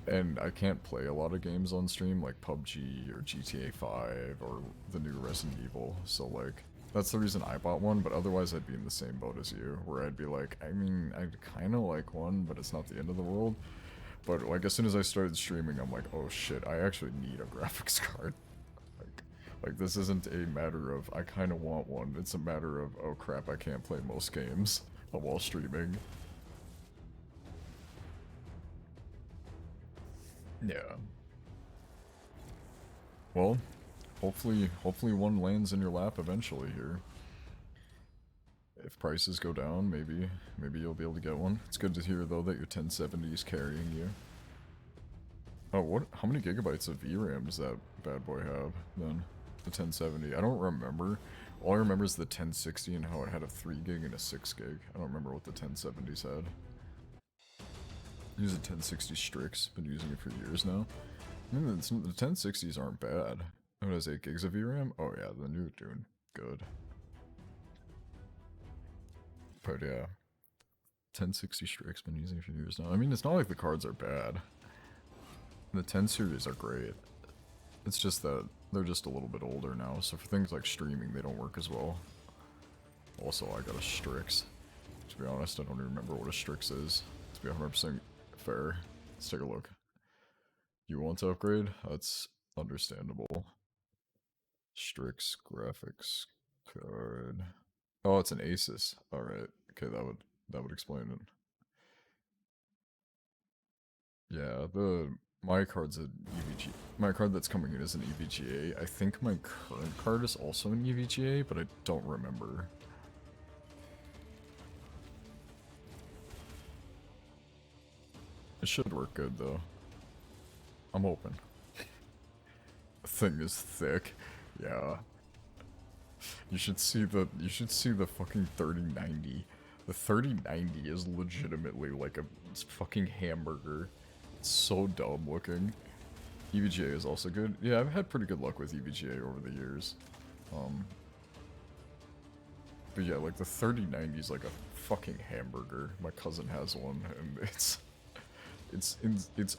And I can't play a lot of games on stream, like PUBG or GTA 5 or the new Resident Evil, so like... that's the reason I bought one, but otherwise I'd be in the same boat as you, where I'd be like, I mean, I'd kind of like one, but it's not the end of the world. But like as soon as I started streaming, I'm like, oh shit, I actually need a graphics card. Like this isn't a matter of, I kind of want one, it's a matter of, oh crap, I can't play most games while streaming. Yeah. Well, hopefully one lands in your lap eventually here. If prices go down, maybe you'll be able to get one. It's good to hear though that your 1070 is carrying you. Oh, what? How many gigabytes of VRAM does that bad boy have then? The 1070. I don't remember. All I remember is the 1060 and how it had a 3 gig and a 6 gig. I don't remember what the 1070s had. I use a 1060 Strix. Been using it for years now. I mean, the 1060s aren't bad. Oh, it has 8 gigs of VRAM? Oh yeah, the new Dune. Good. But yeah. 1060 Strix, been using it for years now. I mean, it's not like the cards are bad. The 10 series are great. It's just that they're just a little bit older now, so for things like streaming, they don't work as well. Also, I got a Strix. To be honest, I don't even remember what a Strix is. To be 100% fair. Let's take a look. You want to upgrade? That's understandable. Strix graphics card. Oh, it's an Asus. Alright. Okay, that would explain it. Yeah, my card's an EVG. My card that's coming in is an EVGA. I think my current card is also an EVGA, but I don't remember. It should work good though. I'm hoping. Thing is thick. Yeah. You should see the fucking 3090. The 3090 is legitimately like a fucking hamburger. It's so dumb looking. EVGA is also good. Yeah, I've had pretty good luck with EVGA over the years. But yeah, like the 3090 is like a fucking hamburger. My cousin has one, and it's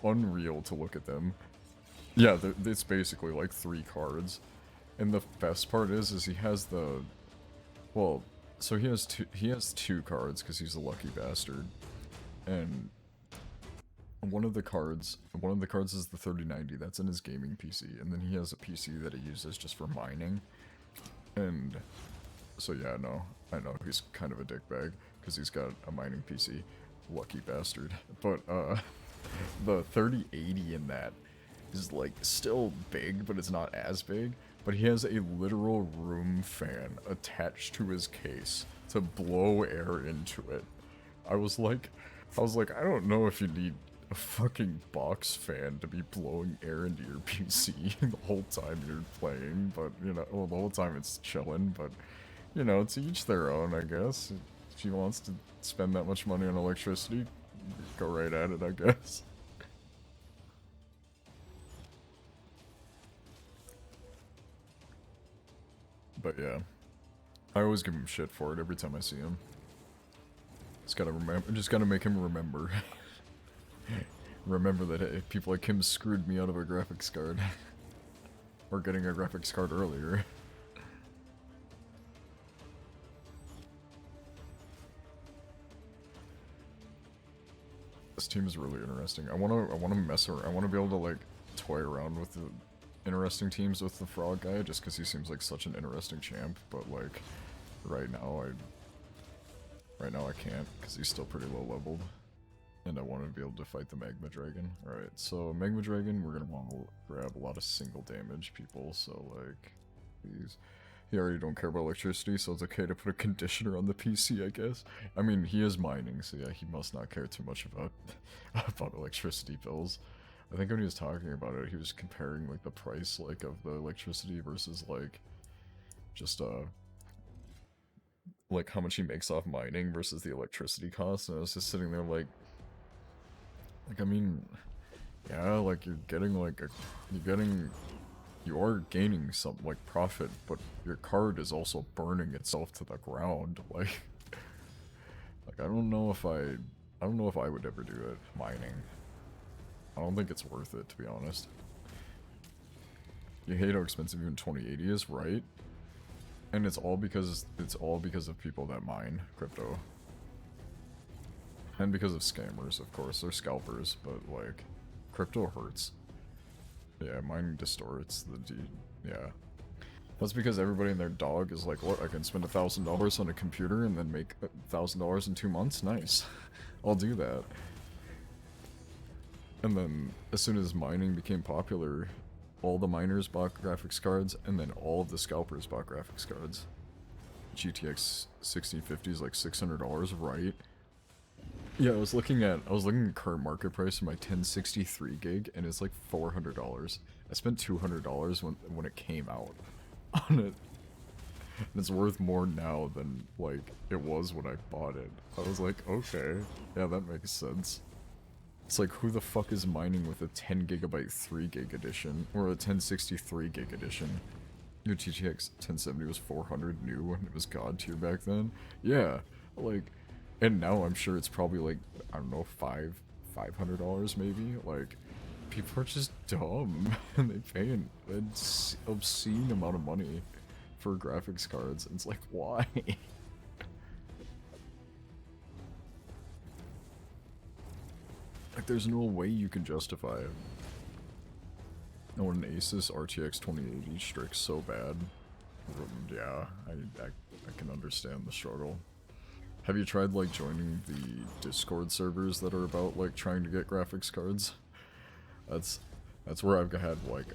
unreal to look at them. Yeah, it's basically like 3 cards. And the best part is he has the, well, so he has two cards because he's a lucky bastard. And one of the cards is the 3090, that's in his gaming PC, and then he has a PC that he uses just for mining. And so yeah, no, I know he's kind of a dickbag because he's got a mining PC. Lucky bastard. But the 3080 in that is like still big, but it's not as big. But he has a literal room fan attached to his case to blow air into it. I was like, I don't know if you need a fucking box fan to be blowing air into your PC the whole time you're playing, but you know, well, the whole time it's chilling, but you know, to each their own, I guess. If he wants to spend that much money on electricity, go right at it, I guess. But yeah, I always give him shit for it every time I see him. Just gotta make him remember. Remember that hey, people like him screwed me out of a graphics card. Or getting a graphics card earlier. This team is really interesting. I wanna mess around. I wanna be able to like toy around with the interesting teams with the frog guy just because he seems like such an interesting champ, but like right now I can't because he's still pretty low leveled, and I want to be able to fight the Magma Dragon. Alright, so Magma Dragon, we're gonna want to grab a lot of single damage people, so like these. He already don't care about electricity, so it's okay to put a conditioner on the PC, I guess. I mean, he is mining, so yeah, he must not care too much about electricity bills. I think when he was talking about it, he was comparing like the price like of the electricity versus like just like how much he makes off mining versus the electricity cost, and I was just sitting there like I mean, yeah, like you are gaining some like profit, but your card is also burning itself to the ground. Like I don't know if I would ever do it mining. I don't think it's worth it, to be honest. You hate how expensive even 2080 is, right? And it's all because of people that mine crypto. And because of scammers, of course. They're scalpers, but like crypto hurts. Yeah, mining distorts the yeah. That's because everybody and their dog is like, look, I can spend $1,000 on a computer and then make $1,000 in 2 months? Nice. I'll do that. And then, as soon as mining became popular, all the miners bought graphics cards, and then all of the scalpers bought graphics cards. GTX 1650 is like $600, right? Yeah, I was looking at current market price for my 1063 gig, and it's like $400. I spent $200 when it came out on it. And it's worth more now than, like, it was when I bought it. I was like, okay, yeah, that makes sense. It's like, who the fuck is mining with a 10 gigabyte 3 gig edition, or a 1063 gig edition? Your GTX 1070 was 400 new, and it was god tier back then? Yeah, like, and now I'm sure it's probably like, I don't know, $500 maybe? Like, People are just dumb, and they pay an obscene amount of money for graphics cards. It's like, why? Like, there's no way you can justify it. No, an Asus RTX 2080 Strix so bad. Yeah, I can understand the struggle. Have you tried, like, joining the Discord servers that are about, like, trying to get graphics cards? That's where I've had, like,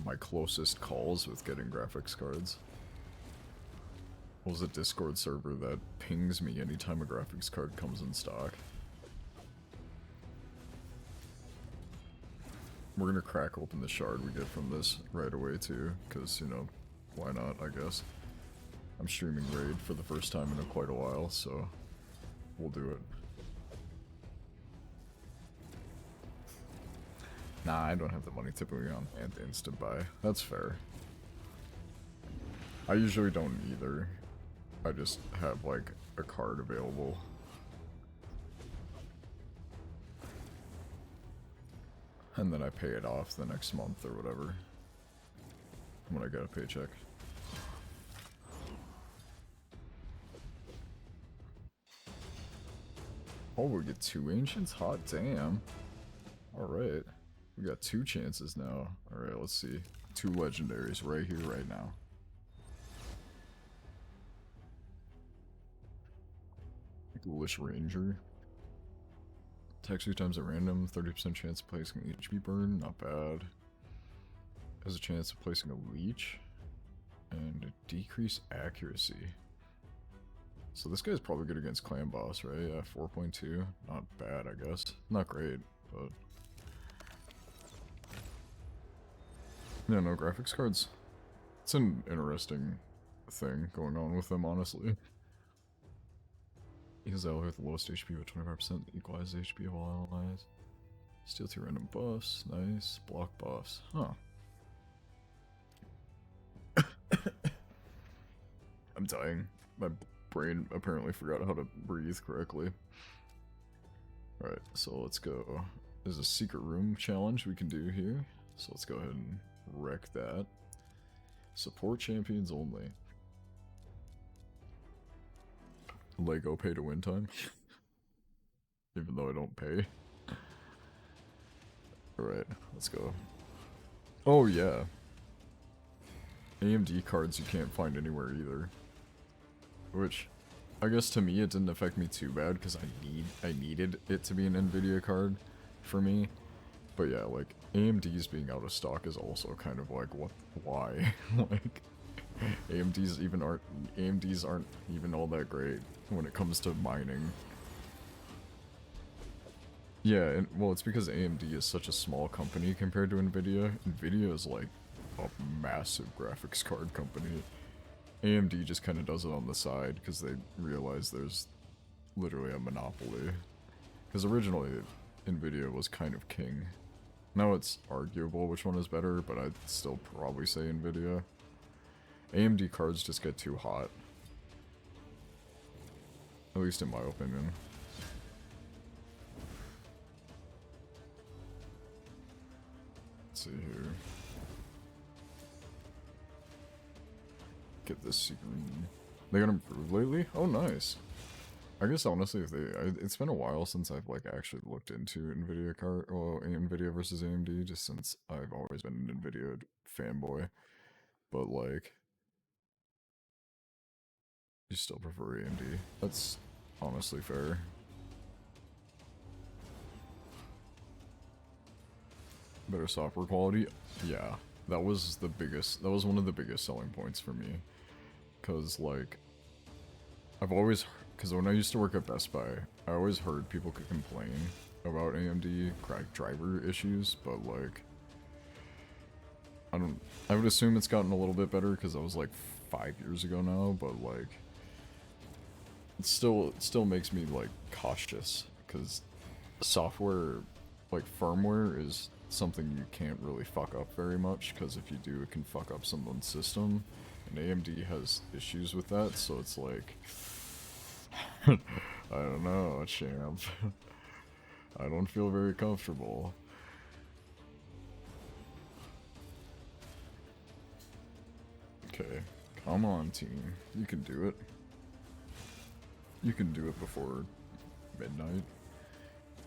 my closest calls with getting graphics cards. What was a Discord server that pings me anytime a graphics card comes in stock? We're gonna crack open the shard we get from this right away too, because, you know, why not, I guess. I'm streaming Raid for the first time in quite a while, so we'll do it. Nah, I don't have the money typically on hand to instant buy. That's fair. I usually don't either. I just have, like, a card available. And then I pay it off the next month or whatever. When I get a paycheck. Oh, we get 2 ancients? Hot damn. Alright. We got 2 chances now. Alright, let's see. 2 legendaries right here, right now. Ghoulish Ranger. Attack 3 times at random, 30% chance of placing an HP burn, not bad. Has a chance of placing a leech. And a decreased accuracy. So this guy's probably good against Clan Boss, right? Yeah, 4.2. Not bad, I guess. Not great, but... yeah, no, graphics cards. It's an interesting thing going on with them, honestly. Heals ally with the lowest HP with 25%, equalize HP of all allies. Steal 2 random buffs, nice. Block buffs, huh. I'm dying. My brain apparently forgot how to breathe correctly. Alright, so let's go. There's a secret room challenge we can do here. So let's go ahead and wreck that. Support champions only. Lego pay to win time. Even though I don't pay. Alright, let's go. Oh yeah. AMD cards you can't find anywhere either. Which, I guess to me it didn't affect me too bad because I needed it to be an NVIDIA card for me. But yeah, like, AMD's being out of stock is also kind of like, what, why? Like, AMD's aren't even all that great when it comes to mining. Yeah, and well, it's because AMD is such a small company compared to NVIDIA. NVIDIA is like a massive graphics card company. AMD just kind of does it on the side because they realize there's literally a monopoly. Because originally, NVIDIA was kind of king. Now it's arguable which one is better, but I'd still probably say NVIDIA. AMD cards just get too hot. At least in my opinion. Let's see here. Get this secret room. They got improved lately? Oh, nice. I guess honestly, if it's been a while since I've like actually looked into NVIDIA card, well, NVIDIA versus AMD, just since I've always been an NVIDIA fanboy. But like, you still prefer AMD. That's honestly fair. Better software quality? Yeah. That was one of the biggest selling points for me. Cause like, because when I used to work at Best Buy, I always heard people could complain about AMD cracked driver issues, but like, I would assume it's gotten a little bit better because that was like 5 years ago now, but like, it still makes me like cautious because software, like firmware, is something you can't really fuck up very much, because if you do, it can fuck up someone's system, and AMD has issues with that, so it's like, I don't know, champ. I don't feel very comfortable. Okay, come on, team. You can do it. You can do it before midnight.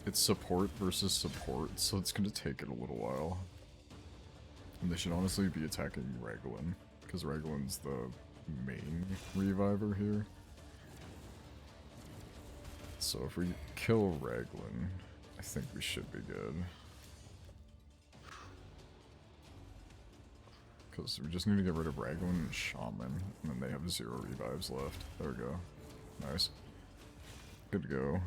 It's support versus support, so it's gonna take it a little while. And they should honestly be attacking Raglan, because Raglan's the main reviver here. So if we kill Raglan, I think we should be good. Because we just need to get rid of Raglan and Shaman, and then they have 0 revives left. There we go. Nice. Good to go.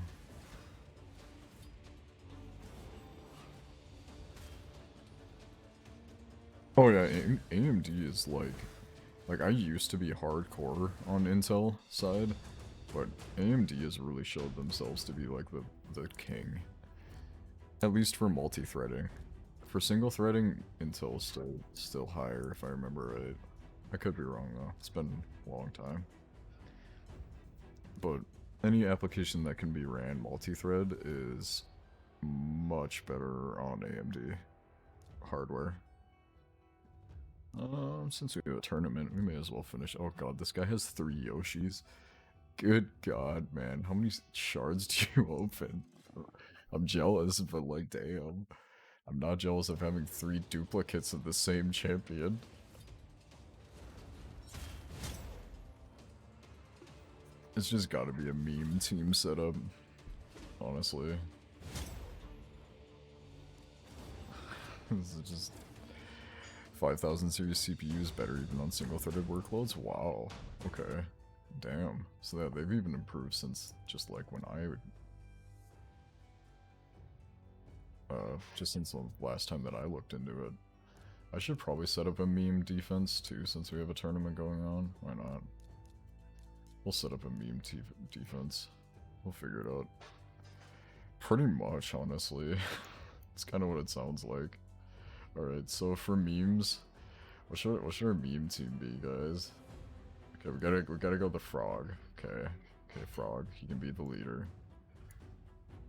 Oh yeah, AMD is like I used to be hardcore on Intel side, but AMD has really showed themselves to be like the king. At least for multi-threading. For single threading, Intel's still higher if I remember right. I could be wrong though. It's been a long time. But any application that can be ran multi-thread is much better on AMD hardware. Since we have a tournament, we may as well finish. Oh god, this guy has 3 Yoshis. Good god, man. How many shards do you open? I'm jealous, but like, damn. I'm not jealous of having 3 duplicates of the same champion. It's just gotta be a meme team setup, honestly. This is just 5000 series CPUs better even on single-threaded workloads? Wow. Okay. Damn. So that they've even improved since just like when I would... just since the last time that I looked into it. I should probably set up a meme defense too since we have a tournament going on. Why not? We'll set up a meme defense. We'll figure it out. Pretty much, honestly. It's kind of what it sounds like. Alright, so for memes, what should our meme team be, guys? Okay, we gotta go the Frog. Okay, Frog, he can be the leader.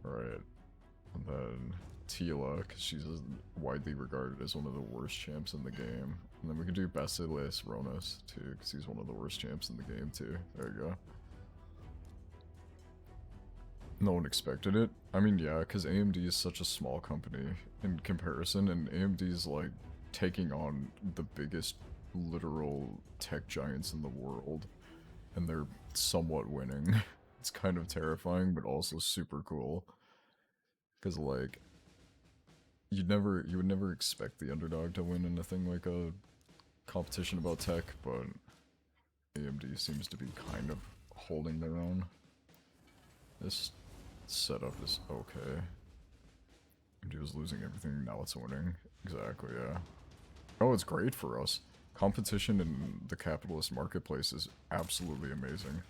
Alright, and then Tila, because she's widely regarded as one of the worst champs in the game. And then we can do Basilis Ronas too, because he's one of the worst champs in the game too. There you go. No one expected it. I mean, yeah, because AMD is such a small company in comparison, and AMD is like taking on the biggest literal tech giants in the world, and they're somewhat winning. It's kind of terrifying, but also super cool. Because like, you would never expect the underdog to win in a thing like a competition about tech, but AMD seems to be kind of holding their own. This setup is okay. AMD was losing everything, now it's winning. Exactly, yeah. Oh, it's great for us. Competition in the capitalist marketplace is absolutely amazing.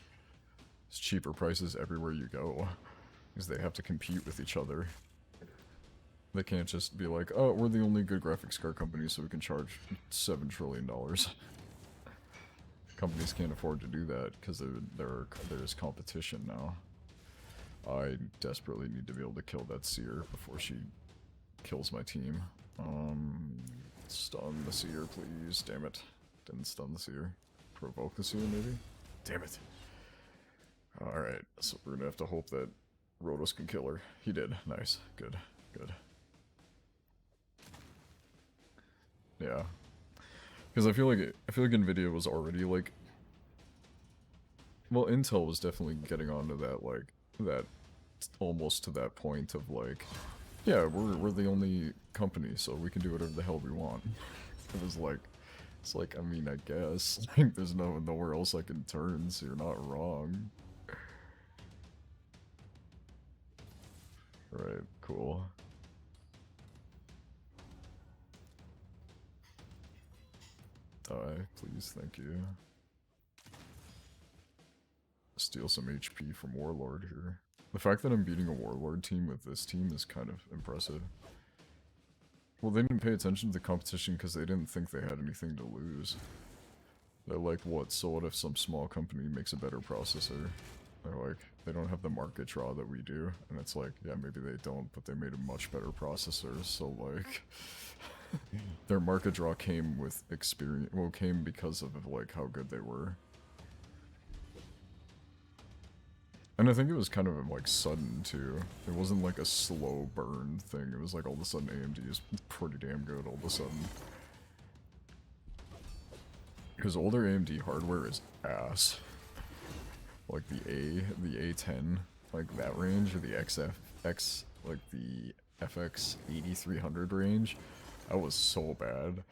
It's cheaper prices everywhere you go, because they have to compete with each other. They can't just be like, oh, we're the only good graphics card company, so we can charge $7 trillion. Companies can't afford to do that, because there's competition now. I desperately need to be able to kill that seer before she kills my team. Stun the seer, please. Damn it. Didn't stun the seer. Provoke the seer, maybe? Damn it. Alright, so we're gonna have to hope that Rotos can kill her. He did. Nice. Good. Good. Yeah. Because I feel like Nvidia was already like... Well, Intel was definitely getting onto that, like, that almost to that point of like, yeah, we're the only company, so we can do whatever the hell we want. It was like, it's like, I mean, I guess, like, there's nowhere else I can turn, so you're not wrong. Right, cool. Die, please, thank you. Steal some HP from Warlord here. The fact that I'm beating a Warlord team with this team is kind of impressive. Well, they didn't pay attention to the competition because they didn't think they had anything to lose. They're like, what, so what if some small company makes a better processor? They're like, they don't have the market draw that we do. And it's like, yeah, maybe they don't, but they made a much better processor, so like... their market draw came with experience. Well, came because of like how good they were. And I think it was kind of like sudden too. It wasn't like a slow burn thing. It was like all of a sudden AMD is pretty damn good all of a sudden. Because older AMD hardware is ass. Like the A10, like that range, or the like the FX 8300 range, that was so bad.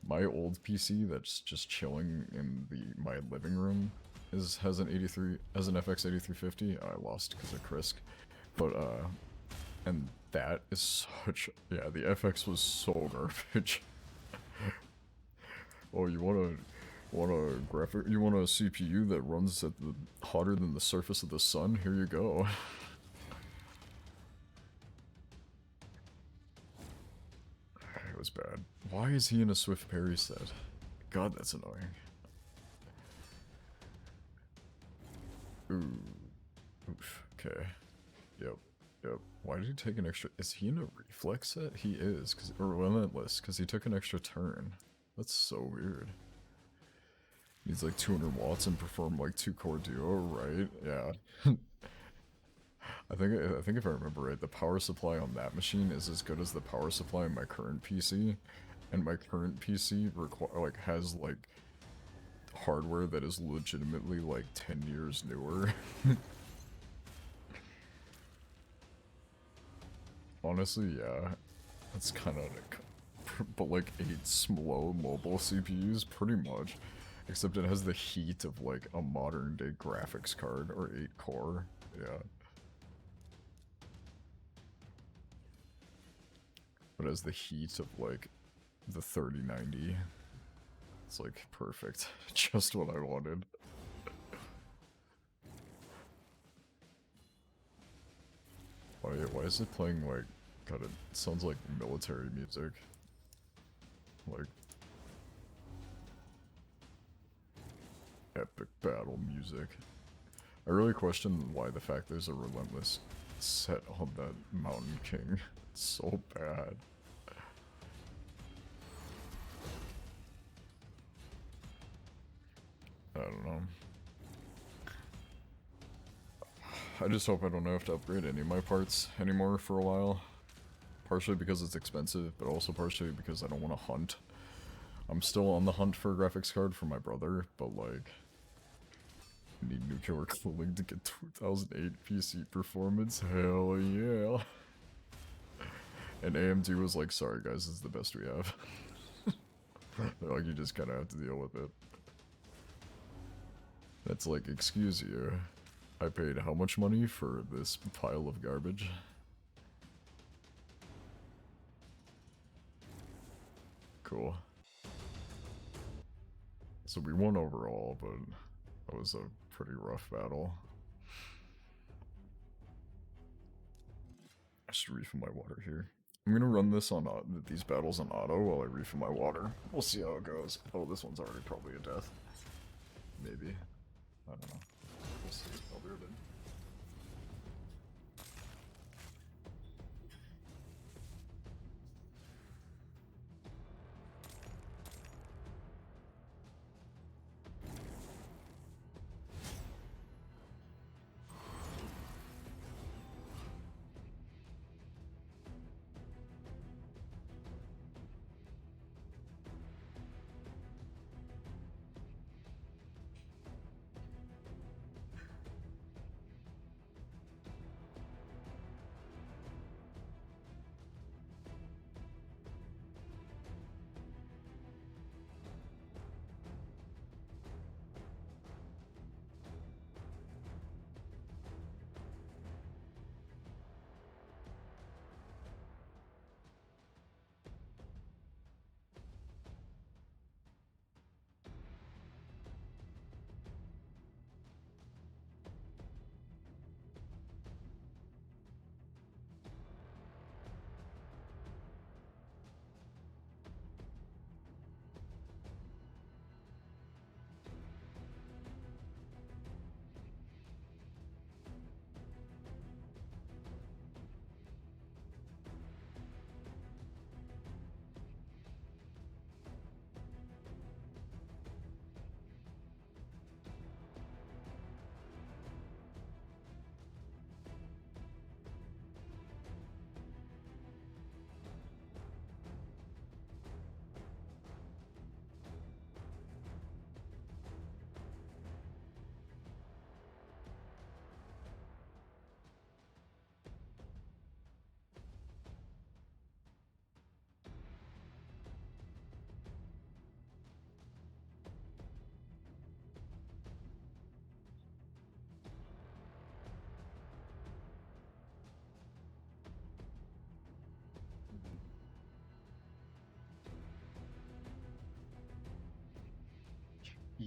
My old PC that's just chilling in my living room has an FX 8350. I lost because of Krisk, but and that is such, yeah, the FX was so garbage. Oh, you want a graphic? You want a CPU that runs at the hotter than the surface of the sun? Here you go. It was bad. Why is he in a Swift Parry set? God, that's annoying. Ooh. Oof. Okay. Yep. Why did he take an extra? Is he in a reflex set? He is, or relentless, because he took an extra turn. That's so weird. Needs like 200 watts and perform like 2-core duo, right? Yeah. I think if I remember right, the power supply on that machine is as good as the power supply in my current PC, and my current PC has like hardware that is legitimately like 10 years newer. Honestly, yeah, that's kind of, but like 8 slow mobile CPUs, pretty much, except it has the heat of like a modern day graphics card, or 8 core, yeah. But as the heat of like the 3090. It's like perfect. Just what I wanted. Why is it playing like, God, it sounds like military music. Like epic battle music. I really question why the fact there's a relentless set on that Mountain King. It's so bad. I don't know. I just hope I don't have to upgrade any of my parts anymore for a while. Partially because it's expensive, but also partially because I don't want to hunt. I'm still on the hunt for a graphics card for my brother, but like, I need nuclear cooling to get 2008 PC performance. Hell yeah. And AMD was like, sorry guys, this is the best we have. They're like, you just kind of have to deal with it. That's like, excuse you. I paid how much money for this pile of garbage? Cool. So we won overall, but that was a pretty rough battle. I should refill my water here. I'm gonna run this on these battles on auto while I refill my water. We'll see how it goes. Oh, this one's already probably a death. Maybe. I don't know. We'll see. I'll be right back.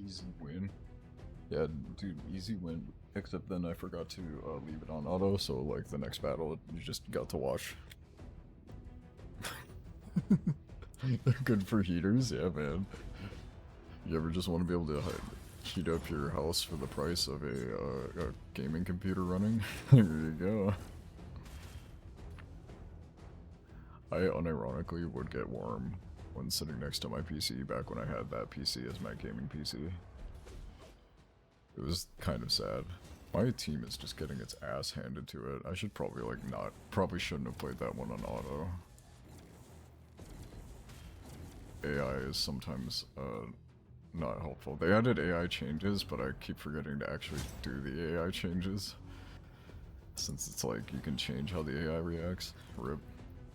Easy win. Yeah, dude, easy win. Except then I forgot to leave it on auto, so like the next battle, you just got to watch. Good for heaters, yeah, man. You ever just want to be able to heat up your house for the price of a gaming computer running? There you go. I unironically would get warm when sitting next to my PC back when I had that PC as my gaming PC. It was kind of sad. My team is just getting its ass handed to it. I should probably probably shouldn't have played that one on auto. AI is sometimes not helpful. They added AI changes, but I keep forgetting to actually do the AI changes. Since it's like you can change how the AI reacts. RIP.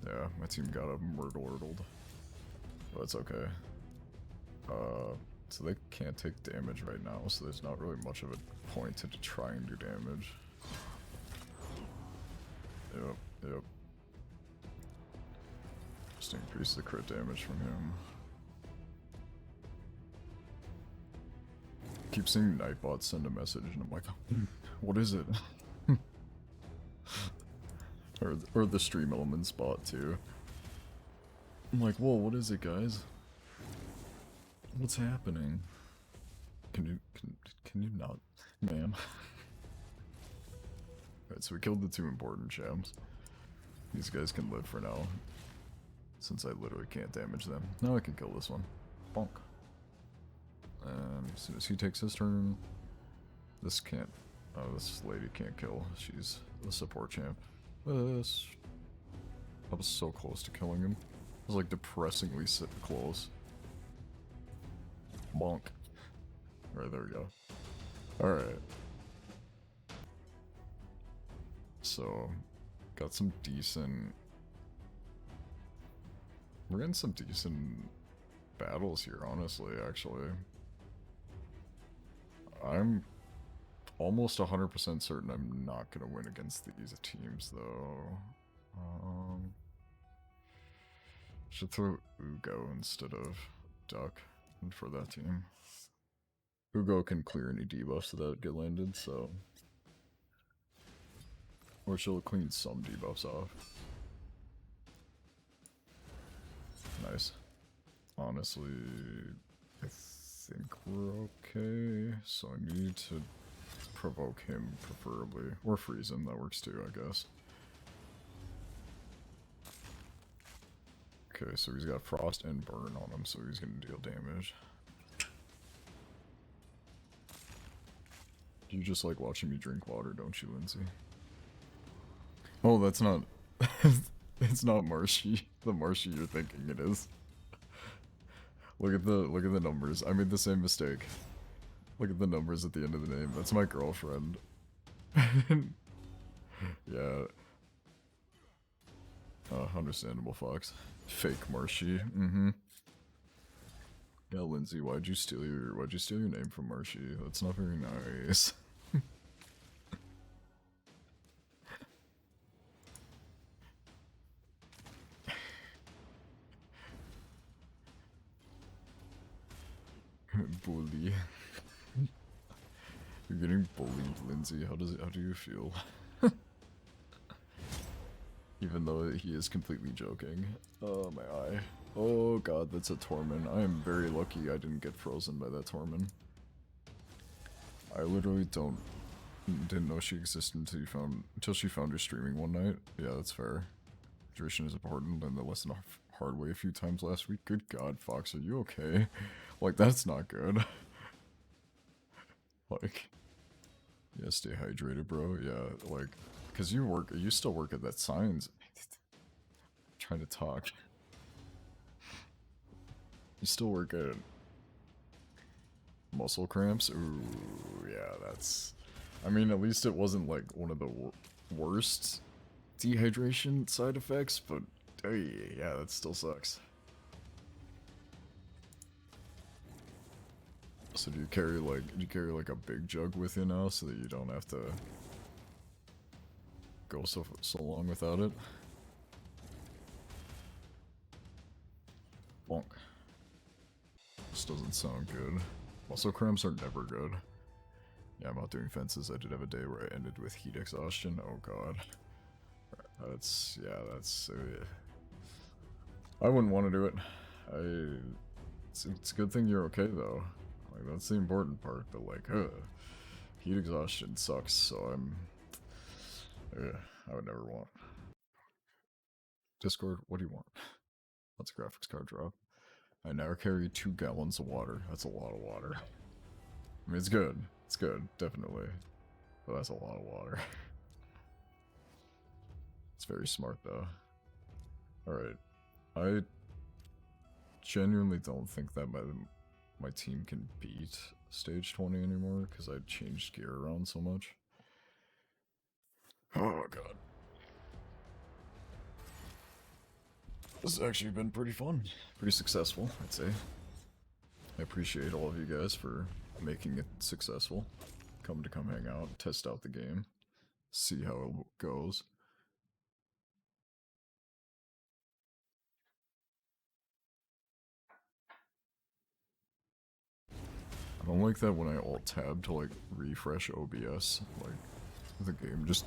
Yeah, my team got a murgled. But it's okay. So they can't take damage right now, so there's not really much of a point to try and do damage. Yep. Just increase the crit damage from him. Keep seeing Nightbot send a message and I'm like, what is it? or the Stream Elements bot too. I'm like, whoa, what is it, guys? What's happening? Can you not, man? Alright, so we killed the two important gems. These guys can live for now, since I literally can't damage them. Now I can kill this one. Bonk. As soon as he takes his turn, this lady can't kill. She's the support champ. I was so close to killing him. I was like depressingly close. Bonk. Alright, there we go. Alright. So, got some decent... We're getting some decent battles here, honestly, actually. I'm almost 100% certain I'm not gonna win against these teams, though. Should throw Ugo instead of Duck for that team. Ugo can clear any debuffs that get landed, so... Or she'll clean some debuffs off. Nice. Honestly, I think we're okay. So I need to provoke him, preferably. Or freeze him, that works too, I guess. Okay, so he's got Frost and Burn on him, so he's gonna deal damage. You just like watching me drink water, don't you, Lindsay? Oh, that's not... It's not Marshy. The Marshy you're thinking it is. Look at the numbers. I made the same mistake. Look at the numbers at the end of the name. That's my girlfriend. Yeah. Understandable, Fox. Fake Marshy. Mm-hmm. Yeah, Lindsay, why'd you steal your name from Marshy? That's not very nice. Bully. You're getting bullied, Lindsay. How do you feel? Even though he is completely joking. Oh, my eye. Oh god, that's a Torment. I am very lucky I didn't get frozen by that Torment. I literally didn't know she existed until she found her streaming one night. Yeah, that's fair. Hydration is important, and the lesson the hard way a few times last week. Good god, Fox, are you okay? Like, that's not good. Like, yeah, stay hydrated, bro. Yeah, like, cause you still work at that Signs. Trying to talk. You still work at Muscle Cramps? Ooh, yeah, that's... I mean, at least it wasn't, like, one of the worst dehydration side effects, but, hey, yeah, that still sucks. So do you carry, like, a big jug with you now, so that you don't have to go so long without it? Bonk. This doesn't sound good. Also, cramps are never good. Yeah, I'm out doing fences. I did have a day where I ended with heat exhaustion. Oh god. That's, yeah, that's... I wouldn't want to do it. It's a good thing you're okay, though. Like, that's the important part, but like, heat exhaustion sucks, so I would never want. Discord, what do you want? What's a graphics card drop? I now carry 2 gallons of water. That's a lot of water. I mean, it's good. It's good, definitely. But that's a lot of water. It's very smart, though. Alright. I genuinely don't think that my team can beat stage 20 anymore, because I changed gear around so much. Oh, god. This has actually been pretty fun. Pretty successful, I'd say. I appreciate all of you guys for making it successful. Come hang out, test out the game, see how it goes. I don't like that when I alt-tab to like refresh OBS, like the game just,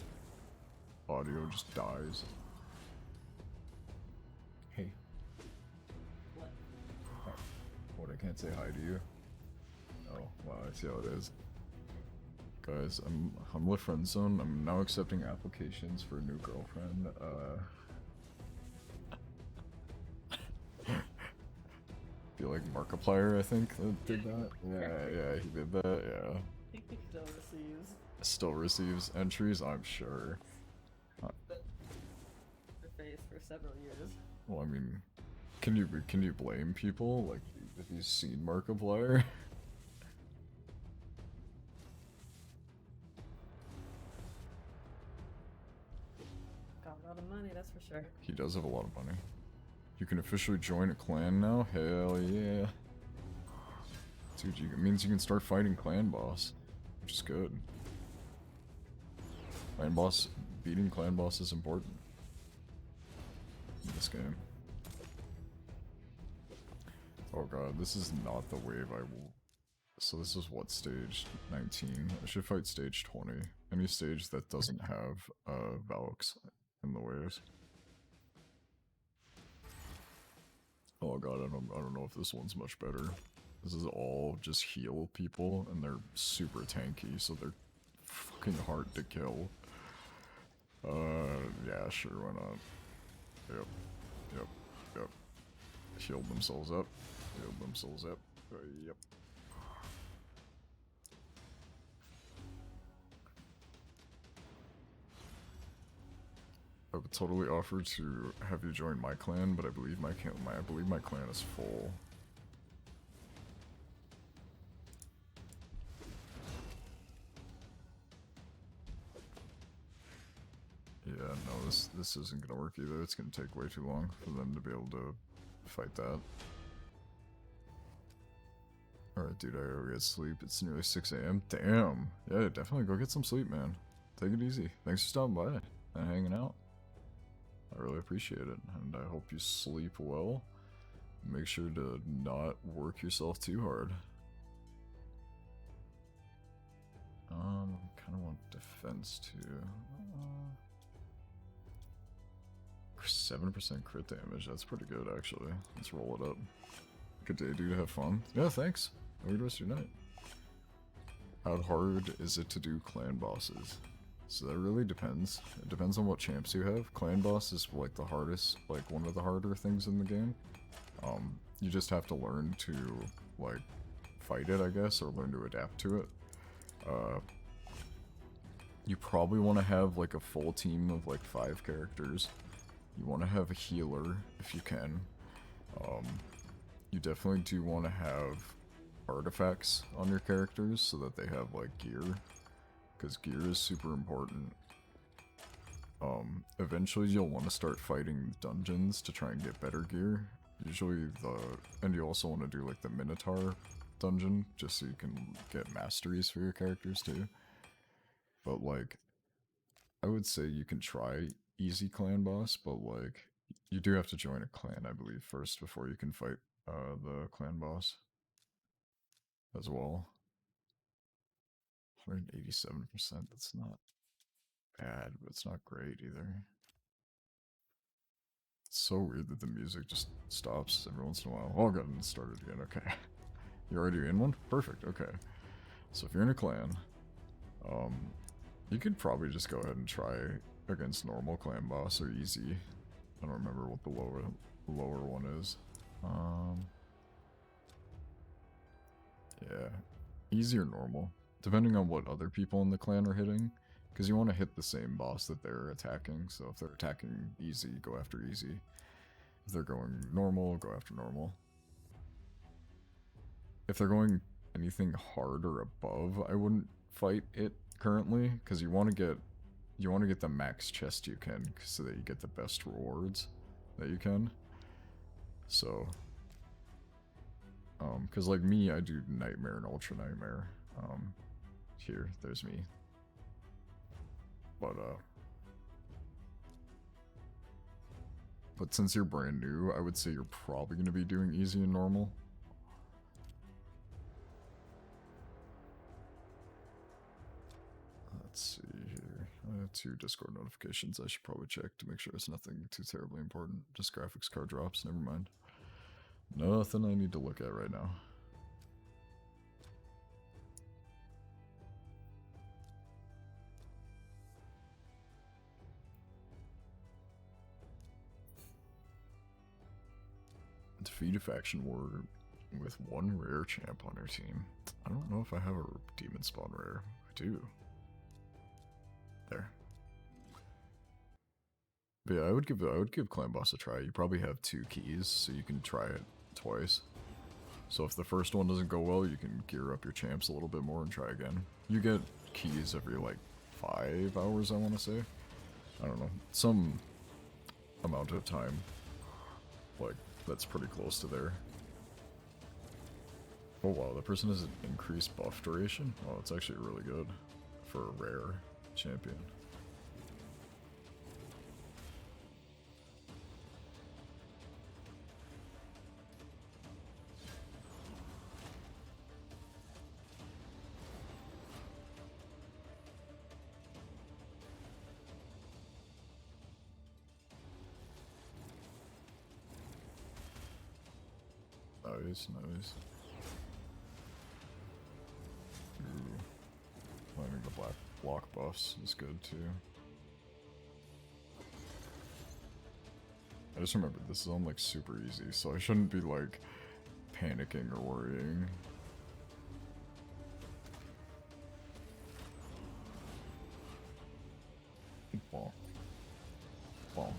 audio just dies. Hey. What? Oh, what, I can't say hi to you? Oh, wow, I see how it is. Guys, I'm lit friend zone. I'm now accepting applications for a new girlfriend. Feel like Markiplier, I think, that did that. Yeah, he did that. Yeah. He still receives. Still receives entries, I'm sure. The face for several years. Well, I mean, can you blame people? Like, if you've seen Markiplier? Got a lot of money, that's for sure. He does have a lot of money. You can officially join a clan now? Hell yeah. Dude, it means you can start fighting clan boss, which is good. Beating clan boss is important in this game. Oh god, this is not the wave I will... So this is what, stage 19? I should fight stage 20. Any stage that doesn't have Valks in the waves. Oh god, I don't know if this one's much better. This is all just heal people, and they're super tanky, so they're fucking hard to kill. Yeah, sure, why not? Yep. Healed themselves up. Yep. I would totally offer to have you join my clan, but I believe my clan is full. Yeah, no, this isn't gonna work either. It's gonna take way too long for them to be able to fight that. Alright, dude, I gotta get sleep. It's nearly 6 AM. Damn! Yeah, definitely go get some sleep, man. Take it easy. Thanks for stopping by and hanging out. I really appreciate it, and I hope you sleep well. Make sure to not work yourself too hard. Kind of want defense too. 7% crit damage, that's pretty good actually. Let's roll it up. Good day, dude, have fun. Yeah, thanks. Have a good rest of your night. How hard is it to do clan bosses? So that really depends. It depends on what champs you have. Clan boss is like the hardest, like one of the harder things in the game. You just have to learn to like fight it, I guess, or learn to adapt to it. You probably want to have like a full team of like 5 characters. You want to have a healer if you can. You definitely do want to have artifacts on your characters so that they have like gear, because gear is super important. Eventually you'll want to start fighting dungeons to try and get better gear. Usually and you also want to do like the Minotaur dungeon, just so you can get masteries for your characters too. But like, I would say you can try easy clan boss, but like, you do have to join a clan, I believe, first before you can fight the clan boss. as well. 187%. That's not bad, but it's not great either. It's so weird that the music just stops every once in a while. Oh god, and it started again. Okay. You're already in one? Perfect, okay. So if you're in a clan, you could probably just go ahead and try against normal clan boss or easy. I don't remember what the lower one is. Yeah, easy or normal, depending on what other people in the clan are hitting, because you want to hit the same boss that they're attacking. So if they're attacking easy, go after easy. If they're going normal, go after normal. If they're going anything hard or above, I wouldn't fight it currently, because you want to get the max chest you can, so that you get the best rewards that you can. So, because like me, I do Nightmare and Ultra Nightmare. Here, there's me. But since you're brand new, I would say you're probably going to be doing easy and normal. Let's see here. I have 2 Discord notifications I should probably check to make sure it's nothing too terribly important. Just graphics card drops, never mind. Nothing I need to look at right now. Defeat a faction war with 1 rare champ on our team. I don't know if I have a demon spawn rare. I do. There. But yeah, I would give Clan Boss a try. You probably have 2 keys, so you can try it twice. So if the first one doesn't go well, you can gear up your champs a little bit more and try again. You get keys every like 5 hours, I want to say. I don't know, some amount of time. Like, that's pretty close to there. Oh wow, that person has an increased buff duration? Oh, it's actually really good for a rare champion. Nice, nice. Ooh. Landing the black block buffs is good too. I just remembered this is on like super easy, so I shouldn't be like panicking or worrying. Bonk. Bonk.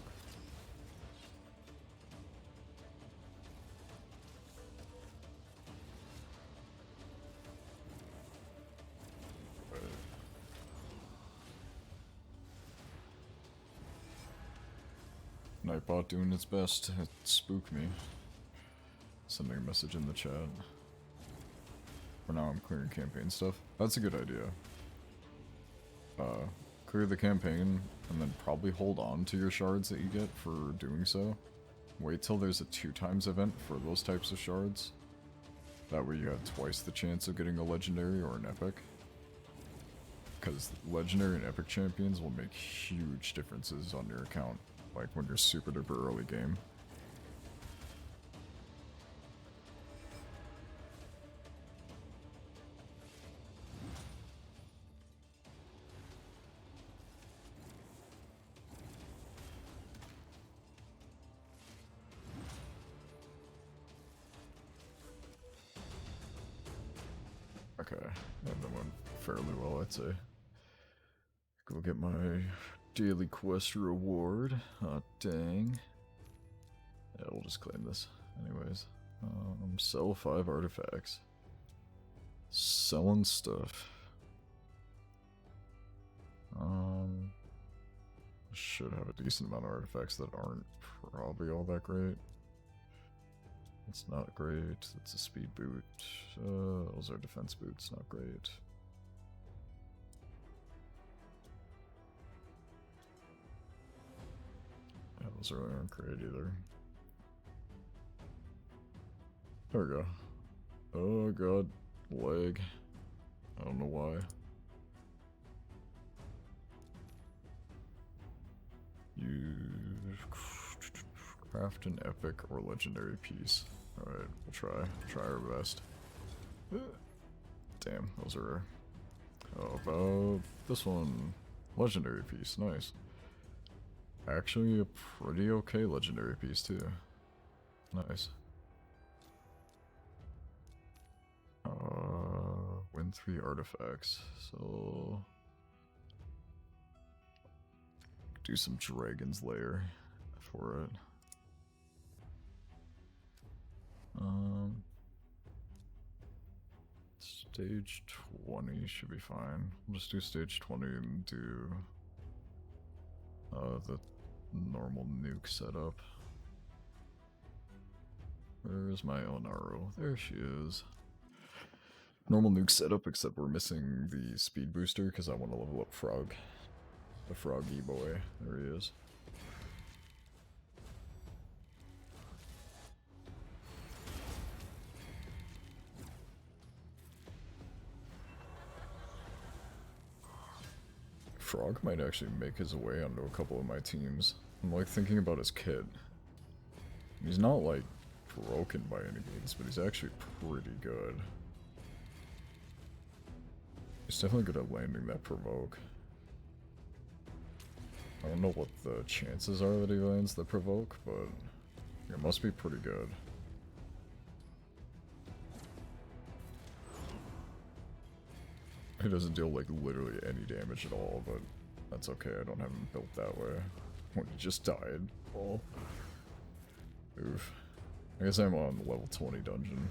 Nightbot doing its best to spook me. Sending a message in the chat. For now I'm clearing campaign stuff. That's a good idea. Clear the campaign and then probably hold on to your shards that you get for doing so. Wait till there's a 2x event for those types of shards. That way you have twice the chance of getting a legendary or an epic. Because legendary and epic champions will make huge differences on your account. Like when you're super duper early game. Okay, that went fairly well, I'd say. Go get my daily quest reward. Oh, dang. Yeah, we'll just claim this. Anyways. Sell 5 artifacts. Selling stuff. Should have a decent amount of artifacts that aren't probably all that great. It's not great. That's a speed boot. Those are defense boots. Not great. Yeah, those really aren't great either. There we go. Oh god. leg. I don't know why. You craft an epic or legendary piece. Alright, we'll try our best. Damn, those are rare. How about this one? Legendary piece, nice. Actually a pretty okay legendary piece too. Nice. Win 3 artifacts, so do some Dragon's Lair for it. Stage 20 should be fine. We'll just do stage 20 and do the normal nuke setup. Where's my Onaro? There she is. Normal nuke setup, except we're missing the speed booster because I want to level up Frog. The froggy boy. There he is. Frog might actually make his way onto a couple of my teams. I'm like thinking about his kit. He's not like broken by any means, but he's actually pretty good. He's definitely good at landing that provoke. I don't know what the chances are that he lands the provoke, but it must be pretty good. He doesn't deal like literally any damage at all, but that's okay, I don't have him built that way. When he just died. Well, oof. I guess I'm on the level 20 dungeon.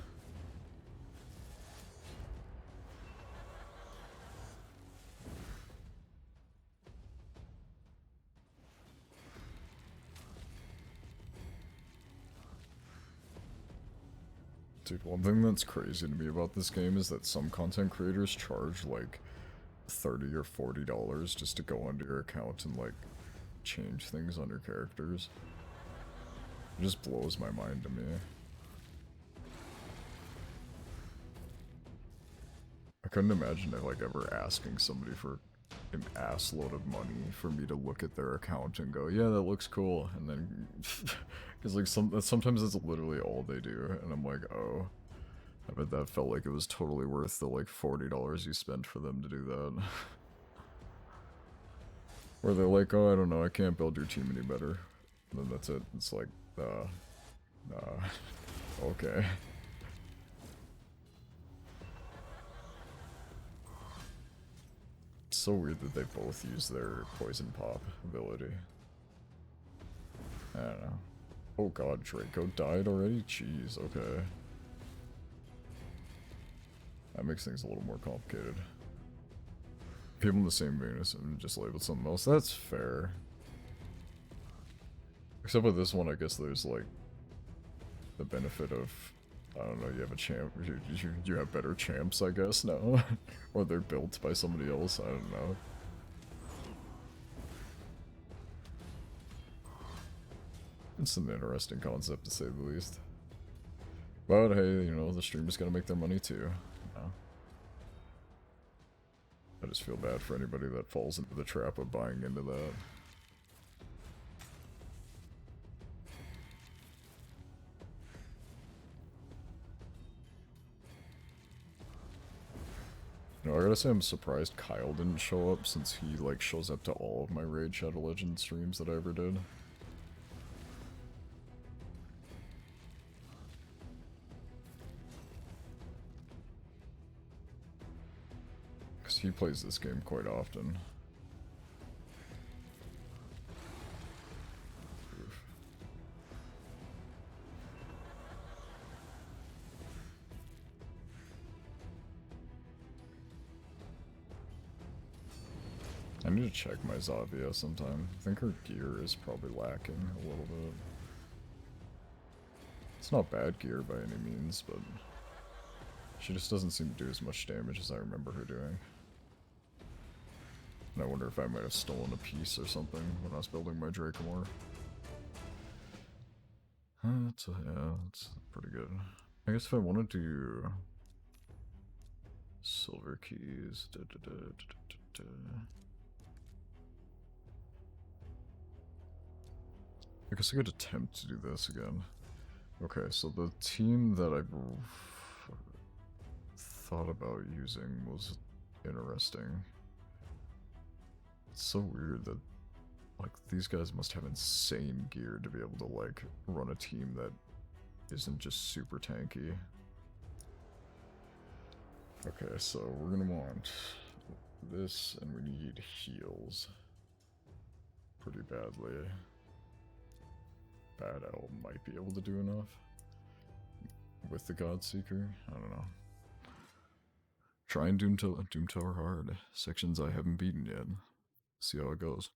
Dude, one thing that's crazy to me about this game is that some content creators charge like $30 or $40 just to go onto your account and like change things on your characters. It just blows my mind to me. I couldn't imagine it like ever asking somebody for an ass load of money for me to look at their account and go, yeah, that looks cool, and then because like sometimes that's literally all they do, and I'm like, oh, I bet that felt like it was totally worth the like $40 you spent for them to do that. Or they're like, oh, I don't know, I can't build your team any better. And then that's it. It's like, okay. It's so weird that they both use their poison pop ability. I don't know. Oh god, Draco died already? Jeez, okay. That makes things a little more complicated. People in the same Venus and just labeled something else. That's fair. Except with this one, I guess there's like the benefit of, I don't know, you have a champ, you have better champs, I guess, now. Or they're built by somebody else, I don't know. It's an interesting concept, to say the least. But hey, you know, the streamer's gonna make their money too. You know? I just feel bad for anybody that falls into the trap of buying into that. You know, I gotta say I'm surprised Kyle didn't show up, since he like shows up to all of my Raid Shadow Legends streams that I ever did. Because he plays this game quite often. Oof. I need to check my Zavia sometime. I think her gear is probably lacking a little bit. It's not bad gear by any means, but she just doesn't seem to do as much damage as I remember her doing. And I wonder if I might have stolen a piece or something when I was building my Dracomore. Yeah, that's pretty good. I guess if I wanted to Silver keys. I guess I could attempt to do this again. Okay, so the team that I thought about using was interesting. It's so weird that, like, these guys must have insane gear to be able to, like, run a team that isn't just super tanky. Okay, so we're gonna want this, and we need heals pretty badly. Bad Owl might be able to do enough with the Godseeker. I don't know. Try and Doom Tower hard. Sections I haven't beaten yet. See how it goes.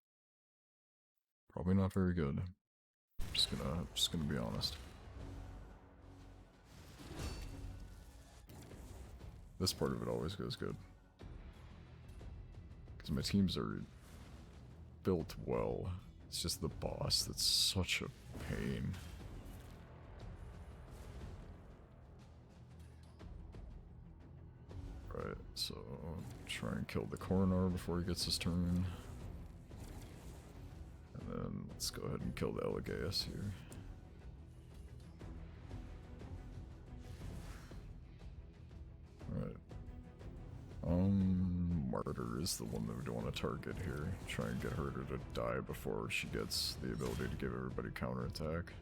Probably not very good. Just gonna be honest. This part of it always goes good. Because my teams are built well. It's just the boss that's such a pain. Right, so try and kill the Coronar before he gets his turn. And then let's go ahead and kill the Elegaeus here. Alright. Martyr is the one that we don't want to target here. Try and get her to die before she gets the ability to give everybody counterattack.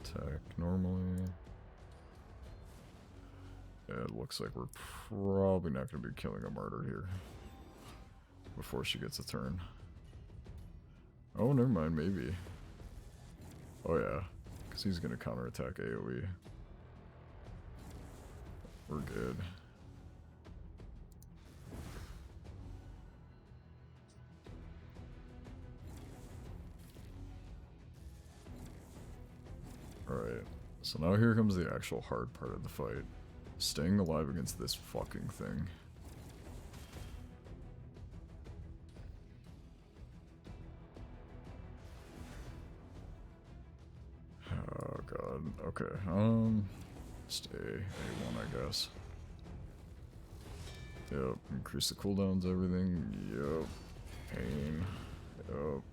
Attack normally. Yeah, it looks like we're probably not going to be killing a martyr here before she gets a turn. Oh, never mind, maybe. Oh yeah, because he's going to counterattack AoE. We're good. Alright, so now here comes the actual hard part of the fight. Staying alive against this fucking thing. Oh god, okay, stay A1 I guess. Yep, increase the cooldowns, everything, yep, pain, yep.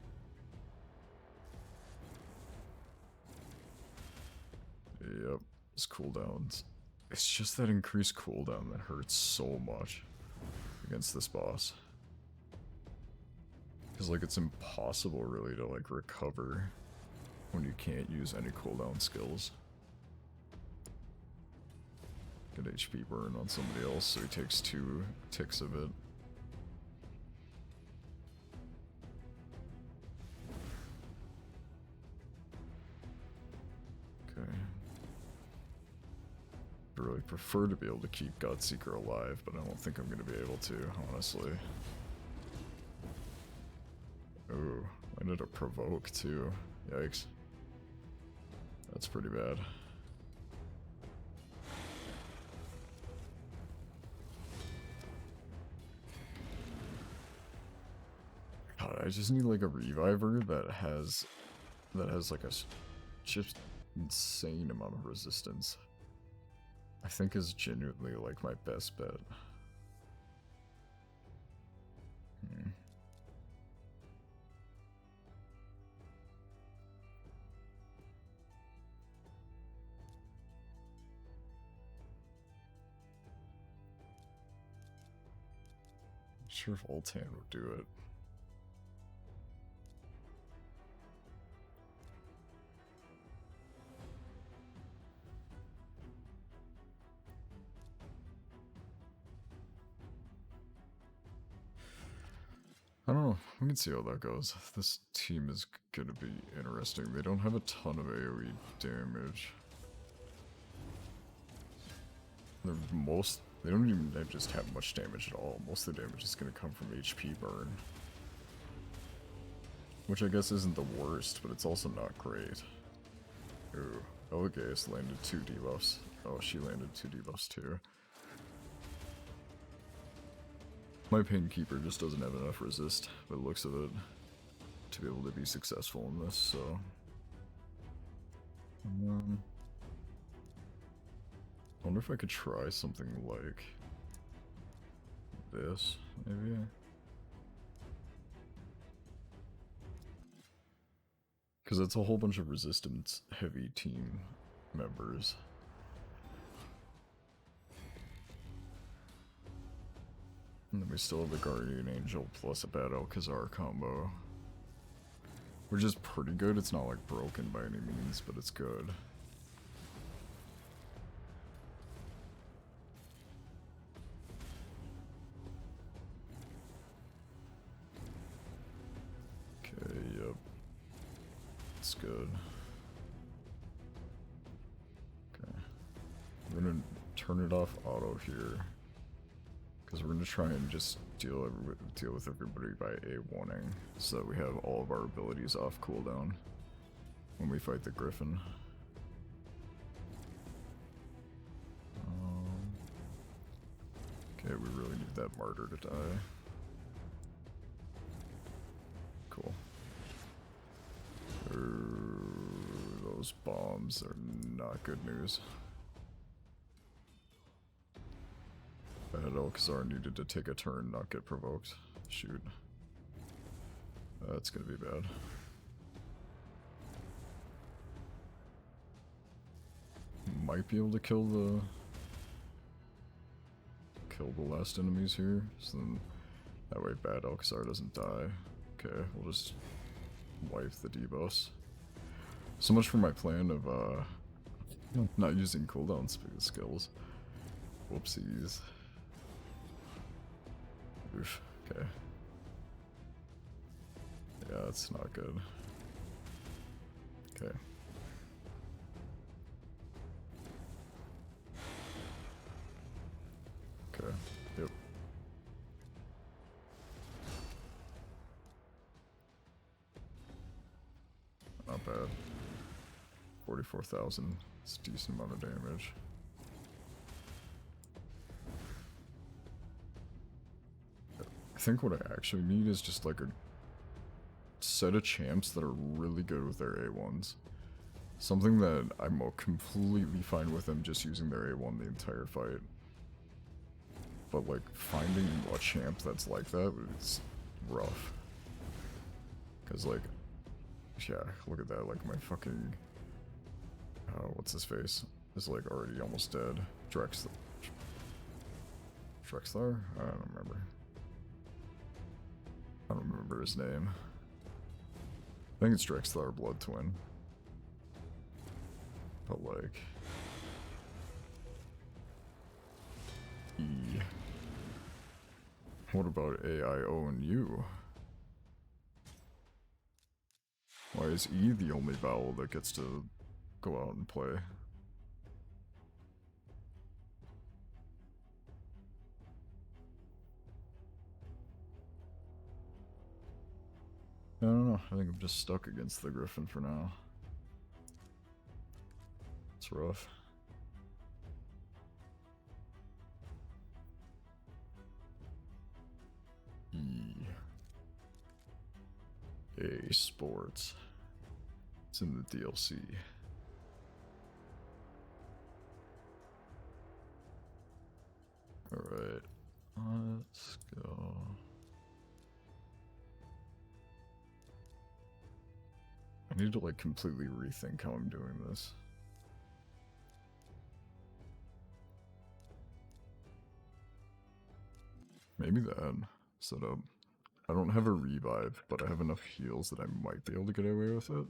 Yep, it's cooldowns. It's just that increased cooldown that hurts so much against this boss. Because, like, it's impossible, really, to, like, recover when you can't use any cooldown skills. Get HP burn on somebody else, so he takes 2 ticks of it. Okay. I really prefer to be able to keep Godseeker alive, but I don't think I'm going to be able to, honestly. Ooh, I did a provoke too. Yikes. That's pretty bad. God, I just need like a reviver that has like a just insane amount of resistance. I think is genuinely like my best bet. Not sure if Ultan would do it. I don't know. We can see how that goes. This team is gonna be interesting. They don't have a ton of AoE damage. They don't even just have much damage at all. Most of the damage is gonna come from HP burn. Which I guess isn't the worst, but it's also not great. Ooh, Elegaeus landed 2 debuffs. Oh, she landed 2 debuffs too. My Painkeeper just doesn't have enough resist, by the looks of it, to be able to be successful in this, so... I wonder if I could try something like this, maybe? Because it's a whole bunch of resistance heavy team members. And then we still have the Guardian Angel plus a Bad Alcazar combo. Which is pretty good. It's not like broken by any means, but it's good. Okay, yep. It's good. Okay. I'm gonna turn it off auto here. Because we're gonna try and just deal with everybody by A1ing, so that we have all of our abilities off cooldown when we fight the Griffin. Okay, we really need that martyr to die. Cool. Those bombs are not good news. Bad Alcazar needed to take a turn, not get provoked. Shoot. That's gonna be bad. Might be able to kill the last enemies here, so then that way Bad Alcazar doesn't die. Okay, we'll just wipe the debuffs. So much for my plan of not using cooldown skills. Whoopsies. Oof, okay. Yeah, that's not good. Okay. Okay, yep. Not bad. 44,000. It's a decent amount of damage. I think what I actually need is just like a set of champs that are really good with their A1s. Something that I'm completely fine with them just using their A1 the entire fight. But like finding a champ that's like that is rough. Cause like, yeah, look at that, like my fucking, what's his face? Is like already almost dead. Drexler? I don't remember. I don't remember his name. I think it's Drexler Blood Twin. But like... E. What about A, I, O, and U? Why is E the only vowel that gets to go out and play? I don't know, I think I'm just stuck against the Griffin for now. It's rough. E. A Sports. It's in the DLC. Alright, let's go. I need to like completely rethink how I'm doing this. Maybe that setup. I don't have a revive, but I have enough heals that I might be able to get away with it.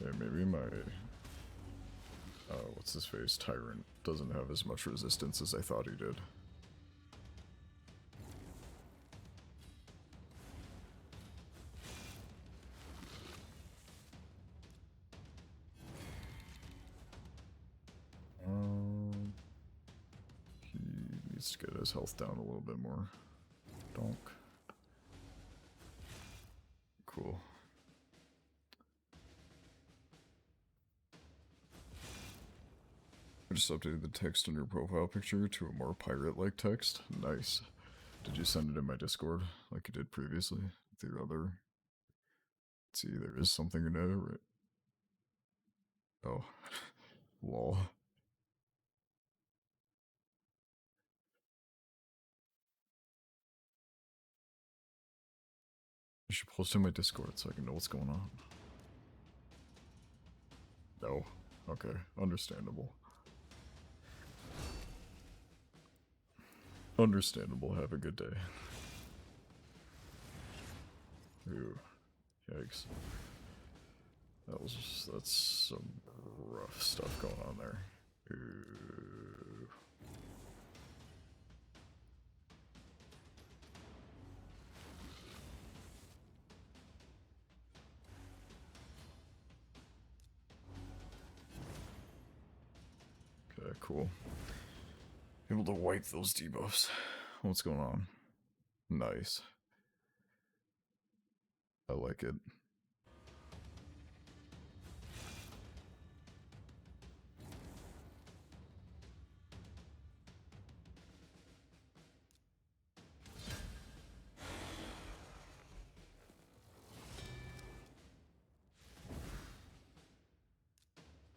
Okay, maybe my what's his face? Tyrant doesn't have as much resistance as I thought he did. He needs to get his health down a little bit more. Donk. cool. I just updated the text in your profile picture to a more pirate-like text. Nice. Did you send it in my Discord like you did previously with your other? Let's see, there is something in it, right? Oh, lol. You should post in my Discord so I can know what's going on. No. Okay, understandable. Understandable, have a good day. Ooh, yikes. That's some rough stuff going on there. Ooh. Okay, cool. Able to wipe those debuffs. What's going on? Nice. I like it.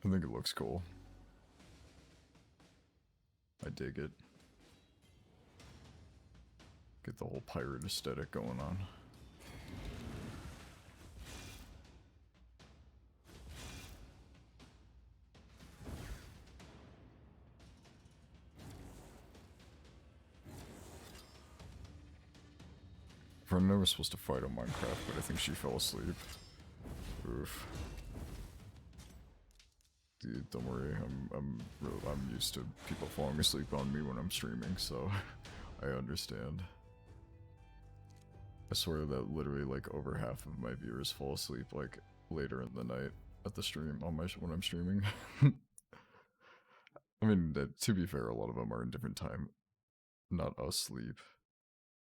I think it looks cool. I dig it. Get the whole pirate aesthetic going on. I'm never supposed to fight on Minecraft, but I think she fell asleep. Oof. Dude, don't worry. I'm used to people falling asleep on me when I'm streaming, so I understand. I swear that literally like over half of my viewers fall asleep like later in the night at the stream on when I'm streaming. I mean, to be fair, a lot of them are in different time, not asleep.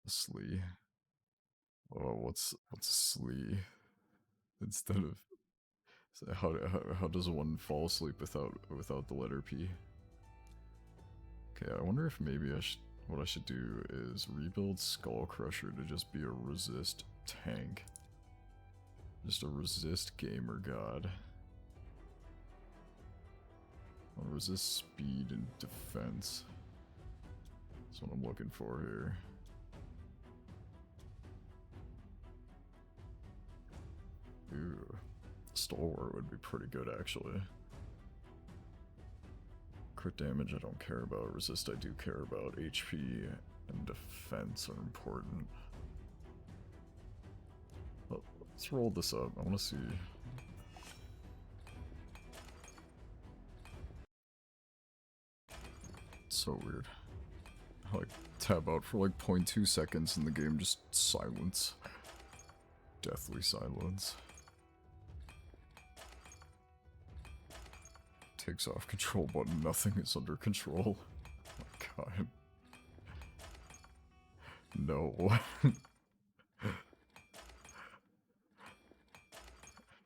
Slee. Oh, what's slee? Instead of so how does one fall asleep without the letter P? Okay, I wonder if maybe what I should do is rebuild Skull Crusher to just be a resist tank. Just a resist gamer god. I'll resist speed and defense. That's what I'm looking for here. Ooh, Stalwart would be pretty good actually. Crit damage I don't care about, resist I do care about, HP and defense are important. Let's roll this up, I want to see. It's so weird. I like tab out for like 0.2 seconds and the game just silence. Deathly silence. Takes off control button, nothing is under control. Oh my god. No.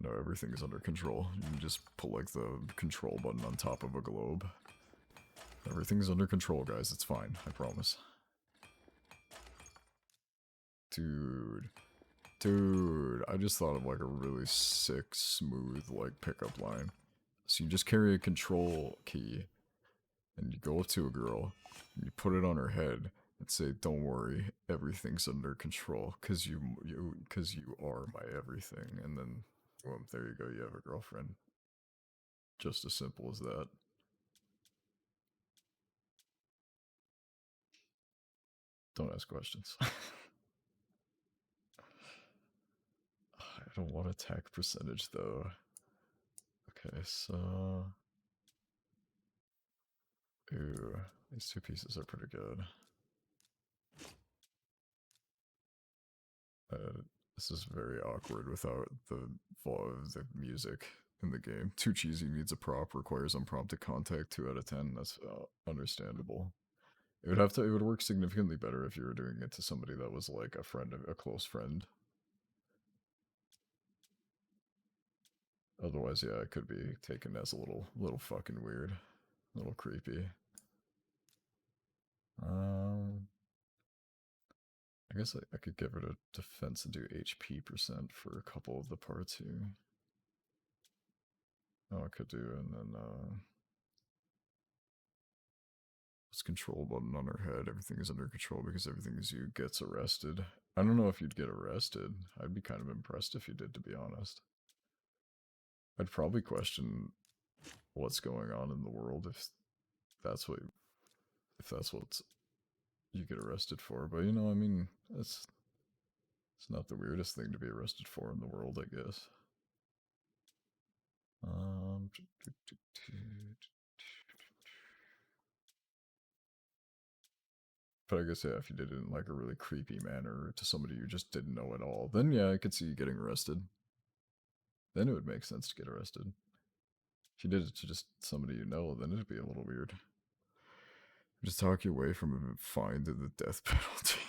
No, everything is under control. You can just put like the control button on top of a globe. Everything's under control, guys. It's fine. I promise. Dude. Dude. I just thought of like a really sick, smooth like pickup line. So you just carry a control key, and you go up to a girl, and you put it on her head, and say, "Don't worry, everything's under control, cause you are my everything." And then, boom, there you go, you have a girlfriend. Just as simple as that. Don't ask questions. I don't want attack percentage though. Okay, so... Ooh, these two pieces are pretty good. This is very awkward without the music in the game. Too cheesy needs a prop, requires unprompted contact, 2 out of 10. That's understandable. It would work significantly better if you were doing it to somebody that was like a friend, a close friend. Otherwise, yeah, it could be taken as a little fucking weird, a little creepy. I guess I could give it a defense and do HP percent for a couple of the parts here. Oh, I could do, and then this control button on her head. Everything is under control because everything is you gets arrested. I don't know if you'd get arrested. I'd be kind of impressed if you did, to be honest. I'd probably question what's going on in the world if that's what you get arrested for. But you know, I mean, it's not the weirdest thing to be arrested for in the world, I guess. But I guess, yeah, if you did it in like a really creepy manner to somebody you just didn't know at all, then yeah, I could see you getting arrested. Then it would make sense to get arrested. If you did it to just somebody you know, then it'd be a little weird. Just talk you away from a fine to the death penalty.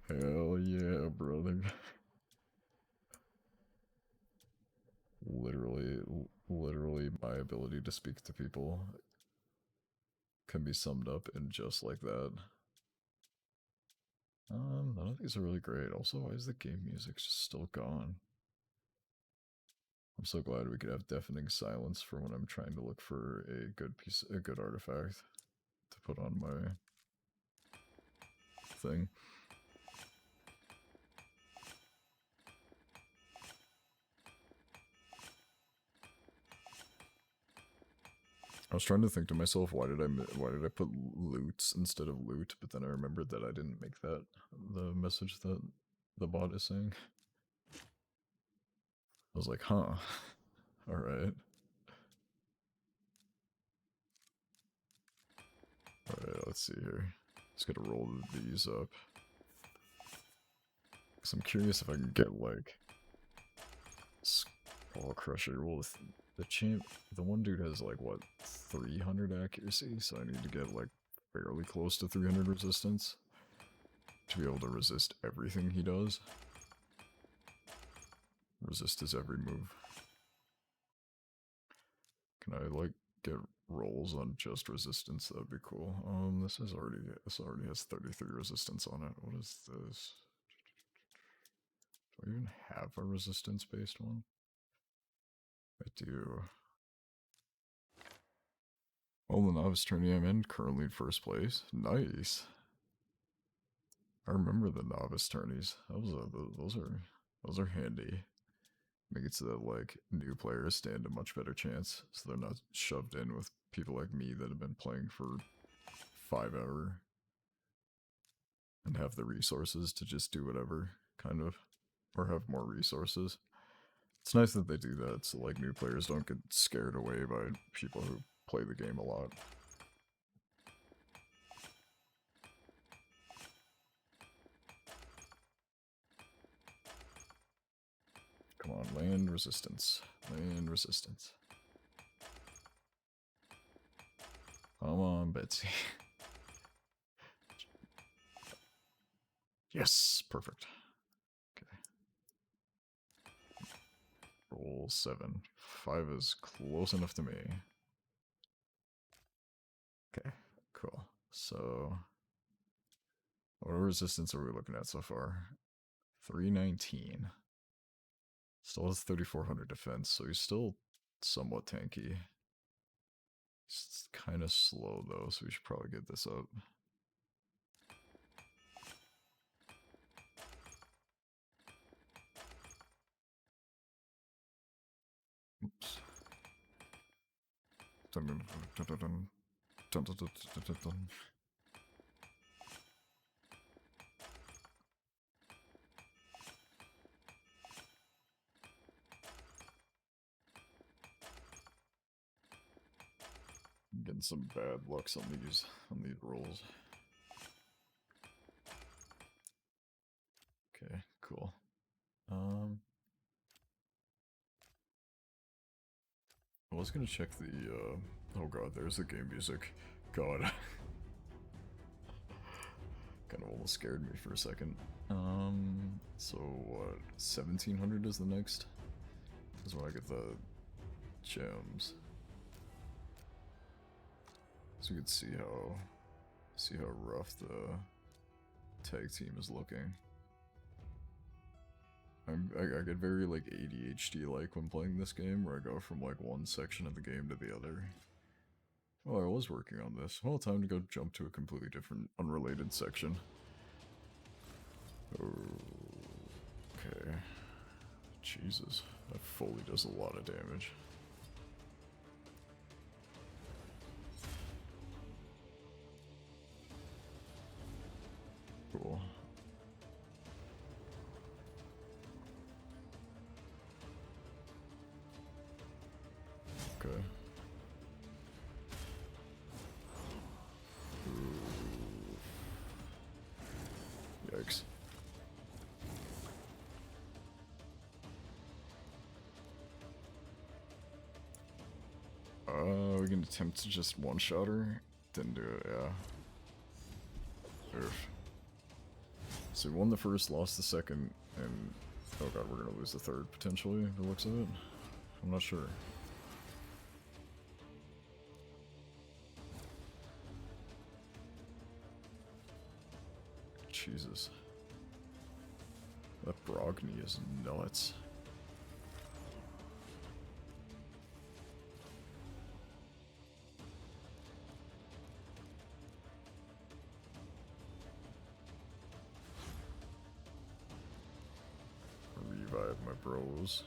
Hell yeah, brother. Literally my ability to speak to people can be summed up in just like that. None of these are really great. Also, why is the game music just still gone? I'm so glad we could have deafening silence for when I'm trying to look for a good artifact to put on my thing. I was trying to think to myself, why did I put loots instead of loot? But then I remembered that I didn't make that the message that the bot is saying. I was like, huh. Alright. Alright, let's see here. Just gotta roll these up. Because I'm curious if I can get, like, Skull Crusher. Well, the one dude has, like, what, 300 accuracy? So I need to get, like, fairly close to 300 resistance to be able to resist everything he does. Resist his every move. Can I, like, get rolls on just resistance? That'd be cool. This already has 33 resistance on it. What is this? Do I even have a resistance-based one? I do. Oh, the novice tourney I'm in, currently in first place. Nice. I remember the novice tourneys. Those are handy. Make it so that, like, new players stand a much better chance, so they're not shoved in with people like me that have been playing for 5 hours and have the resources to just do whatever, kind of, or have more resources. It's nice that they do that, so, like, new players don't get scared away by people who play the game a lot. Come on, land resistance. Land resistance. Come on, Betsy. Yes, perfect. Okay. Roll 7. 5 is close enough to me. Okay, cool. So, what resistance are we looking at so far? 319. Still has 3400 defense, so he's still somewhat tanky. He's kind of slow though, so we should probably get this up. Oops. Dun, dun, dun, dun, dun, dun, dun, dun, dun, dun, dun. I'm getting some bad lucks on these rolls. Okay, cool. I was gonna check the oh god, there's the game music. God. Kind of almost scared me for a second. So what, 1700 is the next is when I get the gems. So you can see how rough the tag team is looking. I get very like ADHD like when playing this game, where I go from like one section of the game to the other. Oh, I was working on this. Well, time to go jump to a completely different, unrelated section. Okay. Jesus, that fully does a lot of damage. Cool. Okay. Yikes. We can attempt to just one-shot her. Didn't do it, yeah. Oof. So we won the first, lost the second, and oh god, we're gonna lose the third, potentially, the looks of it. I'm not sure. Jesus. That Brogni is nuts. Revive my bros.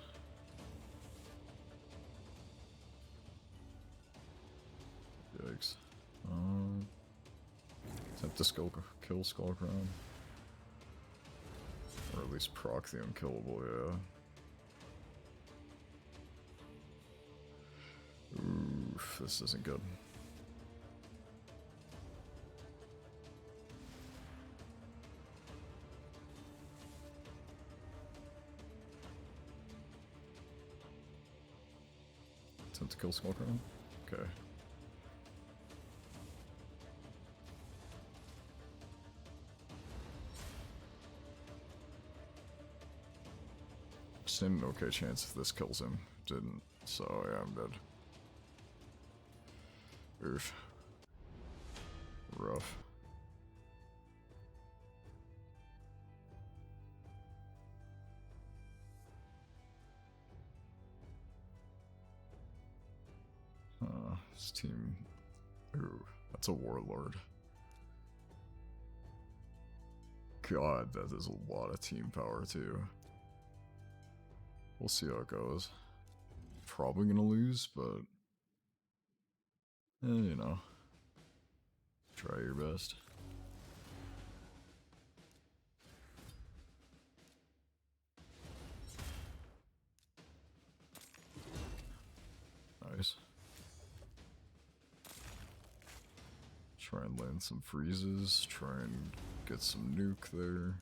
Yikes. Attempt to kill Skullcrown. Or at least proc the unkillable, yeah. Oof, this isn't good. Attempt to kill Skullcrown? Okay. Just an okay chance if this kills him. Didn't, so yeah, I'm dead. Oof. Rough. This team... Ooh, that's a warlord. God, that is a lot of team power too. We'll see how it goes. Probably gonna lose, but... you know. Try your best. Nice. Try and land some freezes, try and get some nuke there.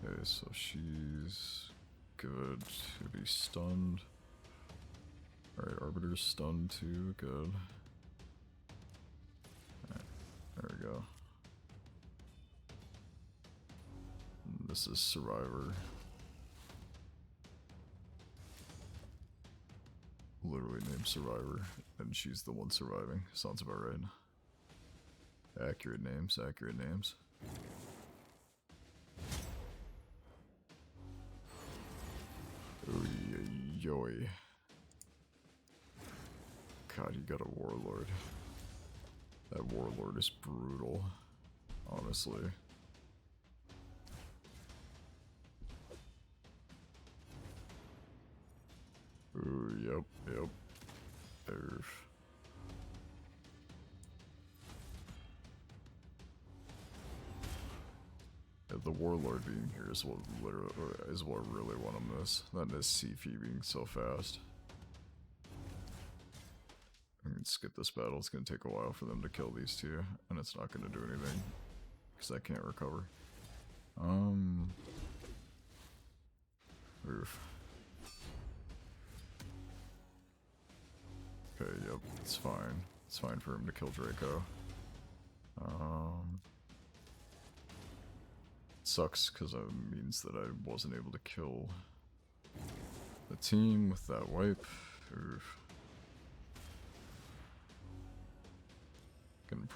Okay, so she's good to be stunned. Alright, Arbiter's stunned too, good. Alright, there we go. And this is Survivor. Literally named Survivor, and she's the one surviving. Sounds about right. Accurate names, accurate names. Yoy. God, you got a warlord. That warlord is brutal, honestly. Ooh, yep. There's... Yeah, the warlord being here is what really won him this. Not this Sifi being so fast. I'm gonna skip this battle. It's gonna take a while for them to kill these two, and it's not gonna do anything because I can't recover. Oof. Okay, yep, it's fine. It's fine for him to kill Draco. sucks because it means that I wasn't able to kill the team with that wipe. Oof. Getting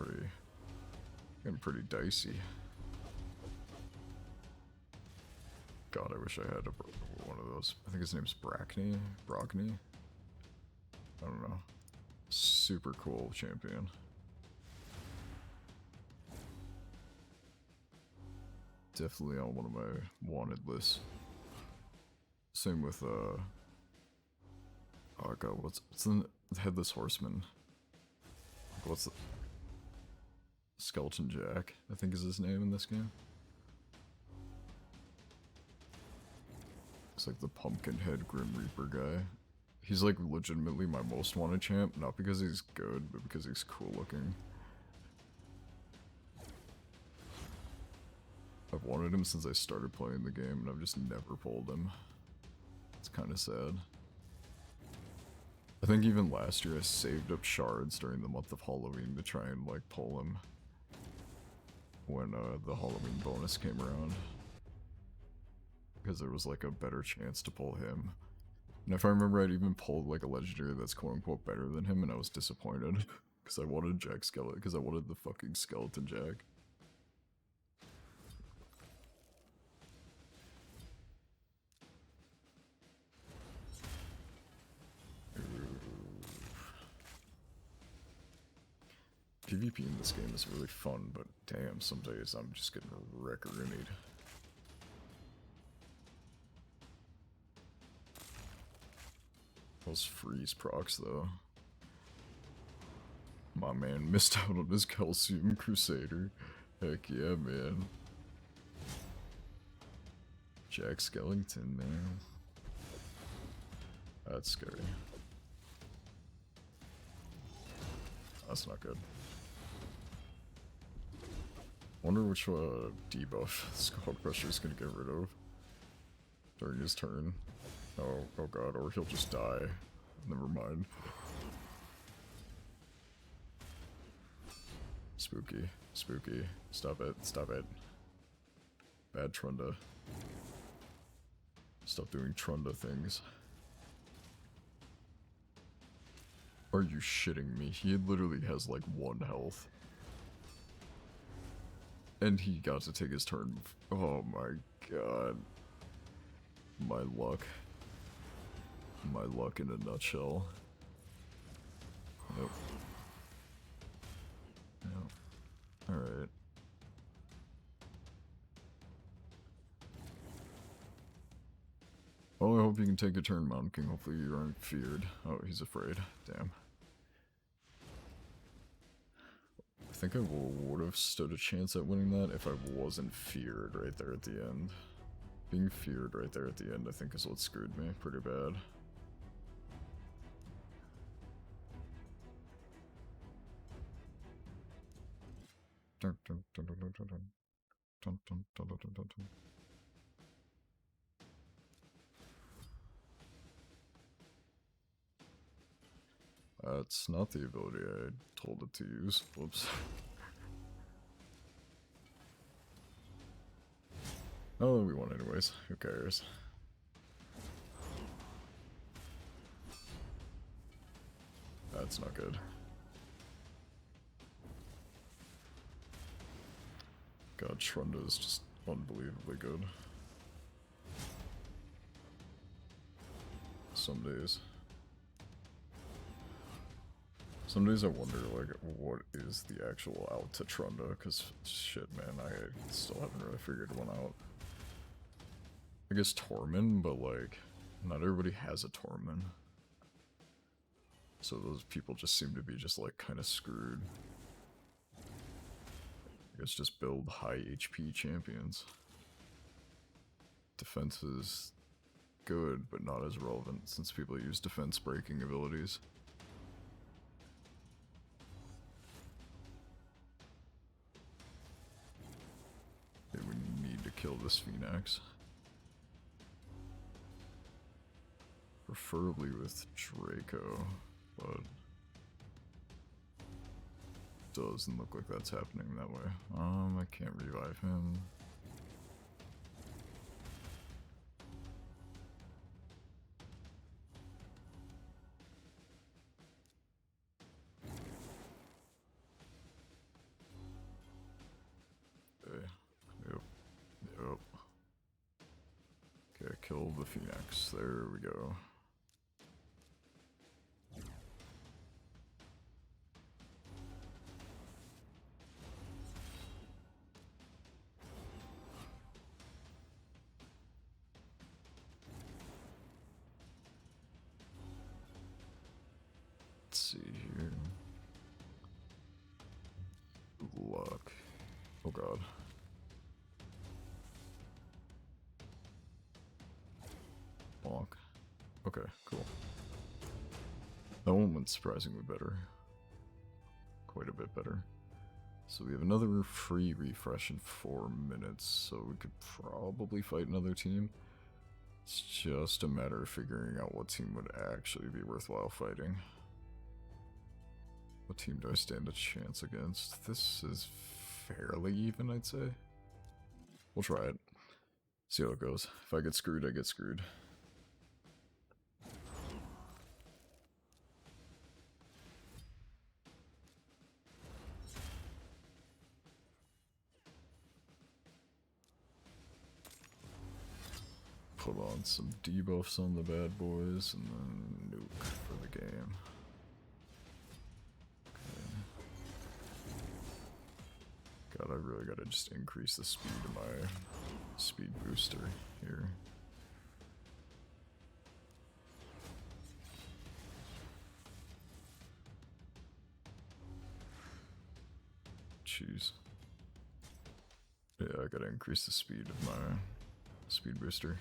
pretty dicey. God, I wish I had one of those. I think his name's Brockney. I don't know. Super cool champion. Definitely on one of my wanted lists. Same with oh god, what's the Headless Horseman? What's the Skeleton Jack, I think is his name in this game. It's like the Pumpkinhead Grim Reaper guy. He's like legitimately my most wanted champ, not because he's good, but because he's cool looking. I've wanted him since I started playing the game, and I've just never pulled him. It's kind of sad. I think even last year I saved up shards during the month of Halloween to try and like pull him when the Halloween bonus came around. Because there was like a better chance to pull him. And if I remember, I'd even pulled like a legendary that's quote unquote better than him, and I was disappointed. Because I wanted Jack Skeleton, because I wanted the fucking Skeleton Jack. PvP in this game is really fun, but damn, some days I'm just getting wreck-a-rinnied. Those freeze procs, though. My man missed out on his Calcium Crusader. Heck yeah, man. Jack Skellington, man. That's scary. That's not good. Wonder which debuff Skull Crusher is gonna get rid of during his turn. Oh god, or he'll just die. Never mind. Spooky. Stop it. Bad Trunda. Stop doing Trunda things. Are you shitting me? He literally has like 1 health. And he got to take his turn. Oh my god. My luck. My luck in a nutshell. Nope. Nope. Alright. Well, I hope you can take a turn, Mountain King. Hopefully you aren't feared. Oh, he's afraid. Damn. I think I would have stood a chance at winning that if I wasn't feared right there at the end. Being feared right there at the end, I think, is what screwed me pretty bad. That's not the ability I told it to use. Whoops. Oh, we won anyways. Who cares? That's not good. God, Trunda is just unbelievably good. Some days. Some days I wonder, like, what is the actual out to Trunda, because, shit, man, I still haven't really figured one out. I guess Tormund, but, like, not everybody has a Tormund. So those people just seem to be just, like, kind of screwed. I guess just build high HP champions. Defense is good, but not as relevant, since people use defense breaking abilities. We need to kill this Phoenix. Preferably with Draco, but doesn't look like that's happening that way. I can't revive him. kill the Phoenix. There we go. Let's see here. Luck. Oh god. Bonk. Okay, cool. That one went surprisingly better. Quite a bit better. So we have another free refresh in 4 minutes, so we could probably fight another team. It's just a matter of figuring out what team would actually be worthwhile fighting. What team do I stand a chance against? This is fairly even, I'd say. We'll try it. See how it goes. If I get screwed, I get screwed. Put on some debuffs on the bad boys, and then nuke for the game. God, I really gotta just increase the speed of my speed booster here. Jeez. Yeah, I gotta increase the speed of my speed booster.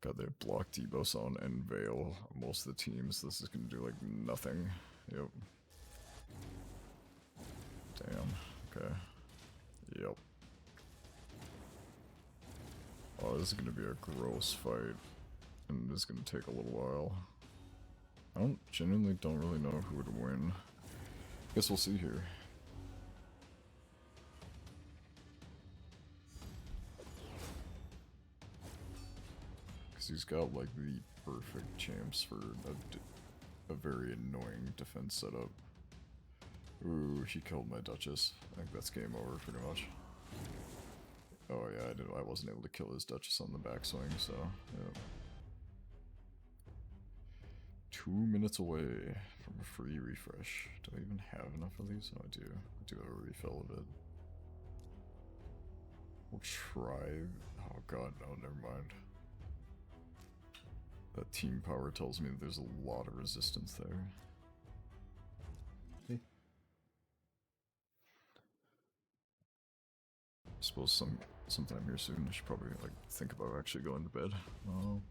God, they have block debuffs on and Veil on most of the teams. This is gonna do like nothing. Yep. Damn. Okay. Yep. Oh, this is gonna be a gross fight. And it's gonna take a little while. I genuinely don't really know who would win. Guess we'll see here. He's got like the perfect champs for a very annoying defense setup. Ooh, he killed my Duchess. I think that's game over pretty much. Oh yeah, I wasn't able to kill his Duchess on the backswing, so yeah. 2 minutes away from a free refresh. Do I even have enough of these? No, I do. I do have a refill of it. We'll try. Oh god, no, never mind. That team power tells me that there's a lot of resistance there. I suppose sometime here soon I should probably like think about actually going to bed. Oh.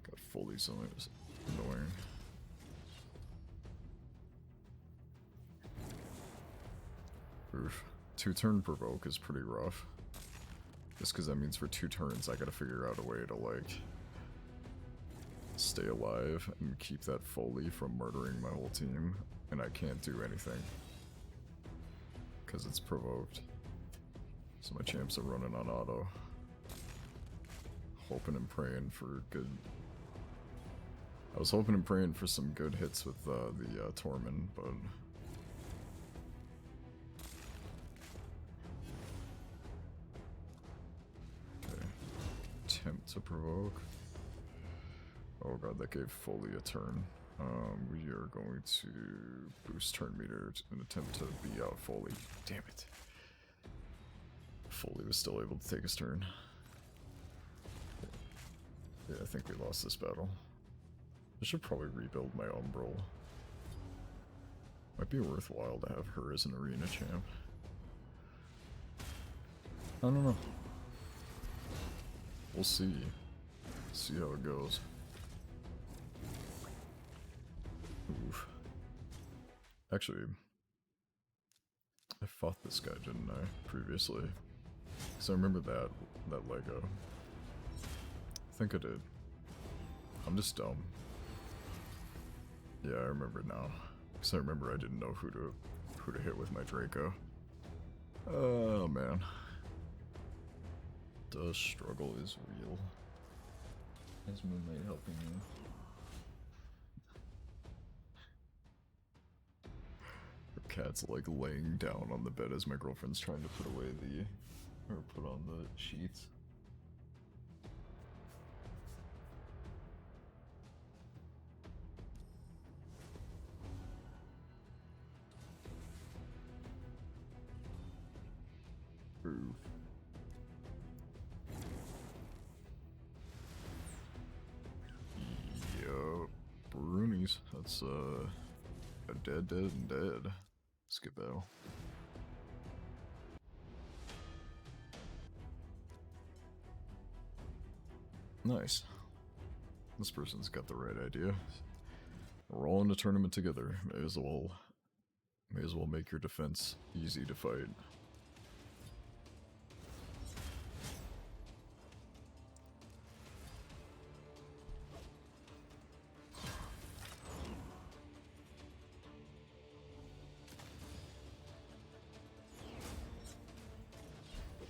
God, fully something is annoying. Oof. 2-turn provoke is pretty rough. Just because that means for 2 turns I gotta figure out a way to like stay alive and keep that Foley from murdering my whole team, and I can't do anything because it's provoked. So my champs are running on auto, hoping and praying for good. I was hoping and praying for some good hits with the Tormund, but attempt to provoke. Oh god, that gave Foley a turn. We are going to boost turn meter and attempt to beat out Foley. Damn it. Foley was still able to take his turn. Yeah, I think we lost this battle. I should probably rebuild my Umbral. Might be worthwhile to have her as an arena champ. I don't know. We'll see. See how it goes. Oof. Actually, I fought this guy, didn't I, previously? Because I remember that Lego. I think I did. I'm just dumb. Yeah, I remember now. Because I remember I didn't know who to hit with my Draco. Oh man. The struggle is real. Is Moonlight helping you? Her cat's like laying down on the bed as my girlfriend's trying to put away or put on the sheets. Ooh. Yup. Brunies. That's a dead and dead. Skip battle. Nice. This person's got the right idea. We're all in a tournament together. May as well make your defense easy to fight.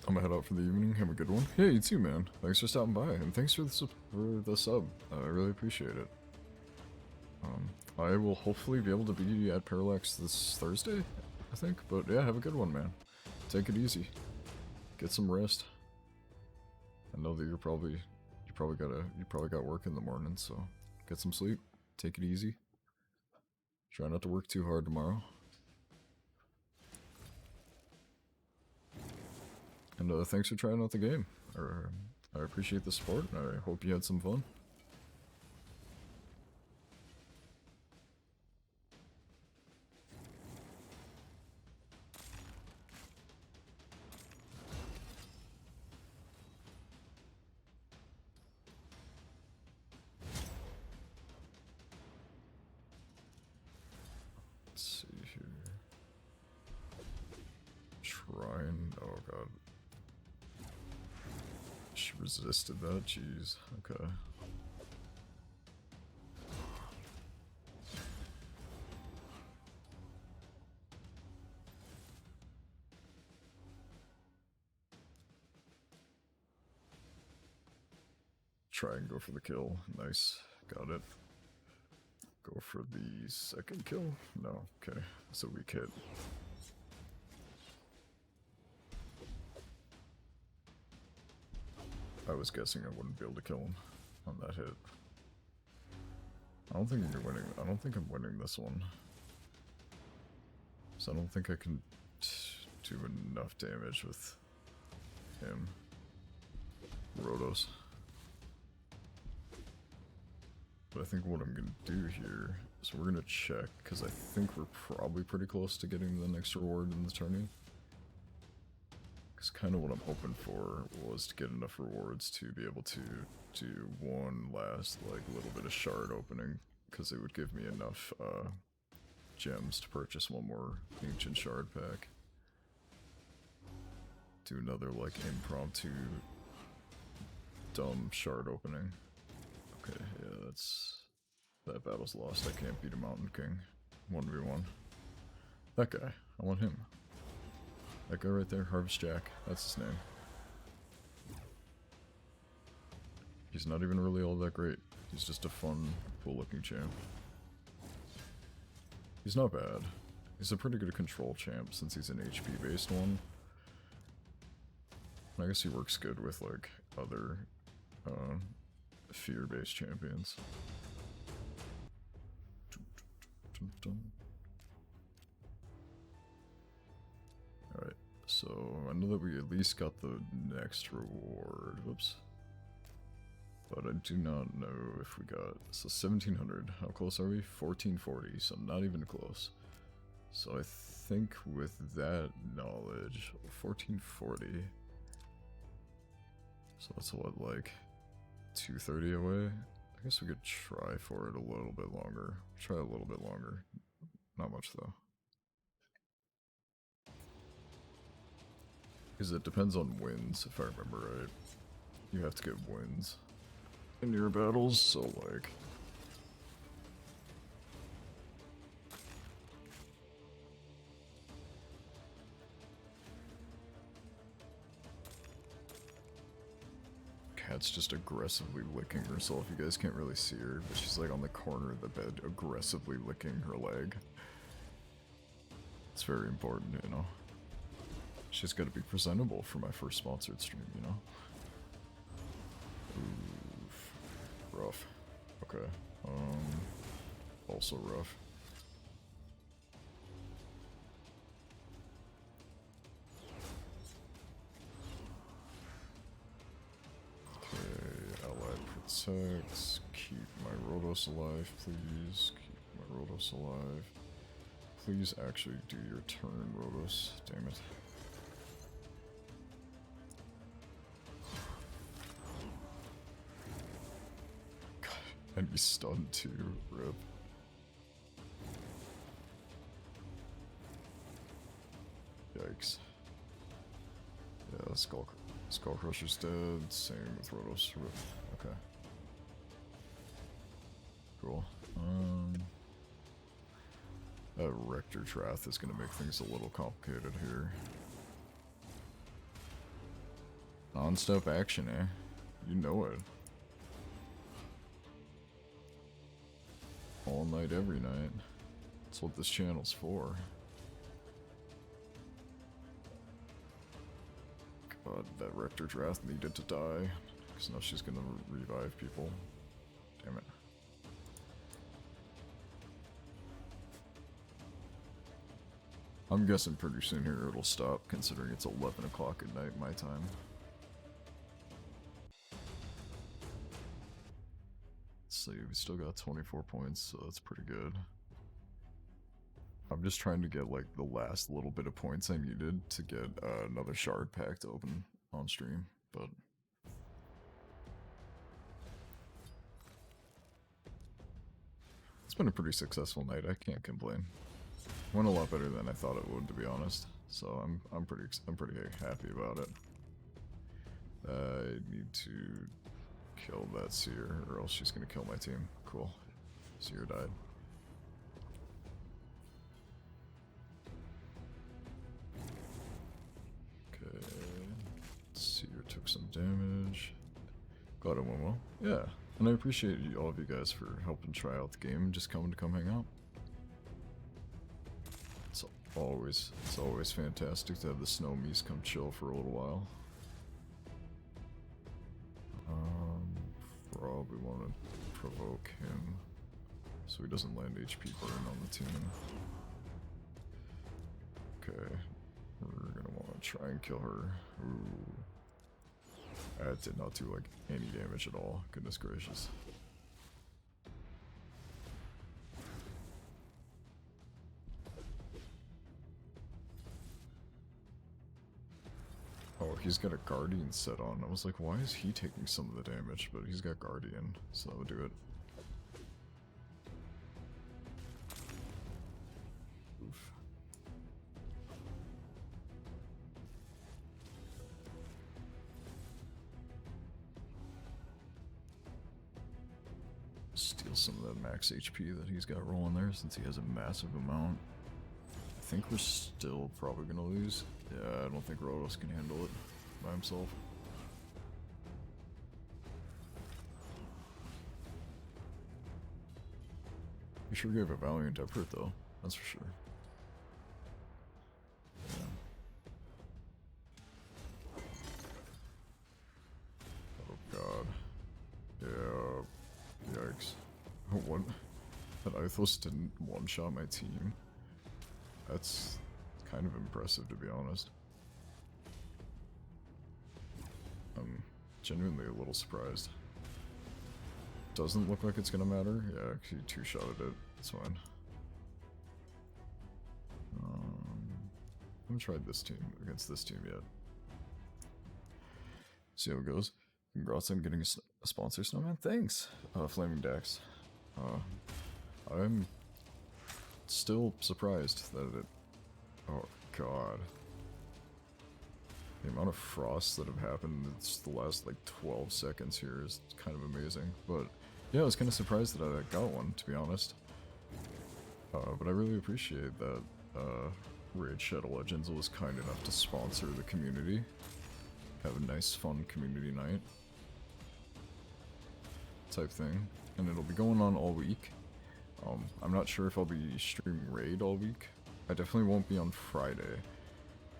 I'm gonna head out for the evening. Have a good one. Yeah, you too, man. Thanks for stopping by, and thanks for the sub. I really appreciate it. I will hopefully be able to be at Parallax this Thursday, I think. But yeah, have a good one, man. Take it easy. Get some rest. I know that you probably got work in the morning, so get some sleep. Take it easy. Try not to work too hard tomorrow. And thanks for trying out the game. I appreciate the support, and I hope you had some fun. Let's see here. Shrine. Oh god. She resisted that? Jeez. Okay. Try and go for the kill. Nice. Got it. Go for the second kill? No. Okay. It's a weak hit. I was guessing I wouldn't be able to kill him on that hit. I don't think I'm winning. I don't think I'm winning this one. So I don't think I can do enough damage with him. Rotos. But I think what I'm gonna do here is we're gonna check, because I think we're probably pretty close to getting the next reward in the tourney. Because kind of what I'm hoping for was to get enough rewards to be able to do one last like little bit of shard opening, because it would give me enough gems to purchase one more ancient shard pack. Do another like impromptu dumb shard opening. Okay, yeah, that battle's lost. I can't beat a Mountain King 1v1. That guy, I want him. That guy right there, Harvest Jack, that's his name. He's not even really all that great. He's just a fun, cool-looking champ. He's not bad. He's a pretty good control champ since he's an HP-based one. And I guess he works good with, like, other, fear-based champions. Alright, so I know that we at least got the next reward. Whoops. But I do not know if we got... So 1700. How close are we? 1440, so not even close. So I think with that knowledge, 1440. So that's what, like 230 away? I guess we could try for it a little bit longer. Try a little bit longer. Not much though. Because it depends on wins, if I remember right. You have to get wins in your battles, so like... cat's just aggressively licking herself. You guys can't really see her, but she's like on the corner of the bed aggressively licking her leg. It's very important, you know. She's got to be presentable for my first sponsored stream, you know. Oof. Rough. Okay. Also rough. Okay, allied protects. Keep my Rhodos alive, please. Keep my Rhodos alive. Please actually do your turn, Rhodos. Damn it. God, and he's stunned too. Rip. Yikes. Yeah, Skull Crusher's dead. Same with Rhodos. Rip. Okay. Cool. That Rector Trath is going to make things a little complicated here. Non-stop action, eh? You know it. All night, every night. That's what this channel's for. God, that Rector Trath needed to die. Because now she's going to revive people. Damn it. I'm guessing pretty soon here it'll stop, considering it's 11 o'clock at night my time. Let's see, we still got 24 points, so that's pretty good. I'm just trying to get like the last little bit of points I needed to get another shard pack to open on stream, but... It's been a pretty successful night, I can't complain. Went a lot better than I thought it would, to be honest. So I'm pretty happy about it. I need to kill that Seer, or else she's gonna kill my team. Cool. Seer died. Okay. Seer took some damage. Glad it went well. Yeah, and I appreciate all of you guys for helping try out the game and just coming to hang out. It's always fantastic to have the Snow Mies come chill for a little while. Probably want to provoke him so he doesn't land HP burn on the team. Okay, we're gonna want to try and kill her. Ooh, that did not do like any damage at all. Goodness gracious. Oh, he's got a Guardian set on. I was like, why is he taking some of the damage? But he's got Guardian, so that would do it. Oof. Steal some of that max HP that he's got rolling there, since he has a massive amount. I think we're still probably gonna lose. Yeah, I don't think Rhodos can handle it by himself. You sure gave a valiant effort though, that's for sure. Yeah. Oh god. Yeah. Yikes. What? That Ithos didn't one-shot my team? That's kind of impressive, to be honest. I'm genuinely a little surprised. Doesn't look like it's gonna matter. Yeah, he two-shotted it. It's fine. I haven't tried this team against this team yet. See how it goes. Congrats on getting a sponsor, Snowman. Thanks, Flaming Dax. I'm still surprised that it... Oh, God. The amount of frosts that have happened in the last, like, 12 seconds here is kind of amazing. But, yeah, I was kind of surprised that I got one, to be honest. But I really appreciate that Raid Shadow Legends was kind enough to sponsor the community. Have a nice, fun community night. type thing, and it'll be going on all week. I'm not sure if I'll be streaming Raid all week. I definitely won't be on Friday,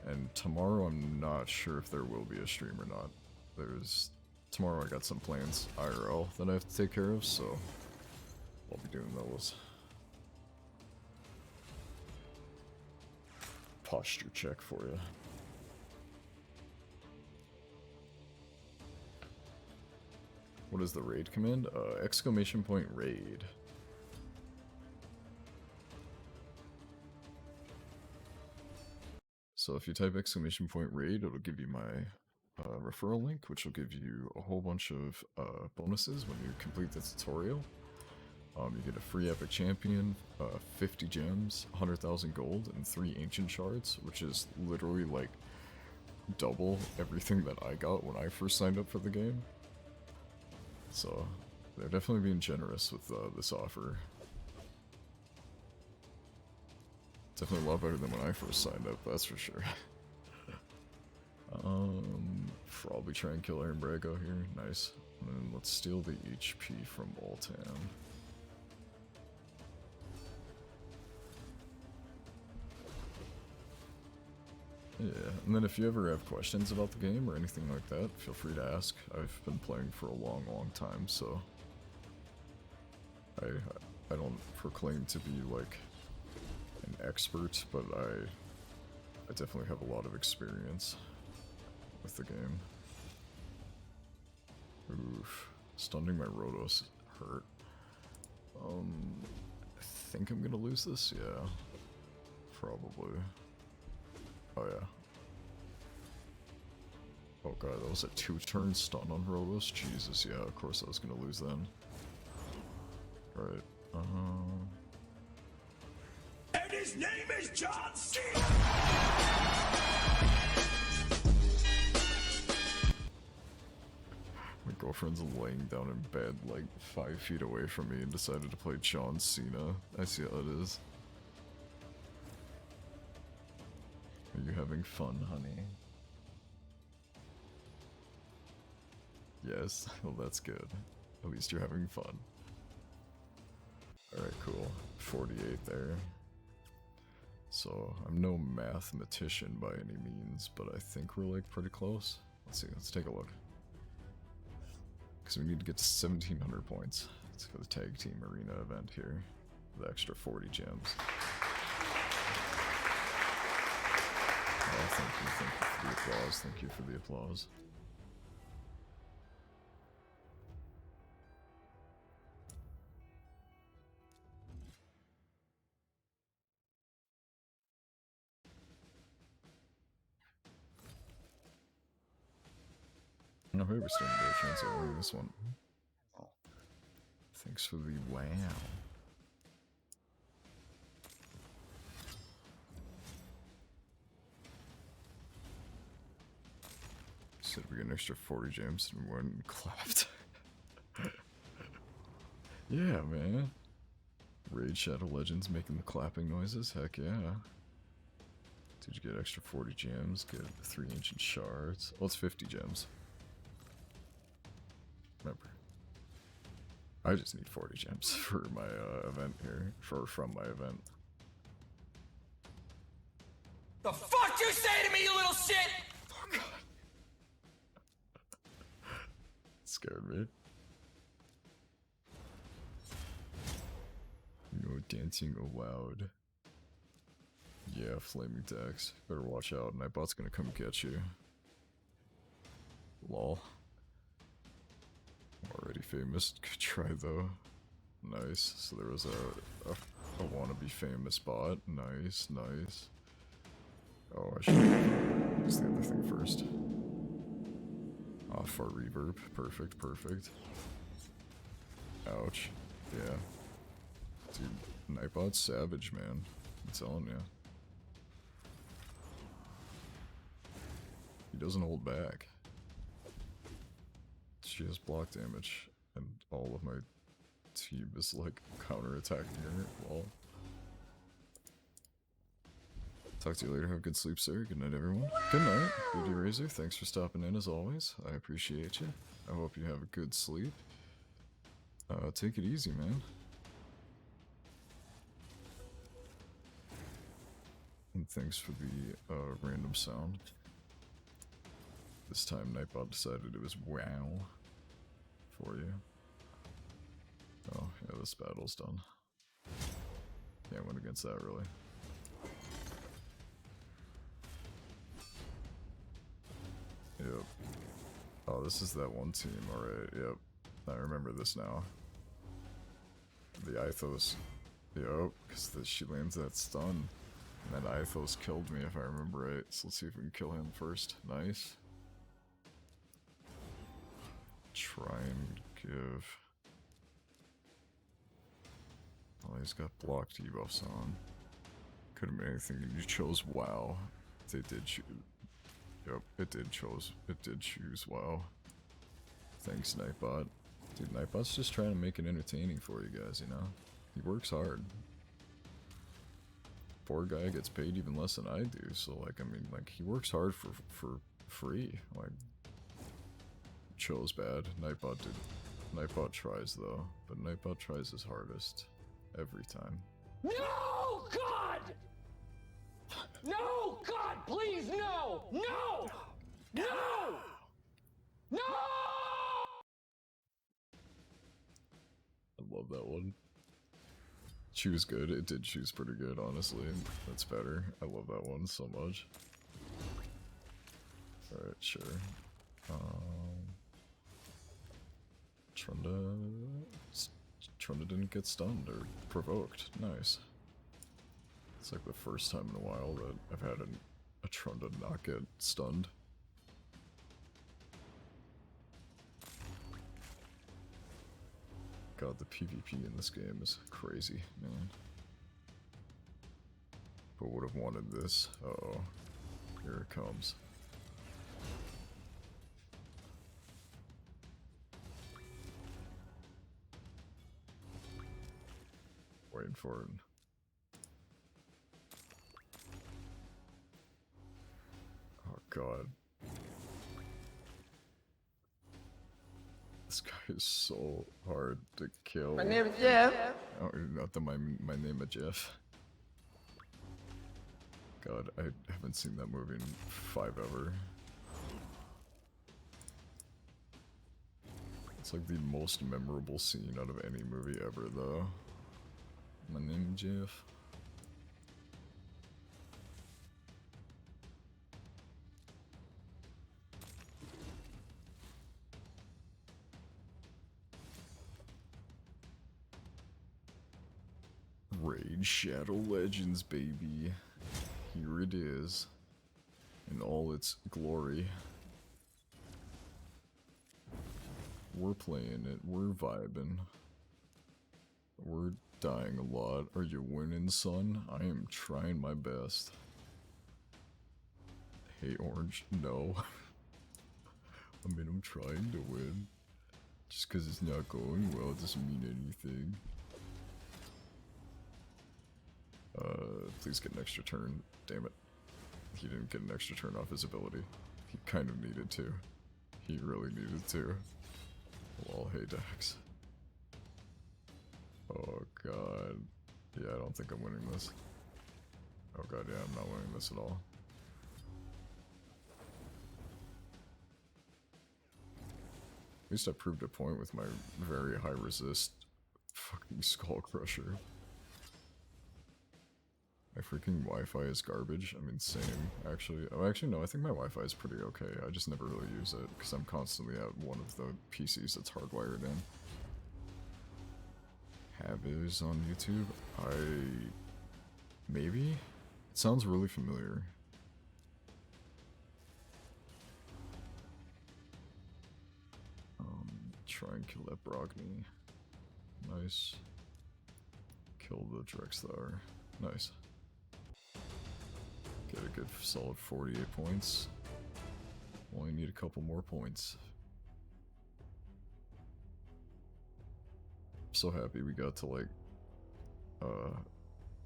and tomorrow I'm not sure if there will be a stream or not. Tomorrow I got some plans IRL that I have to take care of, so I'll be doing those. Posture check for you. What is the raid command? Exclamation point raid. So if you type exclamation point raid, it'll give you my referral link, which will give you a whole bunch of bonuses when you complete the tutorial. You get a free epic champion, 50 gems, 100,000 gold, and 3 ancient shards, which is literally like double everything that I got when I first signed up for the game. So they're definitely being generous with this offer. Definitely a lot better than when I first signed up, that's for sure. Probably try and kill Aaron Brago here. Nice. And then let's steal the HP from Altan. Yeah, and then if you ever have questions about the game or anything like that, feel free to ask. I've been playing for a long, long time, so I don't proclaim to be like an expert, but I definitely have a lot of experience with the game. Oof, stunning my Rotos hurt. I think I'm gonna lose this. Yeah, probably. Oh yeah. Oh god, that was a 2-turn stun on Rotos? Jesus, yeah, of course I was gonna lose then. Right, And his name is John Cena! My girlfriend's laying down in bed like 5 feet away from me and decided to play John Cena. I see how it is. Are you having fun, honey? Yes, well that's good. At least you're having fun. Alright, cool. 48 there. So, I'm no mathematician by any means, but I think we're like pretty close. Let's see, let's take a look. Because we need to get to 1,700 points. Let's go to the tag team arena event here. The extra 40 gems. Oh, thank you for the applause, thank you for the applause. No, whoever started their chance of winning this one. Oh. Thanks for the wow. Said we get an extra 40 gems and we went and clapped. Yeah, man. Raid Shadow Legends making the clapping noises, heck yeah. Did you get extra 40 gems? Get 3 ancient shards. Well, it's 50 gems. Remember. I just need 40 gems for my event here. From my event. The fuck you say to me, you little shit! Oh god. Scared me. No dancing aloud. Yeah, flaming Dex. Better watch out, Nightbot's gonna come get you. Lol. Already famous. Good try though. Nice. So there was a wannabe famous bot. Nice, nice. Oh, I should have used the other thing first. For reverb. Perfect, perfect. Ouch. Yeah. Dude, Nightbot's savage, man. I'm telling you. He doesn't hold back. She has block damage, and all of my team is like counter-attacking her. Well, talk to you later. Have a good sleep, sir. Good night, everyone. Good night, Beauty Razor. Thanks for stopping in as always. I appreciate you. I hope you have a good sleep. Take it easy, man. And thanks for the random sound. This time Nightbot decided it was wow for you. Oh, yeah, this battle's done. Can't win against that, really. Yep. Oh, this is that one team, alright, yep. I remember this now. The Ithos. Yep, because she lands that stun. And then Ithos killed me if I remember right. So let's see if we can kill him first. Nice. Try and give. Oh, he's got blocked debuffs on. Could have been anything. You chose WoW. They did choose. Yep, it did choose WoW. Thanks, Nightbot. Dude, Nightbot's just trying to make it entertaining for you guys, you know? He works hard. Poor guy gets paid even less than I do, so like, I mean, like, he works hard for free. Like, chose bad. Nightbot did. Nightbot tries though, but Nightbot tries his hardest every time. No, God! No, God, please, no! No! No! No! I love that one. Choose good. It did choose pretty good, honestly. That's better. I love that one so much. Alright, sure. Trunda didn't get stunned or provoked. Nice. It's like the first time in a while that I've had a Trunda not get stunned. God, the PvP in this game is crazy, man. But would have wanted this. Uh-oh. Here it comes. Waiting for it. Oh god. This guy is so hard to kill. My name is Jeff. Oh, not that my name is Jeff. God, I haven't seen that movie in 5 ever. It's like the most memorable scene out of any movie ever, though. My name is Jeff. Raid Shadow Legends, baby. Here it is. In all its glory. We're playing it. We're vibing. We're dying a lot. Are you winning, son? I am trying my best. Hey, Orange. No. I mean, I'm trying to win. Just because it's not going well doesn't mean anything. Please get an extra turn. Damn it. He didn't get an extra turn off his ability. He kind of needed to. He really needed to. Well, hey, Dax. Oh, God. Yeah, I don't think I'm winning this. Oh, God, yeah, I'm not winning this at all. At least I proved a point with my very high resist fucking Skull Crusher. My freaking Wi-Fi is garbage. I mean, same, actually. Oh, actually, no, I think my Wi-Fi is pretty okay. I just never really use it, because I'm constantly at one of the PCs that's hardwired in. Habs on YouTube? Maybe? It sounds really familiar. Try and kill that Brogni. Nice. Kill the Drexthar. Nice. Get a good solid 48 points. Only need a couple more points. I'm so happy we got to like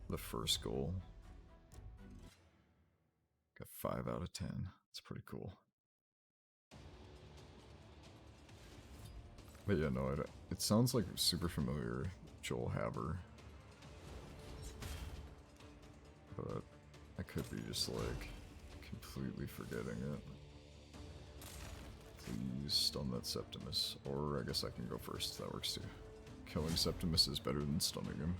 the first goal. Got 5 out of 10. It's pretty cool. But yeah, no, it sounds like super familiar, Joel Haver. But I could be just like completely forgetting it. Please stun that Septimus. Or I guess I can go first, that works too. Killing Septimus is better than stunning him.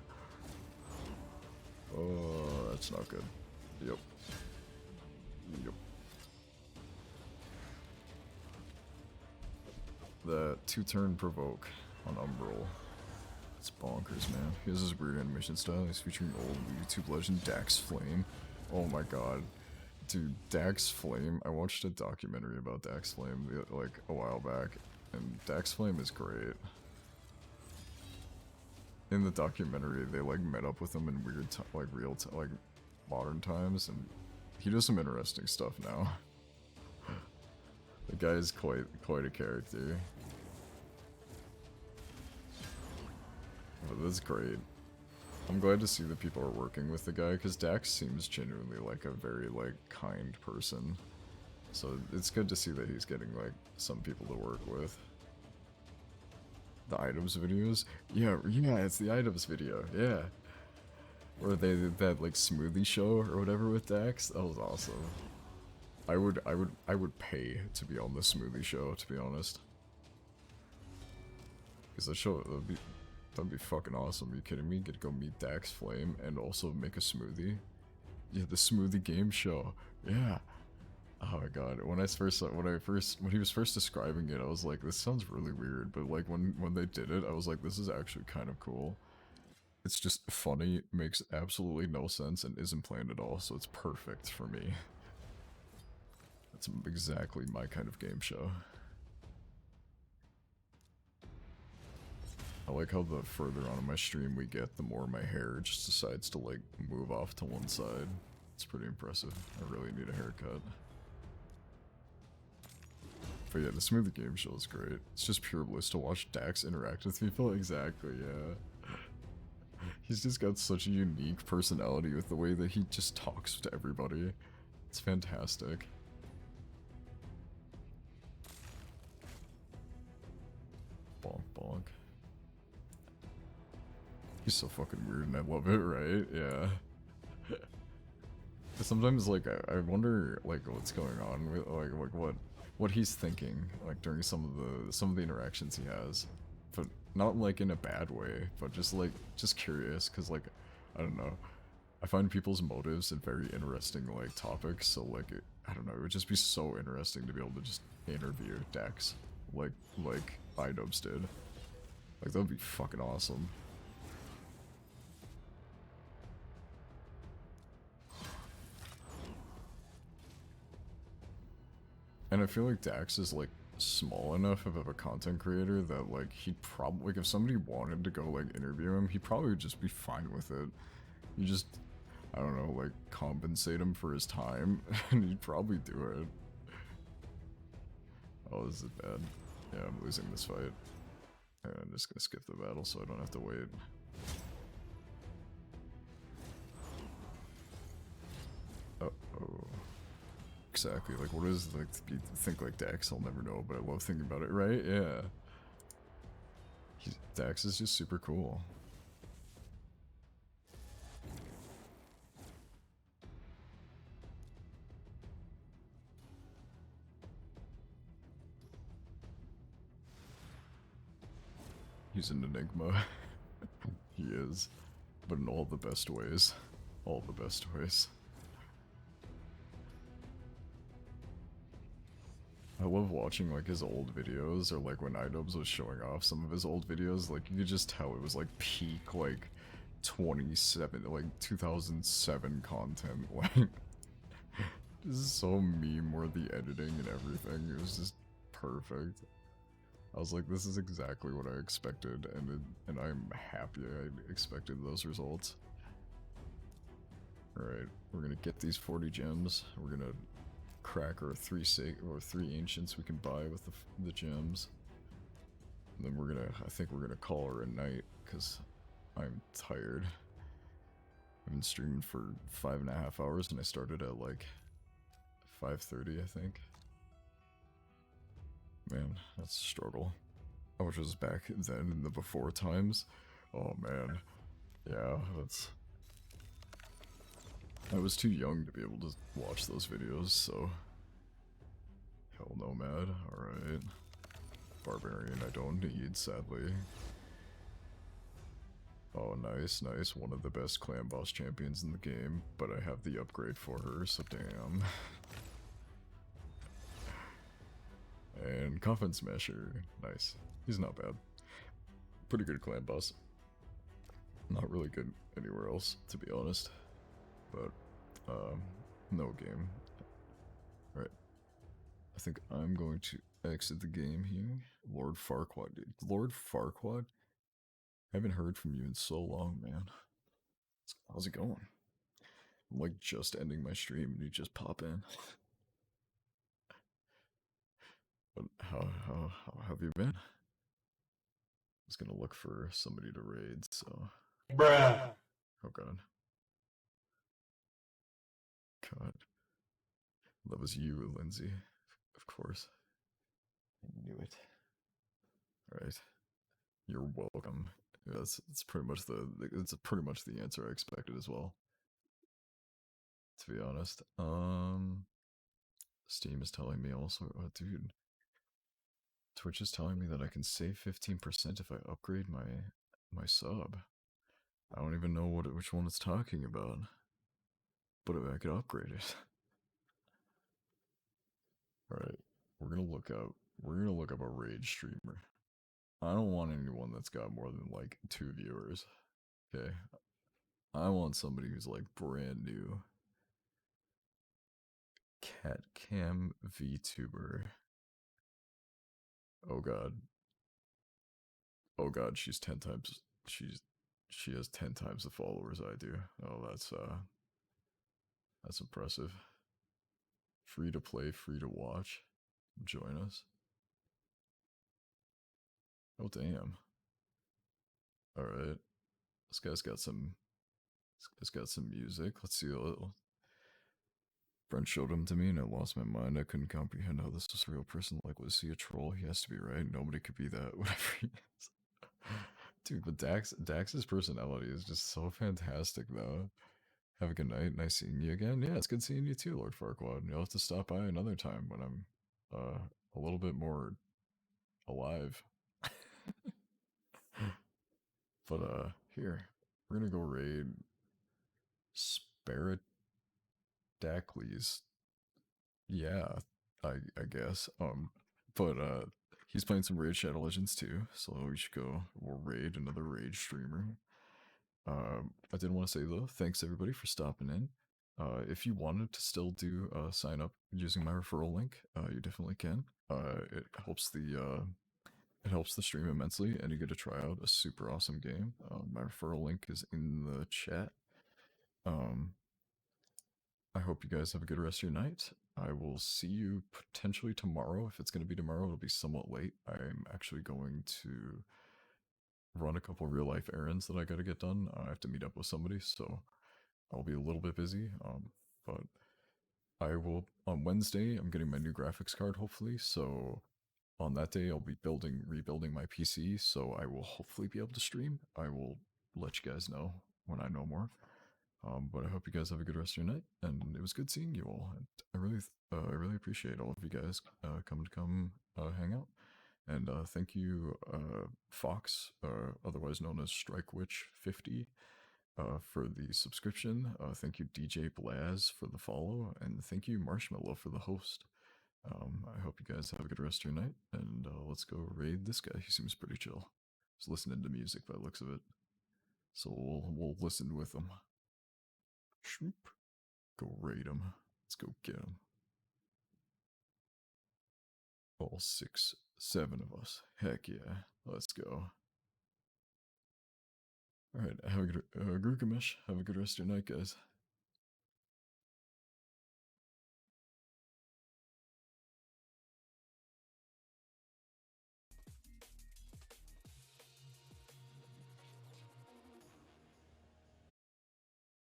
Oh, that's not good. Yep. Yep. The 2-turn provoke on Umbral. It's bonkers, man. He has this weird animation style. He's featuring old YouTube legend Dax Flame. Oh my god. Dude, Dax Flame. I watched a documentary about Dax Flame like a while back, and Dax Flame is great. In the documentary, they like met up with him in weird, like like modern times, and he does some interesting stuff now. The guy is quite a character. But that's great. I'm glad to see that people are working with the guy, because Dax seems genuinely like a very like kind person. So it's good to see that he's getting like some people to work with. The items videos? Yeah, it's the items video, yeah. Or that like smoothie show or whatever with Dax. That was awesome. I would pay to be on the smoothie show, to be honest. Because that show that'd be fucking awesome. Are you kidding me? Get to go meet Dax Flame and also make a smoothie. Yeah, the smoothie game show. Yeah. Oh my god. When he was first describing it, I was like, this sounds really weird. But like when they did it, I was like, this is actually kind of cool. It's just funny, makes absolutely no sense, and isn't planned at all, so it's perfect for me. That's exactly my kind of game show. I like how the further on in my stream we get, the more my hair just decides to like move off to one side. It's pretty impressive. I really need a haircut. But yeah, the smoothie game show is great. It's just pure bliss to watch Dax interact with people. Exactly, yeah. He's just got such a unique personality with the way that he just talks to everybody. It's fantastic. Bonk bonk. He's so fucking weird and I love it, right? Yeah. Sometimes like I wonder like what's going on with like what he's thinking like during some of the interactions he has, but not like in a bad way, but just curious, because like I don't know, I find people's motives in very interesting like topics, so like I don't know, it would just be so interesting to be able to just interview Dax like iDubbbz did. Like that would be fucking awesome. And I feel like Dax is like small enough of a content creator that like he'd probably, like if somebody wanted to go like interview him, he'd probably just be fine with it. You just, I don't know, like compensate him for his time and he'd probably do it. Oh, this is bad. Yeah, I'm losing this fight. And I'm just gonna skip the battle so I don't have to wait. Uh-oh. Exactly, like what is like to think like Dax, I'll never know, but I love thinking about it, right? Yeah. Dax is just super cool. He's an enigma. He is. But in all the best ways. All the best ways. I love watching like his old videos, or like when iDubbbz was showing off some of his old videos, like you could just tell it was like peak like 2007 content. Like this is so meme worthy editing and everything. It was just perfect. I was like, this is exactly what I expected, and I'm happy I expected those results. Alright, we're gonna get these 40 gems. We're gonna crack our three ancients we can buy with the gems. And then I think we're gonna call her a night, because I'm tired. I've been streaming for 5.5 hours and I started at like 5:30, I think. Man, that's a struggle. which was back then in the before times. Oh man, yeah, I was too young to be able to watch those videos, so hell nomad. All right, barbarian. I don't need, sadly. Oh, nice, nice. One of the best clan boss champions in the game, but I have the upgrade for her, so damn. And Coffin Smasher. Nice. He's not bad. Pretty good clan boss. Not really good anywhere else, to be honest. But, no game. Alright. I think I'm going to exit the game here. Lord Farquaad, dude. Lord Farquaad? I haven't heard from you in so long, man. How's it going? I'm like just ending my stream and you just pop in. But how have you been? I was gonna look for somebody to raid, so. Bruh. Oh god. God. That was you, Lindsay. Of course. I knew it. Alright. You're welcome. Yeah, it's pretty much the answer I expected as well. To be honest. Steam is telling me also, oh, dude. Twitch is telling me that I can save 15% if I upgrade my sub. I don't even know which one it's talking about. But if I could upgrade it. Alright. We're gonna look up a rage streamer. I don't want anyone that's got more than like 2 viewers. Okay. I want somebody who's like brand new. Catcam VTuber. Oh god. Oh god, she's 10 times she has 10 times the followers I do. Oh, that's impressive. Free to play, free to watch. Join us. Oh damn. Alright. This guy's got some music. Let's see a little. Friend showed him to me and I lost my mind. I couldn't comprehend how this was a real person. Like, was he a troll? He has to be, right? Nobody could be that, whatever he is. Dude, but Dax's personality is just so fantastic though. Have a good night. Nice seeing you again. Yeah, it's good seeing you too, Lord Farquaad. You'll have to stop by another time when I'm a little bit more alive. But here, we're gonna go raid Sparadacles. Yeah, I guess. But he's playing some Raid Shadow Legends too, so we should go. We'll raid another Raid streamer. I did want to say though, thanks everybody for stopping in. If you wanted to still do sign up using my referral link, you definitely can. It helps the stream immensely, and you get to try out a super awesome game. My referral link is in the chat. I hope you guys have a good rest of your night. I will see you potentially tomorrow. If it's going to be tomorrow, it'll be somewhat late. I'm actually going to run a couple real life errands that I got to get done. I have to meet up with somebody, so I'll be a little bit busy. But I will, on Wednesday, I'm getting my new graphics card, hopefully, so on that day, I'll be rebuilding my PC, so I will hopefully be able to stream. I will let you guys know when I know more. But I hope you guys have a good rest of your night, and it was good seeing you all. And I really appreciate all of you guys coming to hang out. And thank you, Fox, otherwise known as StrikeWitch50, for the subscription. Thank you, DJ Blaz, for the follow, and thank you, Marshmallow, for the host. I hope you guys have a good rest of your night, and let's go raid this guy. He seems pretty chill. He's listening to music by the looks of it. So we'll listen with him. Shoop. Go raid him. Let's go get him. All 6, 7 of us. Heck yeah. Let's go. Alright, have a good Gurgamish. Have a good rest of your night, guys.